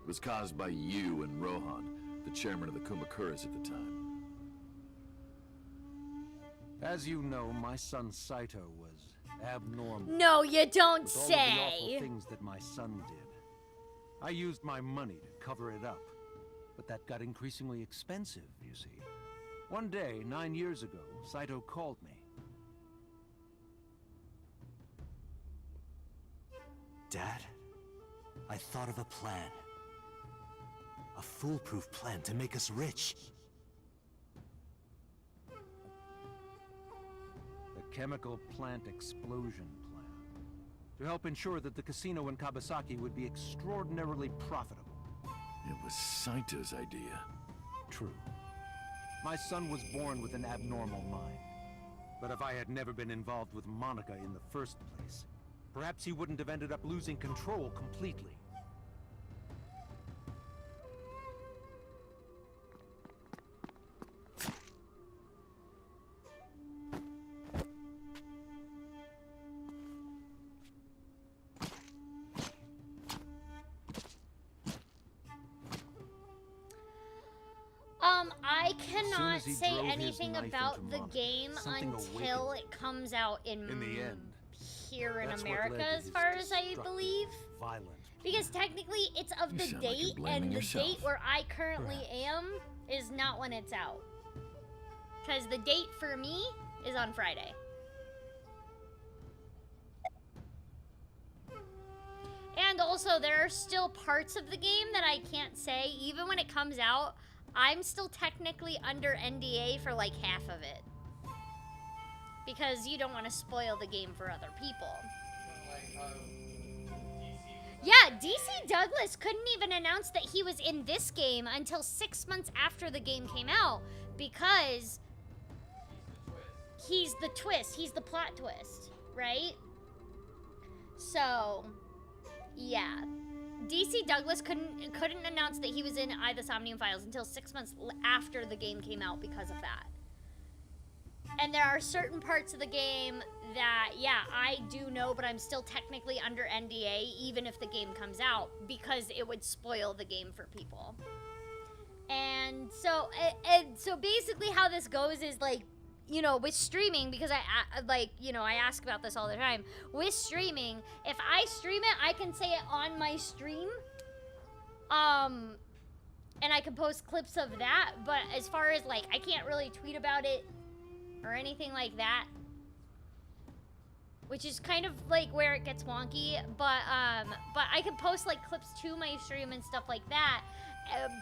It was caused by you and Rohan, the chairman of the Kumakuras at the time. As you know, my son Saito was abnormal. No, you don't with all of the awful say. things that my son did. I used my money to cover it up, but that got increasingly expensive, you see. One day, 9 years ago, Saito called me. Dad, I thought of a plan. A foolproof plan to make us rich. The chemical plant explosion plan. To help ensure that the casino in Kawasaki would be extraordinarily profitable. It was Saito's idea. True. My son was born with an abnormal mind. But if I had never been involved with Monica in the first place, perhaps he wouldn't have ended up losing control completely. I cannot as he say drove his anything knife about into the Monica, game something until awakened. it comes out in the end, here in that's what America, led to as his far as I destructive, believe. violent. Because technically, it's of You the sound like you're date, blaming and the yourself. date where I currently am is not when it's out. Because the date for me is on Friday. And also, there are still parts of the game that I can't say. Even when it comes out, I'm still technically under NDA for like half of it. Because you don't want to spoil the game for other people. Yeah, DC Douglas couldn't even announce that he was in this game until 6 months after the game came out because he's the twist, he's the plot twist, right? So, yeah. DC Douglas couldn't announce that he was in Aiba Somnium Files until 6 months after the game came out because of that. And there are certain parts of the game that, yeah, I do know, but I'm still technically under NDA even if the game comes out because it would spoil the game for people. And so basically how this goes is like, you know, with streaming, because I ask about this all the time. With streaming, if I stream it, I can say it on my stream. And I can post clips of that, but as far as like, I can't really tweet about it or anything like that, which is kind of like where it gets wonky, but I can post like clips to my stream and stuff like that,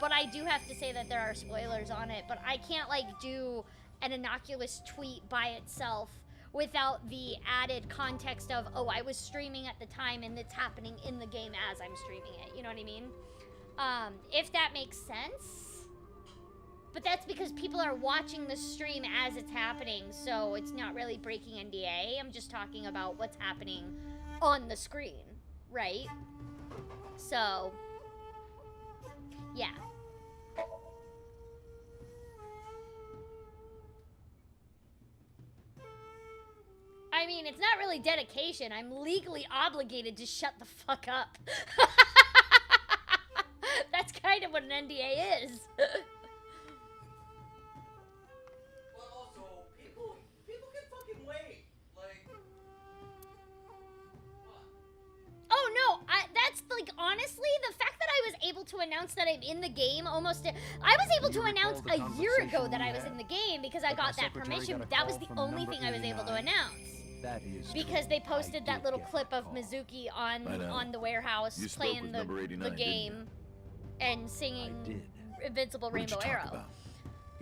but I do have to say that there are spoilers on it, but I can't, like, do an innocuous tweet by itself without the added context of, oh, I was streaming at the time and it's happening in the game as I'm streaming it. You know what I mean? If that makes sense. But that's because people are watching the stream as it's happening, so it's not really breaking NDA. I'm just talking about what's happening on the screen, right? So, yeah. I mean, it's not really dedication. I'm legally obligated to shut the fuck up. That's kind of what an NDA is. But also, people can fucking wait. Like, what? Oh no, that's like, honestly, the fact that I was able to announce that I'm in the game I was able to announce a year ago that I was in the game because I got that permission. That was the only thing I was able to announce. That is because they posted that little clip of Mizuki on the warehouse playing the game and singing Invincible Rainbow Arrow.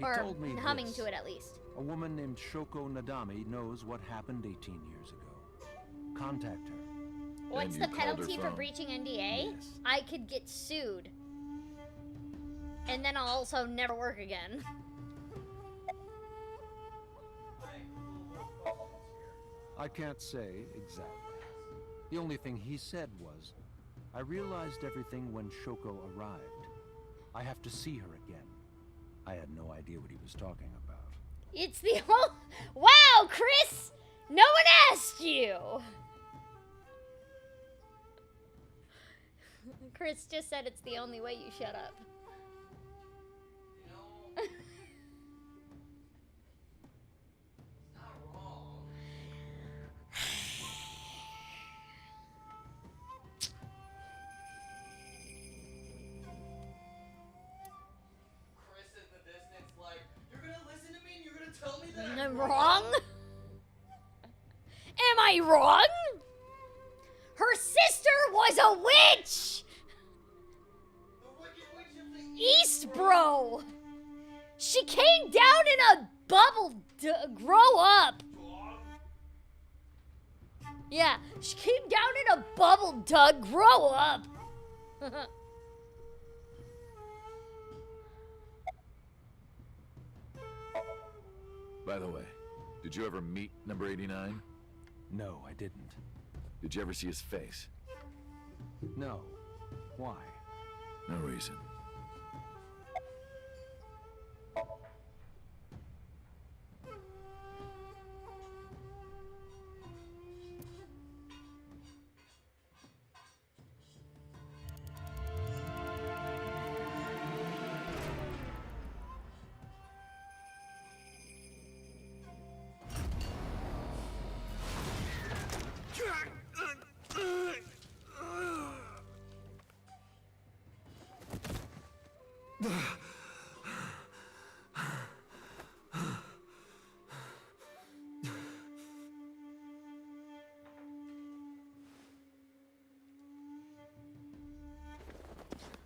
Or humming to it at least. A woman named Shoko Nadami knows what happened 18 years ago. Contact her. What's the penalty for breaching NDA? Yes. I could get sued. And then I'll also never work again. I can't say exactly. The only thing he said was, I realized everything when Shoko arrived. I have to see her again. I had no idea what he was talking about. It's the whole... Wow, Chris! No one asked you! Chris just said it's the only way you shut up. You know, it's not wrong. Chris in the distance, like, you're gonna listen to me and you're gonna tell me that I'm wrong? Am I wrong? Her sister was a witch! East Bro! She came down in a bubble. Grow up! Yeah, she came down in a bubble, Doug. Grow up! By the way, did you ever meet number 89? No, I didn't. Did you ever see his face? No. Why? No reason.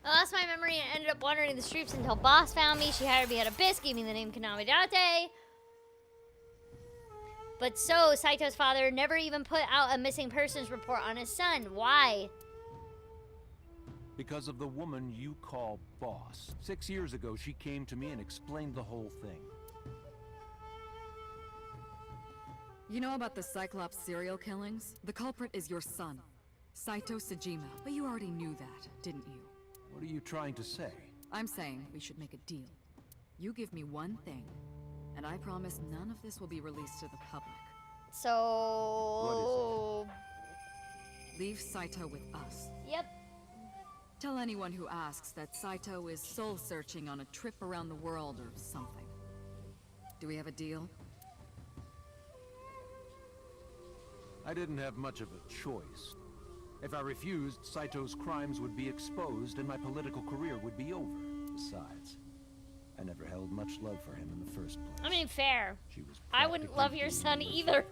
I lost my memory and ended up wandering the streets until Boss found me. She hired me at Abyss, gave me the name Konami Dante. But so, Saito's father never even put out a missing persons report on his son. Why? Because of the woman you call Boss. 6 years ago, she came to me and explained the whole thing. You know about the Cyclops serial killings? The culprit is your son, Saito Sejima. But you already knew that, didn't you? What are you trying to say? I'm saying we should make a deal. You give me one thing, and I promise none of this will be released to the public. So... What is it? Leave Saito with us. Yep. Tell anyone who asks that Saito is soul-searching on a trip around the world or something. Do we have a deal? I didn't have much of a choice. If I refused, Saito's crimes would be exposed and my political career would be over. Besides, I never held much love for him in the first place. I mean, fair. She was I wouldn't love your son either.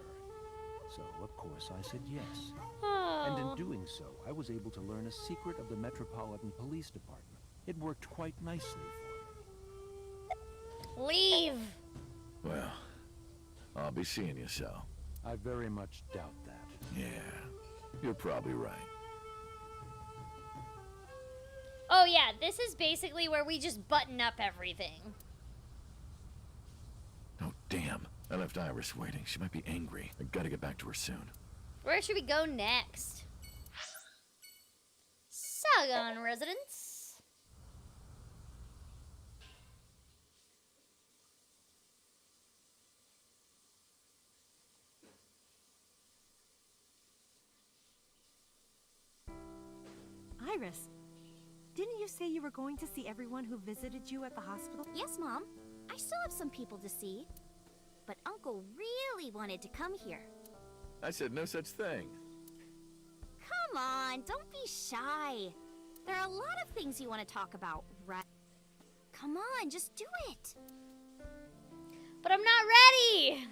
So, of course, I said yes. Oh. And in doing so, I was able to learn a secret of the Metropolitan Police Department. It worked quite nicely for me. Leave! Well, I'll be seeing you, so. I very much doubt that. Yeah, you're probably right. Oh yeah, this is basically where we just button up everything. Oh, damn. I left Iris waiting. She might be angry. I gotta get back to her soon. Where should we go next? Sagon residence. Iris, didn't you say you were going to see everyone who visited you at the hospital? Yes, Mom. I still have some people to see. But Uncle really wanted to come here. I said no such thing. Come on, don't be shy. There are a lot of things you want to talk about, right? Come on, just do it. But I'm not ready!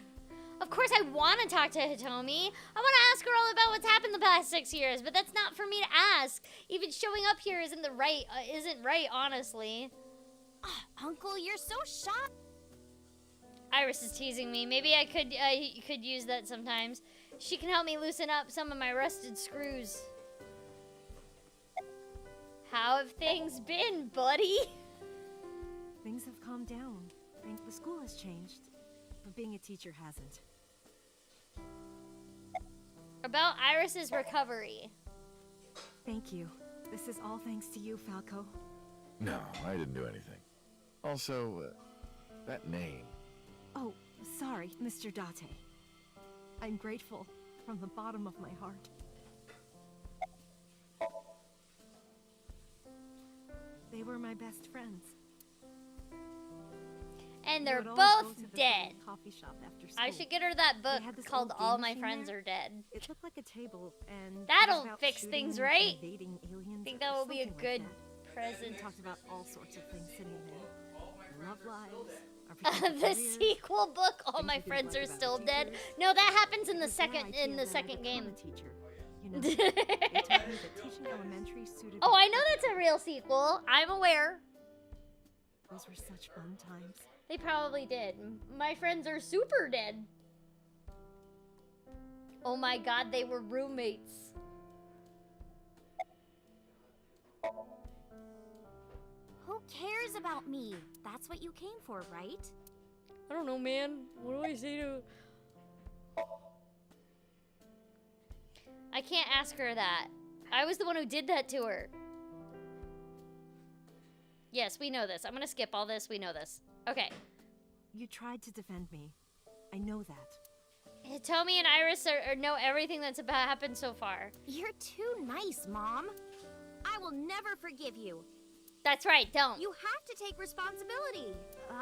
Of course I want to talk to Hitomi. I want to ask her all about what's happened the past 6 years, but that's not for me to ask. Even showing up here isn't right, honestly. Oh, Uncle, you're so shy. Iris is teasing me. Maybe I could use that sometimes. She can help me loosen up some of my rusted screws. How have things been, buddy? Things have calmed down. I think the school has changed, but being a teacher hasn't. About Iris's recovery. Thank you. This is all thanks to you, Falco. No, I didn't do anything. Also, that name. Oh, sorry, Mr. Dante. I'm grateful from the bottom of my heart. They were my best friends. And they're We would always both go to the dead. coffee shop after I school. should get her that book They had this called old All game My machine Friends there. Are Dead. It looked like a table, and That'll it was about fix shooting things, and right? invading aliens. I think or that will be a something like good that. present. We talked about all sorts of things sitting there. Our love lives, our potential The careers, sequel book, All things My we didn't Friends like Are about Still the Dead. teachers. No, that happens in It the was their second idea that I second would game. become a teacher. You know, they told me that teaching elementary suited Oh, me I know perfectly. that's a real sequel. I'm aware. Those were such fun times. They probably did. My friends are super dead. Oh my god, they were roommates. Who cares about me? That's what you came for, right? I don't know, man. What do I say to... I can't ask her that. I was the one who did that to her. Yes, we know this. I'm gonna skip all this. We know this. Okay. You tried to defend me. I know that. Hitomi and Iris know everything that's about happened so far. You're too nice, Mom. I will never forgive you. That's right, don't. You have to take responsibility.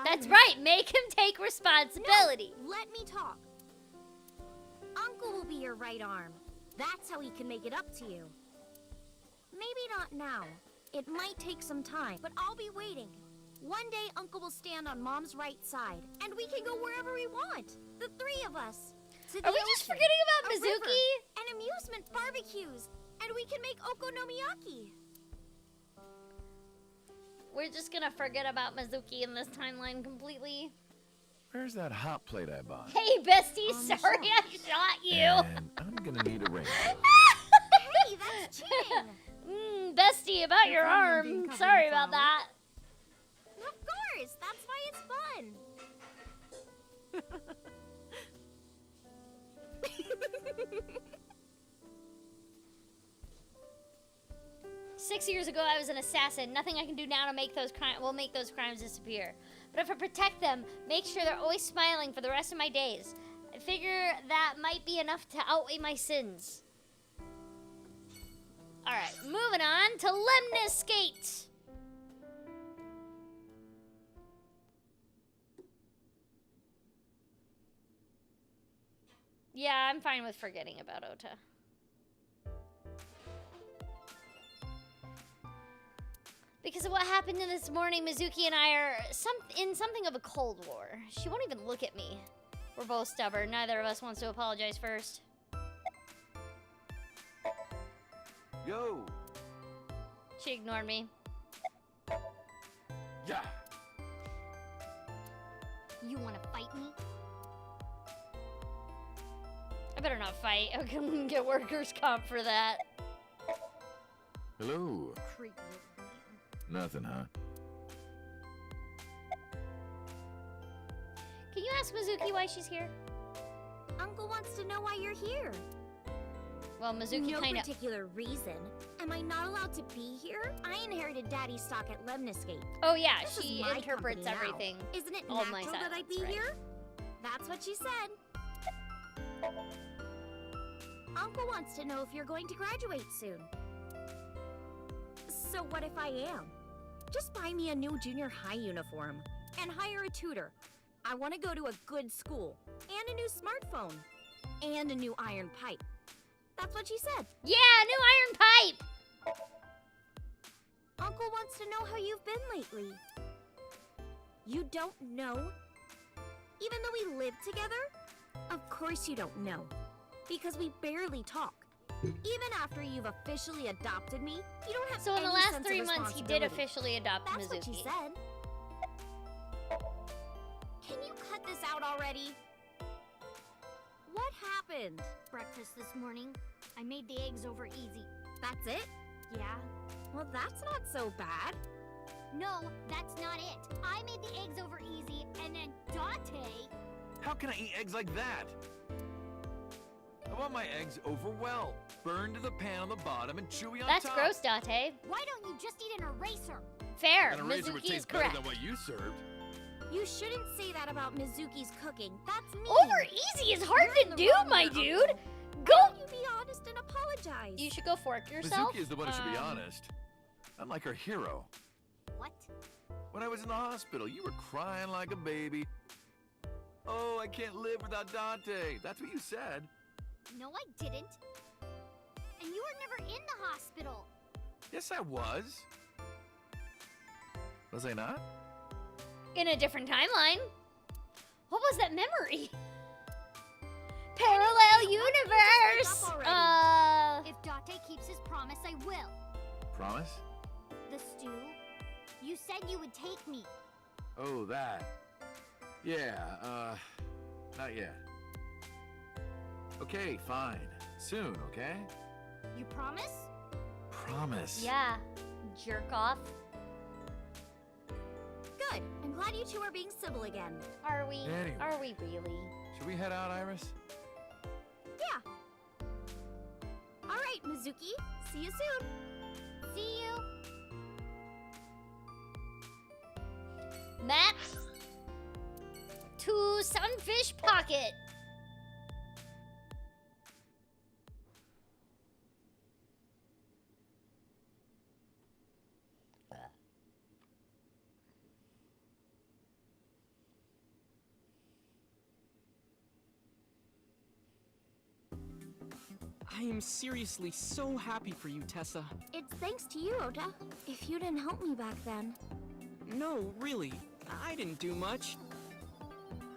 That's right, make him take responsibility. No, let me talk. Uncle will be your right arm. That's how he can make it up to you. Maybe not now. It might take some time, but I'll be waiting. One day, Uncle will stand on Mom's right side, and we can go wherever we want. The three of us. To the Are we just ocean, forgetting about a river, Mizuki? and amusement barbecues, and we can make okonomiyaki. We're just gonna forget about Mizuki in this timeline completely. Where's that hot plate I bought? Hey, bestie, sorry I shot you. And I'm gonna need a ring. Hey, that's cheating. Bestie, about your I'm being arm. covered Sorry in about that. Of course, that's why it's fun. 6 years ago, I was an assassin. Nothing I can do now to make those will make those crimes disappear. But if I protect them, make sure they're always smiling for the rest of my days. I figure that might be enough to outweigh my sins. All right, moving on to Lemnis Gate. Yeah, I'm fine with forgetting about Ota. Because of what happened this morning, Mizuki and I are in something of a cold war. She won't even look at me. We're both stubborn. Neither of us wants to apologize first. Yo! She ignored me. Yeah. You wanna fight me? I better not fight. I can get workers' comp for that. Hello. Creepy. Nothing, huh? Can you ask Mizuki why she's here? Uncle wants to know why you're here. Well, Mizuki no kind of... particular reason. Am I not allowed to be here? I inherited Daddy's stock at Lemniscape. Oh yeah, This is she my interprets company now. everything. Isn't it All my natural that I silence, be right. here? That's what she said. Uncle wants to know if you're going to graduate soon. So what if I am? Just buy me a new junior high uniform and hire a tutor. I want to go to a good school and a new smartphone and a new iron pipe. That's what she said. Yeah, new iron pipe! Uncle wants to know how you've been lately. You don't know? Even though we live together? Of course you don't know. Because we barely talk. Even after you've officially adopted me, you don't have So in the any last sense 3 of months, he did responsibility. officially adopt That's Mizuki. what she said. Can you cut this out already? What happened? Breakfast this morning. I made the eggs over easy. That's it? Yeah. Well, that's not so bad. No, that's not it. I made the eggs over easy, and then Dante... How can I eat eggs like that? I want my eggs over well, burned to the pan on the bottom and chewy on That's top. gross, Dante. Why don't you just eat an eraser? Fair. An eraser would Mizuki is taste better correct. than what you served. You shouldn't say that about Mizuki's cooking. That's mean. Over easy is hard You're in to the do, wrong my here, dude. Uncle. Go. Why don't you be honest and apologize? You should go fork yourself. Mizuki is the one who should be honest. I'm like her hero. What? When I was in the hospital, you were crying like a baby. Oh, I can't live without Dante. That's what you said. No, I didn't. And you were never in the hospital. Yes, I was. Was I not? In a different timeline. What was that memory? Parallel universe. If Dante keeps his promise, I will. Promise? The stew. You said you would take me. Oh, that. Yeah, not yet. Okay, fine. Soon, okay? You promise? Promise. Yeah. Jerk off. Good. I'm glad you two are being civil again. Are we? Anyway. Are we really? Should we head out, Iris? Yeah. All right, Mizuki. See you soon. See you. Map to Sunfish Pocket. I am seriously so happy for you, Tessa. It's thanks to you, Ota. If you didn't help me back then. No, really. I didn't do much.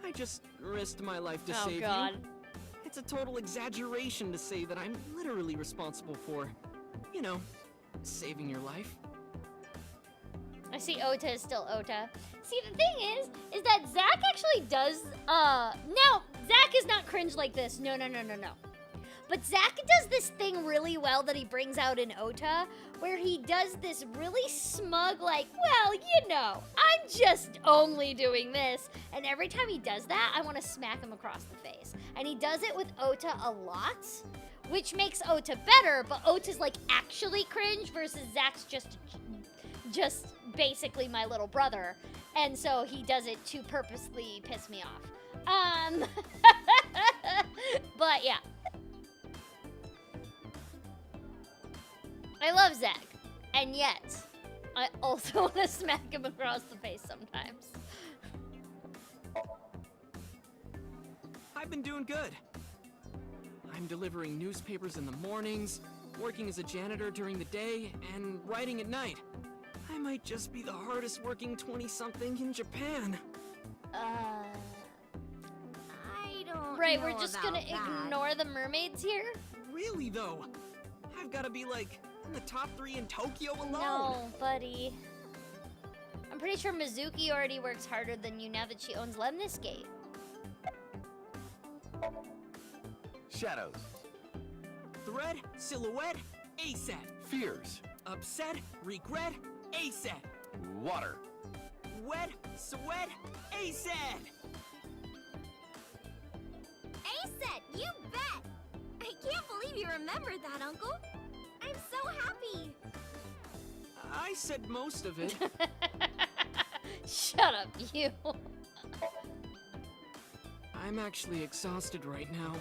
I just risked my life to save God. you. It's a total exaggeration to say that I'm literally responsible for, you know, saving your life. I see Ota is still Ota. See, the thing is that Zach actually does, no, Zach is not cringe like this. No. But Zach does this thing really well that he brings out in Ota, where he does this really smug, like, well, you know, I'm just only doing this. And every time he does that, I want to smack him across the face. And he does it with Ota a lot, which makes Ota better, but Ota's like actually cringe versus Zach's just basically my little brother. And so he does it to purposely piss me off. But yeah. I love Zach, and yet, I also want to smack him across the face sometimes. I've been doing good. I'm delivering newspapers in the mornings, working as a janitor during the day, and writing at night. I might just be the hardest working 20-something in Japan. I don't Right, know we're just about gonna that. ignore the mermaids here? Really, though? I've got to be, like, in the top 3 in Tokyo alone. No, buddy. I'm pretty sure Mizuki already works harder than you now that she owns Lemniscate. Shadows. Thread, silhouette, A-set. Fears. Upset, regret, A-set. Water. Wet, sweat, A-set. A-set, you bet! I can't believe you remembered that, Uncle. I'm so happy. I said most of it. Shut up, you. I'm actually exhausted right now.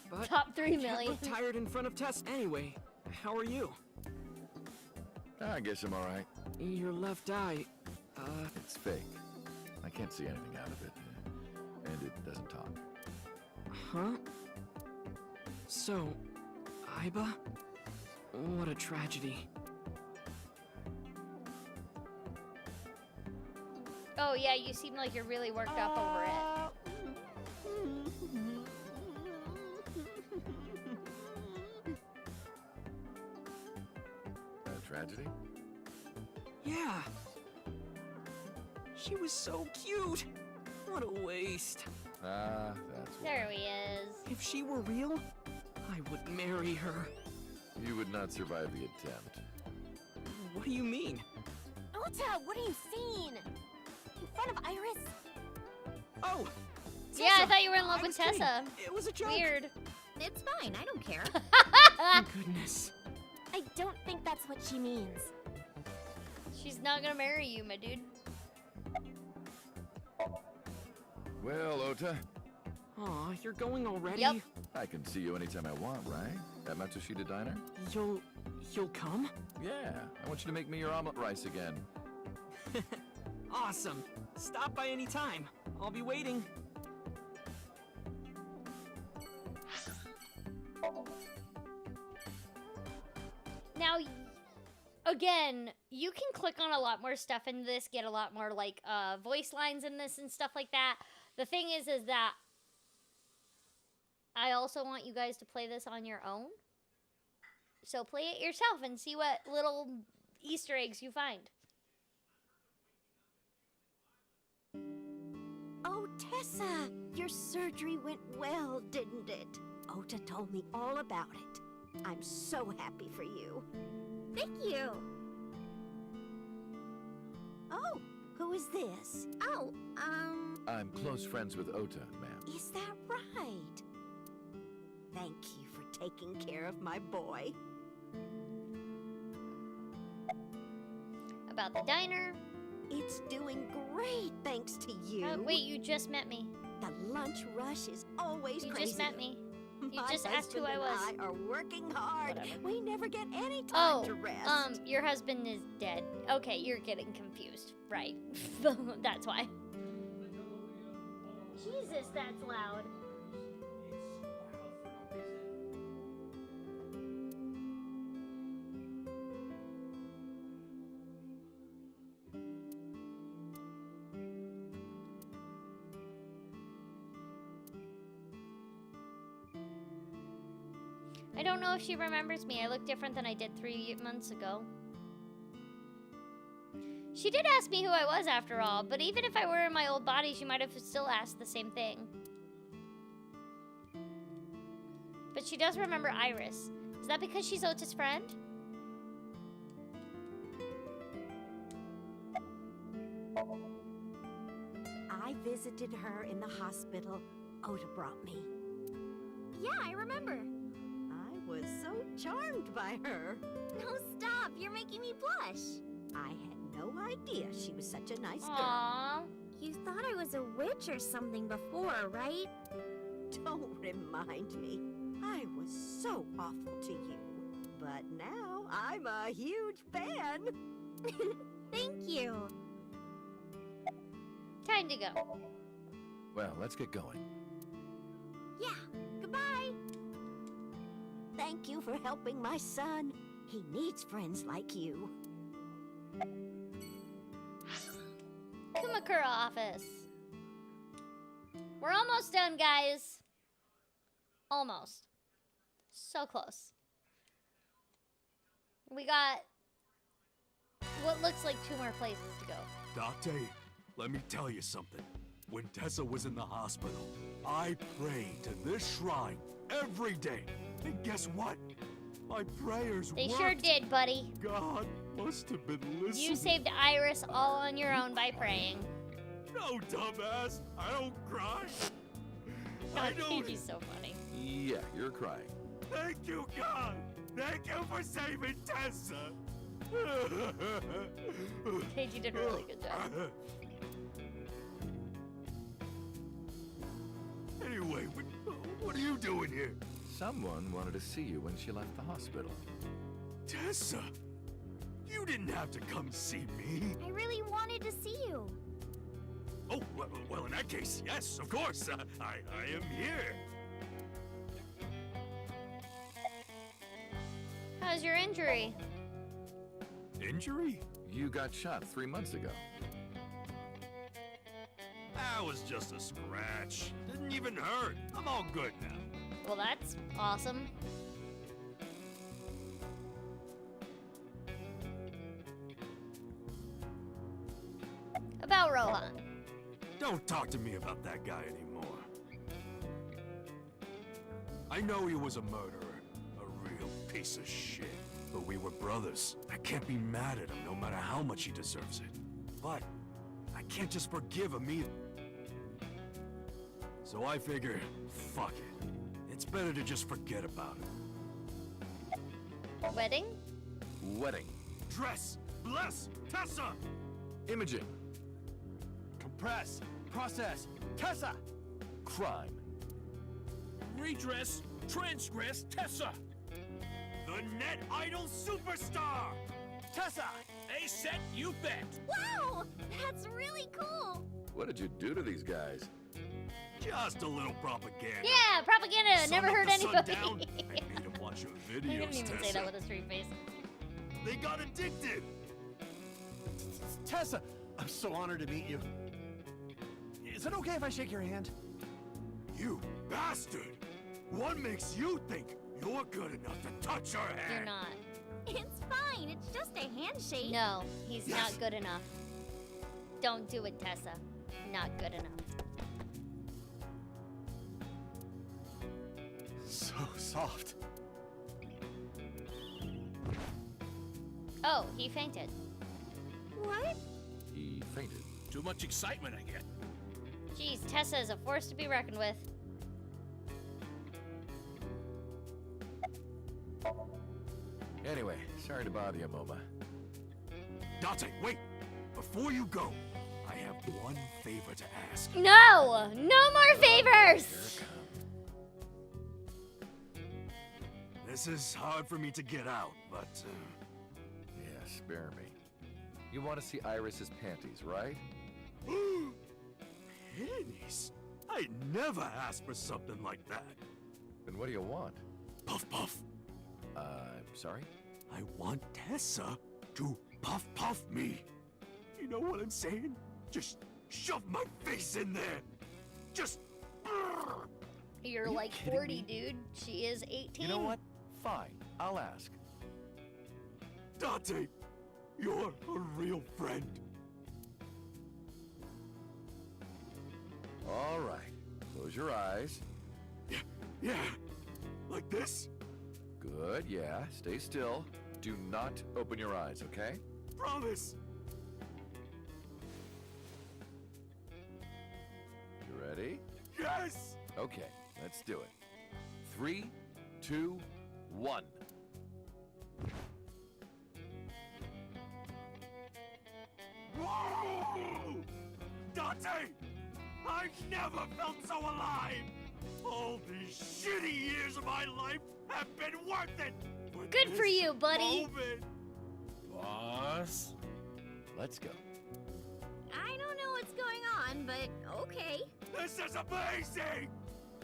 But Top 3 I can't million. look tired in front of Tess anyway. How are you? I guess I'm alright. Your left eye, It's fake. I can't see anything out of it. And it doesn't talk. Huh? So, Aiba? What a tragedy. Oh yeah, you seem like you're really worked up over it. A tragedy? Yeah. She was so cute. What a waste. Ah, that's why. There he is. If she were real, I would marry her. You would not survive the attempt. What do you mean? Ota, what are you seeing? In front of Iris? Oh! Yeah, I Tessa, thought you were in love I with was kidding. Tessa. It was a joke. Weird. It's fine, I don't care. Goodness. I don't think that's what she means. She's not gonna marry you, my dude. Well, Ota, Aw, you're going already? Yep. I can see you anytime I want, right? At Matsushita Diner? You'll come? Yeah, I want you to make me your omelet rice again. Awesome. Stop by any time. I'll be waiting. Now, again, you can click on a lot more stuff in this, get a lot more like voice lines in this and stuff like that. The thing is that I also want you guys to play this on your own. So play it yourself and see what little Easter eggs you find. Oh, Tessa, your surgery went well, didn't it? Ota told me all about it. I'm so happy for you. Thank you. Oh, who is this? Oh, I'm close friends with Ota, ma'am. Is that right? Thank you for taking care of my boy. About the diner. It's doing great thanks to you. Oh, wait, you just met me. The lunch rush is always You crazy. just met me. You My just asked who I husband was. and I are working hard. Whatever. We never get any time to rest. Your husband is dead. Okay, you're getting confused. Right. That's why. Jesus, that's loud. I don't know if she remembers me. I look different than I did 3 months ago. She did ask me who I was after all, but even if I were in my old body, she might have still asked the same thing. But she does remember Iris. Is that because she's Ota's friend? I visited her in the hospital. Ota brought me. yeah, I remember. I was so charmed by her. No, stop. You're making me blush. I had no idea she was such a nice girl. Aww. You thought I was a witch or something before, right? Don't remind me. I was so awful to you. But now I'm a huge fan. Thank you. Time to go. Well, let's get going. Yeah, goodbye. Thank you for helping my son. He needs friends like you. Kumakura office. We're almost done, guys. Almost. So close. We got what looks like 2 more places to go. Dante, let me tell you something. When Tessa was in the hospital, I prayed to this shrine every day. And guess what? My prayers They worked. sure did, buddy. God must have been listening. You saved Iris all on your own by praying. No, dumbass. I don't cry. I don't. He's so funny. Yeah, you're crying. Thank you, God. Thank you for saving Tessa. Keiji did a really good job. Anyway, what are you doing here? Someone wanted to see you when she left the hospital. Tessa, you didn't have to come see me. I really wanted to see you. Oh, well, in that case, yes, of course. I am here. How's your injury? Injury? You got shot 3 months ago. That was just a scratch. Didn't even hurt. I'm all good now. Well, that's awesome. About Rohan. Don't talk to me about that guy anymore. I know he was a murderer, a real piece of shit. But we were brothers. I can't be mad at him no matter how much he deserves it. But I can't just forgive him either. So I figure, fuck it. It's better to just forget about it. Wedding? Wedding. Dress! Bless! Tessa! Imaging. Compress. Process. Tessa! Crime. Redress! Transgress! Tessa! The Net Idol Superstar! Tessa! A set you bet! Wow! That's really cool! What did you do to these guys? Just a little propaganda. Yeah, propaganda. Sun Never up hurt to anybody. sundown. I made them watch your I videos, didn't even say Tessa. that with a straight face. They got addicted. Tessa! I'm so honored to meet you. Is it okay if I shake your hand? You bastard! What makes you think you're good enough to touch her hand? You're not. It's fine. It's just a handshake. No, he's Yes. not good enough. Don't do it, Tessa. Not good enough. So soft. Oh, he fainted. What? He fainted. Too much excitement, I get. Jeez, Tessa is a force to be reckoned with. Anyway, sorry to bother you, Momo. Dante, wait! Before you go, I have one favor to ask. No! No more favors! This is hard for me to get out, but... Yeah, spare me. You want to see Iris's panties, right? Panties? I'd never asked for something like that. Then what do you want? Puff puff. Sorry? I want Tessa to puff puff me. You know what I'm saying? Just shove my face in there. Just... You're you like kidding 40, me? dude. She is 18. You know what? Fine, I'll ask. Dante, you're a real friend. All right, close your eyes. Yeah, like this? Good, yeah, stay still. Do not open your eyes, okay? Promise. You ready? Yes! Okay, let's do it. 3, 2, 1. Whoa! Dante! I've never felt so alive! All these shitty years of my life have been worth it! Good for you, buddy. Moment. Boss. Let's go. I don't know what's going on, but okay. This is amazing!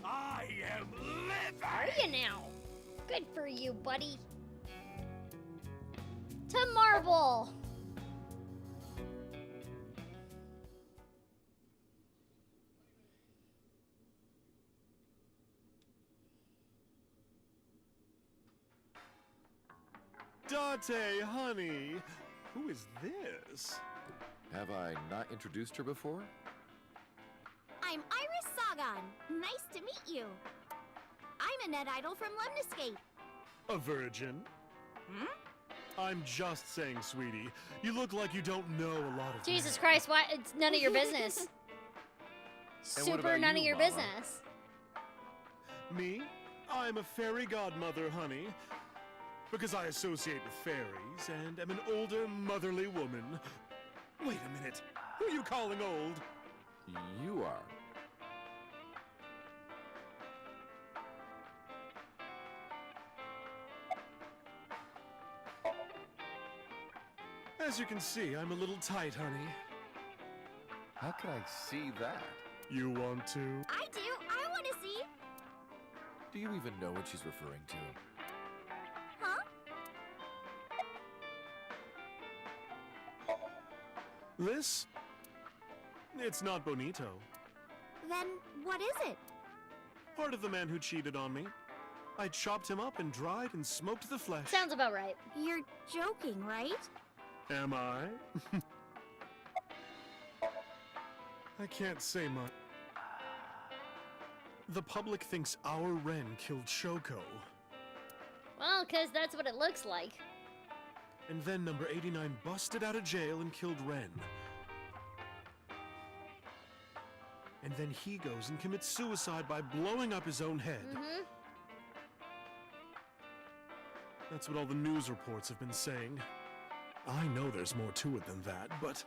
I am living! Are you now? Good for you, buddy. To Marble. Dante, honey. Who is this? Have I not introduced her before? I'm Iris Sagan. Nice to meet you. I'm a net idol from Lemniscape. A virgin? Hmm? I'm just saying, sweetie. You look like you don't know a lot of Jesus men. Christ, why? It's none of your business. And what Super about none you, of your Mama? business. Me? I'm a fairy godmother, honey. Because I associate with fairies and am an older, motherly woman. Wait a minute. Who are you calling old? You are. As you can see, I'm a little tight, honey. How can I see that? You want to? I do. I want to see. Do you even know what she's referring to? Huh? This? It's not bonito. Then what is it? Part of the man who cheated on me. I chopped him up and dried and smoked the flesh. Sounds about right. You're joking, right? Am I? I can't say much. The public thinks our Ren killed Shoko. Well, because that's what it looks like. And then number 89 busted out of jail and killed Ren. And then he goes and commits suicide by blowing up his own head. Mm-hmm. That's what all the news reports have been saying. I know there's more to it than that, but...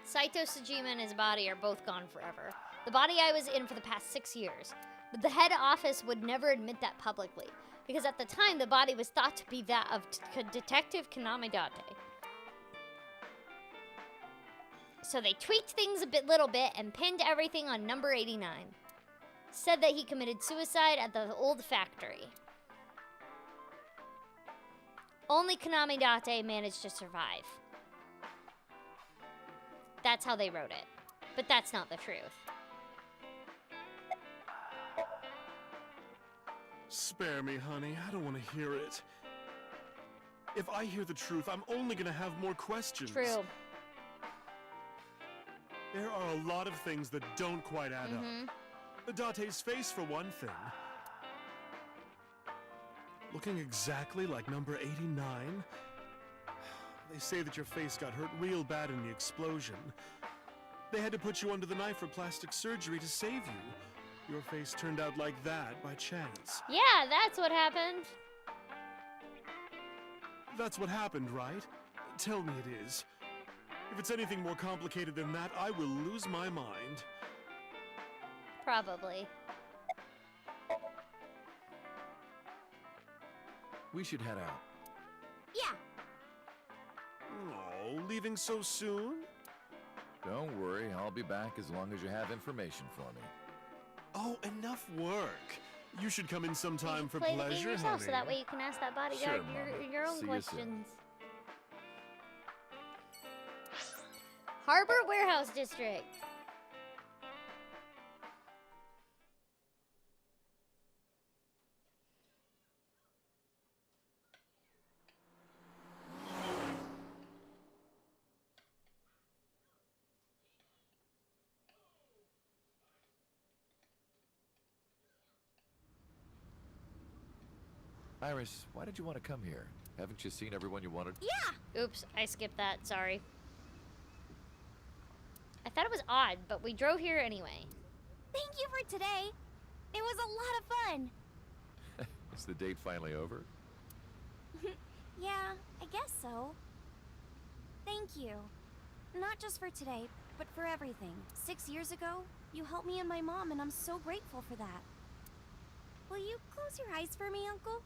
Saito Sejima and his body are both gone forever. The body I was in for the past 6 years. But the head office would never admit that publicly, because at the time the body was thought to be that of Detective Konami Dante. So they tweaked things a little bit and pinned everything on number 89. Said that he committed suicide at the old factory. Only Konami Date managed to survive. That's how they wrote it. But that's not the truth. Spare me, honey. I don't want to hear it. If I hear the truth, I'm only gonna have more questions. True. There are a lot of things that don't quite add up. Date's face, for one thing. Looking exactly like number 89. They say that your face got hurt real bad in the explosion. They had to put you under the knife for plastic surgery to save you. Your face turned out like that by chance. Yeah, that's what happened. That's what happened, right? Tell me it is. If it's anything more complicated than that, I will lose my mind. Probably. We should head out. Yeah. Oh, leaving so soon? Don't worry, I'll be back as long as you have information for me. Oh, enough work. You should come in sometime for Play pleasure, the game yourself, honey. so that way you can ask that bodyguard Sure, your own See you soon. questions. Harbor Warehouse District. Iris, why did you want to come here? Haven't you seen everyone you wanted? Yeah! Oops, I skipped that, sorry. I thought it was odd, but we drove here anyway. Thank you for today. It was a lot of fun. Is the date finally over? Yeah, I guess so. Thank you. Not just for today, but for everything. 6 years ago, you helped me and my mom, and I'm so grateful for that. Will you close your eyes for me, Uncle?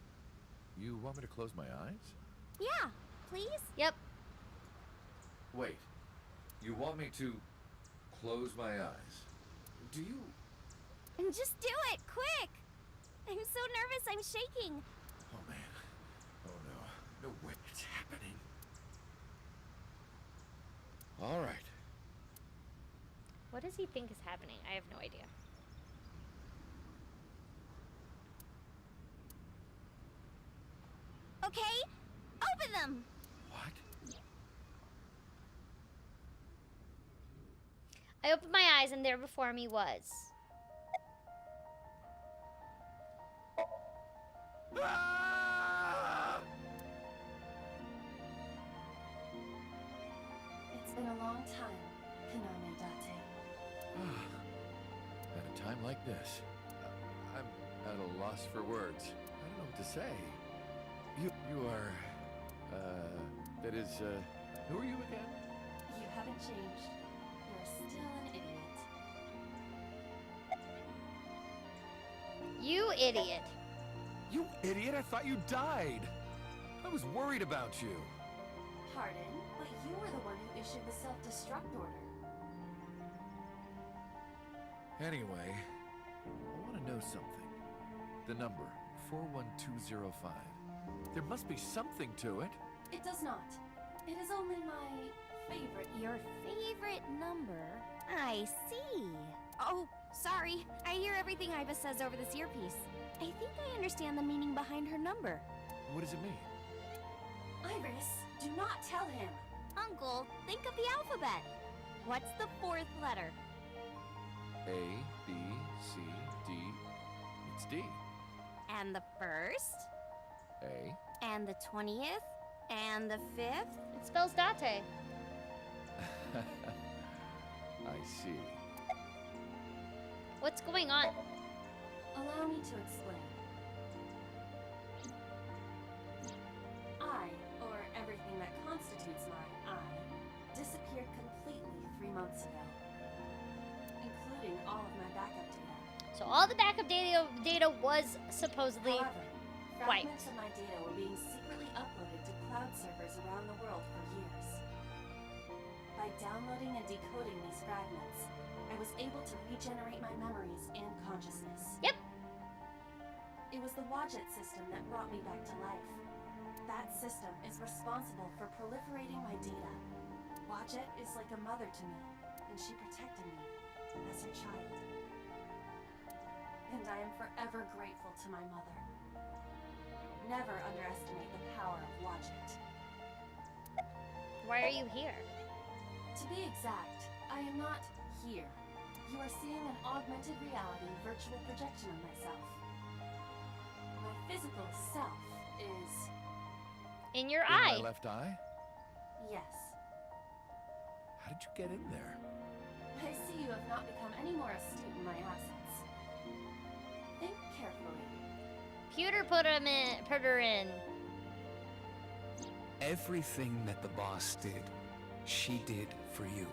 You want me to close my eyes? Yeah, please? Yep. Wait. You want me to close my eyes? Do you? And just do it, quick! I'm so nervous, I'm shaking. Oh man. Oh no. No way. It's happening. All right. What does he think is happening? I have no idea. Okay, them! I opened my eyes and there before me was... It's been a long time, Konami Dante. At a time like this, I'm at a loss for words. I don't know what to say. You are, that is, who are you again? You haven't changed. You're still an idiot. You idiot. You idiot, I thought you died. I was worried about you. Pardon, but you were the one who issued the self-destruct order. Anyway, I want to know something. The number, 41205. There must be something to it. It does not. It is only my favorite. Your favorite number? I see. Oh, sorry. I hear everything Aiba says over this earpiece. I think I understand the meaning behind her number. What does it mean? Iris, do not tell him. Uncle, think of the alphabet. What's the fourth letter? A, B, C, D. It's D. And the first? A. And the 20th? And the 5th? It spells Dante. I see. What's going on? Allow me to explain. I, or everything that constitutes my I, disappeared completely 3 months ago, including all of my backup data. So all the backup data was supposedly However, wiped. fragments of my data were being secretly uploaded to cloud servers around the world for years. By downloading and decoding these fragments, I was able to regenerate my memories and consciousness. Yep. It was the Wadjet system that brought me back to life. That system is responsible for proliferating my data. Wadjet is like a mother to me, and she protected me as her child. And I am forever grateful to my mother. Never underestimate the power of Wadjet. Why are you here? To be exact, I am not here. You are seeing an augmented reality virtual projection of myself. My physical self is... in your in eye. My left eye? Yes. How did you get in there? I see you have not become any more astute in my absence. Think carefully. Pewter put her in. Everything that the boss did, she did for you.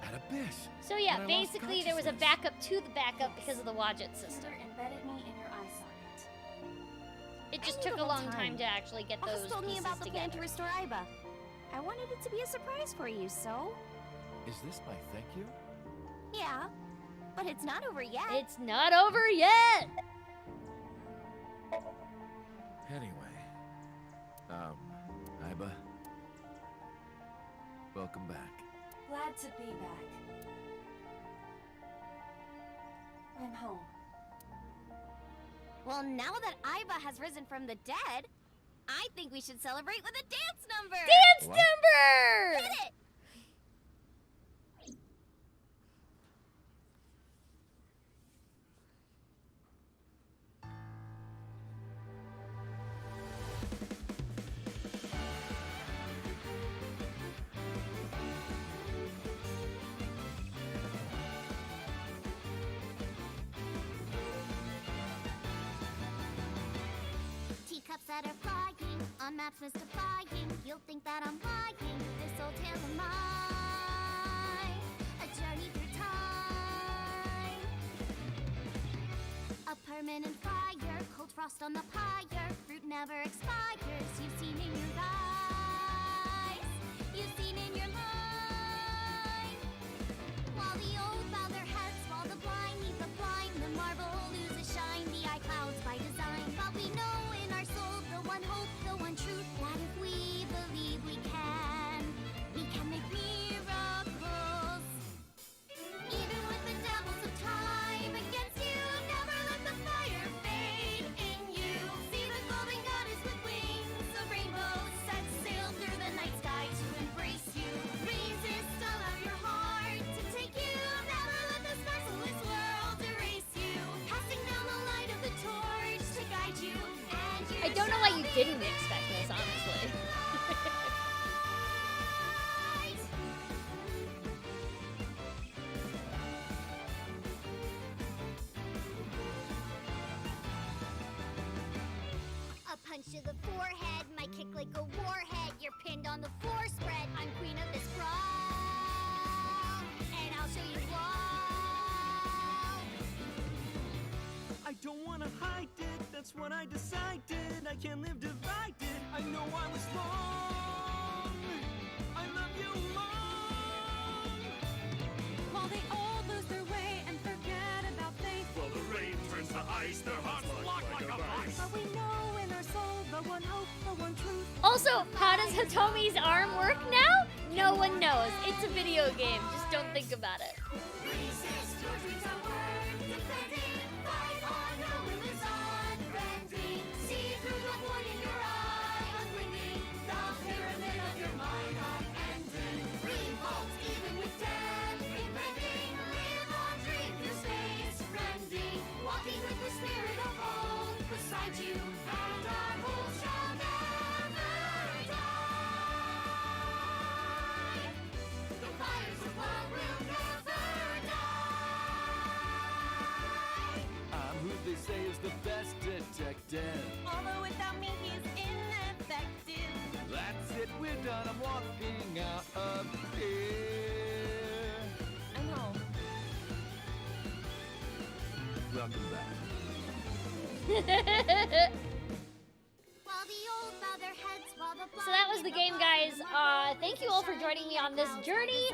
At Abyss. So yeah, When I lost basically there was a consciousness. backup to the backup because of the Wadjet system. Computer embedded me in your eye socket. It just I knew took the a whole long time to actually get Boss those told me pieces about the plan together. to restore Aiba. I wanted it to be a surprise for you, so... Is this my thank you? Yeah, but it's not over yet. It's not over yet! Anyway, Aiba, welcome back. Glad to be back. I'm home. Well, now that Aiba has risen from the dead, I think we should celebrate with a dance number! Dance What? number! Hit it! Teacups that are flying, on maps mystifying. You'll think that I'm lying. This old tale of mine, a journey through time. A permanent fire, cold frost on the pyre. Fruit never expires. You've seen in your eyes, you've seen in your mind. While the old bow their heads, while the blind meet the blind, the marble loses shine. The eye clouds by design, but we know in our soul the one hope, the one truth, that if we believe we can make miracles. Even with the devils of time against you, never let the fight. didn't expect this, honestly. A punch to the forehead, my kick like a warhead. You're pinned on the floor spread. I'm queen of this brawl, and I'll show you all. I don't wanna hide it, that's what I decided. I can't live divided, I know I was wrong. I love you long. While they all lose their way and forget about faith. While the rain turns to ice, their hearts lock like a vice. But we know in our soul the one hope, the one truth. Also, how does Hitomi's arm work now? No one knows. It's a video game. Just don't think about it. Resist your dreams are worth defending. Fight on, no will is unbending. See through the void in your eye, unwinding. The pyramid of your mind unending. Revolt even with death impending. Live on, dream through space, friending. Walking with the spirit of hope beside you. And our hope shall never die. The fires of love will never die. I'm who they say is the best detective. Although without me he's ineffective. That's it, we're done. I'm walking out of here. I know. Welcome back. While the old bow their heads, while the So that was the game, guys. Thank you all for joining me on this journey,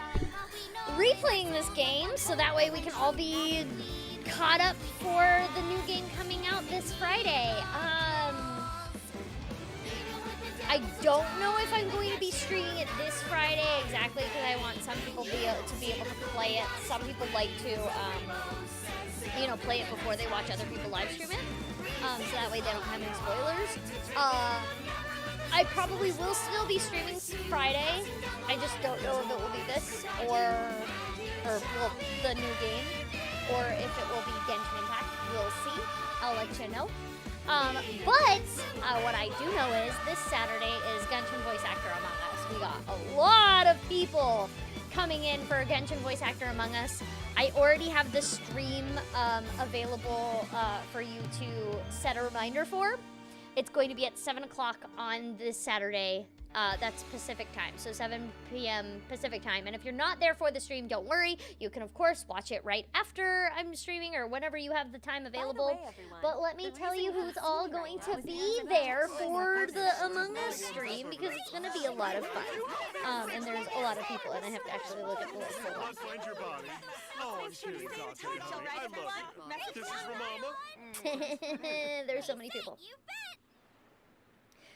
replaying this game, so that way we can all be caught up for the new game coming out this Friday. I don't know if I'm going to be streaming it this Friday exactly because I want some people to be able to play it. Some people like to, play it before they watch other people live stream it, so that way they don't have any spoilers. I probably will still be streaming Friday. I just don't know if it will be this or the new game, or if it will be Genshin Impact. We'll see. I'll let you know. But what I do know is this Saturday is Genshin Voice Actor Among Us. We got a lot of people coming in for Genshin Voice Actor Among Us. I already have the stream available for you to set a reminder for. It's going to be at 7 o'clock on this Saturday. That's Pacific time, so 7 p.m. Pacific time. And if you're not there for the stream, don't worry. You can, of course, watch it right after I'm streaming or whenever you have the time available. But let me tell you who's all going to be there for the Among Us stream, because it's going to be a lot of fun. And there's a lot of people, and I have to actually look at the list. Hold on. Find your body. Oh, I'm kidding, Dante, honey. I love you. This is Ramama. There's so many people.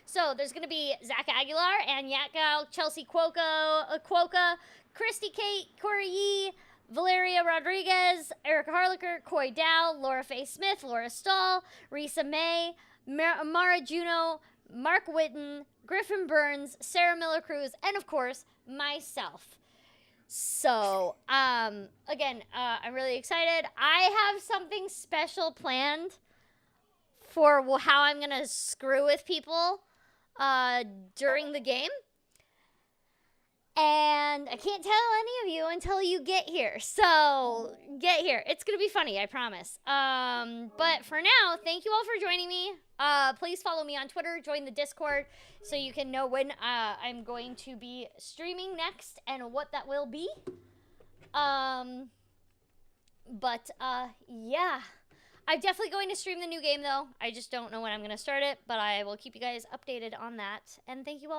So there's going to be Zach Aguilar, Ann Yatgal, Chelsea Cuoca, Christy Kate, Corey Yee, Valeria Rodriguez, Erica Harlicker, Coy Dow, Laura Faye Smith, Laura Stahl, Risa May, Mara Juno, Mark Witten, Griffin Burns, Sarah Miller Cruz, and of course, myself. So, again, I'm really excited. I have something special planned for how I'm going to screw with people during the game. And I can't tell any of you until you get here. So, get here. It's going to be funny, I promise. But for now, thank you all for joining me. Please follow me on Twitter, join the Discord, so you can know when I'm going to be streaming next and what that will be. Yeah. I'm definitely going to stream the new game, though. I just don't know when I'm going to start it, but I will keep you guys updated on that. And thank you all for